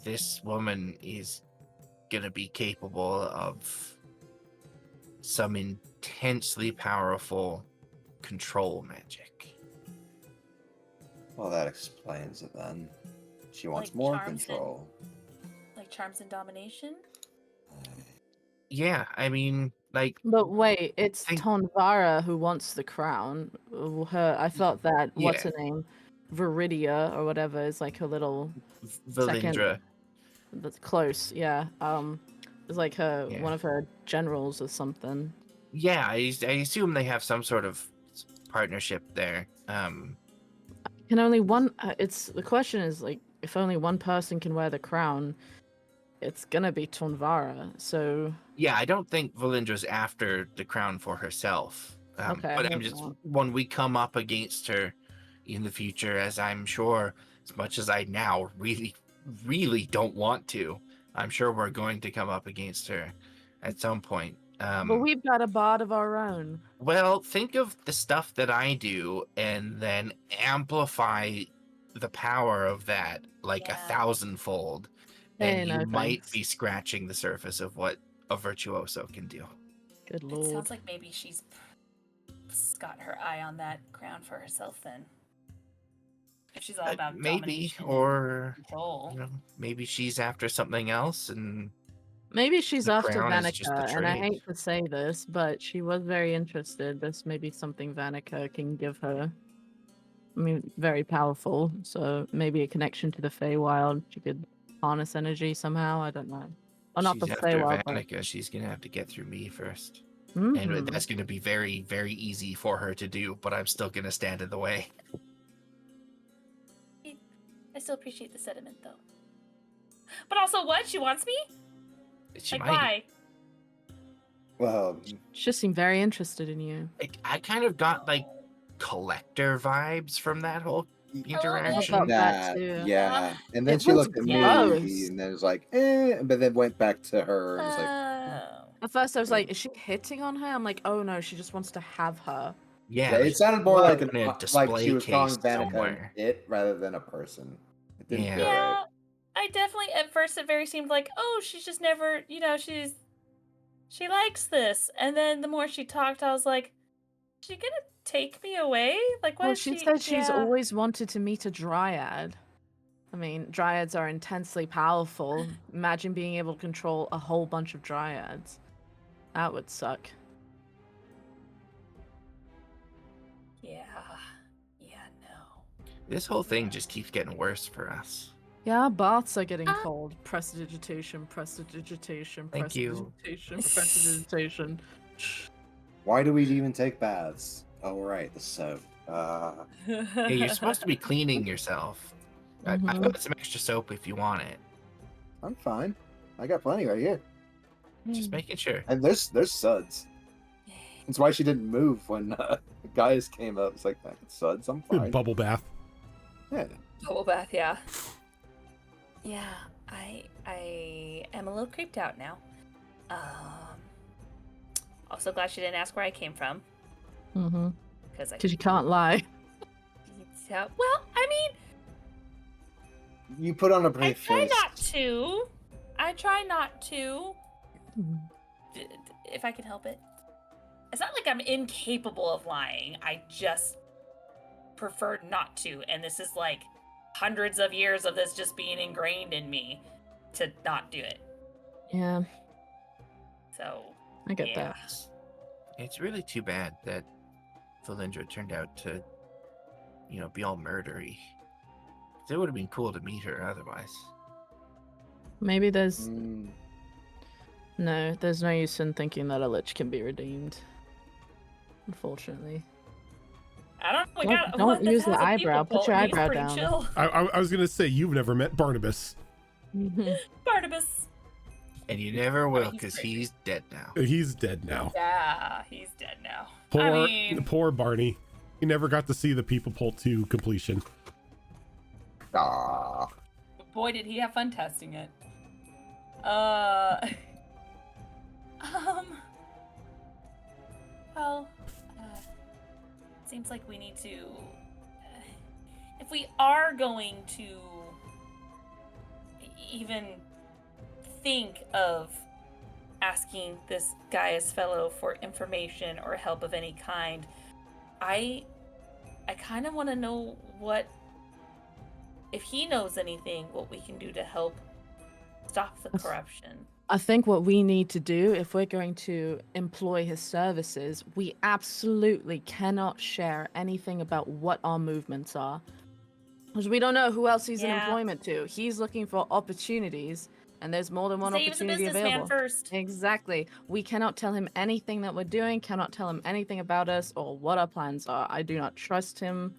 Speaker 5: this woman is gonna be capable of some intensely powerful control magic.
Speaker 2: Well, that explains it then. She wants
Speaker 7: Like
Speaker 2: more
Speaker 7: charms and-
Speaker 2: control.
Speaker 7: Like charms and domination.
Speaker 5: Yeah, I mean, like,
Speaker 3: But wait, it's
Speaker 5: Think-
Speaker 3: Tonvara who wants the crown. I thought that what's
Speaker 5: Yeah.
Speaker 3: her name, Viridia or whatever, is like her little
Speaker 5: Valindra.
Speaker 3: that's close. Yeah. It's like her
Speaker 5: Yeah.
Speaker 3: one of her generals or something.
Speaker 5: Yeah, I assume they have some sort of partnership there.
Speaker 3: Can only one? It's the question is like if only one person can wear the crown, it's gonna be Tonvara. So
Speaker 5: Yeah, I don't think Valindra's after the crown for herself.
Speaker 3: Okay,
Speaker 5: But
Speaker 3: I
Speaker 5: I'm
Speaker 3: hope
Speaker 5: just
Speaker 3: not.
Speaker 5: when we come up against her in the future, as I'm sure, as much as I now really don't want to, I'm sure we're going to come up against her at some point.
Speaker 3: but we've got a bard of our own.
Speaker 5: Well, think of the stuff that I do and then amplify the power of that like
Speaker 7: Yeah.
Speaker 5: 1,000-fold.
Speaker 3: Hey,
Speaker 5: And
Speaker 3: no
Speaker 5: you might
Speaker 3: thanks.
Speaker 5: be scratching the surface of what a virtuoso can do.
Speaker 3: Good
Speaker 7: It
Speaker 3: lord.
Speaker 7: sounds like maybe she's got her eye on that crown for herself then. If she's all about
Speaker 5: Maybe,
Speaker 7: domination and
Speaker 5: or
Speaker 7: control.
Speaker 5: you know, maybe she's after something else, and
Speaker 3: Maybe she's
Speaker 5: the
Speaker 3: after
Speaker 5: crown is just the
Speaker 3: Vanica, and I
Speaker 5: trade.
Speaker 3: hate to say this, but she was very interested. This may be something Vanica can give her. I mean, very powerful, so maybe a connection to the Feywild. She could harness energy somehow. I don't know. Or not
Speaker 5: she's
Speaker 3: the
Speaker 5: after
Speaker 3: Feywild, but...
Speaker 5: Vanica. She's gonna have to get through me first,
Speaker 3: Mhm.
Speaker 5: and that's gonna be very, very easy for her to do. But I'm still gonna stand in the way.
Speaker 7: I still appreciate the sentiment though. But also, what? She wants me?
Speaker 5: She
Speaker 7: Like,
Speaker 5: might.
Speaker 7: why?
Speaker 2: Well,
Speaker 3: She just seemed very interested in you.
Speaker 5: I kind of got like collector vibes from that whole interaction.
Speaker 3: About that
Speaker 2: that,
Speaker 3: too.
Speaker 2: yeah. And then
Speaker 3: It
Speaker 2: she
Speaker 3: was
Speaker 2: looked at
Speaker 3: gross.
Speaker 2: me, and then it was like, eh, but then went back to her. And was like,
Speaker 7: Oh.
Speaker 3: At first, I was like, "Is she hitting on her?" I'm like, "Oh no, she just wants to have her."
Speaker 5: Yeah,
Speaker 2: yeah,
Speaker 5: like,
Speaker 2: it sounded more like
Speaker 5: in a
Speaker 2: like
Speaker 5: display
Speaker 2: she was calling
Speaker 5: case
Speaker 2: Vanica
Speaker 5: somewhere.
Speaker 2: it rather than a person. It didn't
Speaker 5: Yeah.
Speaker 2: feel
Speaker 7: Yeah,
Speaker 2: right.
Speaker 7: I definitely at first it very seemed like, oh, she's just never, she likes this. And then the more she talked, I was like, is she gonna take me away? Like, what
Speaker 3: Well,
Speaker 7: is
Speaker 3: she
Speaker 7: she?
Speaker 3: said she's
Speaker 7: yeah.
Speaker 3: always wanted to meet a dryad. I mean, dryads are intensely powerful. Imagine being able to control a whole bunch of dryads. That would suck.
Speaker 7: Yeah, no.
Speaker 5: This whole thing just keeps getting worse for us.
Speaker 3: Yeah, our baths are getting
Speaker 7: Ah.
Speaker 3: cold. Prestidigitation, prestidigitation,
Speaker 5: Thank you.
Speaker 3: prestidigitation, prestidigitation.
Speaker 2: Why do we even take baths? Oh, right, the soap.
Speaker 5: Hey, you're supposed to be cleaning yourself. I've
Speaker 3: Mhm.
Speaker 5: got some extra soap if you want it.
Speaker 2: I'm fine. I got plenty right here.
Speaker 5: Just making sure.
Speaker 2: And there's suds. That's why she didn't move when guys came up. It's like, suds, I'm fine.
Speaker 1: bubble bath.
Speaker 2: Yeah.
Speaker 7: Bubble bath, yeah. Yeah, I am a little creeped out now. Also glad she didn't ask where I came from.
Speaker 3: Mhm.
Speaker 7: Because
Speaker 3: Because you can't lie.
Speaker 7: Yeah, well, I mean,
Speaker 2: You put on a
Speaker 7: I
Speaker 2: brave
Speaker 7: try
Speaker 2: face.
Speaker 7: not to. I try not to. If I can help it. It's not like I'm incapable of lying. I just prefer not to. And this is like hundreds of years of this just being ingrained in me to not do it.
Speaker 3: Yeah,
Speaker 7: So,
Speaker 3: I get
Speaker 7: yeah.
Speaker 3: that.
Speaker 5: It's really too bad that Valindra turned out to, be all murdery. It would have been cool to meet her otherwise.
Speaker 3: Maybe there's
Speaker 2: Mm,
Speaker 3: No, there's no use in thinking that a lich can be redeemed. Unfortunately.
Speaker 4: I don't know. We
Speaker 3: Don't-
Speaker 4: got
Speaker 3: don't
Speaker 4: one that
Speaker 3: use the
Speaker 4: has a
Speaker 3: eyebrow.
Speaker 4: people
Speaker 3: Put your
Speaker 4: pult, and he's
Speaker 3: eyebrow
Speaker 4: pretty
Speaker 3: down.
Speaker 4: chill.
Speaker 1: I was gonna say you've never met Barnabas.
Speaker 4: Barnabas.
Speaker 5: And you never will,
Speaker 4: he's
Speaker 5: because
Speaker 4: crazy.
Speaker 5: he's dead now.
Speaker 1: He's dead now.
Speaker 4: Yeah, he's dead now.
Speaker 1: Poor,
Speaker 4: I mean,
Speaker 1: poor Barney. He never got to see the people pull to completion.
Speaker 2: Ah.
Speaker 4: boy, did he have fun testing it. Well, seems like we need to. If we are going to even think of asking this Gaius fellow for information or help of any kind, I kind of want to know what, if he knows anything, what we can do to help stop the corruption.
Speaker 3: I think what we need to do, if we're going to employ his services, we absolutely cannot share anything about what our movements are. Because we don't know who else he's in
Speaker 4: Yeah.
Speaker 3: employment to. He's looking for opportunities, and there's more than one
Speaker 4: Say he was a
Speaker 3: opportunity
Speaker 4: businessman
Speaker 3: available.
Speaker 4: first.
Speaker 3: Exactly. We cannot tell him anything that we're doing, cannot tell him anything about us or what our plans are. I do not trust him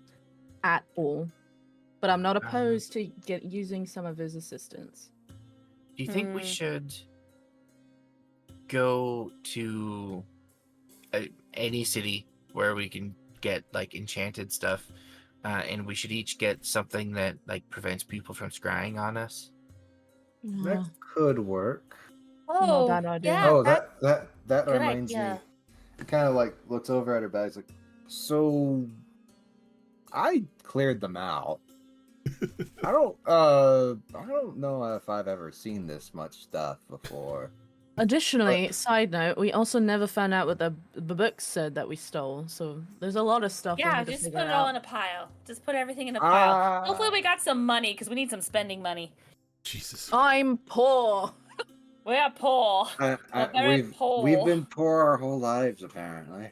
Speaker 3: at all. But I'm not opposed to using some of his assistance.
Speaker 5: Do you think we should go to any city where we can get like enchanted stuff, and we should each get something that like prevents people from scrying on us?
Speaker 2: That could work.
Speaker 3: Not a bad idea.
Speaker 7: Yeah,
Speaker 2: Oh, that
Speaker 7: good
Speaker 2: reminds me.
Speaker 7: idea.
Speaker 2: He kind of like looks over at her bags like, so I cleared them out. I don't know if I've ever seen this much stuff before.
Speaker 3: Additionally, side note, we also never found out what the books said that we stole. So there's a lot of stuff.
Speaker 7: Yeah,
Speaker 3: we need to
Speaker 7: just
Speaker 3: figure
Speaker 7: put it all
Speaker 3: out.
Speaker 7: in a pile. Just put everything in a pile.
Speaker 2: Ah.
Speaker 7: Hopefully we got some money, because we need some spending money.
Speaker 1: Jesus.
Speaker 3: I'm poor.
Speaker 7: We got Paul. very
Speaker 2: We've been poor our whole lives apparently.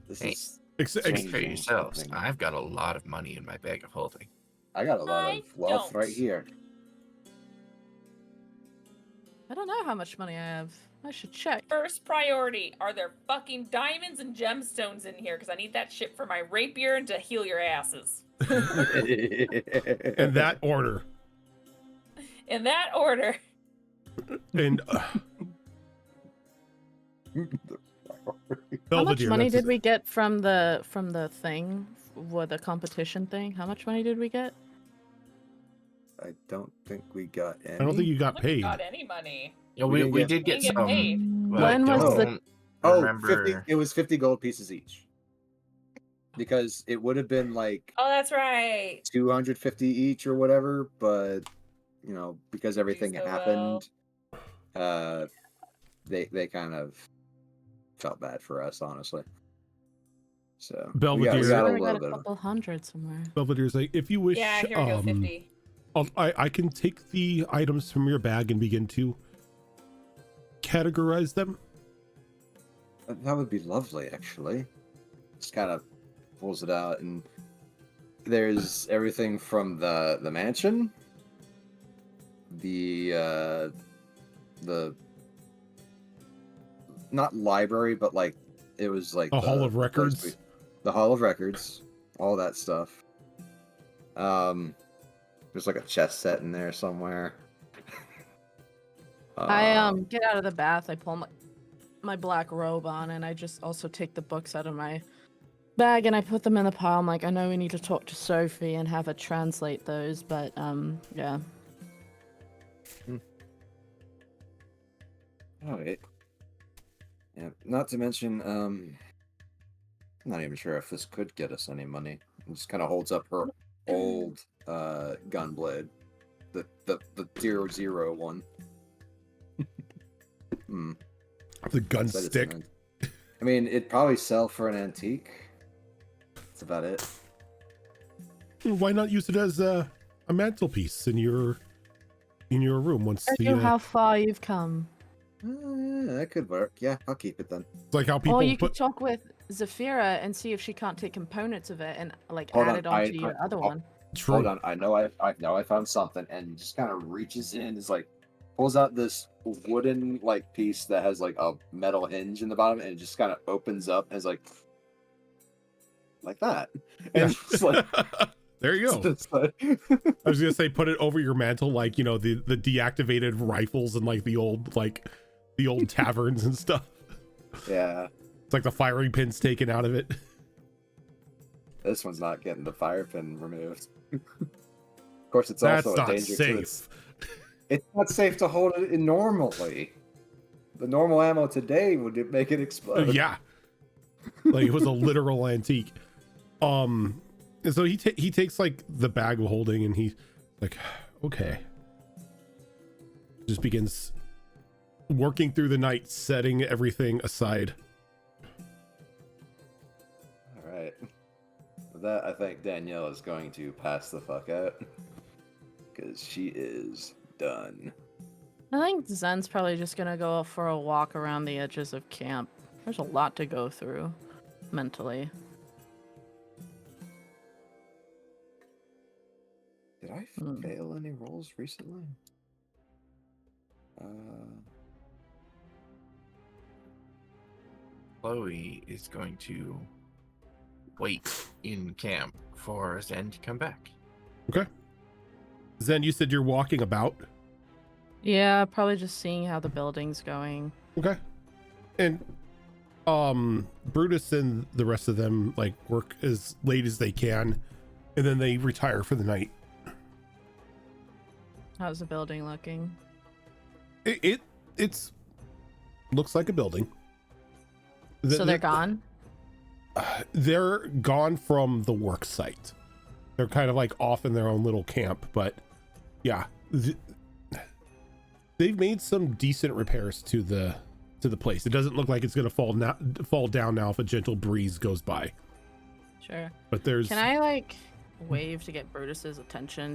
Speaker 2: This
Speaker 5: Hey,
Speaker 2: is
Speaker 1: Except,
Speaker 5: Speak
Speaker 2: Changing
Speaker 5: for yourselves.
Speaker 2: something.
Speaker 5: I've got a lot of money in my bag of holding.
Speaker 2: I got a lot
Speaker 7: I
Speaker 2: of wealth
Speaker 7: don't.
Speaker 2: right here.
Speaker 3: I don't know how much money I have. I should check.
Speaker 4: First priority, are there fucking diamonds and gemstones in here? Because I need that shit for my rapier and to heal your asses.
Speaker 1: in that order.
Speaker 4: In that order.
Speaker 1: And
Speaker 3: How much
Speaker 1: Belvedere,
Speaker 3: money
Speaker 1: that's-
Speaker 3: did we get from the thing, for the competition thing? How much money did we get?
Speaker 2: I don't think we got any.
Speaker 1: I don't think you got
Speaker 4: Look, we
Speaker 1: paid.
Speaker 4: got any money.
Speaker 5: Yeah,
Speaker 2: We
Speaker 5: we
Speaker 2: didn't
Speaker 5: did
Speaker 4: get
Speaker 5: get
Speaker 4: paid.
Speaker 5: some. but
Speaker 3: When
Speaker 5: I
Speaker 3: was the-
Speaker 5: don't
Speaker 2: Oh,
Speaker 5: remember.
Speaker 2: 50, it was 50 gold pieces each. Because it would have been like
Speaker 4: Oh, that's right.
Speaker 2: 250 each or whatever, but you know, because everything
Speaker 4: so
Speaker 2: happened, they kind of felt bad for us, honestly. So
Speaker 1: Belvedere.
Speaker 2: we got a
Speaker 3: We
Speaker 2: little
Speaker 3: got a
Speaker 2: bit of
Speaker 3: couple hundred somewhere.
Speaker 1: Belvedere's like, if you wish,
Speaker 4: Yeah, here we go, 50.
Speaker 1: I can take the items from your bag and begin to categorize them.
Speaker 2: that would be lovely, actually. Just kind of pulls it out, and there's everything from the mansion, the not library, but like it was like
Speaker 1: A hall of
Speaker 2: place
Speaker 1: records.
Speaker 2: the hall of records, all that stuff. There's like a chess set in there somewhere.
Speaker 3: I get out of the bath. I pull my black robe on, and I just also take the books out of my bag and I put them in the pile. I'm like, I know we need to talk to Sophie and have her translate those, but yeah.
Speaker 2: All right. Yeah, not to mention, I'm not even sure if this could get us any money. It just kind of holds up her old gun blade, the 001.
Speaker 1: The gun
Speaker 2: But it's
Speaker 1: stick.
Speaker 2: I mean, it'd probably sell for an antique. That's about it.
Speaker 1: Why not use it as a mantelpiece in your room once
Speaker 3: I
Speaker 1: the
Speaker 3: know how far you've come.
Speaker 2: That could work. Yeah, I'll keep it then.
Speaker 1: it's like how people
Speaker 3: Or you
Speaker 1: put
Speaker 3: could talk with Zafira and see if she can't take components of it and like
Speaker 2: Hold
Speaker 3: add
Speaker 2: on,
Speaker 3: it onto your other one.
Speaker 1: true.
Speaker 2: Hold on, I know I found something, and just kind of reaches in, is like, pulls out this wooden like piece that has like a metal hinge in the bottom, and it just kind of opens up and is like that. And it's like,
Speaker 1: there you go.
Speaker 2: it's like
Speaker 1: I was gonna say put it over your mantle, like, you know, the deactivated rifles and like the old taverns and stuff.
Speaker 2: yeah.
Speaker 1: It's like the firing pin's taken out of it.
Speaker 2: This one's not getting the fire pin removed. Of course, it's
Speaker 1: That's
Speaker 2: also a
Speaker 1: not
Speaker 2: danger.
Speaker 1: safe.
Speaker 2: It's not safe to hold it in normally. The normal ammo today would make it explode.
Speaker 1: Yeah, like it was a literal antique. And so he takes like the bag of holding, and he's like, okay, just begins working through the night, setting everything aside.
Speaker 2: All right. With that, I think Danielle is going to pass the fuck out because she is done.
Speaker 3: I think Zen's probably just gonna go for a walk around the edges of camp. There's a lot to go through mentally.
Speaker 2: Did I fail any rolls recently?
Speaker 5: Chloe is going to wait in camp for Zen to come back.
Speaker 1: Okay. Zen, you said you're walking about.
Speaker 3: Yeah, probably just seeing how the building's going.
Speaker 1: Okay. And Brutus and the rest of them like work as late as they can, and then they retire for the night.
Speaker 3: How's the building looking?
Speaker 1: It's looks like a building.
Speaker 3: So they're gone?
Speaker 1: They're gone from the work site. They're kind of like off in their own little camp, but yeah, they've made some decent repairs to the place. It doesn't look like it's gonna fall down now if a gentle breeze goes by.
Speaker 3: Sure.
Speaker 1: But there's.
Speaker 3: Can I like wave to get Brutus's attention?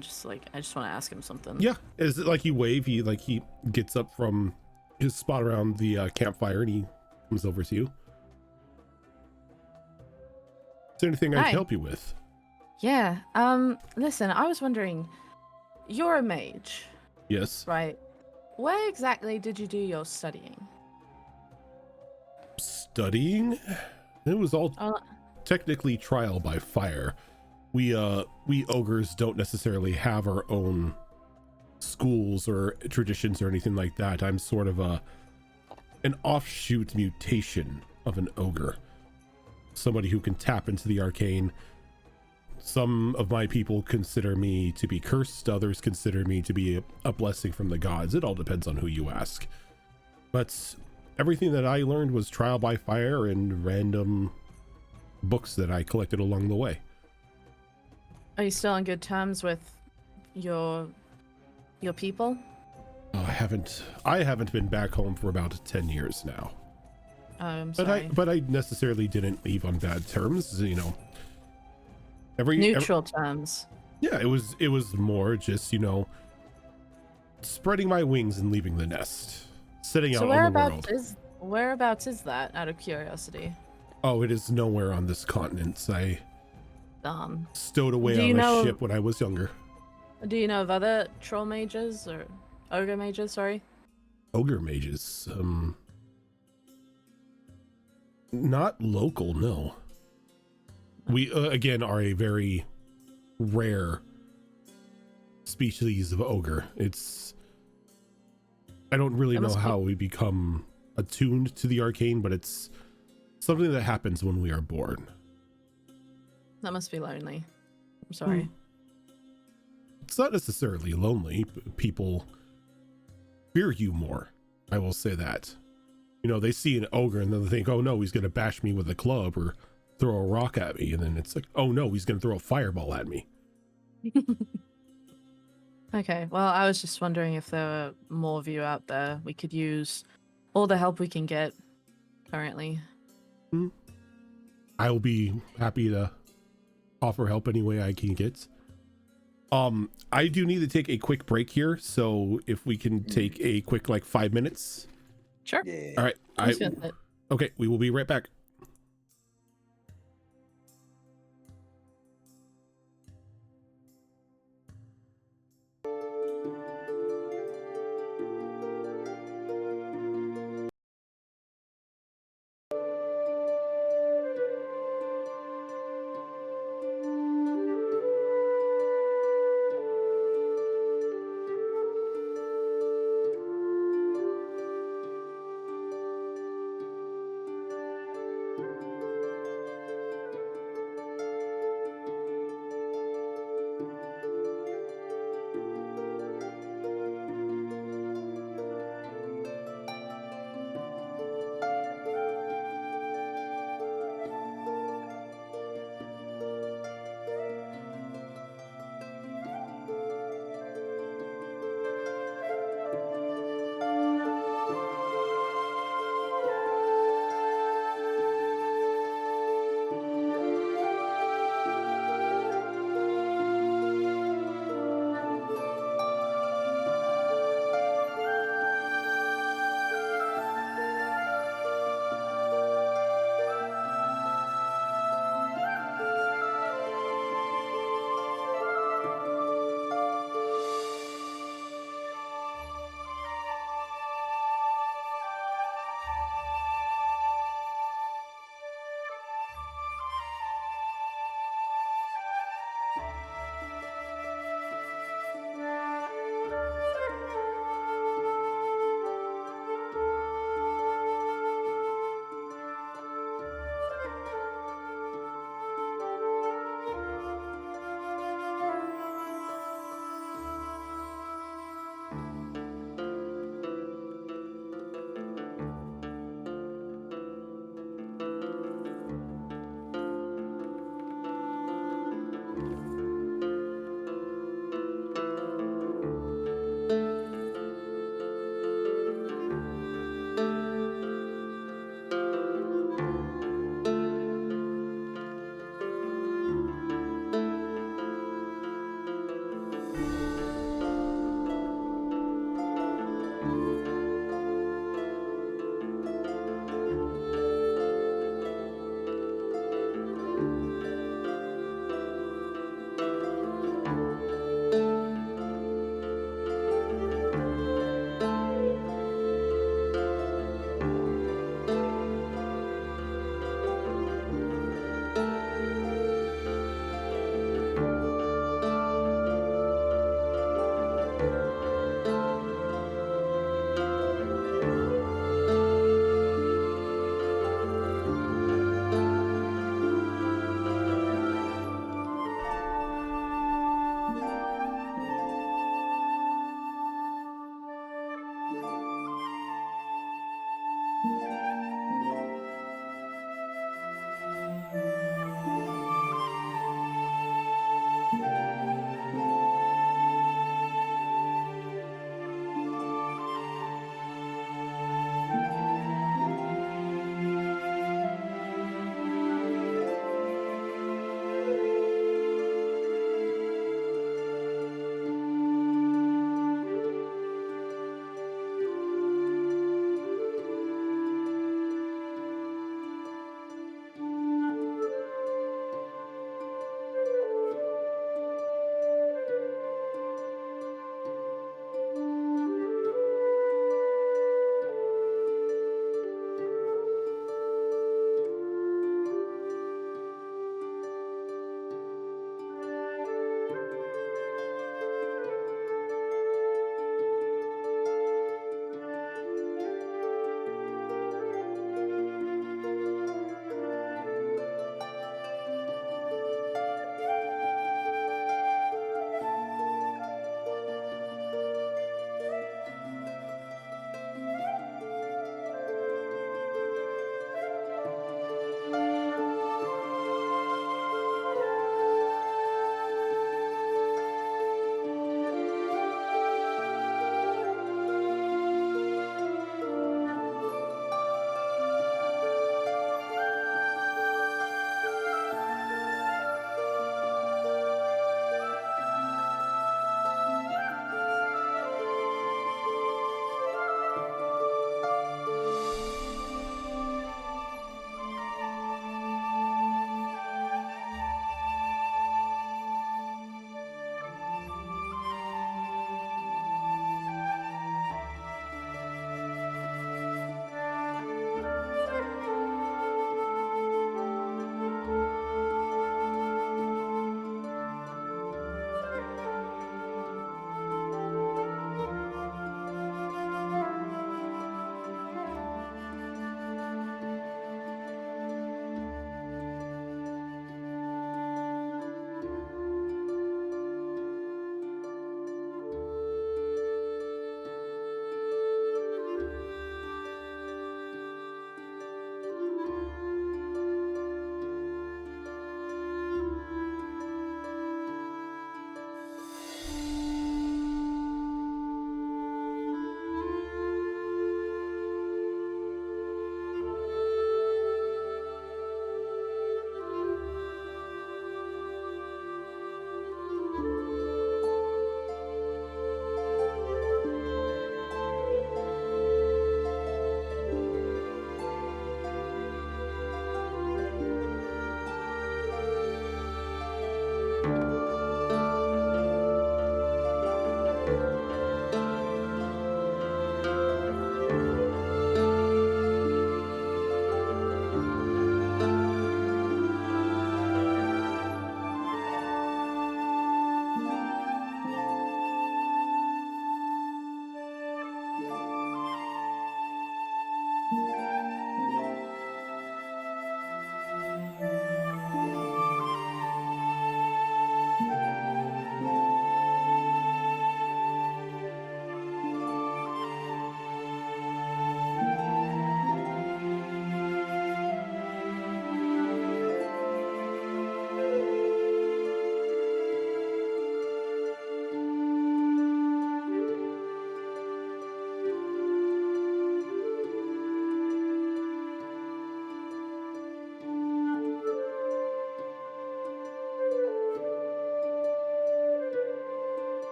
Speaker 3: I just want to ask him something.
Speaker 1: Yeah, is it like you wave? He gets up from his spot around the campfire and he comes over to you. Is there anything I
Speaker 3: Hi.
Speaker 1: can help you with?
Speaker 3: Yeah. Listen, I was wondering, you're a mage,
Speaker 1: Yes.
Speaker 3: right? Where exactly did you do your studying?
Speaker 1: Studying? It was all technically trial by fire. We ogres don't necessarily have our own schools or traditions or anything like that. I'm sort of an offshoot mutation of an ogre. Somebody who can tap into the arcane. Some of my people consider me to be cursed, others consider me to be a blessing from the gods. It all depends on who you ask. But everything that I learned was trial by fire and random books that I collected along the way.
Speaker 3: Are you still on good terms with your people?
Speaker 1: I haven't been back home for about 10 years now.
Speaker 3: I'm sorry.
Speaker 1: But I necessarily didn't leave on bad terms, you know.
Speaker 3: Neutral terms.
Speaker 1: Yeah, it was more just, you know, spreading my wings and leaving the nest, setting out on the world.
Speaker 3: Whereabouts is that, out of curiosity?
Speaker 1: Oh, it is nowhere on this continent. I stowed away
Speaker 3: Do
Speaker 1: on
Speaker 3: you
Speaker 1: a
Speaker 3: know-
Speaker 1: ship when I was younger.
Speaker 3: Do you know of other troll mages or ogre mages? Sorry.
Speaker 1: Ogre mages, not local, no. We again are a very rare species of ogre. I don't really know how we become attuned to the arcane, but it's something that happens when we are born.
Speaker 3: That must be lonely. I'm sorry.
Speaker 1: It's not necessarily lonely. People fear you more. I will say that. You know, they see an ogre and then they think, oh no, he's going to bash me with a club or throw a rock at me. And then it's like, oh no, he's going to throw a fireball at me.
Speaker 3: Okay, well, I was just wondering if there were more of you out there. We could use all the help we can get currently.
Speaker 1: I will be happy to offer help any way I can get. I do need to take a quick break here, so if we can take a quick 5 minutes.
Speaker 3: Sure.
Speaker 2: Yeah.
Speaker 1: All right. Okay, we will be right back.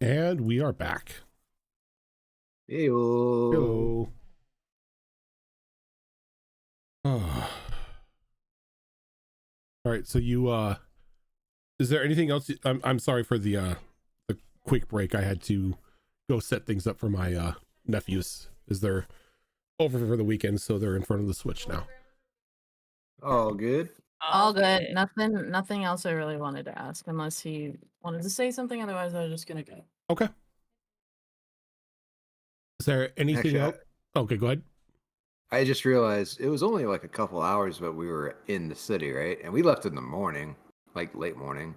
Speaker 1: And we are back.
Speaker 2: Heyo.
Speaker 1: Hello. Oh. All right, so you is there anything else I'm sorry for the quick break. I had to go set things up for my nephews. Is they're over for the weekend, so they're in front of the Switch now.
Speaker 2: All good.
Speaker 3: All good.
Speaker 4: Okay.
Speaker 3: Nothing else I really wanted to ask, unless he wanted to say something. Otherwise, I was just gonna go.
Speaker 1: Okay. Is there anything
Speaker 2: Actually,
Speaker 1: else? Okay, go ahead.
Speaker 2: I just realized it was only like a couple hours, but we were in the city, right? And we left in the morning, like late morning.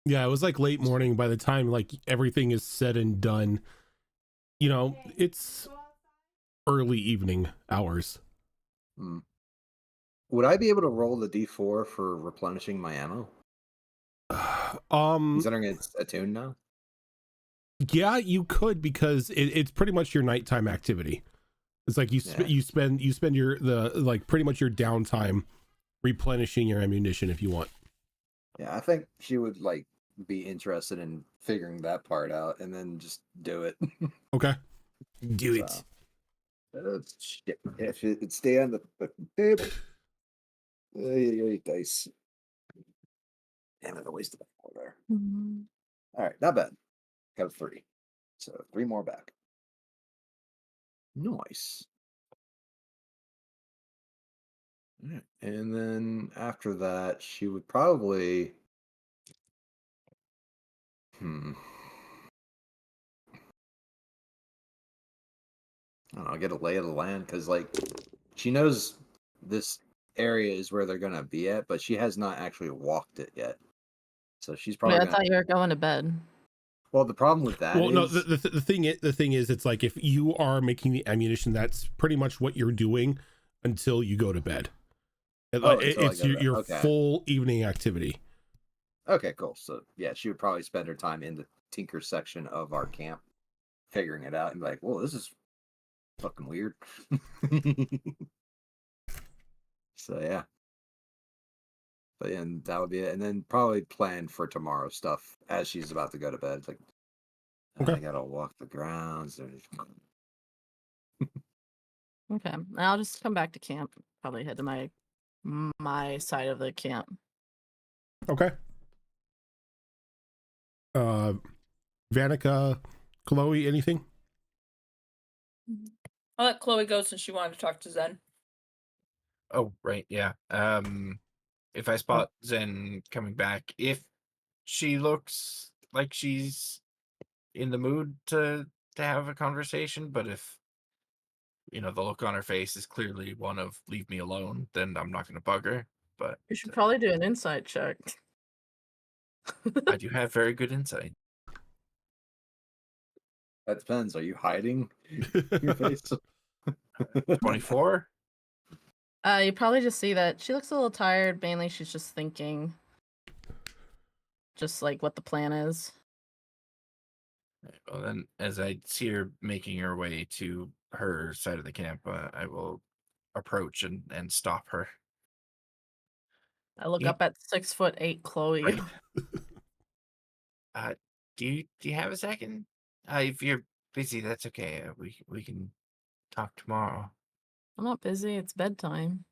Speaker 1: Yeah, it was like late morning. By the time like everything is said and done, you know, it's early evening hours.
Speaker 2: Hmm. Would I be able to roll the D4 for replenishing my ammo? Considering it's attuned now.
Speaker 1: Yeah, you could, because it's pretty much your nighttime activity. It's like you spend your pretty much your downtime replenishing your ammunition if you want.
Speaker 2: Yeah, I think she would like be interested in figuring that part out and then just do it.
Speaker 1: Okay, do it.
Speaker 2: Shit. If it stay on the table. Dice. Damn it, I wasted that order. All right, not bad. Got a 3. So 3 more back. Nice. All right. And then after that, she would probably. I don't know, get a lay of the land, because like she knows this area is where they're gonna be at, but she has not actually walked it yet. So she's
Speaker 3: Wait,
Speaker 2: probably
Speaker 3: I
Speaker 2: gonna.
Speaker 3: thought you were going to bed.
Speaker 2: Well, the problem with that
Speaker 1: Well, no,
Speaker 2: is
Speaker 1: the thing is, it's like if you are making the ammunition, that's pretty much what you're doing until you go to bed. It's your
Speaker 2: okay.
Speaker 1: full evening activity.
Speaker 2: Okay, cool. So yeah, she would probably spend her time in the tinker section of our camp, figuring it out, and be like, "Whoa, this is fucking weird." So yeah, but and that would be it, and then probably plan for tomorrow's stuff as she's about to go to bed. It's like,
Speaker 1: Okay.
Speaker 2: I gotta walk the grounds.
Speaker 3: Okay, I'll just come back to camp. Probably head to my side of the camp.
Speaker 1: Okay. Vanica, Chloe, anything?
Speaker 4: I'll let Chloe go since she wanted to talk to Zen.
Speaker 5: Oh, right, yeah. If I spot Zen coming back, if she looks like she's in the mood to have a conversation, but if the look on her face is clearly one of leave me alone, then I'm not gonna bug her. But
Speaker 3: You should probably do an insight check.
Speaker 5: I do have very good insight.
Speaker 2: That depends. Are you hiding your face?
Speaker 5: 24.
Speaker 3: You probably just see that she looks a little tired. Mainly, she's just thinking, just like what the plan is.
Speaker 5: Well, then, as I see her making her way to her side of the camp, I will approach and stop her.
Speaker 3: I look
Speaker 5: Yeah.
Speaker 3: up at 6'8" Chloe.
Speaker 5: Do you have a second? If you're busy, that's okay. We can talk tomorrow.
Speaker 3: I'm not busy. It's bedtime.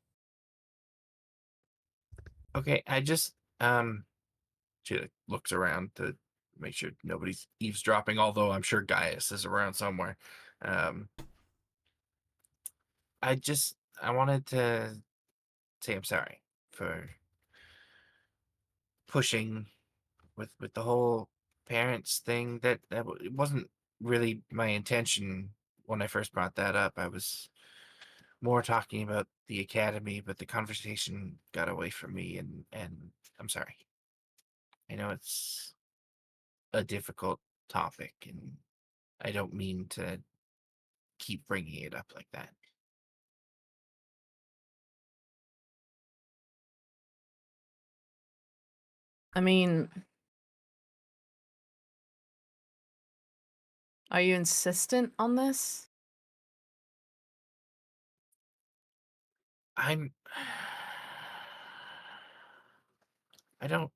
Speaker 5: Okay, I just she like, looks around to make sure nobody's eavesdropping, although I'm sure Gaius is around somewhere. I wanted to say I'm sorry for pushing with the whole parents thing. It wasn't really my intention when I first brought that up. I was more talking about the academy, but the conversation got away from me, and I'm sorry. I know it's a difficult topic, and I don't mean to keep bringing it up like that.
Speaker 3: I mean, are you insistent on this?
Speaker 5: I don't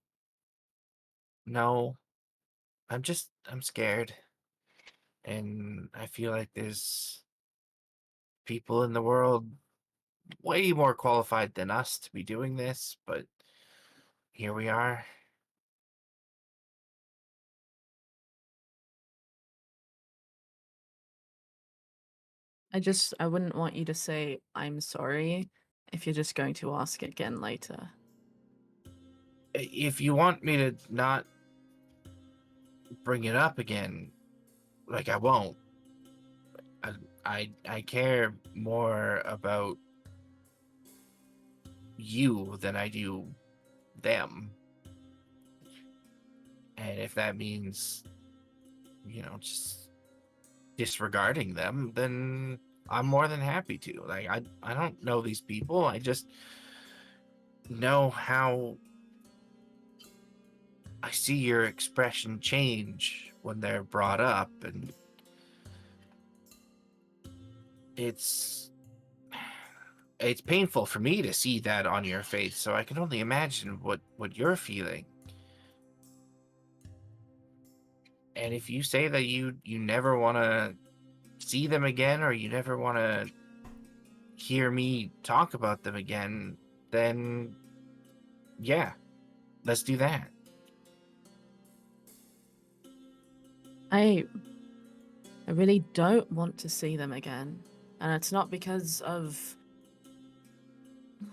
Speaker 5: know. I'm scared. And I feel like there's people in the world way more qualified than us to be doing this, but here we are.
Speaker 3: I wouldn't want you to say I'm sorry if you're just going to ask again later.
Speaker 5: If you want me to not bring it up again, like, I won't. I care more about you than I do them. And if that means, just disregarding them, then I'm more than happy to. Like, I don't know these people. I just know how I see your expression change when they're brought up, and it's painful for me to see that on your face, so I can only imagine what you're feeling. And if you say that you never want to see them again, or you never want to hear me talk about them again, then yeah, let's do that.
Speaker 3: I really don't want to see them again. And it's not because of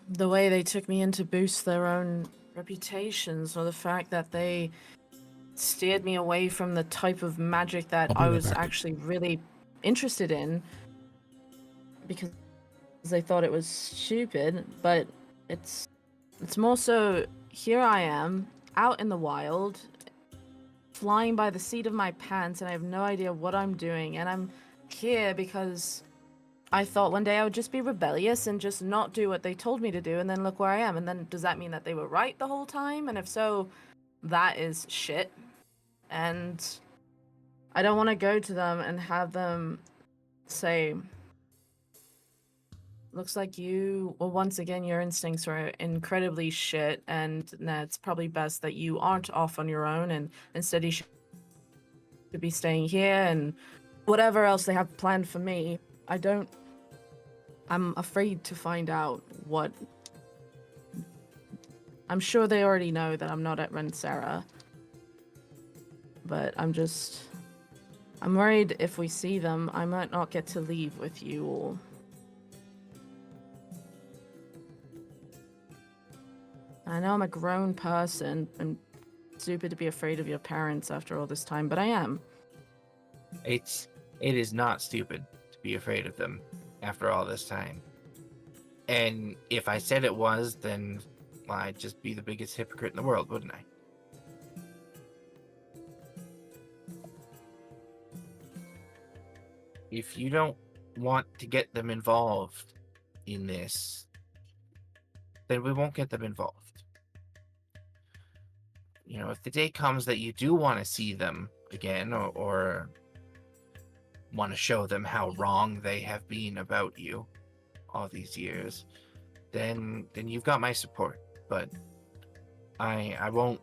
Speaker 3: the way they took me in to boost their own reputations, or the fact that they steered me away from the type of magic that
Speaker 1: I'll be
Speaker 3: I
Speaker 1: right
Speaker 3: was
Speaker 1: back.
Speaker 3: actually really interested in, because they thought it was stupid. But it's more so, here I am out in the wild, flying by the seat of my pants, and I have no idea what I'm doing, and I'm here because I thought one day I would just be rebellious and just not do what they told me to do, and then look where I am. And then does that mean that they were right the whole time? And if so, that is shit. And I don't want to go to them and have them say, looks like once again, your instincts were incredibly shit, and it's probably best that you aren't off on your own, and instead you should be staying here, and whatever else they have planned for me. I'm afraid to find out what... I'm sure they already know that I'm not at Rensera, but I'm worried if we see them, I might not get to leave with you all. I know I'm a grown person and stupid to be afraid of your parents after all this time, but I am.
Speaker 5: It is not stupid to be afraid of them after all this time. And if I said it was, then I'd just be the biggest hypocrite in the world, wouldn't I? If you don't want to get them involved in this, then we won't get them involved. If the day comes that you do want to see them again, or want to show them how wrong they have been about you all these years, then you've got my support. But I won't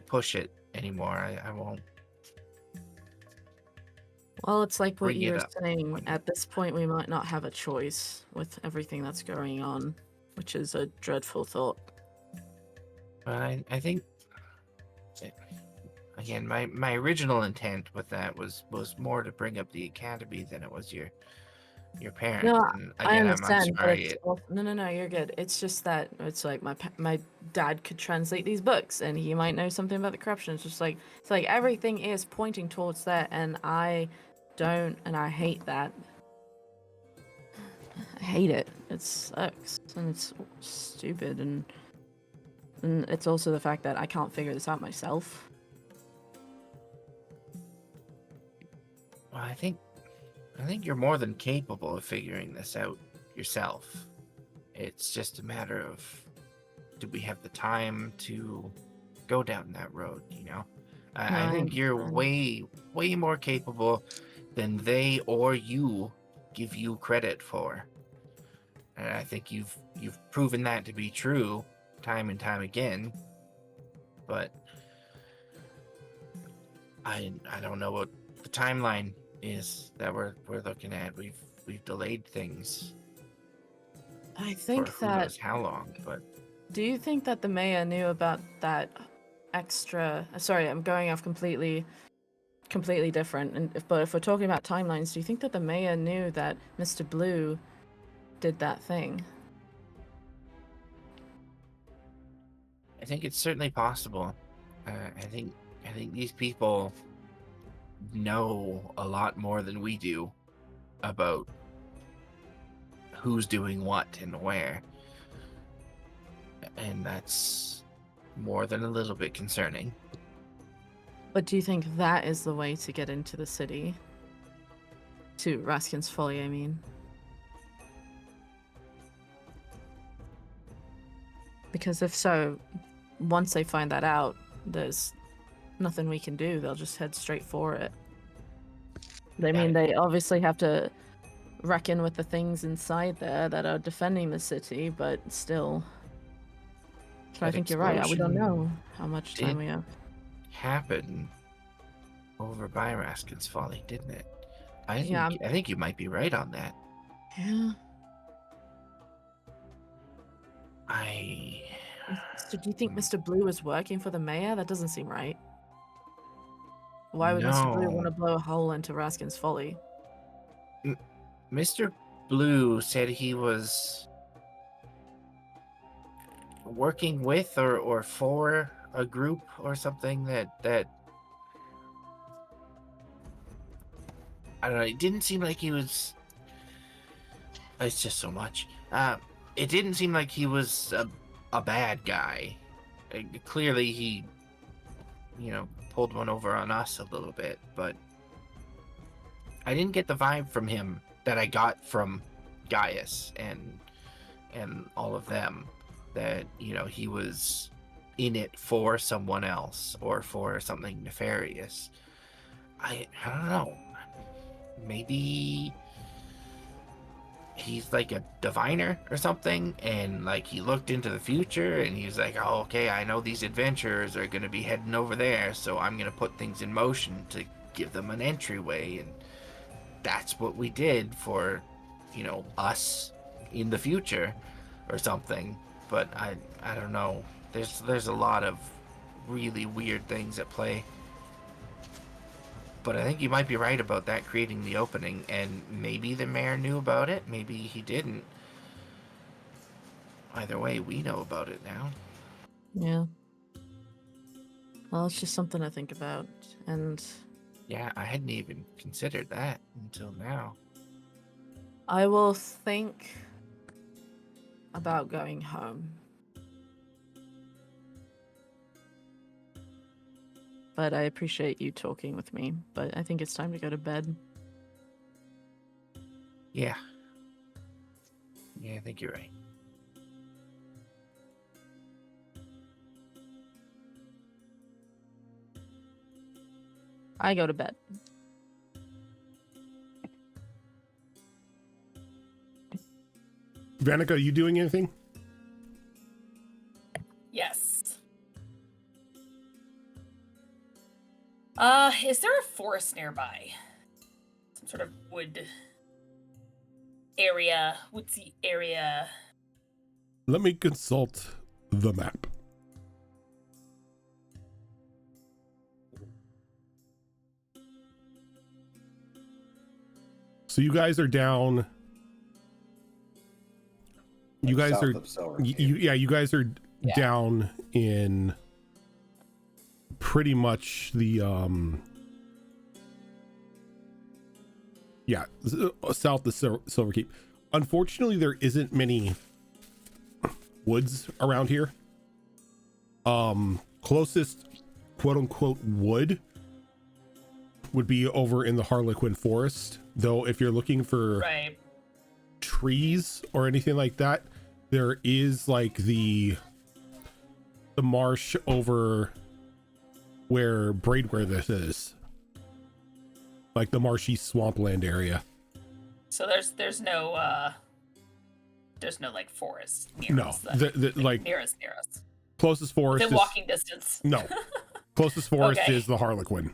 Speaker 5: push it anymore. I won't.
Speaker 3: Well, it's like what
Speaker 5: Bring
Speaker 3: you
Speaker 5: it
Speaker 3: were
Speaker 5: up
Speaker 3: saying.
Speaker 5: when-
Speaker 3: At this point, we might not have a choice with everything that's going on, which is a dreadful thought.
Speaker 5: But I think, again, my original intent with that was more to bring up the academy than it was your parents.
Speaker 3: No,
Speaker 5: And
Speaker 3: I
Speaker 5: again, I'm
Speaker 3: understand, but
Speaker 5: sorry.
Speaker 3: it's no, you're good. It's just that it's like my dad could translate these books, and he might know something about the corruption. It's like everything is pointing towards that, and I don't, and I hate that. I hate it. It sucks, and it's stupid, and it's also the fact that I can't figure this out myself.
Speaker 5: Well, I think you're more than capable of figuring this out yourself. It's just a matter of, do we have the time to go down that road, I think you're
Speaker 3: understand.
Speaker 5: way more capable than they or you give you credit for. And I think you've proven that to be true time and time again. But I don't know what the the timeline is that we're looking at. We've delayed things
Speaker 3: I
Speaker 5: for
Speaker 3: think
Speaker 5: who
Speaker 3: that.
Speaker 5: knows how long, but
Speaker 3: Do you think that the mayor knew about that extra? Sorry, I'm going off completely different. But if we're talking about timelines, do you think that the mayor knew that Mr. Blue did that thing?
Speaker 5: I think it's certainly possible. I think these people know a lot more than we do about who's doing what and where, and that's more than a little bit concerning.
Speaker 3: But do you think that is the way to get into the city? To Raskin's Folly, I mean. Because if so, once they find that out, there's nothing we can do. They'll just head straight for it. I mean, they obviously have to reckon with the things inside there that are defending the city, but still. So I
Speaker 5: That
Speaker 3: think you're right. We don't
Speaker 5: explosion
Speaker 3: know how much time we have.
Speaker 5: Happened over by Raskin's Folly, didn't it? I
Speaker 3: Yeah,
Speaker 5: think you might be right on that.
Speaker 3: Yeah. So do you think Mr. Blue is working for the mayor? That doesn't seem right. Why would Mr. Blue want to
Speaker 5: No.
Speaker 3: blow a hole into Raskin's Folly?
Speaker 5: Mr. Blue said he was working with or for a group or something that I don't know. It didn't seem like he was. It's just so much. It didn't seem like he was a bad guy. Clearly, he, pulled one over on us a little bit, but I didn't get the vibe from him that I got from Gaius and all of them, that he was in it for someone else or for something nefarious. I don't know. Maybe he's like a diviner or something, and like he looked into the future and he's like, oh, okay, I know these adventurers are going to be heading over there, so I'm going to put things in motion to give them an entryway, and that's what we did for us in the future or something. But I don't know. There's a lot of really weird things at play. But I think you might be right about that creating the opening, and maybe the mayor knew about it, maybe he didn't. Either way, we know about it now.
Speaker 3: Yeah. Well, it's just something to think about, and
Speaker 5: Yeah, I hadn't even considered that until now.
Speaker 3: I will think about going home. But I appreciate you talking with me, but I think it's time to go to bed.
Speaker 5: Yeah. Yeah, I think you're right.
Speaker 3: I go to bed.
Speaker 1: Vanica, are you doing anything?
Speaker 4: Yes. Is there a forest nearby? Some sort of wood area, woodsy area.
Speaker 1: Let me consult the map. So you guys are down. You guys
Speaker 2: South
Speaker 1: are,
Speaker 2: of Silver Cave.
Speaker 1: you guys are down in pretty much the south of Silver Keep. Unfortunately, there isn't many woods around here. Closest quote unquote wood would be over in the Harlequin Forest, though if you're looking for trees or anything like that, there is like the marsh over where Braidware this is, like the marshy swampland area.
Speaker 4: So there's no like forest near
Speaker 1: No,
Speaker 4: us.
Speaker 1: like
Speaker 4: near us.
Speaker 1: Closest forest
Speaker 4: Within
Speaker 1: is
Speaker 4: walking distance.
Speaker 1: no. Closest forest
Speaker 4: Okay.
Speaker 1: is the Harlequin.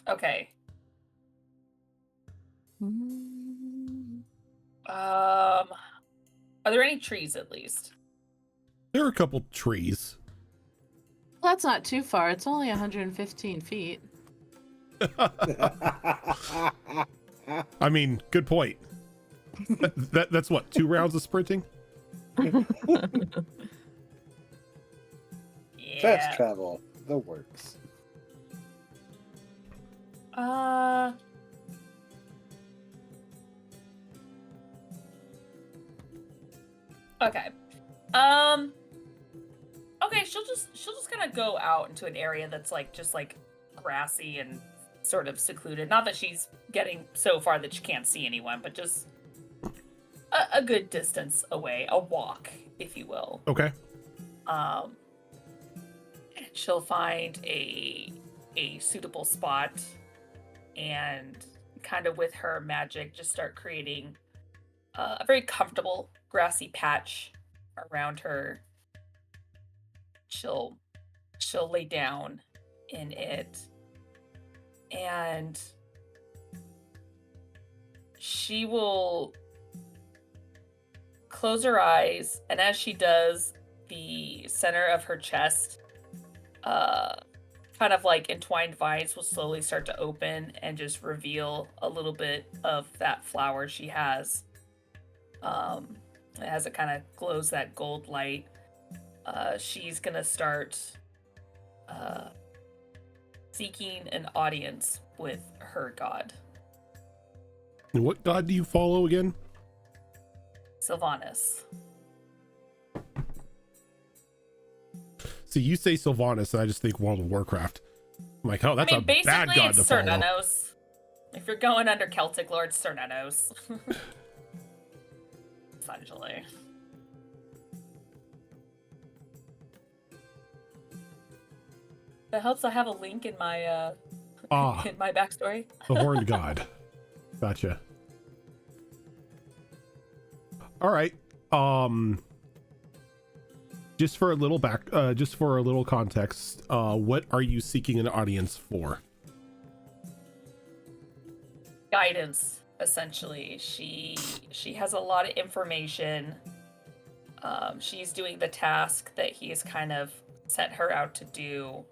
Speaker 4: Okay. Are there any trees at least?
Speaker 1: There are a couple trees.
Speaker 3: Well, that's not too far. It's only 115 feet.
Speaker 1: I mean, good point. That's what, 2 rounds of sprinting?
Speaker 4: Yeah.
Speaker 2: Fast travel, the works.
Speaker 4: Okay. Okay, she'll just kind of go out into an area that's like just like grassy and sort of secluded. Not that she's getting so far that she can't see anyone, but just a good distance away, a walk, if you will.
Speaker 1: Okay.
Speaker 4: She'll find a suitable spot and kind of with her magic just start creating a very comfortable grassy patch around her. She'll lay down in it and she will close her eyes, and as she does, the center of her chest kind of like entwined vines will slowly start to open and just reveal a little bit of that flower she has. As it kind of glows that gold light, she's gonna start seeking an audience with her god.
Speaker 1: And what god do you follow again?
Speaker 4: Sylvanas.
Speaker 1: See, you say Sylvanas, and I just think World of Warcraft. I'm like, oh, that's a bad god
Speaker 4: it's
Speaker 1: to follow.
Speaker 4: Cernunnos. If you're going under Celtic Lords, Cernunnos. Essentially. That helps. I have a link in my in my backstory.
Speaker 1: The horned god. Gotcha. All right. Just for a little context, what are you seeking an audience for?
Speaker 4: Guidance, essentially. She has a lot of information. She's doing the task that he has kind of set her out to do,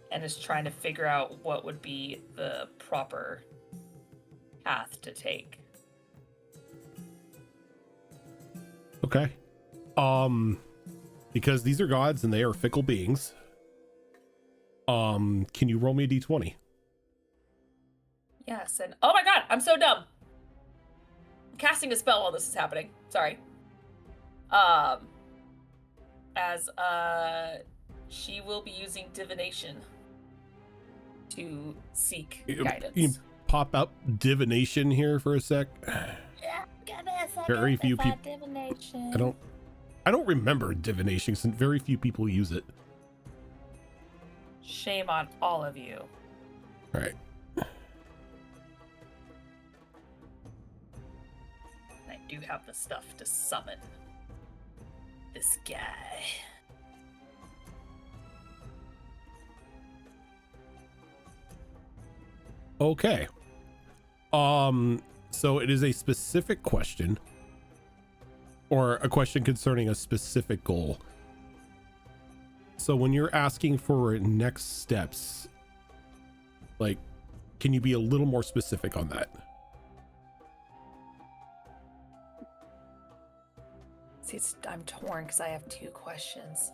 Speaker 4: and is trying to figure out what would be the proper path to take.
Speaker 1: Okay. Because these are gods and they are fickle beings. Can you roll me a d20?
Speaker 4: Yes, and oh my god, I'm so dumb. I'm casting a spell while this is happening. Sorry. As she will be using divination to seek guidance.
Speaker 1: You pop up divination here for a sec.
Speaker 7: Yeah, give me a second.
Speaker 1: Very few
Speaker 7: If I
Speaker 1: people.
Speaker 7: divination.
Speaker 1: I don't remember divination since very few people use it.
Speaker 4: Shame on all of you.
Speaker 1: All right.
Speaker 4: I do have the stuff to summon this guy.
Speaker 1: Okay. So it is a specific question, or a question concerning a specific goal. So when you're asking for next steps, like, can you be a little more specific on that?
Speaker 4: See, I'm torn because I have 2 questions.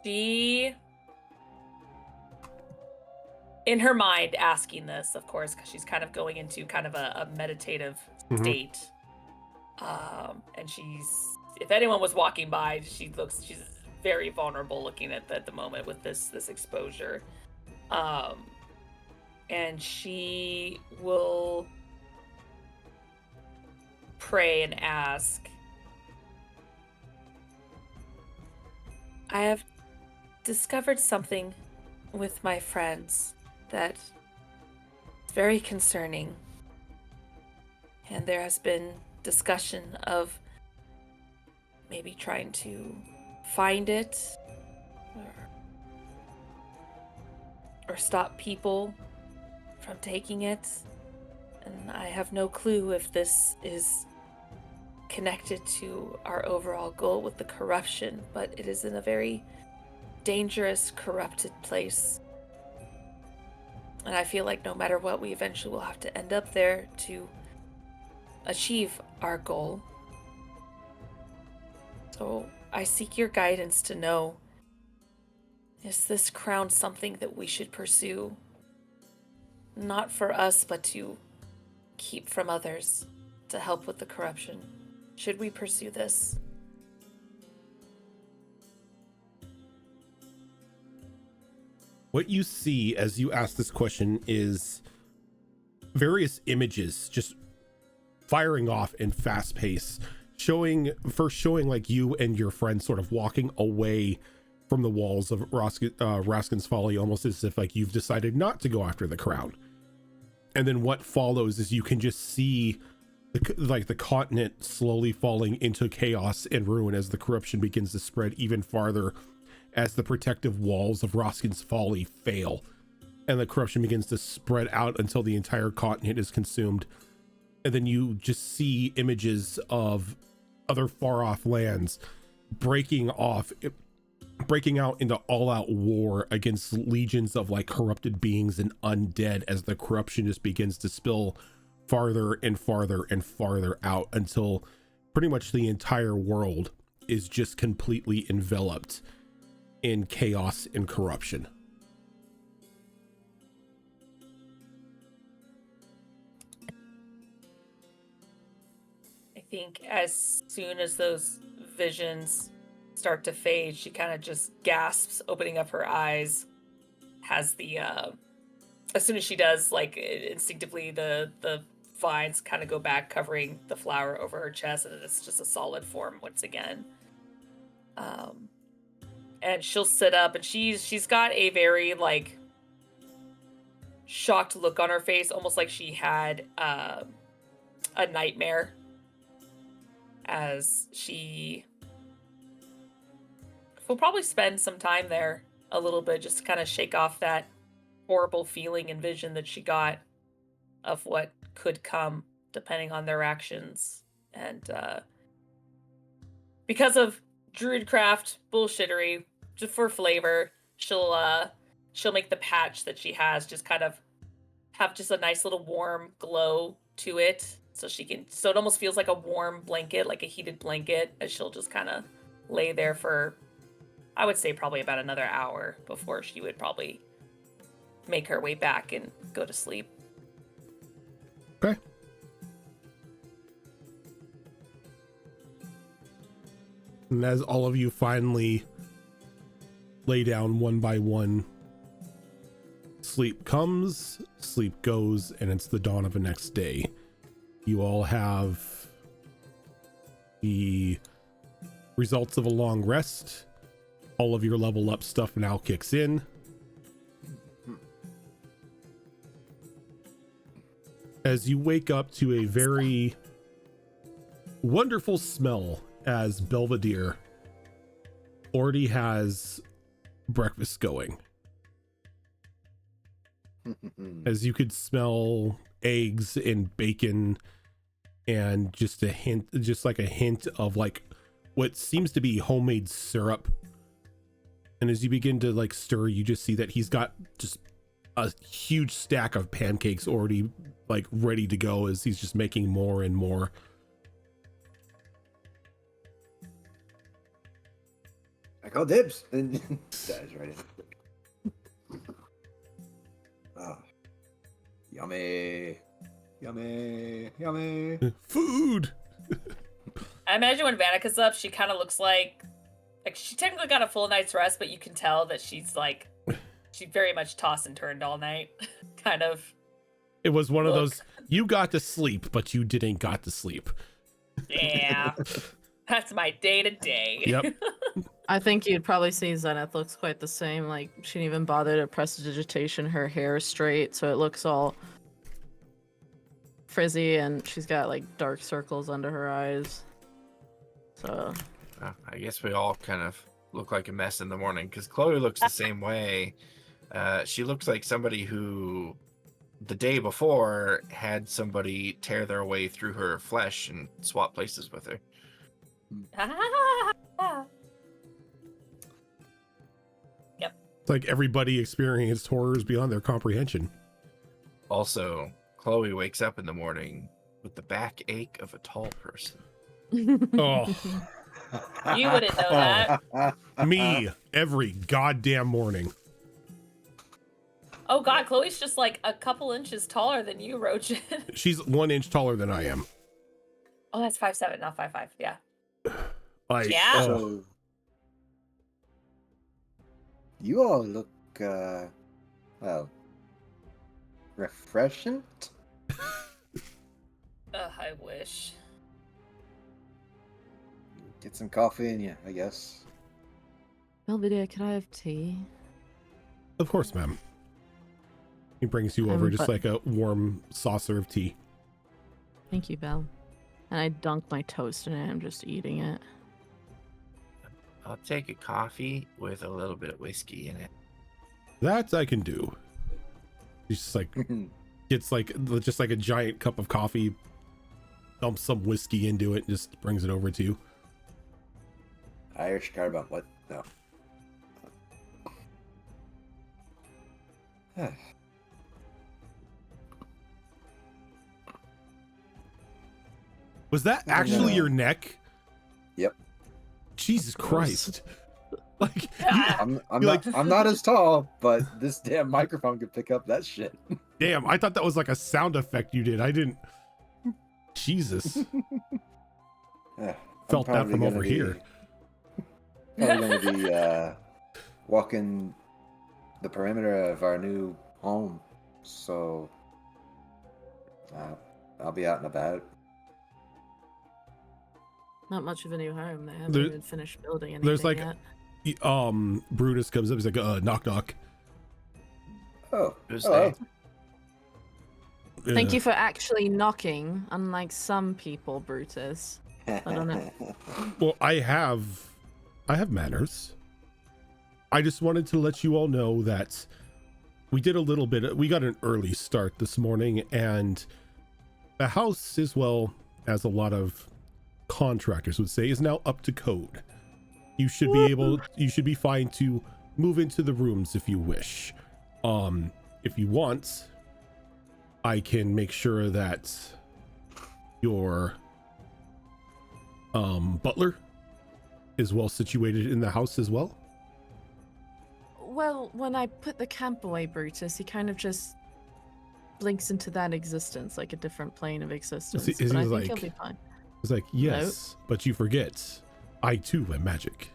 Speaker 4: She, in her mind, asking this, of course, because she's kind of going into kind of a meditative state. And if anyone was walking by, she's very vulnerable looking at the moment with this exposure. And she will pray and ask, I have discovered something with my friends that is very concerning. And there has been discussion of maybe trying to find it or
Speaker 7: or stop people from taking it. And I have no clue if this is connected to our overall goal with the corruption, but it is in a very dangerous, corrupted place. And I feel like no matter what, we eventually will have to end up there to achieve our goal. So I seek your guidance to know, is this crown something that we should pursue? Not for us, but to keep from others, to help with the corruption. Should we pursue this?
Speaker 1: What you see as you ask this question is various images just firing off in fast pace, showing like you and your friend sort of walking away from the walls of Raskin's Folly, almost as if like you've decided not to go after the crown. And then what follows is you can just see the continent slowly falling into chaos and ruin as the corruption begins to spread even farther, as the protective walls of Raskin's Folly fail and the corruption begins to spread out until the entire continent is consumed. And then you just see images of other far off lands breaking out into all-out war against legions of like corrupted beings and undead, as the corruption just begins to spill farther and farther and farther out until pretty much the entire world is just completely enveloped in chaos and corruption.
Speaker 7: I think as soon as those visions start to fade, she kind of just gasps, opening up her eyes. Has the as soon as she does, like instinctively, the vines kind of go back, covering the flower over her chest, and it's just a solid form once again. And she'll sit up, and she's got a very like shocked look on her face, almost like she had a nightmare, as she will probably spend some time there a little bit, just to kind of shake off that horrible feeling and vision that she got of what could come depending on their actions. And because of druidcraft bullshittery, just for flavor, she'll make the patch that she has just kind of have just a nice little warm glow to it, so it almost feels like a warm blanket, like a heated blanket, as she'll just kind of lay there for, I would say, probably about another hour before she would probably make her way back and go to sleep.
Speaker 1: Okay. And as all of you finally lay down one by one, sleep comes, sleep goes, and it's the dawn of the next day. You all have the results of a long rest. All of your level up stuff now kicks in. As you wake up to a very wonderful smell, as Belvedere already has breakfast going. As you could smell eggs and bacon and just a hint of like what seems to be homemade syrup. And as you begin to like stir, you just see that he's got just a huge stack of pancakes already like ready to go, as he's just making more and more.
Speaker 2: I call dibs, and dies right in. Oh, yummy, yummy, yummy.
Speaker 1: Food.
Speaker 7: I imagine when Vanika's up, she kind of looks like she technically got a full night's rest, but you can tell that she's like, she very much tossed and turned all night, kind of.
Speaker 1: It was one of those, you got to sleep, but you didn't got to sleep.
Speaker 7: Yeah, that's my day to day.
Speaker 1: Yep.
Speaker 3: I think you'd probably see Zenith looks quite the same. Like, she didn't even bother to prestidigitation. Her hair is straight, so it looks all frizzy, and she's got like dark circles under her eyes. So
Speaker 5: I guess we all kind of look like a mess in the morning, because Chloe looks the same way, She looks like somebody who the day before had somebody tear their way through her flesh and swap places with her.
Speaker 1: It's like everybody experienced horrors beyond their comprehension.
Speaker 5: Also, Chloe wakes up in the morning with the backache of a tall person.
Speaker 1: Oh,
Speaker 4: You wouldn't know that.
Speaker 1: me every goddamn morning.
Speaker 4: Oh god, Chloe's just like a couple inches taller than you, Rochin.
Speaker 1: She's 1 inch taller than I am.
Speaker 4: Oh, that's 5'7", not 5'5". Yeah.
Speaker 1: Like,
Speaker 4: Yeah.
Speaker 1: oh,
Speaker 2: So, you all look, well, refreshing.
Speaker 4: I wish.
Speaker 2: Get some coffee in you, I guess.
Speaker 3: Belvedere, could I have tea?
Speaker 1: of course, ma'am. He brings you over just
Speaker 3: but-
Speaker 1: like a warm saucer of tea.
Speaker 3: Thank you, Belle. And I dunk my toast in it. I'm just eating it.
Speaker 5: I'll take a coffee with a little bit of whiskey in it.
Speaker 1: That I can do. He's just like gets like just like a giant cup of coffee, dumps some whiskey into it, and just brings it over to you.
Speaker 2: Irish carbon, what? No.
Speaker 1: Was that actually your neck?
Speaker 2: Yep.
Speaker 1: Jesus Christ! Like,
Speaker 2: I'm not as tall, but this damn microphone could pick up that shit.
Speaker 1: damn! I thought that was like a sound effect you did. I didn't. Jesus!
Speaker 2: I'm
Speaker 1: Felt that
Speaker 2: probably
Speaker 1: from
Speaker 2: gonna
Speaker 1: over
Speaker 2: be-
Speaker 1: here.
Speaker 2: Probably going to be walking the perimeter of our new home, so I'll be out and about.
Speaker 3: Not much of a new home. They haven't
Speaker 1: There-
Speaker 3: even finished building anything
Speaker 1: there's like-
Speaker 3: yet.
Speaker 1: Brutus comes up. He's like, knock knock.
Speaker 2: Oh,
Speaker 5: Who's
Speaker 2: hello.
Speaker 3: Thank you for actually knocking, unlike some people, Brutus. I don't know.
Speaker 1: Well, I have manners. I just wanted to let you all know that we did a little bit. We got an early start this morning, and the house, as well as a lot of contractors would say, is now up to code. You should be able. You should be fine to move into the rooms if you wish. If you want, I can make sure that your butler is well situated in the house as well.
Speaker 3: Well, when I put the camp away, Brutus, he kind of just blinks into that existence, like a different plane of existence.
Speaker 1: Is
Speaker 3: But I
Speaker 1: he
Speaker 3: think he'll
Speaker 1: like-
Speaker 3: be fine.
Speaker 1: It's like, yes, but you forget, I too am magic.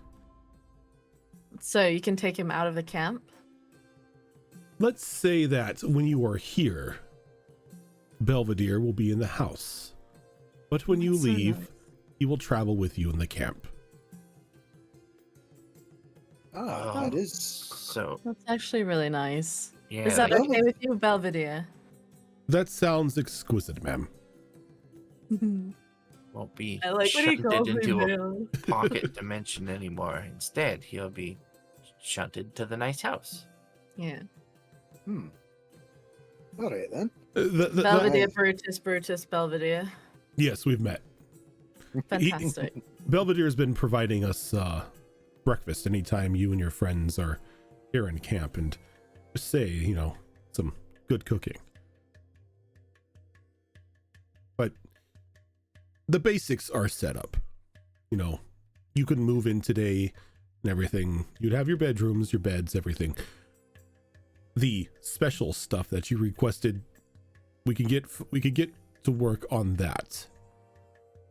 Speaker 3: So you can take him out of the camp?
Speaker 1: Let's say that when you are here, Belvedere will be in the house, but when you
Speaker 3: That's so
Speaker 1: leave,
Speaker 3: nice.
Speaker 1: he will travel with you in the camp.
Speaker 2: Ah,
Speaker 5: Oh.
Speaker 2: that is.
Speaker 5: So,
Speaker 3: That's actually really nice.
Speaker 5: yeah.
Speaker 3: Is that
Speaker 2: like-
Speaker 3: okay with you, Belvedere?
Speaker 1: That sounds exquisite, ma'am.
Speaker 5: Won't be
Speaker 3: I like when he
Speaker 5: shunted
Speaker 3: calls me
Speaker 5: into a
Speaker 3: Bill.
Speaker 5: pocket dimension anymore. Instead, he'll be shunted to the nice house.
Speaker 3: Yeah.
Speaker 2: All right then.
Speaker 3: Belvedere, Brutus, Belvedere.
Speaker 1: Yes, we've met.
Speaker 3: Fantastic.
Speaker 1: Belvedere's been providing us breakfast anytime you and your friends are here in camp, and just say, some good cooking. But the basics are set up. You can move in today and everything. You'd have your bedrooms, your beds, everything. The special stuff that you requested, we could get to work on that.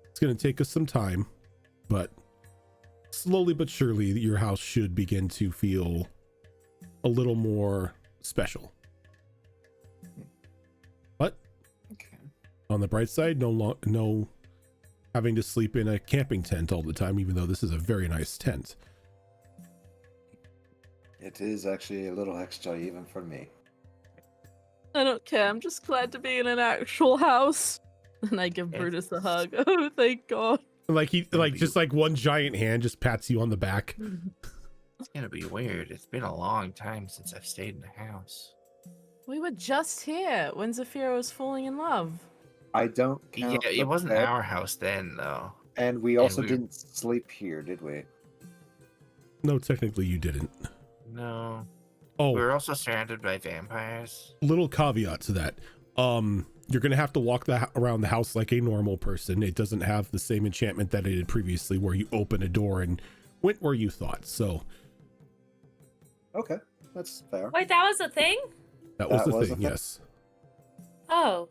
Speaker 1: It's going to take us some time, but slowly but surely your house should begin to feel a little more special. But
Speaker 2: Okay.
Speaker 1: on the bright side, no having to sleep in a camping tent all the time, even though this is a very nice tent.
Speaker 2: It is actually a little extra even for me.
Speaker 3: I don't care. I'm just glad to be in an actual house. And I give Brutus a hug. Oh, thank God.
Speaker 1: Like just like one giant hand just pats you on the back.
Speaker 5: It's gonna be weird. It's been a long time since I've stayed in a house.
Speaker 3: We were just here when Zafira was falling in love.
Speaker 2: I don't
Speaker 5: Yeah,
Speaker 2: count the
Speaker 5: it wasn't
Speaker 2: bed,
Speaker 5: our house then, though.
Speaker 2: and we
Speaker 5: and
Speaker 2: also
Speaker 5: we-
Speaker 2: didn't sleep here, did we?
Speaker 1: No, technically you didn't.
Speaker 5: No.
Speaker 1: Oh,
Speaker 5: We were also surrounded by vampires.
Speaker 1: little caveat to that. You're gonna have to walk around the house like a normal person. It doesn't have the same enchantment that it did previously, where you open a door and went where you thought. So
Speaker 2: Okay, that's fair.
Speaker 7: Wait, that was a thing?
Speaker 1: that was
Speaker 2: That
Speaker 1: the
Speaker 2: was a
Speaker 1: thing.
Speaker 2: thing?
Speaker 1: Yes.
Speaker 7: Oh.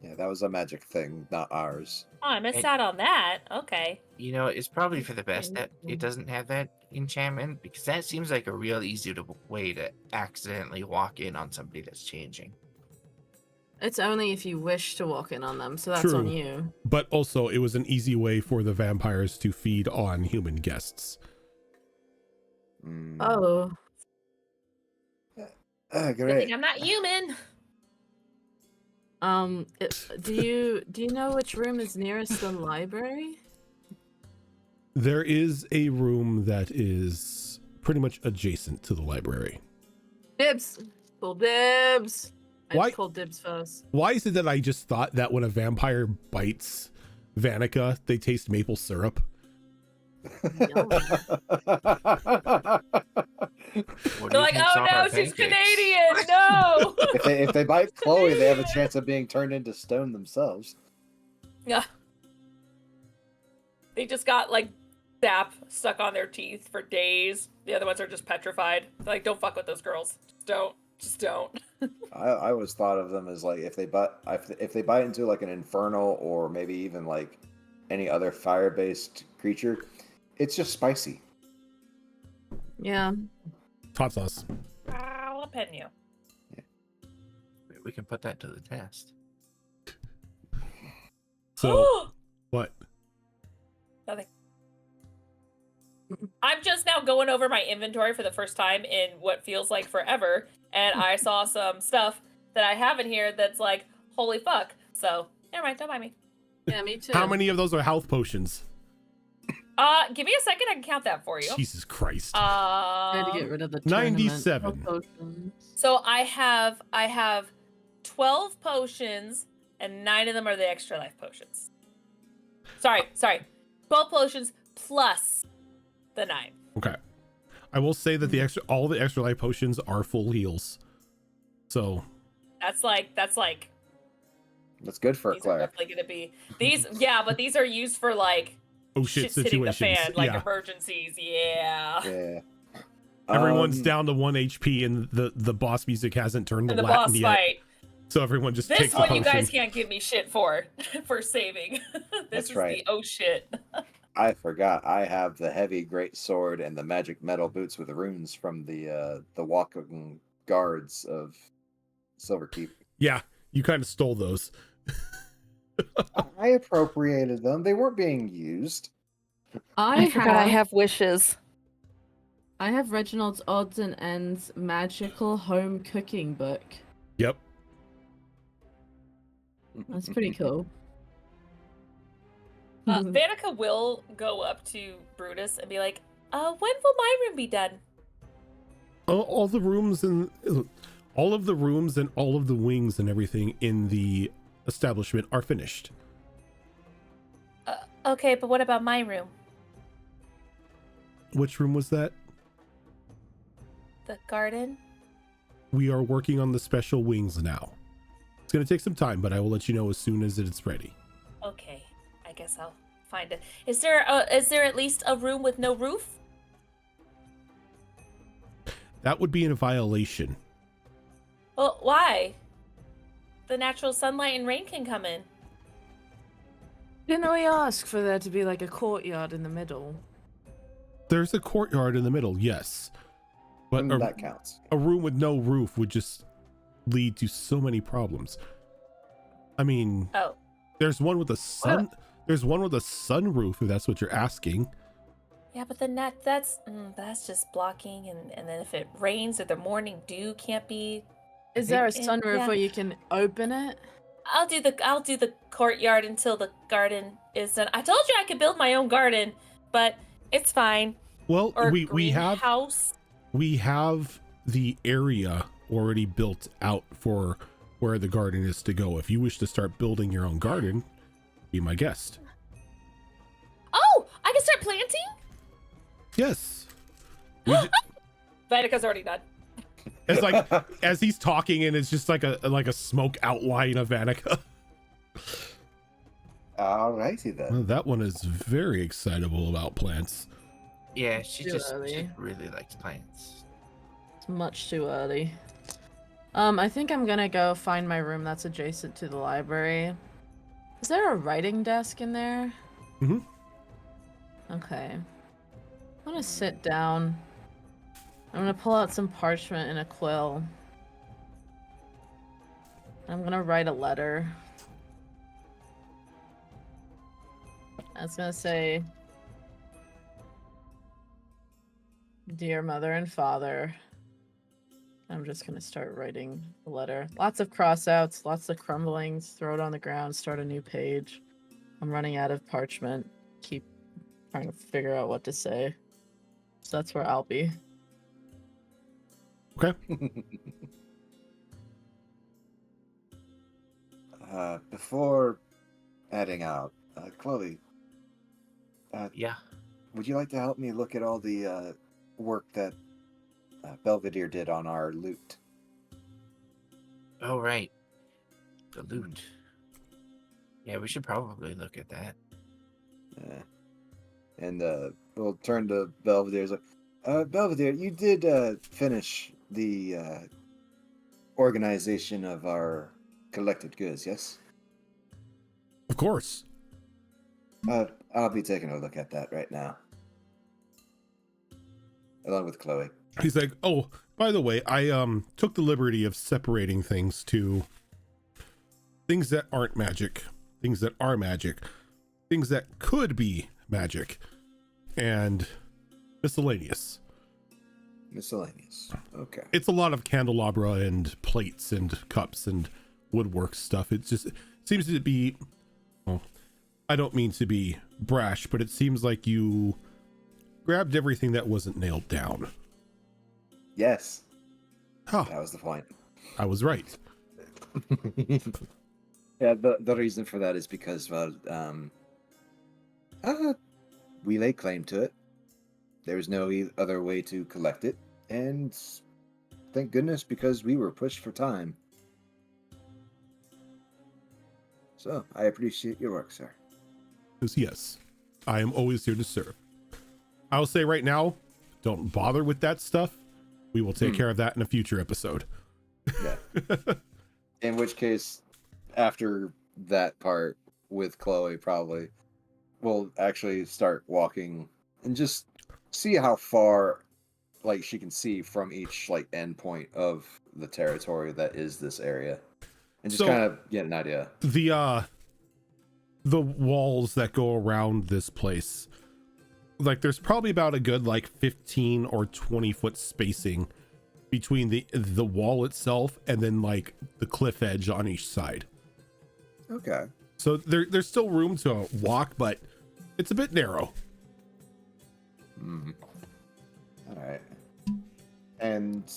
Speaker 2: Yeah, that was a magic thing, not ours.
Speaker 7: Oh, I missed
Speaker 5: And-
Speaker 7: out on that. Okay.
Speaker 5: You know, it's probably for the best that it doesn't have that enchantment, because that seems like a real easy way to accidentally walk in on somebody that's changing.
Speaker 3: It's only if you wish to walk in on them, so that's on
Speaker 1: True.
Speaker 3: you.
Speaker 1: But also, it was an easy way for the vampires to feed on human guests.
Speaker 2: Mm.
Speaker 3: Oh.
Speaker 7: Good
Speaker 2: Great.
Speaker 7: thing I'm not human.
Speaker 3: Do you know which room is nearest the library?
Speaker 1: There is a room that is pretty much adjacent to the library.
Speaker 3: Dibs. Call dibs. I
Speaker 1: Why-
Speaker 3: just called dibs first.
Speaker 1: Why is it that I just thought that when a vampire bites Vanica, they taste maple syrup?
Speaker 5: What do
Speaker 7: They're
Speaker 5: you
Speaker 7: like,
Speaker 5: think's
Speaker 7: oh
Speaker 5: on
Speaker 7: no,
Speaker 5: our
Speaker 7: she's
Speaker 5: pancakes?"
Speaker 7: Canadian. No.
Speaker 2: if they bite Chloe, they have a chance of being turned into stone themselves.
Speaker 7: Yeah. They just got like sap stuck on their teeth for days. The other ones are just petrified. They're like, don't fuck with those girls. Just don't.
Speaker 2: I always thought of them as like if they bite into like an infernal or maybe even like any other fire-based creature, it's just spicy.
Speaker 3: Yeah.
Speaker 1: Hot sauce.
Speaker 7: I'll pen you.
Speaker 5: We can put that to the test.
Speaker 1: So what?
Speaker 7: Nothing. I'm just now going over my inventory for the first time in what feels like forever, and I saw some stuff that I have in here that's like, holy fuck. So, never mind, don't mind me.
Speaker 3: Yeah, me too.
Speaker 1: How many of those are health potions?
Speaker 7: Give me a second, I can count that for you.
Speaker 1: Jesus Christ.
Speaker 3: I had to get rid of the
Speaker 1: 97.
Speaker 3: tournament potions.
Speaker 7: So I have 12 potions, and 9 of them are the extra life potions. Sorry. 12 potions plus the 9.
Speaker 1: Okay. I will say that all the extra life potions are full heals. So
Speaker 7: That's
Speaker 2: That's good for a
Speaker 7: these are
Speaker 2: cleric.
Speaker 7: definitely gonna be these. Yeah, but these are used for like
Speaker 1: oh shit
Speaker 7: shit's hitting the
Speaker 1: situations.
Speaker 7: fan, like
Speaker 1: Yeah.
Speaker 7: emergencies. Yeah.
Speaker 2: Yeah.
Speaker 1: Everyone's down to 1 HP and the boss music hasn't turned
Speaker 7: And
Speaker 1: to
Speaker 7: the
Speaker 1: Latin
Speaker 7: boss
Speaker 1: yet.
Speaker 7: fight.
Speaker 1: So everyone just
Speaker 7: This
Speaker 1: takes the
Speaker 7: one
Speaker 1: potion.
Speaker 7: you guys can't give me shit for saving. This
Speaker 2: That's
Speaker 7: is
Speaker 2: right.
Speaker 7: the oh shit.
Speaker 2: I forgot. I have the heavy great sword and the magic metal boots with the runes from the walking guards of Silverkeep.
Speaker 1: Yeah, you kind of stole those.
Speaker 2: I appropriated them. They weren't being used.
Speaker 3: I
Speaker 8: have wishes.
Speaker 3: I have Reginald's Odds and Ends magical home cooking book.
Speaker 1: Yep.
Speaker 3: That's pretty cool.
Speaker 7: Vanica will go up to Brutus and be like, when will my room be done?
Speaker 1: All the rooms and all of the rooms and all of the wings and everything in the establishment are finished.
Speaker 7: Okay, but what about my room?
Speaker 1: Which room was that?
Speaker 7: The garden?
Speaker 1: We are working on the special wings now. It's going to take some time, but I will let you know as soon as it's ready.
Speaker 7: Okay, I guess I'll find it. Is there at least a room with no roof?
Speaker 1: That would be in a violation.
Speaker 7: Well, why? The natural sunlight and rain can come in.
Speaker 3: Didn't we ask for there to be like a courtyard in the middle?
Speaker 1: There's a courtyard in the middle, yes. But
Speaker 2: That counts.
Speaker 1: a room with no roof would just lead to so many problems. I mean,
Speaker 7: Oh,
Speaker 1: there's one with a sun. There's one with a sunroof, if that's what you're asking.
Speaker 7: yeah, but then that's just blocking, and then if it rains or the morning dew can't be.
Speaker 3: Is there a
Speaker 7: Yeah,
Speaker 3: sunroof
Speaker 7: yeah.
Speaker 3: where you can open it?
Speaker 7: I'll do the courtyard until the garden is done. I told you I could build my own garden, but it's fine.
Speaker 1: Well,
Speaker 4: Or
Speaker 1: we
Speaker 4: greenhouse?
Speaker 1: have the area already built out for where the garden is to go. If you wish to start building your own garden, be my guest.
Speaker 7: Oh, I can start planting?
Speaker 1: Yes.
Speaker 4: Vanica's already done.
Speaker 1: It's like as he's talking, and it's just like a smoke outline of Vanica.
Speaker 2: Alrighty then.
Speaker 1: Well, that one is very excitable about plants.
Speaker 5: Yeah, she
Speaker 3: Too
Speaker 5: just
Speaker 3: early.
Speaker 5: really likes plants.
Speaker 3: It's much too early. I think I'm gonna go find my room that's adjacent to the library. Is there a writing desk in there?
Speaker 1: Mhm.
Speaker 3: Okay. I'm gonna sit down. I'm gonna pull out some parchment and a quill. I'm gonna write a letter. That's gonna say, "Dear Mother and Father." I'm just gonna start writing the letter. Lots of crossouts, lots of crumblings. Throw it on the ground, start a new page. I'm running out of parchment. Keep trying to figure out what to say. So that's where I'll be.
Speaker 1: Okay.
Speaker 2: Before heading out, Chloe,
Speaker 5: Yeah.
Speaker 2: would you like to help me look at all the work that Belvedere did on our loot?
Speaker 5: Oh, right. The loot. Yeah, we should probably look at that.
Speaker 2: And we'll turn to Belvedere. Like, Belvedere, you did finish the organization of our collected goods, yes?
Speaker 1: Of course.
Speaker 2: I'll be taking a look at that right now, along with Chloe.
Speaker 1: He's like, oh, by the way, I took the liberty of separating things to things that aren't magic, things that are magic, things that could be magic, and miscellaneous.
Speaker 2: Miscellaneous. Okay.
Speaker 1: It's a lot of candelabra and plates and cups and woodwork stuff. It seems to be, well, I don't mean to be brash, but it seems like you grabbed everything that wasn't nailed down.
Speaker 2: Yes.
Speaker 1: Huh,
Speaker 2: That was the point.
Speaker 1: I was right.
Speaker 2: Yeah, the reason for that is because, well, we lay claim to it. There was no other way to collect it, and thank goodness, because we were pushed for time. So, I appreciate your work, sir.
Speaker 1: Yes, I am always here to serve. I'll say right now, don't bother with that stuff. We will take care of that in a future episode.
Speaker 2: Yeah. In which case, after that part with Chloe, probably we'll actually start walking and just see how far, like, she can see from each like end point of the territory that is this area, and just
Speaker 1: So-
Speaker 2: kind of get an idea.
Speaker 1: The walls that go around this place, like there's probably about a good like 15 or 20 foot spacing between the wall itself and then like the cliff edge on each side.
Speaker 2: Okay.
Speaker 1: So there's still room to walk, but it's a bit narrow.
Speaker 2: All right. And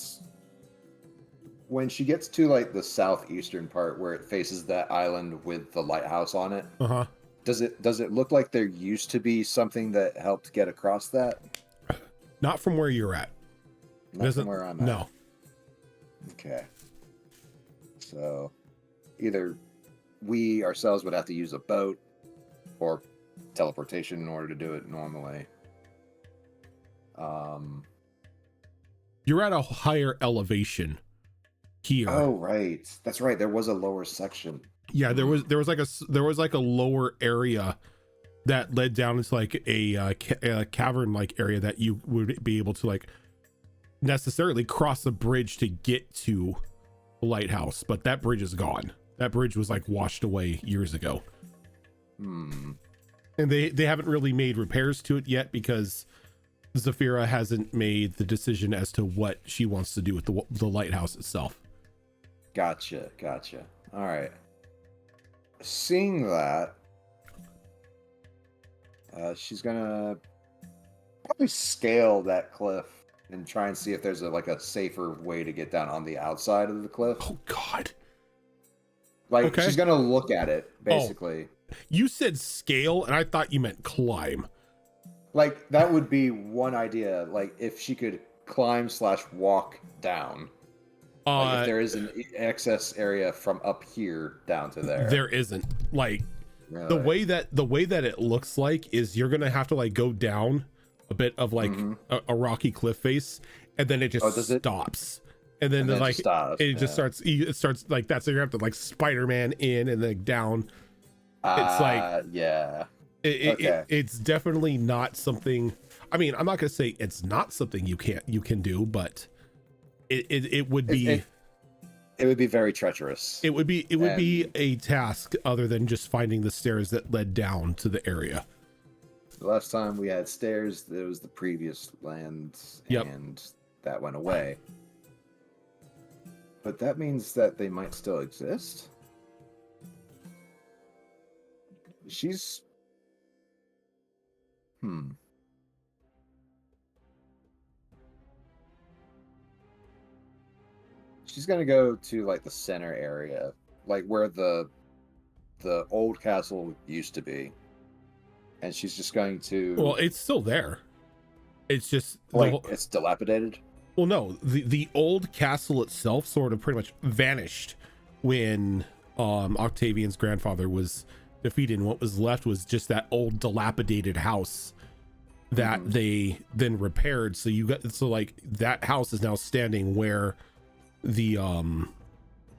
Speaker 2: when she gets to like the southeastern part where it faces that island with the lighthouse on it,
Speaker 1: Uh-huh.
Speaker 2: does it look like there used to be something that helped get across that?
Speaker 1: Not from where you're at.
Speaker 2: Not
Speaker 1: Doesn't-
Speaker 2: from where I'm at.
Speaker 1: No.
Speaker 2: Okay. So either we ourselves would have to use a boat or teleportation in order to do it normally.
Speaker 1: You're at a higher elevation here.
Speaker 2: Oh, right. That's right. There was a lower section.
Speaker 1: Yeah, there was like a lower area that led down into like a cavern like area that you would be able to like necessarily cross a bridge to get to the lighthouse, but that bridge is gone. That bridge was like washed away years ago. And they haven't really made repairs to it yet because Zafira hasn't made the decision as to what she wants to do with the lighthouse itself.
Speaker 2: Gotcha. All right. Seeing that, she's gonna probably scale that cliff and try and see if there's a safer way to get down on the outside of the cliff.
Speaker 1: Oh God.
Speaker 2: Like
Speaker 1: Okay.
Speaker 2: she's gonna look at it basically.
Speaker 1: You said scale, and I thought you meant climb.
Speaker 2: Like that would be one idea. Like if she could climb/walk down. Like if there is an excess area from up here down to there.
Speaker 1: There isn't. Like
Speaker 2: Really?
Speaker 1: the way that it looks like is you're gonna have to like go down a bit of like a rocky cliff face, and then it just stops. And then
Speaker 2: And then it
Speaker 1: like
Speaker 2: just stops,
Speaker 1: it just starts like that. So you have to like Spider-Man in and then down. It's like
Speaker 2: yeah.
Speaker 1: It's definitely not something. I mean, I'm not gonna say it's not something you can do, but it would be.
Speaker 2: It would be very treacherous.
Speaker 1: It would be a task other than just finding the stairs that led down to the area.
Speaker 2: The last time we had stairs, there was the previous land, and that went away. But that means that they might still exist. She's... She's gonna go to like the center area, like where the old castle used to be. And she's just going to...
Speaker 1: Well, it's still there. It's just
Speaker 2: like it's dilapidated.
Speaker 1: Well, no, the old castle itself sort of pretty much vanished when Octavian's grandfather was defeated, and what was left was just that old dilapidated house that they then repaired. So like that house is now standing where the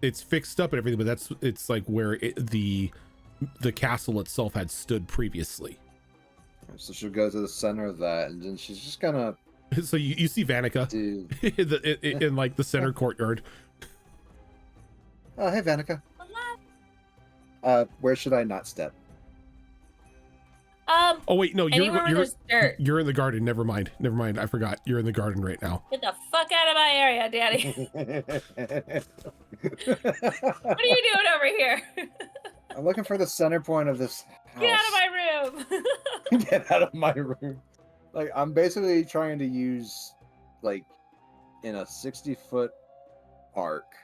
Speaker 1: it's fixed up and everything, but it's like where the castle itself had stood previously.
Speaker 2: So she'll go to the center of that, and then she's just gonna...
Speaker 1: So you see Vanica in like the center courtyard.
Speaker 2: Oh, hey, Vanica. Where should I not step?
Speaker 1: Oh wait, no, you're in the garden. Never mind. I forgot. You're in the garden right now.
Speaker 7: Get the fuck out of my area, Daddy. What are you doing over here?
Speaker 2: I'm looking for the center point of this house.
Speaker 7: Get out of my room.
Speaker 2: Get out of my room. Like, I'm basically trying to use, like, in a 60-foot arc,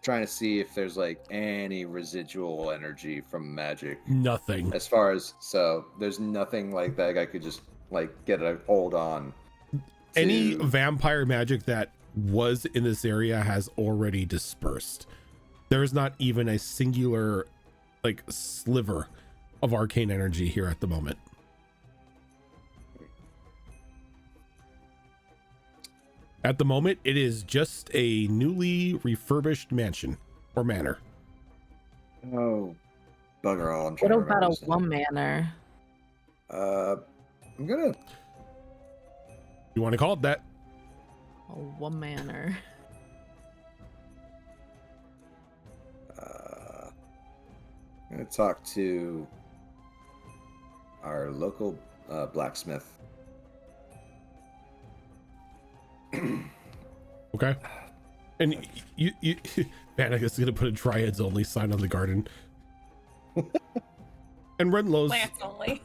Speaker 2: trying to see if there's, like, any residual energy from magic.
Speaker 1: Nothing.
Speaker 2: As far as, so, there's nothing like that I could just, like, get a hold on.
Speaker 1: Any vampire magic that was in this area has already dispersed. There's not even a singular, like, sliver of arcane energy here at the moment. At the moment, it is just a newly refurbished mansion or manor.
Speaker 2: Oh, bugger all.
Speaker 3: What about a one manor?
Speaker 2: I'm gonna...
Speaker 1: You want to call it that?
Speaker 3: A one manor.
Speaker 2: I'm gonna talk to our local blacksmith.
Speaker 1: Okay. And you Vanica's gonna put a Dryads only sign on the garden. And Renlo's
Speaker 7: Plants only.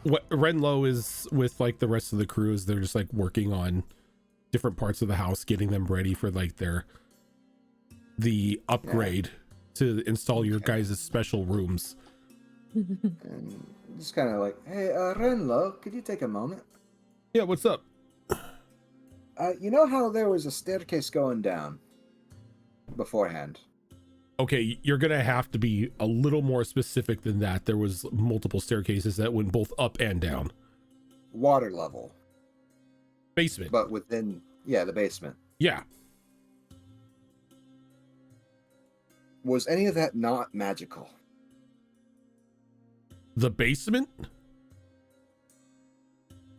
Speaker 1: Renlo is with like the rest of the crew as they're just like working on different parts of the house, getting them ready for like the upgrade to install your guys' special rooms.
Speaker 2: And just kind of like, hey, Renlo, could you take a moment?
Speaker 1: Yeah, what's up?
Speaker 2: You know how there was a staircase going down beforehand?
Speaker 1: Okay, you're gonna have to be a little more specific than that. There was multiple staircases that went both up and down.
Speaker 2: Water level.
Speaker 1: Basement.
Speaker 2: But within, the basement.
Speaker 1: Yeah.
Speaker 2: Was any of that not magical?
Speaker 1: The basement?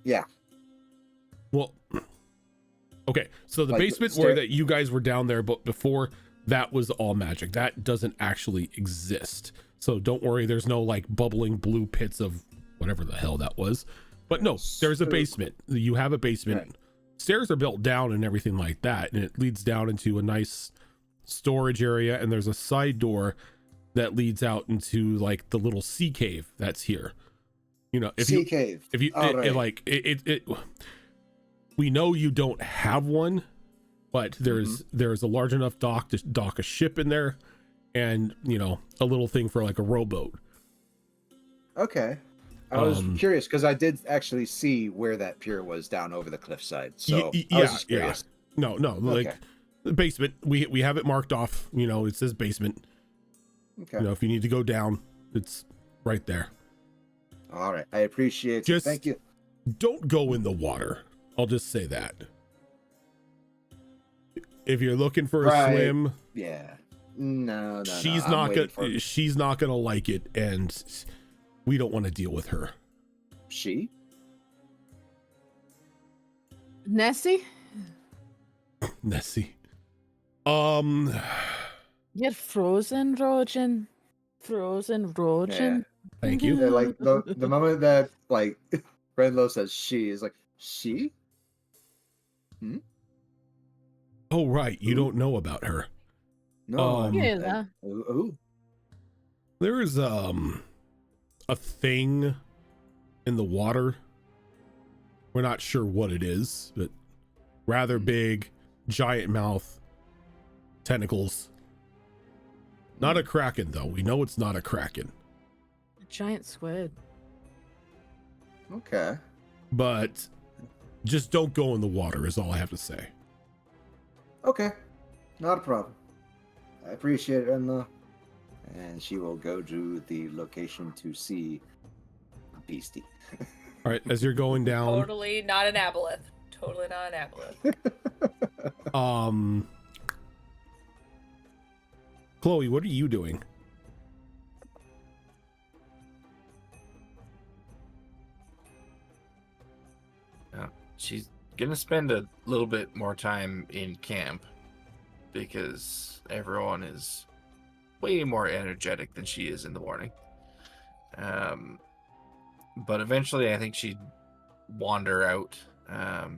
Speaker 2: Yeah.
Speaker 1: Well, okay, so the
Speaker 2: like
Speaker 1: basement where that you guys were down there, but before that was all magic. That doesn't actually exist. So don't worry, there's no like bubbling blue pits of whatever the hell that was. But no, there's a basement. You have a basement. Right. Stairs are built down and everything like that, and it leads down into a nice storage area, and there's a side door that leads out into like the little sea cave that's here. You know, if
Speaker 2: sea
Speaker 1: you
Speaker 2: cave.
Speaker 1: if you
Speaker 2: All right.
Speaker 1: like it, we know you don't have one, but there's a large enough dock to dock a ship in there, and you know, a little thing for like a rowboat.
Speaker 2: Okay. I was curious because I did actually see where that pier was down over the cliffside. So I was just curious.
Speaker 1: No, like
Speaker 2: Okay.
Speaker 1: the basement. We have it marked off. You know, it says basement.
Speaker 2: Okay.
Speaker 1: You know, if you need to go down, it's right there.
Speaker 2: All right. I appreciate it.
Speaker 1: Just
Speaker 2: Thank you.
Speaker 1: don't go in the water. I'll just say that. If you're looking for a
Speaker 2: Right.
Speaker 1: swim,
Speaker 2: Yeah. No.
Speaker 1: she's
Speaker 2: I'm
Speaker 1: not
Speaker 2: waiting for
Speaker 1: gonna she's not gonna like it, and we don't want to deal with her.
Speaker 2: She?
Speaker 3: Nessie?
Speaker 1: Nessie.
Speaker 3: You're frozen, Rogen. Frozen, Rogen.
Speaker 1: Thank you.
Speaker 2: Yeah, like the moment that like Renlo says she is like she?
Speaker 1: Oh right, you
Speaker 2: Ooh.
Speaker 1: don't know about her.
Speaker 2: No.
Speaker 3: Yeah.
Speaker 2: Ooh.
Speaker 1: There is a thing in the water. We're not sure what it is, but rather big, giant mouth, tentacles. Not a kraken though. We know it's not a kraken.
Speaker 3: A giant squid.
Speaker 2: Okay.
Speaker 1: But just don't go in the water is all I have to say.
Speaker 2: Okay. Not a problem. I appreciate it, Renlo. And she will go to the location to see Beastie.
Speaker 1: All right, as you're going down,
Speaker 4: Totally not an aboleth. Totally not an aboleth.
Speaker 1: Chloe, what are you doing?
Speaker 5: She's gonna spend a little bit more time in camp because everyone is way more energetic than she is in the morning. But eventually I think she'd wander out a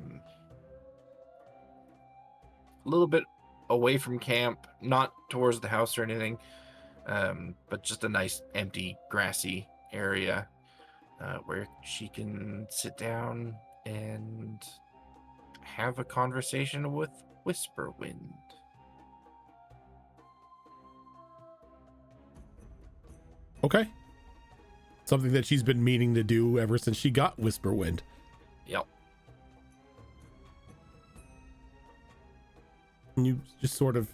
Speaker 5: little bit away from camp, not towards the house or anything, but just a nice empty grassy area where she can sit down and have a conversation with Whisperwind.
Speaker 1: Okay. Something that she's been meaning to do ever since she got Whisperwind.
Speaker 5: Yep.
Speaker 1: And you just sort of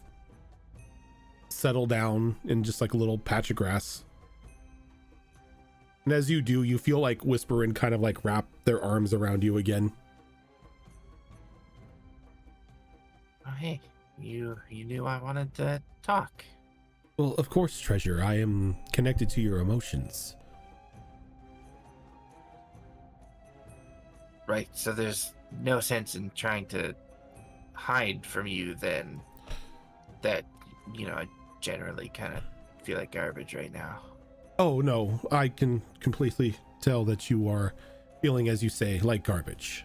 Speaker 1: settle down in just like a little patch of grass. And as you do, you feel like Whisperwind kind of like wrap their arms around you again.
Speaker 5: Oh, hey, you knew I wanted to talk.
Speaker 1: Well, of course, Treasure. I am connected to your emotions.
Speaker 5: Right, so there's no sense in trying to hide from you then. That, I generally kind of feel like garbage right now.
Speaker 1: Oh, no. I can completely tell that you are feeling, as you say, like garbage.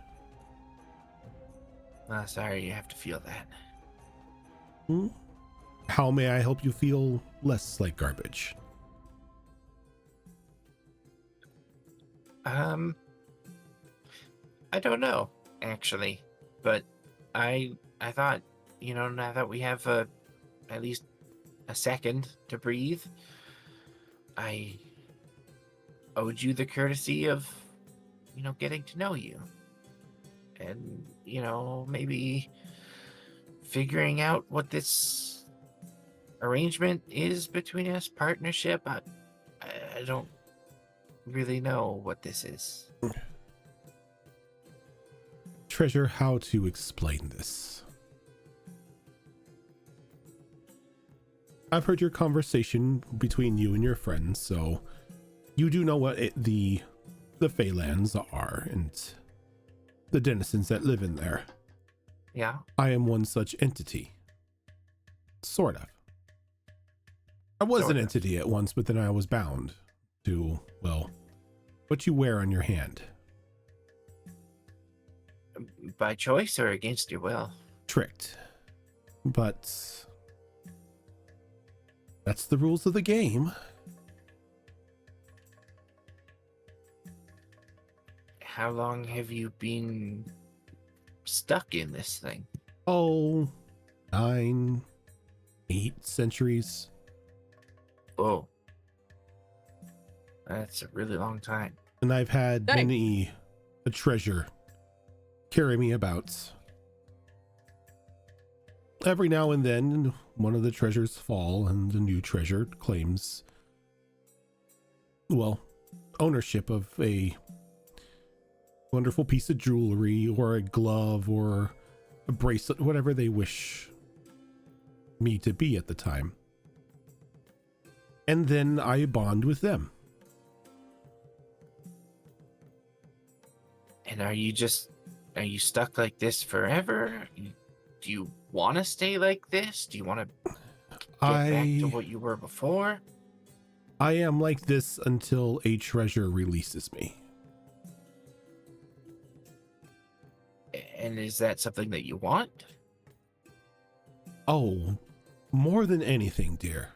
Speaker 5: Sorry you have to feel that.
Speaker 1: How may I help you feel less like garbage?
Speaker 5: I don't know, actually, but I thought, now that we have at least a second to breathe, I owed you the courtesy of, getting to know you. And, maybe figuring out what this arrangement is between us, partnership. I don't really know what this is.
Speaker 1: Treasure, how to explain this? I've heard your conversation between you and your friends, so you do know what the Feylands are and the denizens that live in there.
Speaker 5: Yeah.
Speaker 1: I am one such entity. Sort of. I was an entity at once, but then I was bound to, well, what you wear on your hand.
Speaker 5: By choice or against your will?
Speaker 1: Tricked. But that's the rules of the game.
Speaker 5: how long have you been stuck in this thing?
Speaker 1: Oh, 9, 8 centuries.
Speaker 5: Oh, that's a really long time.
Speaker 1: And I've had
Speaker 3: Dang.
Speaker 1: many a treasure carry me about. Every now and then, one of the treasures fall, and a new treasure claims, well, ownership of a wonderful piece of jewelry, or a glove, or a bracelet, whatever they wish me to be at the time. And then I bond with them.
Speaker 5: And are you stuck like this forever? Do you want to stay like this? Do you want to get back to what you were before?
Speaker 1: I am like this until a treasure releases me.
Speaker 5: And is that something that you want?
Speaker 1: Oh, more than anything, dear.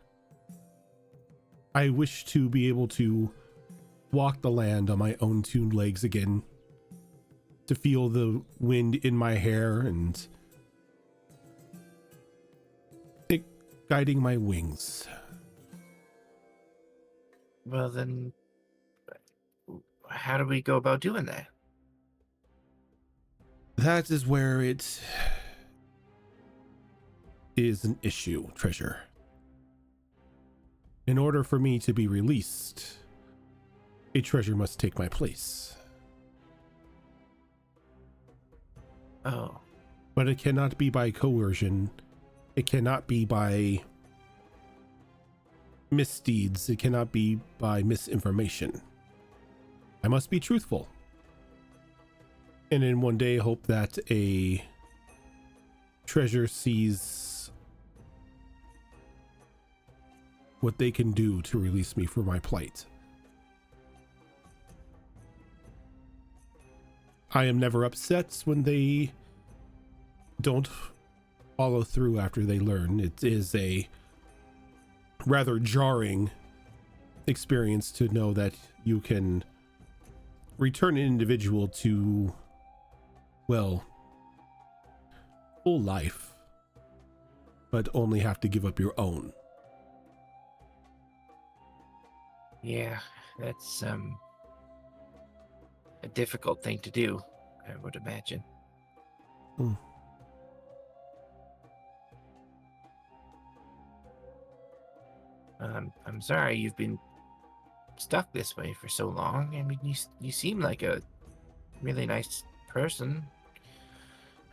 Speaker 1: I wish to be able to walk the land on my own two legs again, to feel the wind in my hair and it guiding my wings.
Speaker 5: Well, then, how do we go about doing that?
Speaker 1: That is where it is an issue, treasure. In order for me to be released, a treasure must take my place.
Speaker 5: Oh.
Speaker 1: But it cannot be by coercion. It cannot be by misdeeds. It cannot be by misinformation. I must be truthful. And in one day hope that a treasure sees what they can do to release me from my plight. I am never upset when they don't follow through after they learn. It is a rather jarring experience to know that you can return an individual to, well, full life, but only have to give up your own.
Speaker 5: Yeah, that's a difficult thing to do, I would imagine. I'm sorry you've been stuck this way for so long. I mean, you seem like a really nice person.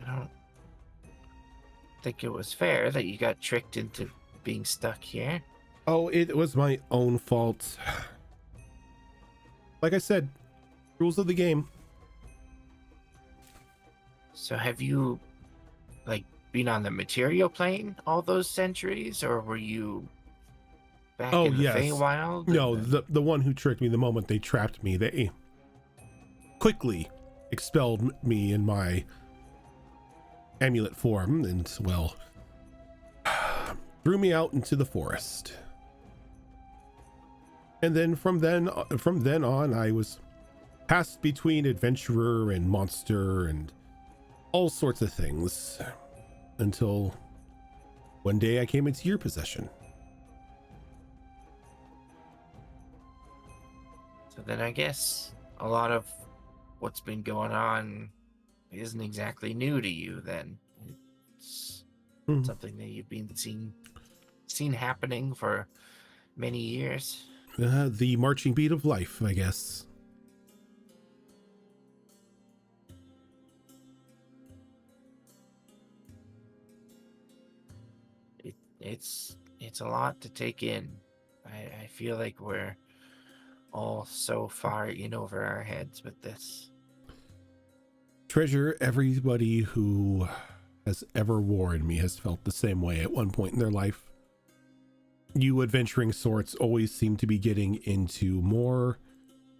Speaker 5: I don't think it was fair that you got tricked into being stuck here.
Speaker 1: Oh, it was my own fault. Like I said, rules of the game.
Speaker 5: So have you, like, been on the material plane all those centuries, or were you back in the Feywild?
Speaker 1: No, the one who tricked me the moment they trapped me, they quickly expelled me in my amulet form and, well, threw me out into the forest. And then from then on, I was passed between adventurer and monster and all sorts of things until one day I came into your possession.
Speaker 5: So then I guess a lot of what's been going on isn't exactly new to you then. It's something that you've been seen happening for many years.
Speaker 1: The marching beat of life, I guess.
Speaker 5: It's a lot to take in. I feel like we're all so far in over our heads with this.
Speaker 1: Treasure, everybody who has ever warned me has felt the same way at one point in their life. You adventuring sorts always seem to be getting into more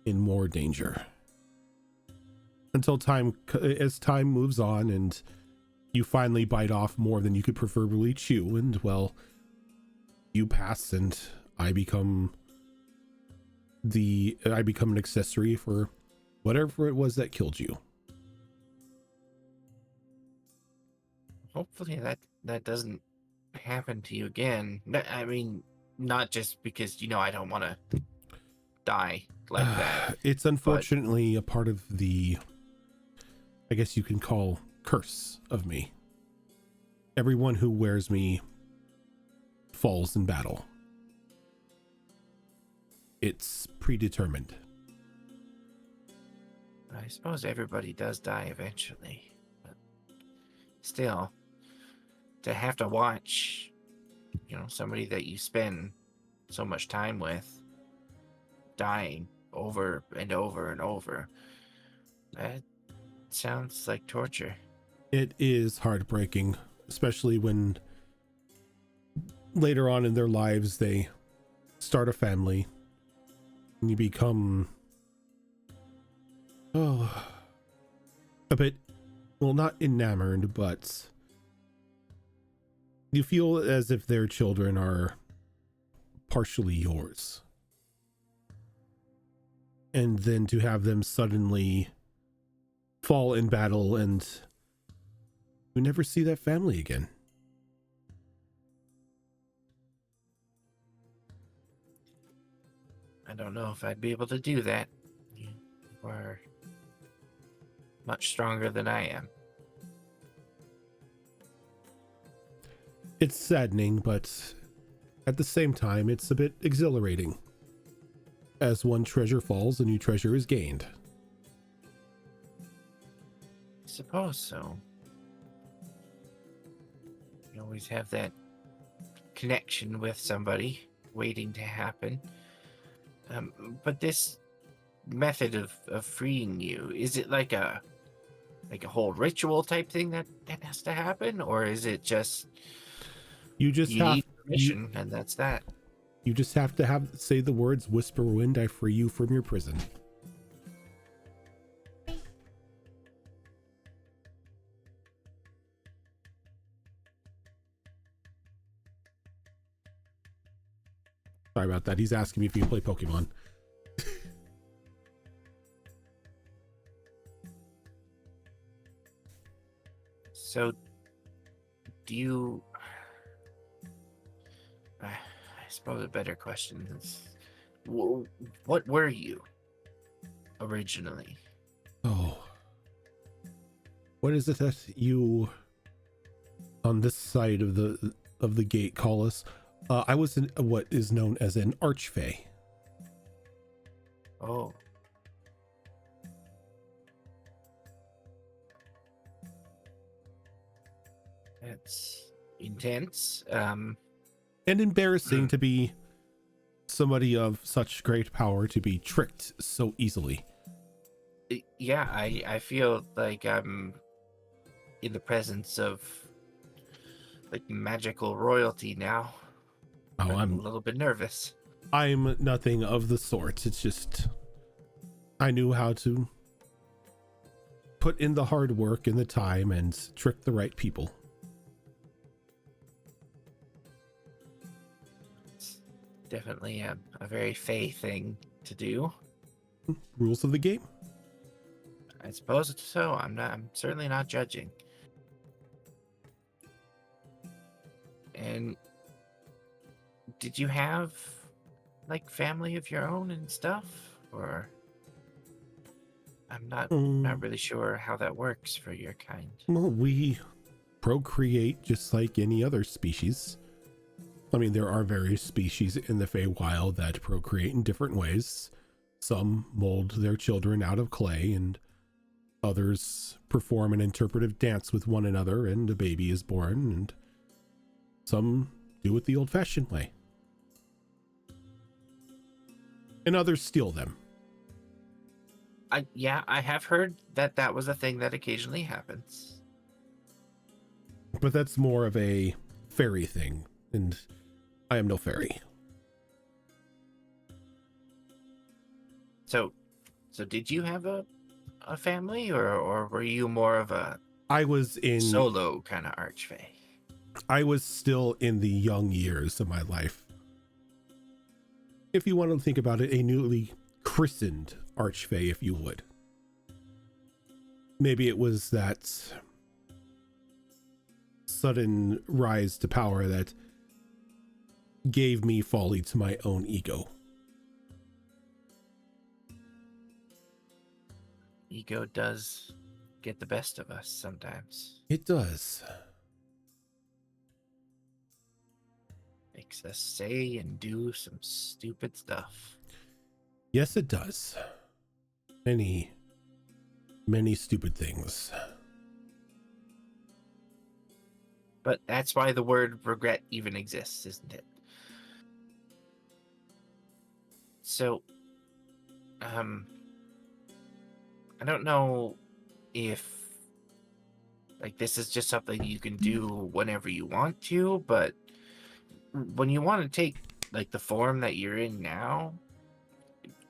Speaker 1: and more danger. Until as time moves on and you finally bite off more than you could preferably chew, and, well, you pass and I become an accessory for whatever it was that killed you.
Speaker 5: Hopefully that doesn't happen to you again. I mean, not just because, I don't want to die like that.
Speaker 1: It's unfortunately a part of the, I guess you can call, curse of me. Everyone who wears me falls in battle. It's predetermined.
Speaker 5: I suppose everybody does die eventually. But still, to have to watch, somebody that you spend so much time with dying over and over and over, that sounds like torture.
Speaker 1: It is heartbreaking, especially when later on in their lives they start a family and you become a bit, well, not enamored, but you feel as if their children are partially yours. And then to have them suddenly fall in battle and you never see that family again.
Speaker 5: I don't know if I'd be able to do that. You are much stronger than I am.
Speaker 1: It's saddening, but at the same time, it's a bit exhilarating. As one treasure falls, a new treasure is gained.
Speaker 5: I suppose so. You always have that connection with somebody waiting to happen. But this method of freeing you, is it like a whole ritual type thing that has to happen, or is it just
Speaker 1: you
Speaker 5: need permission and that's that?
Speaker 1: You just have to say the words, "Whisper wind, I free you from your prison." Sorry about that. He's asking me if you can play Pokemon.
Speaker 5: So, do you... I suppose a better question is, what were you originally?
Speaker 1: Oh. What is it that you on this side of the gate call us? I was what is known as an archfey.
Speaker 5: Oh. That's intense.
Speaker 1: And embarrassing to be somebody of such great power to be tricked so easily.
Speaker 5: Yeah, I feel like I'm in the presence of like magical royalty now.
Speaker 1: Oh, I'm
Speaker 5: a little bit nervous.
Speaker 1: I'm nothing of the sort. It's just I knew how to put in the hard work and the time and trick the right people.
Speaker 5: It's definitely a very Fey thing to do.
Speaker 1: Rules of the game.
Speaker 5: I suppose so. I'm certainly not judging. And did you have like family of your own and stuff, or I'm not really sure how that works for your kind.
Speaker 1: Well, we procreate just like any other species. I mean, there are various species in the Feywild that procreate in different ways. Some mold their children out of clay, and others perform an interpretive dance with one another, and a baby is born, and some do it the old-fashioned way. And others steal them.
Speaker 5: I have heard that was a thing that occasionally happens.
Speaker 1: But that's more of a fairy thing, and I am no fairy.
Speaker 5: So did you have a family, or were you more of a solo kind of archfey?
Speaker 1: I was still in the young years of my life. If you want to think about it, a newly christened archfey, if you would. maybe it was that sudden rise to power that gave me folly to my own ego.
Speaker 5: Ego does get the best of us sometimes.
Speaker 1: It does.
Speaker 5: Makes us say and do some stupid stuff.
Speaker 1: Yes, it does. Many, many stupid things.
Speaker 5: But that's why the word regret even exists, isn't it? So, I don't know if, like, this is just something you can do whenever you want to, but when you want to take, like, the form that you're in now,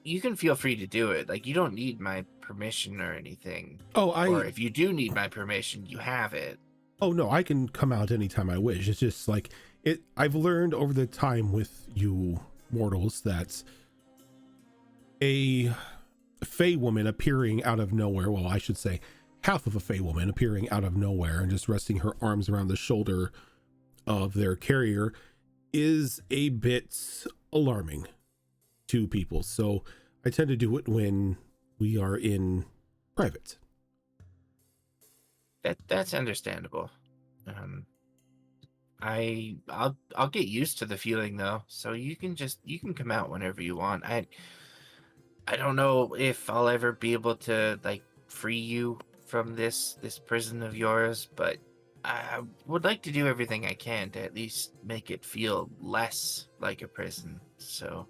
Speaker 5: you can feel free to do it. Like, you don't need my permission or anything. Or if you do need my permission, you have it.
Speaker 1: Oh no, I can come out anytime I wish. It's just like I've learned over the time with you mortals that a fey woman appearing out of nowhere, well, I should say half of a fey woman appearing out of nowhere and just resting her arms around the shoulder of their carrier is a bit alarming to people. So I tend to do it when we are in private.
Speaker 5: That's understandable. I'll get used to the feeling though. So you can come out whenever you want. I don't know if I'll ever be able to, like, free you from this prison of yours, but I would like to do everything I can to at least make it feel less like a prison. So,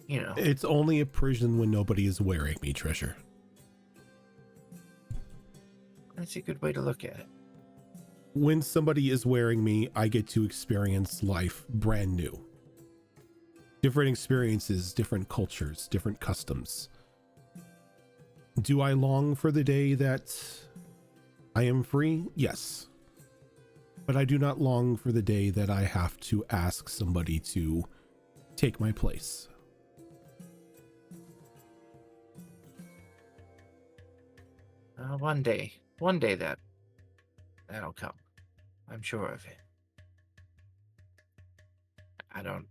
Speaker 5: you know.
Speaker 1: It's only a prison when nobody is wearing me, Treasure.
Speaker 5: That's a good way to look at it.
Speaker 1: When somebody is wearing me, I get to experience life brand new. Different experiences, different cultures, different customs. Do I long for the day that I am free? Yes. But I do not long for the day that I have to ask somebody to take my place.
Speaker 5: One day that'll come. I'm sure of it. I don't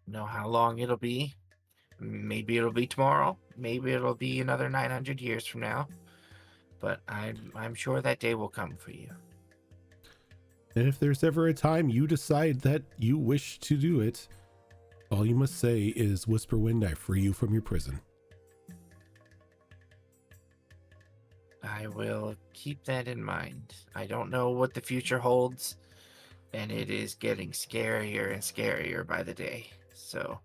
Speaker 5: know how long it'll be. Maybe it'll be tomorrow. Maybe it'll be another 900 years from now. But I'm sure that day will come for you.
Speaker 1: And if there's ever a time you decide that you wish to do it, all you must say is, Whisperwind, I free you from your prison.
Speaker 5: I will keep that in mind. I don't know what the future holds, and it is getting scarier and scarier by the day. So,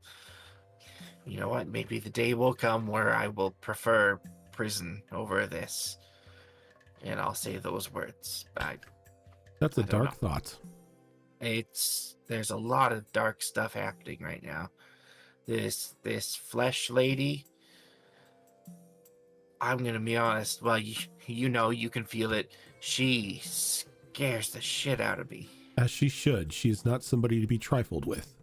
Speaker 5: you know what? Maybe the day will come where I will prefer prison over this, and I'll say those words.
Speaker 1: That's a
Speaker 5: I don't
Speaker 1: dark
Speaker 5: know.
Speaker 1: thought.
Speaker 5: There's a lot of dark stuff happening right now. This flesh lady, I'm gonna be honest. Well, you know, you can feel it. She scares the shit out of me.
Speaker 1: As she should. She is not somebody to be trifled with.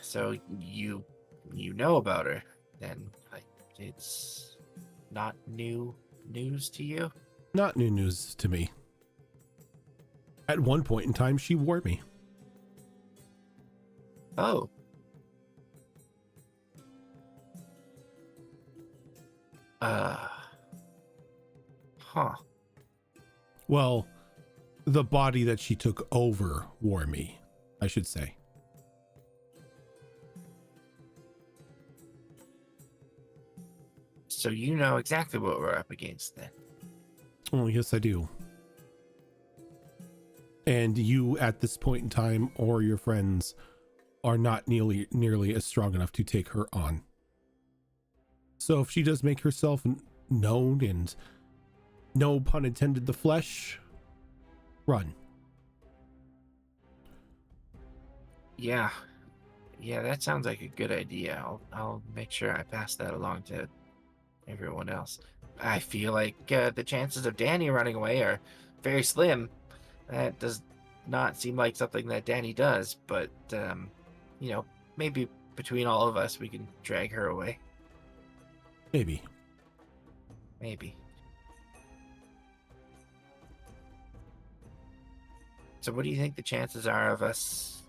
Speaker 5: So you know about her, then? It's not new news to you?
Speaker 1: Not new news to me. At one point in time, she wore me.
Speaker 5: Oh. Huh.
Speaker 1: Well, the body that she took over wore me, I should say.
Speaker 5: So you know exactly what we're up against then.
Speaker 1: Oh, yes, I do. And you, at this point in time, or your friends, are not nearly as strong enough to take her on. So if she does make herself known, and no pun intended, the flesh, run.
Speaker 5: Yeah, that sounds like a good idea. I'll make sure I pass that along to everyone else. I feel like the chances of Danny running away are very slim. That does not seem like something that Danny does, but you know, maybe between all of us we can drag her away.
Speaker 1: Maybe.
Speaker 5: Maybe. So what do you think the chances are of us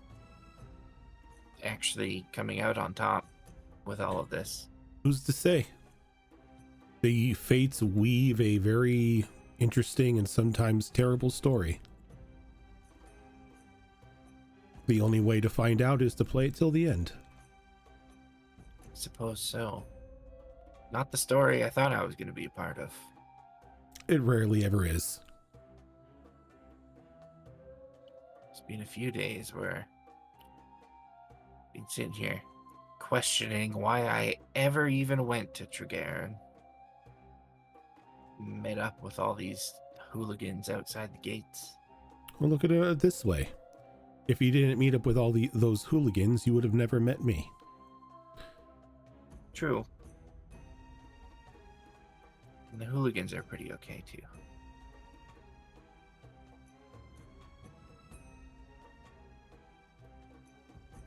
Speaker 5: actually coming out on top with all of this?
Speaker 1: Who's to say? The fates weave a very interesting and sometimes terrible story. The only way to find out is to play it till the end.
Speaker 5: Suppose so. Not the story I thought I was going to be a part of.
Speaker 1: It rarely ever is.
Speaker 5: It's been a few days where I've been sitting here questioning why I ever even went to Tregaron. Met up with all these hooligans outside the gates.
Speaker 1: Well, look at it this way. If you didn't meet up with all those hooligans, you would have never met me.
Speaker 5: True. And the hooligans are pretty okay too.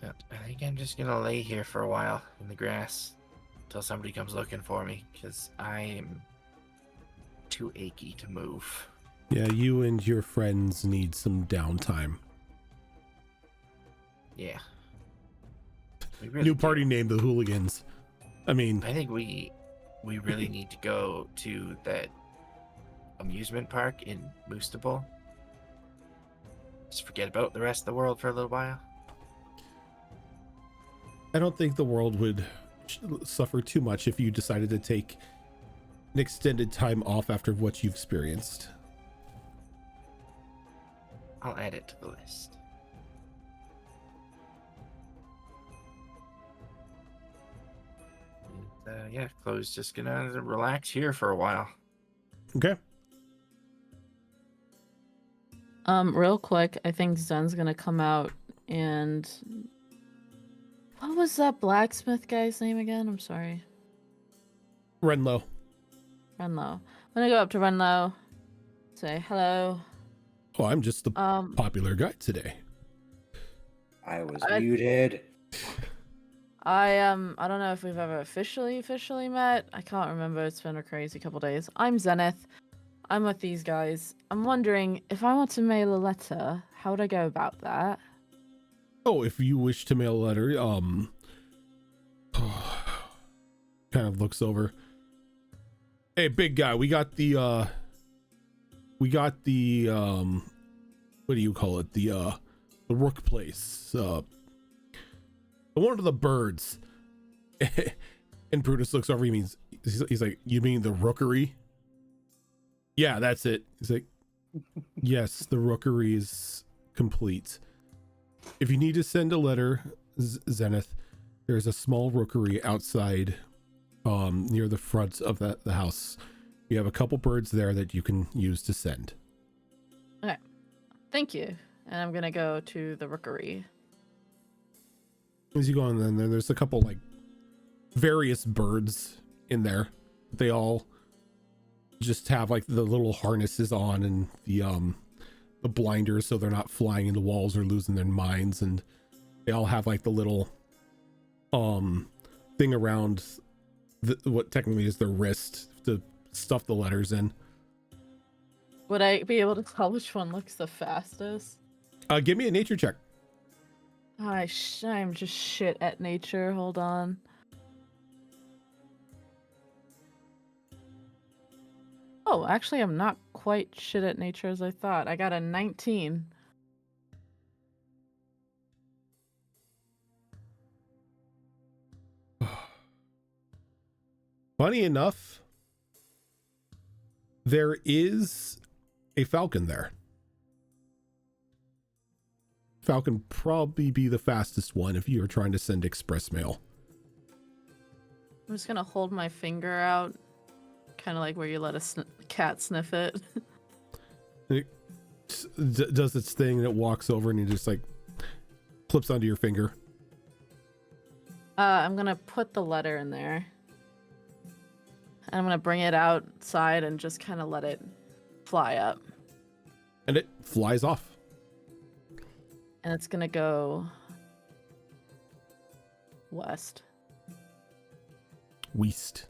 Speaker 5: But I think I'm just gonna lay here for a while in the grass until somebody comes looking for me, because I am too achy to move.
Speaker 1: Yeah, you and your friends need some downtime.
Speaker 5: Yeah. We really
Speaker 1: New
Speaker 5: do.
Speaker 1: party name, the Hooligans. I mean,
Speaker 5: I think we really need to go to that amusement park in Moostable. Just forget about the rest of the world for a little while.
Speaker 1: I don't think the world would suffer too much if you decided to take an extended time off after what you've experienced.
Speaker 5: I'll add it to the list. And, yeah, Chloe's just gonna relax here for a while.
Speaker 1: Okay.
Speaker 3: Real quick, I think Zen's gonna come out and what was that blacksmith guy's name again? I'm sorry.
Speaker 1: Renlo.
Speaker 3: Renlo. I'm gonna go up to Renlo, say hello.
Speaker 1: Oh, I'm just the popular guy today.
Speaker 2: I was muted.
Speaker 3: I don't know if we've ever officially met. I can't remember. It's been a crazy couple days. I'm Zenith. I'm with these guys. I'm wondering if I want to mail a letter, how would I go about that?
Speaker 1: Oh, if you wish to mail a letter, kind of looks over. Hey, big guy, we got the what do you call it? The rook place. One of the birds. And Brutus looks over, he's like, you mean the rookery? Yeah, that's it. He's like, yes, the rookery is complete. If you need to send a letter, Zenith, there's a small rookery outside near the front of the house. You have a couple birds there that you can use to send.
Speaker 3: Okay. Thank you. And I'm gonna go to the rookery.
Speaker 1: As you go on, then there's a couple like various birds in there. They all just have like the little harnesses on and the blinders so they're not flying into walls or losing their minds, and they all have like the little thing around what technically is their wrist to stuff the letters in.
Speaker 3: Would I be able to tell which one looks the fastest?
Speaker 1: Give me a nature check.
Speaker 3: I'm just shit at nature. Hold on. Oh, actually, I'm not quite shit at nature as I thought. I got a 19.
Speaker 1: Funny enough, there is a falcon there. Falcon probably be the fastest one if you were trying to send express mail.
Speaker 3: I'm just gonna hold my finger out, kind of like where you let a cat sniff it.
Speaker 1: It does its thing and it walks over and it just like clips onto your finger.
Speaker 3: I'm gonna put the letter in there. And I'm gonna bring it outside and just kind of let it fly up.
Speaker 1: And it flies off.
Speaker 3: And it's gonna go west.
Speaker 1: West.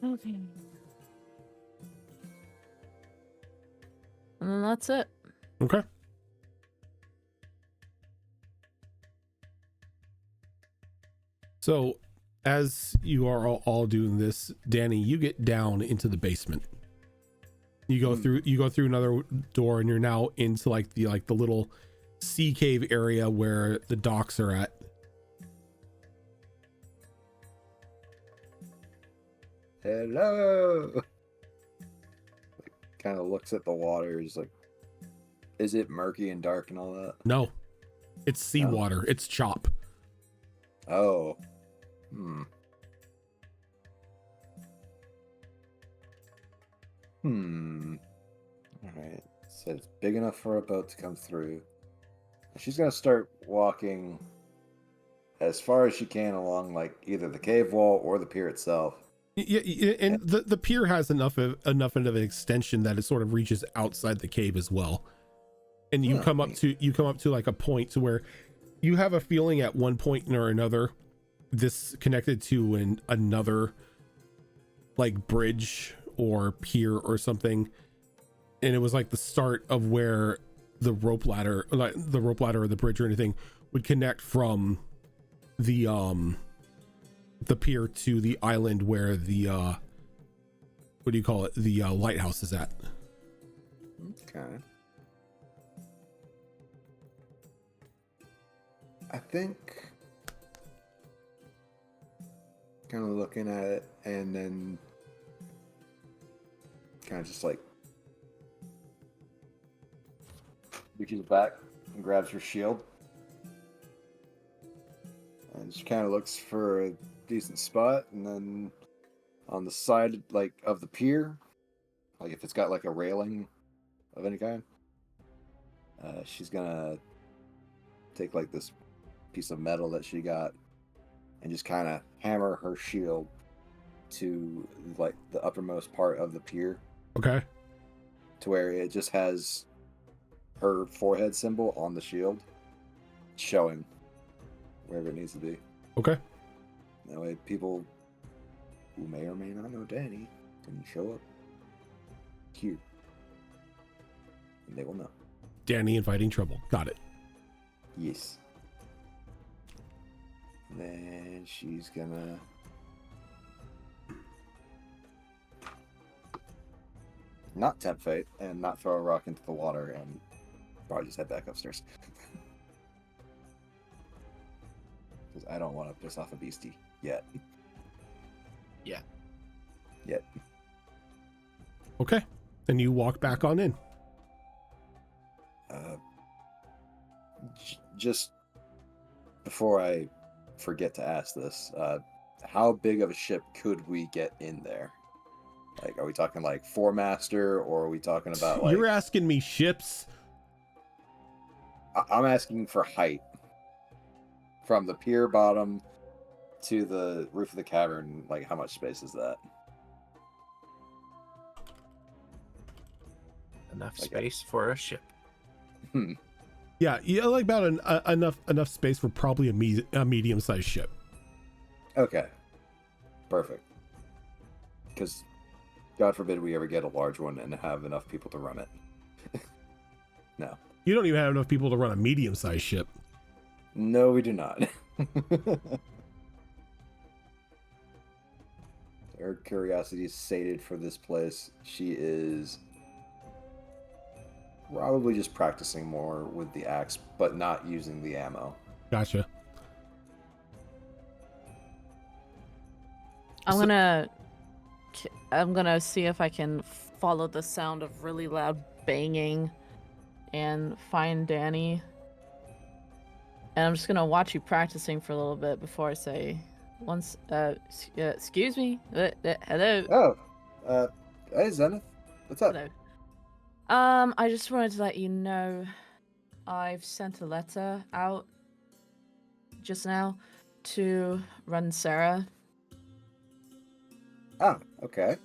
Speaker 3: Okay. And then that's it.
Speaker 1: Okay. So, as you are all doing this, Danny, you get down into the basement. You go through another door, and you're now into like the little sea cave area where the docks are at.
Speaker 2: Hello. Kind of looks at the water. He's like, is it murky and dark and all that?
Speaker 1: No, it's seawater. It's chop.
Speaker 2: Oh. Alright. So it's big enough for a boat to come through. She's gonna start walking as far as she can along like either the cave wall or the pier itself.
Speaker 1: Yeah, and the pier has enough of an extension that it sort of reaches outside the cave as well. And you come up to like a point to where you have a feeling at one point or another this connected to another like bridge or pier or something, and it was like the start of where the rope ladder or the bridge or anything would connect from the pier to the island where the what do you call it, the lighthouse is at.
Speaker 2: Okay. I think kind of looking at it and then kind of just like reaches back and grabs her shield and she kind of looks for a decent spot, and then on the side like of the pier, like if it's got like a railing of any kind, she's gonna take like this piece of metal that she got and just kind of hammer her shield to like the uppermost part of the pier.
Speaker 1: Okay.
Speaker 2: To where it just has her forehead symbol on the shield showing wherever it needs to be.
Speaker 1: Okay.
Speaker 2: That way people who may or may not know Danny can show up here. And they will know.
Speaker 1: Danny inviting trouble. Got it.
Speaker 2: Yes. Then she's gonna not tempt fate and not throw a rock into the water and probably just head back upstairs. Because I don't want to piss off a beastie yet.
Speaker 5: Yeah.
Speaker 2: Yet.
Speaker 1: Okay. Then you walk back on in.
Speaker 2: Just before I forget to ask this, how big of a ship could we get in there? Like, are we talking like 4-master, or are we talking about like...
Speaker 1: You're asking me ships?
Speaker 2: I'm asking for height. From the pier bottom to the roof of the cavern, like how much space is that?
Speaker 5: Enough space for a ship.
Speaker 1: Yeah, like about enough space for probably a medium-sized ship.
Speaker 2: Okay. Perfect. Because God forbid we ever get a large one and have enough people to run it. No.
Speaker 1: You don't even have enough people to run a medium-sized ship.
Speaker 2: No, we do not. Her curiosity is sated for this place. She is probably just practicing more with the axe, but not using the ammo.
Speaker 1: Gotcha.
Speaker 3: I'm gonna see if I can follow the sound of really loud banging and find Danny. And I'm just gonna watch you practicing for a little bit before I say, excuse me, hello.
Speaker 2: Oh, hey Zenith, what's up?
Speaker 3: Hello. I just wanted to let you know I've sent a letter out just now to run Sarah.
Speaker 2: Oh, okay.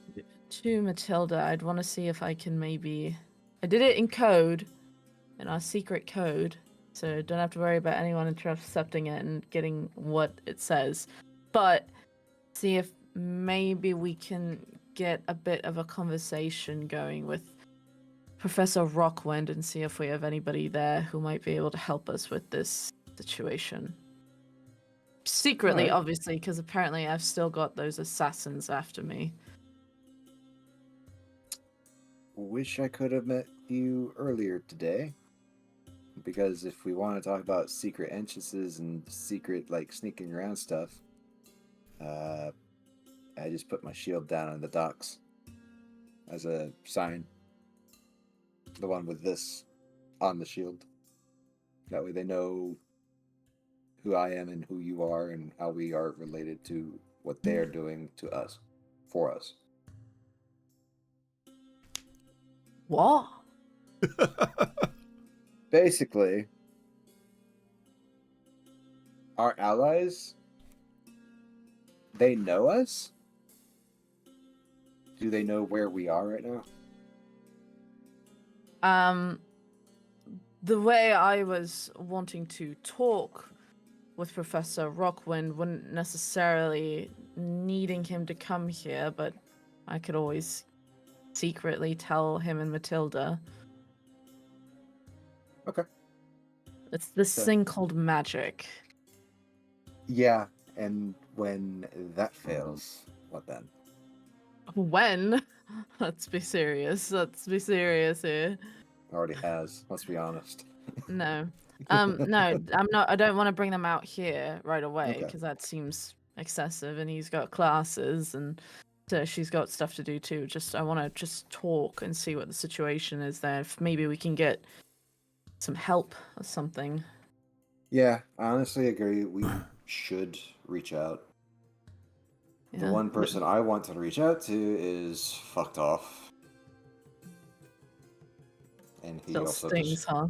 Speaker 3: To Matilda. I'd want to see if I can maybe... I did it in code, in our secret code, so don't have to worry about anyone intercepting it and getting what it says. But see if maybe we can get a bit of a conversation going with Professor Rockwind and see if we have anybody there who might be able to help us with this situation. Secretly,
Speaker 2: Alright.
Speaker 3: obviously, because apparently I've still got those assassins after me.
Speaker 2: Wish I could have met you earlier today. Because if we want to talk about secret entrances and secret, like, sneaking around stuff, I just put my shield down on the docks as a sign. The one with this on the shield. That way they know who I am and who you are and how we are related to what they're doing to us, for us.
Speaker 3: What?
Speaker 2: Basically, our allies, they know us? Do they know where we are right now?
Speaker 3: The way I was wanting to talk with Professor Rockwind wouldn't necessarily needing him to come here, but I could always secretly tell him and Matilda.
Speaker 2: Okay.
Speaker 3: It's this
Speaker 2: Okay.
Speaker 3: thing called magic.
Speaker 2: Yeah, and when that fails, what then?
Speaker 3: When? Let's be serious. Let's be serious here.
Speaker 2: Already has, let's be honest.
Speaker 3: No. No, I'm not. I don't want to bring them out here right away
Speaker 2: Okay.
Speaker 3: because that seems excessive, and he's got classes, and so she's got stuff to do too. I want to just talk and see what the situation is there. If maybe we can get some help or something.
Speaker 2: Yeah, I honestly agree. We should reach out. The
Speaker 3: Yeah.
Speaker 2: one person I want to reach out to is fucked off. And he
Speaker 3: Still
Speaker 2: also
Speaker 3: stings,
Speaker 2: just
Speaker 3: huh?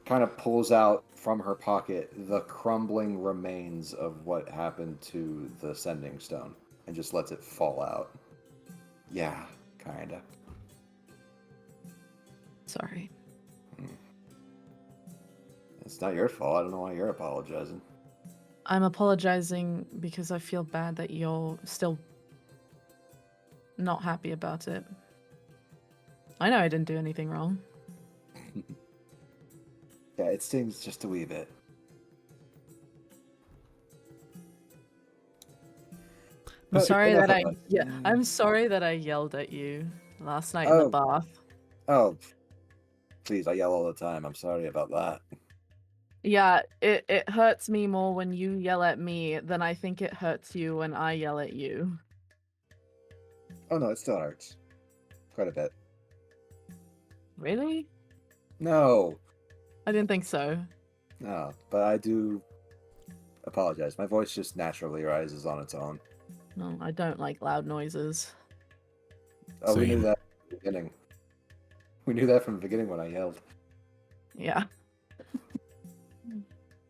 Speaker 2: kind of pulls out from her pocket the crumbling remains of what happened to the sending stone and just lets it fall out. Yeah, kinda.
Speaker 3: Sorry.
Speaker 2: It's not your fault. I don't know why you're apologizing.
Speaker 3: I'm apologizing because I feel bad that you're still not happy about it. I know I didn't do anything wrong.
Speaker 2: Yeah, it stings just a wee bit.
Speaker 3: I'm sorry
Speaker 2: enough
Speaker 3: that
Speaker 2: of us.
Speaker 3: I'm sorry that I yelled at you last night in the
Speaker 2: Oh.
Speaker 3: bath.
Speaker 2: Oh, please, I yell all the time. I'm sorry about that.
Speaker 3: Yeah, it hurts me more when you yell at me than I think it hurts you when I yell at you.
Speaker 2: Oh no, it still hurts. Quite a bit.
Speaker 3: Really?
Speaker 2: No,
Speaker 3: I didn't think so.
Speaker 2: no, but I do apologize. My voice just naturally rises on its own.
Speaker 3: No, I don't like loud noises.
Speaker 2: Oh, we knew
Speaker 1: Same.
Speaker 2: that from the beginning. We knew that from the beginning when I yelled.
Speaker 3: Yeah.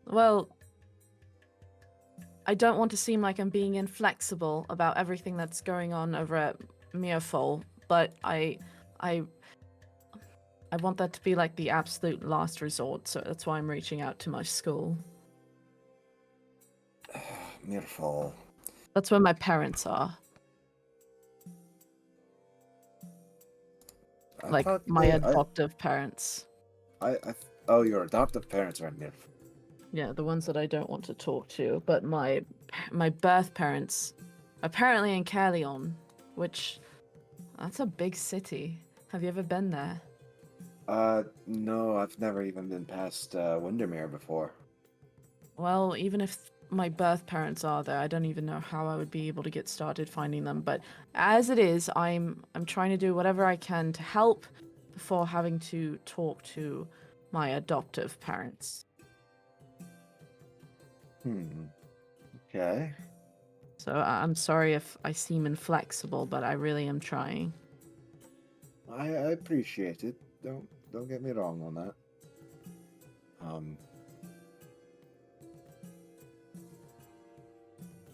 Speaker 3: Well, I don't want to seem like I'm being inflexible about everything that's going on over at Mirfol, but I want that to be like the absolute last resort, so that's why I'm reaching out to my school.
Speaker 2: Mirfall.
Speaker 3: That's where my parents are.
Speaker 2: I
Speaker 3: Like
Speaker 2: thought
Speaker 3: my
Speaker 2: they-
Speaker 3: adoptive parents.
Speaker 2: Oh, your adoptive parents are in Mirfall.
Speaker 3: Yeah, the ones that I don't want to talk to, but my birth parents, apparently in Caerleon, which that's a big city. Have you ever been there?
Speaker 2: No, I've never even been past Windermere before.
Speaker 3: Well, even if my birth parents are there, I don't even know how I would be able to get started finding them. But as it is, I'm trying to do whatever I can to help before having to talk to my adoptive parents.
Speaker 2: Okay.
Speaker 3: So I'm sorry if I seem inflexible, but I really am trying.
Speaker 2: I appreciate it. Don't get me wrong on that.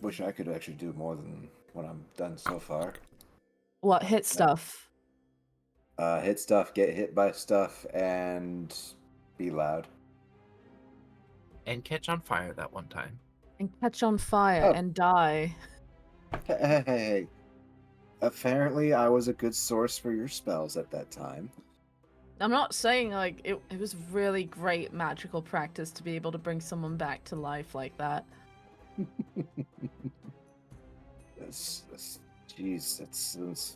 Speaker 2: Wish I could actually do more than what I've done so far.
Speaker 3: What hit stuff?
Speaker 2: Hit stuff, get hit by stuff, and be loud.
Speaker 5: And catch on fire that one time.
Speaker 3: And catch on fire
Speaker 2: Oh.
Speaker 3: and die.
Speaker 2: Hey. Apparently, I was a good source for your spells at that time.
Speaker 3: I'm not saying like it was really great magical practice to be able to bring someone back to life like that.
Speaker 2: Jeez, that's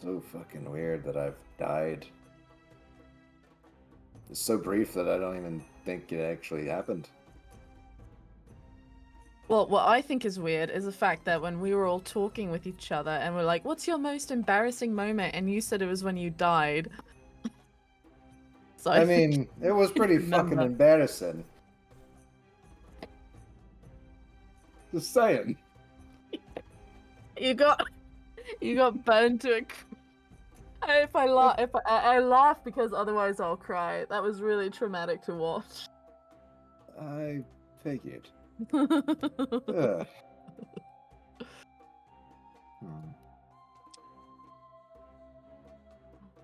Speaker 2: so fucking weird that I've died. It's so brief that I don't even think it actually happened.
Speaker 3: Well, what I think is weird is the fact that when we were all talking with each other and we're like, "What's your most embarrassing moment?" and you said it was when you died. So
Speaker 2: I
Speaker 3: think
Speaker 2: mean, it was pretty fucking
Speaker 3: remember.
Speaker 2: embarrassing. Just saying.
Speaker 3: you got burned to a. If I laugh, I laugh because otherwise I'll cry. That was really traumatic to watch.
Speaker 2: I figured. Ugh.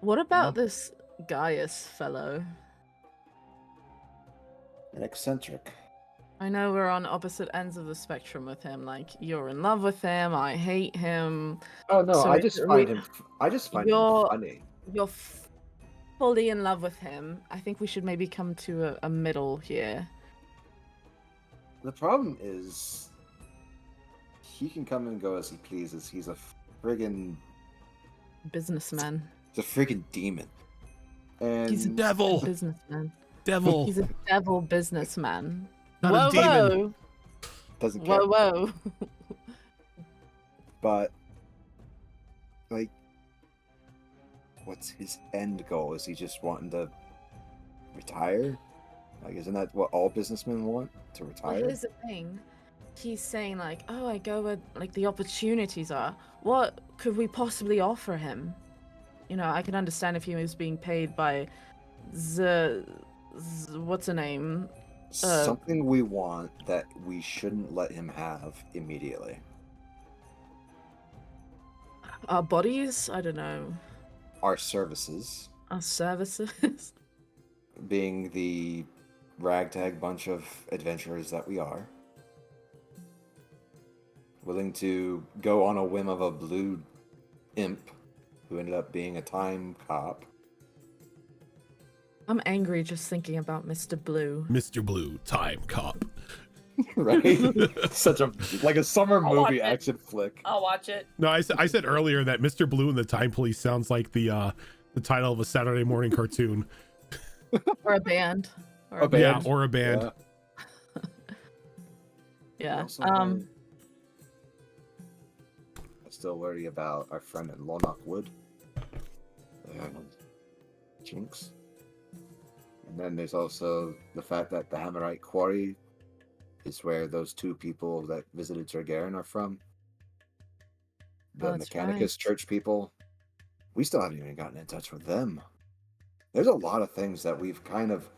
Speaker 3: What about
Speaker 2: Well,
Speaker 3: this Gaius fellow?
Speaker 2: an eccentric.
Speaker 3: I know we're on opposite ends of the spectrum with him. Like, you're in love with him, I hate him.
Speaker 2: Oh no,
Speaker 3: So
Speaker 2: I just find him. I just find him
Speaker 3: you're
Speaker 2: funny.
Speaker 3: you're fully in love with him. I think we should maybe come to a middle here.
Speaker 2: The problem is, he can come and go as he pleases. He's a friggin'
Speaker 3: Businessman.
Speaker 2: He's a friggin' demon. And
Speaker 3: He's a
Speaker 1: Devil.
Speaker 3: businessman.
Speaker 1: Devil.
Speaker 3: He's a devil businessman.
Speaker 1: Not
Speaker 3: whoa,
Speaker 1: a demon.
Speaker 2: doesn't care.
Speaker 3: whoa.
Speaker 2: But like, what's his end goal? Is he just wanting to retire? Like, isn't that what all businessmen want? To retire?
Speaker 3: Well, here's the thing. He's saying like, "Oh, I go where like the opportunities are. What could we possibly offer him?" You know, I can understand if he was being paid by what's her name?
Speaker 2: Something we want that we shouldn't let him have immediately.
Speaker 3: Our bodies? I don't know.
Speaker 2: Our services,
Speaker 3: Our services?
Speaker 2: being the ragtag bunch of adventurers that we are, willing to go on a whim of a blue imp who ended up being a time cop.
Speaker 3: I'm angry just thinking about Mr. Blue.
Speaker 1: Mr. Blue, time cop.
Speaker 2: Right? Such a summer
Speaker 4: I'll watch
Speaker 2: movie
Speaker 4: it.
Speaker 2: action flick.
Speaker 4: I'll watch it.
Speaker 1: No, I said earlier that Mr. Blue and the Time Police sounds like the title of a Saturday morning cartoon.
Speaker 3: Or a band. Or
Speaker 2: A band.
Speaker 1: Yeah, or a band.
Speaker 2: Yeah.
Speaker 3: Yeah.
Speaker 2: Also, I'm still worry about our friend in Lonnock Wood. Jinx. And then there's also the fact that the Hammerite Quarry is where those two people that visited Tergaren are from. The
Speaker 3: that's
Speaker 2: Mechanicus
Speaker 3: right.
Speaker 2: Church people. We still haven't even gotten in touch with them. There's a lot of things that we've kind of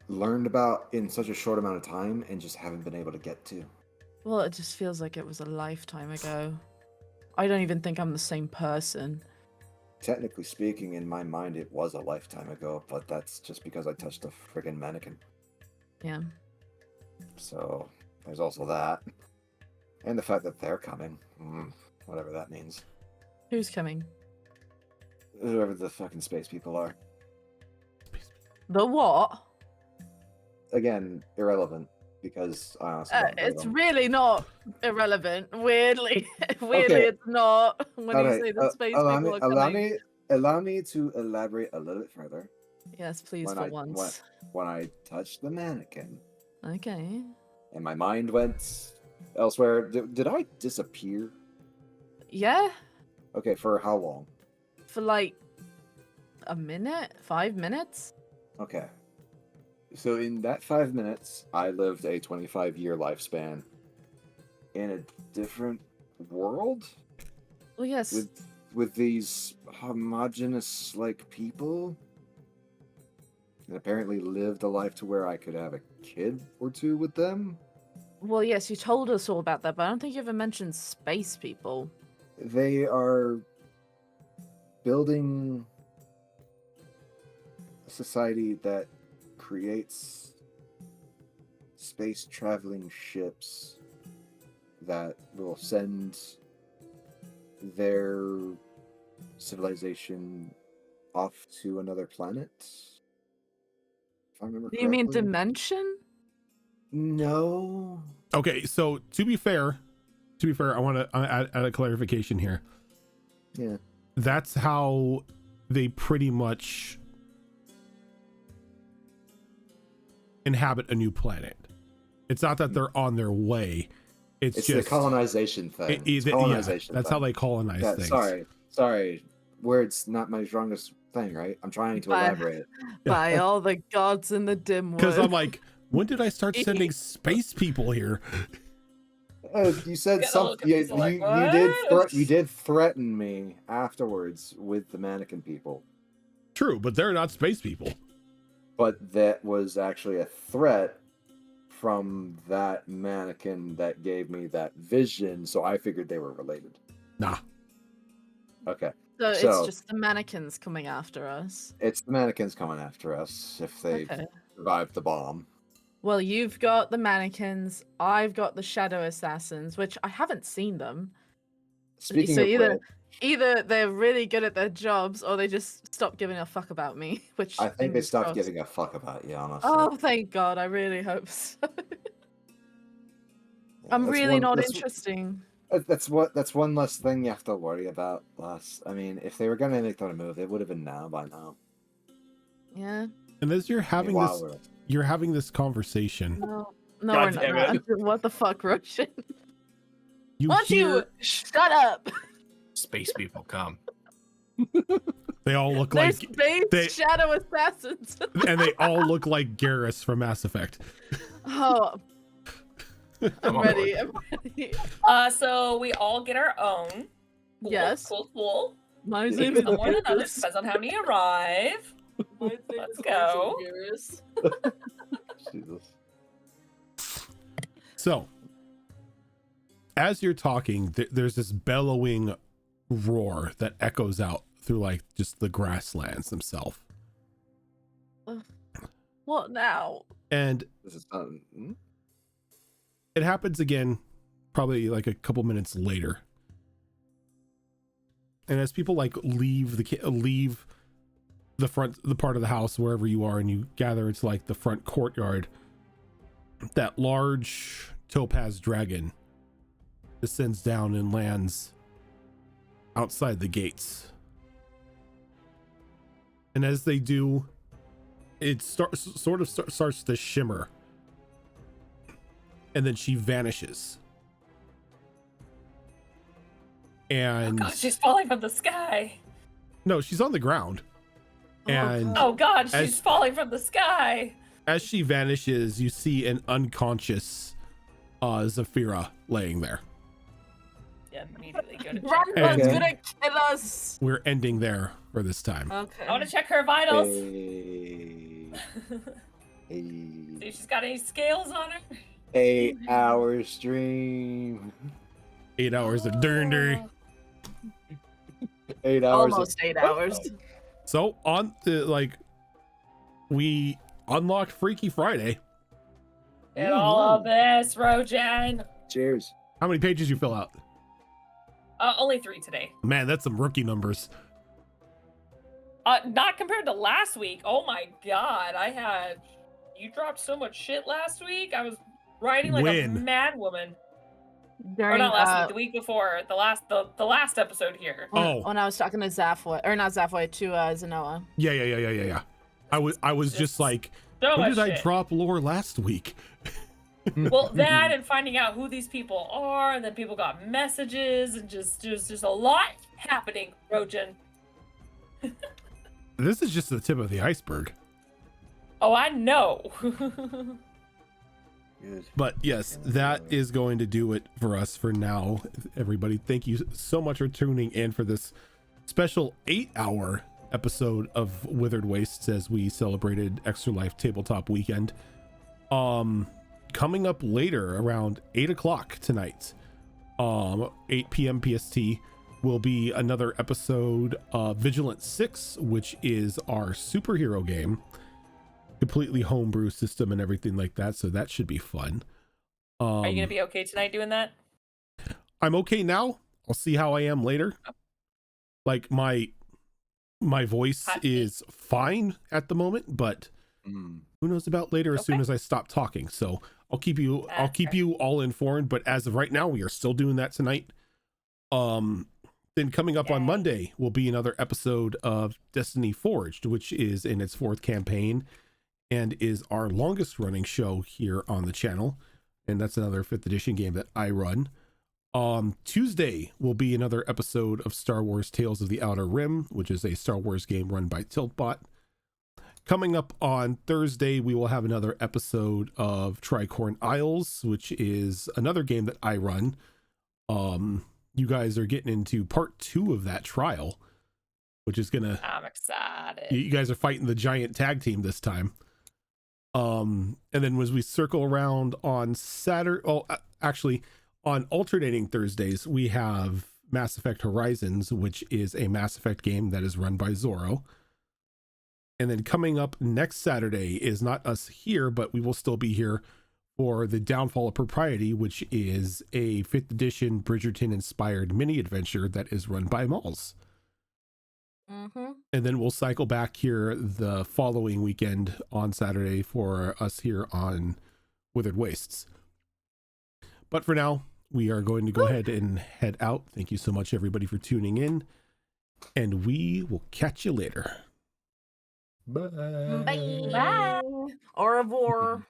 Speaker 2: learned about in such a short amount of time and just haven't been able to get to.
Speaker 3: Well, it just feels like it was a lifetime ago. I don't even think I'm the same person.
Speaker 2: Technically speaking, in my mind, it was a lifetime ago, but that's just because I touched a friggin' mannequin.
Speaker 3: Yeah.
Speaker 2: So there's also that. And the fact that they're coming. Whatever that means.
Speaker 3: Who's coming?
Speaker 2: Whoever the fucking space people are.
Speaker 3: The what?
Speaker 2: Again, irrelevant, because I honestly don't know
Speaker 3: It's
Speaker 2: them.
Speaker 3: really not irrelevant. Weirdly,
Speaker 2: Okay.
Speaker 3: it's not. When you
Speaker 2: Alright,
Speaker 3: say the space people are coming.
Speaker 2: allow me to elaborate a little bit further.
Speaker 3: Yes, please,
Speaker 2: When
Speaker 3: for once.
Speaker 2: When I touched the mannequin,
Speaker 3: Okay.
Speaker 2: and my mind went elsewhere. Did I disappear?
Speaker 3: Yeah,
Speaker 2: Okay, for how long?
Speaker 3: for like a minute, 5 minutes.
Speaker 2: Okay. So in that 5 minutes, I lived a 25-year lifespan in a different world
Speaker 3: Well, yes.
Speaker 2: with these homogenous like people, and apparently lived a life to where I could have a kid or two with them.
Speaker 3: Well, yes, you told us all about that, but I don't think you ever mentioned space people.
Speaker 2: They are building a society that creates space traveling ships that will send their civilization off to another planet. If I remember
Speaker 3: Do you mean
Speaker 2: correctly.
Speaker 3: dimension?
Speaker 2: No.
Speaker 1: Okay, so to be fair, I want to add a clarification here.
Speaker 2: Yeah.
Speaker 1: That's how they pretty much inhabit a new planet. It's not that they're on their way. It's just
Speaker 2: the colonization thing.
Speaker 1: Colonization. That's how they colonize
Speaker 2: Yeah,
Speaker 1: things.
Speaker 2: sorry. Words not my strongest thing, right? I'm trying to elaborate.
Speaker 3: By all the gods in the dim wood.
Speaker 1: Because I'm like, when did I start sending space people here?
Speaker 2: You said
Speaker 4: Get a little
Speaker 2: something.
Speaker 4: confused, like, what?
Speaker 2: You did threaten me afterwards with the mannequin people,
Speaker 1: True, but they're not space people.
Speaker 2: but that was actually a threat from that mannequin that gave me that vision. So I figured they were related.
Speaker 1: Nah.
Speaker 2: Okay,
Speaker 3: So
Speaker 2: so-
Speaker 3: it's just the mannequins coming after us.
Speaker 2: it's the mannequins coming after us if they
Speaker 3: Okay.
Speaker 2: survived the bomb.
Speaker 3: Well, you've got the mannequins. I've got the shadow assassins, which I haven't seen them.
Speaker 2: Speaking
Speaker 3: So
Speaker 2: of which,
Speaker 3: either they're really good at their jobs, or they just stopped giving a fuck about me. Which
Speaker 2: I think they
Speaker 3: fingers
Speaker 2: stopped
Speaker 3: crossed.
Speaker 2: giving a fuck about you, honestly.
Speaker 3: Oh, thank God! I really hope so.
Speaker 2: Yeah,
Speaker 3: I'm
Speaker 2: that's
Speaker 3: really
Speaker 2: one-
Speaker 3: not
Speaker 2: that's-
Speaker 3: interesting.
Speaker 2: That's one less thing you have to worry about. Less. I mean, if they were gonna make that move, it would have been now by now.
Speaker 3: Yeah.
Speaker 1: And as you're
Speaker 2: I mean,
Speaker 1: having
Speaker 2: wow,
Speaker 1: this,
Speaker 2: we're-
Speaker 1: you're having this conversation.
Speaker 3: No,
Speaker 5: God
Speaker 3: we're
Speaker 5: damn
Speaker 3: not.
Speaker 5: it.
Speaker 3: What the fuck, Roshan?
Speaker 1: You
Speaker 3: Why don't
Speaker 1: hear
Speaker 3: you shut up?
Speaker 5: Space people come.
Speaker 1: they all look
Speaker 3: They're
Speaker 1: like,
Speaker 3: space
Speaker 1: they-
Speaker 3: shadow assassins.
Speaker 1: and they all look like Garrus from Mass Effect.
Speaker 3: Oh, I'm
Speaker 5: I'm on
Speaker 3: ready. I'm ready.
Speaker 4: So we all get our own. Cool,
Speaker 3: Yes.
Speaker 4: Cool.
Speaker 3: My
Speaker 2: name
Speaker 3: name
Speaker 2: is
Speaker 3: is
Speaker 4: One another depends on how many arrive. Let's go.
Speaker 2: Jesus.
Speaker 1: So, as you're talking, there's this bellowing roar that echoes out through like just the grasslands themselves.
Speaker 3: What now?
Speaker 1: And
Speaker 2: This is
Speaker 1: it happens again probably like a couple minutes later. And as people like leave the part of the house wherever you are, and you gather it's like the front courtyard, that large topaz dragon descends down and lands outside the gates. And as they do, it starts to shimmer, and then she vanishes. And
Speaker 4: God, she's falling from the sky.
Speaker 1: no, she's on the ground. And
Speaker 4: Oh God, she's
Speaker 1: As-
Speaker 4: falling from the sky.
Speaker 1: as she vanishes, you see an unconscious Zafira laying there.
Speaker 4: Yeah, immediately go to check.
Speaker 3: Run,
Speaker 2: Okay.
Speaker 3: gonna kill us.
Speaker 1: We're ending there for this time.
Speaker 3: Okay.
Speaker 4: I want to check her vitals.
Speaker 2: Hey,
Speaker 4: See if she's got any scales on her.
Speaker 2: 8-hour stream.
Speaker 1: 8 hours of dirty.
Speaker 2: 8 hours.
Speaker 3: Almost 8 hours.
Speaker 1: So on the we unlocked Freaky Friday.
Speaker 4: And all of this, Rojan.
Speaker 2: Cheers.
Speaker 1: How many pages you fill out?
Speaker 4: Only 3 today.
Speaker 1: Man, that's some rookie numbers.
Speaker 4: Not compared to last week. Oh my God, you dropped so much shit last week. I was writing like a
Speaker 1: When?
Speaker 4: mad woman. Or
Speaker 3: During
Speaker 4: not last week, the week before, the last episode here.
Speaker 1: Oh.
Speaker 3: when I was talking to Zafway, or not Zafway, to Zanoa.
Speaker 1: Yeah. I was just like,
Speaker 4: So
Speaker 1: when
Speaker 4: much
Speaker 1: did I
Speaker 4: shit.
Speaker 1: drop lore last week?
Speaker 4: Well, that and finding out who these people are, and then people got messages, and just a lot happening, Rojan.
Speaker 1: This is just the tip of the iceberg.
Speaker 4: Oh, I know.
Speaker 2: Good.
Speaker 1: But yes, that is going to do it for us for now, everybody. Thank you so much for tuning in for this special 8-hour episode of Withered Wastes as we celebrated Extra Life Tabletop Weekend. Coming up later around 8 o'clock tonight, 8 p.m. PST, will be another episode of Vigilant 6, which is our superhero game. Completely homebrew system and everything like that, so that should be fun.
Speaker 4: Are you gonna be okay tonight doing that?
Speaker 1: I'm okay now. I'll see how I am later. Like my voice
Speaker 4: Hot
Speaker 1: is fine at the moment, but
Speaker 2: Mm.
Speaker 1: who knows about later as soon
Speaker 4: Okay.
Speaker 1: as I stop talking. So I'll keep you
Speaker 4: That's fair.
Speaker 1: you all informed, but as of right now, we are still doing that tonight. Then coming up on
Speaker 4: Yay.
Speaker 1: Monday will be another episode of Destiny Forged, which is in its 4th campaign and is our longest running show here on the channel. And that's another 5th edition game that I run. Tuesday will be another episode of Star Wars Tales of the Outer Rim, which is a Star Wars game run by Tiltbot. Coming up on Thursday, we will have another episode of Tricorn Isles, which is another game that I run. You guys are getting into part 2 of that trial, which is gonna,
Speaker 4: I'm excited.
Speaker 1: you guys are fighting the giant tag team this time. And then as we circle around on Saturday, actually on alternating Thursdays, we have Mass Effect Horizons, which is a Mass Effect game that is run by Zorro. And then coming up next Saturday is not us here, but we will still be here for the Downfall of Propriety, which is a 5th edition Bridgerton inspired mini adventure that is run by Malls.
Speaker 3: Mm-hmm.
Speaker 1: And then we'll cycle back here the following weekend on Saturday for us here on Withered Wastes. But for now, we are going to go ahead and head out. Thank you so much, everybody, for tuning in. And we will catch you later.
Speaker 5: Bye.
Speaker 3: Bye. Au revoir.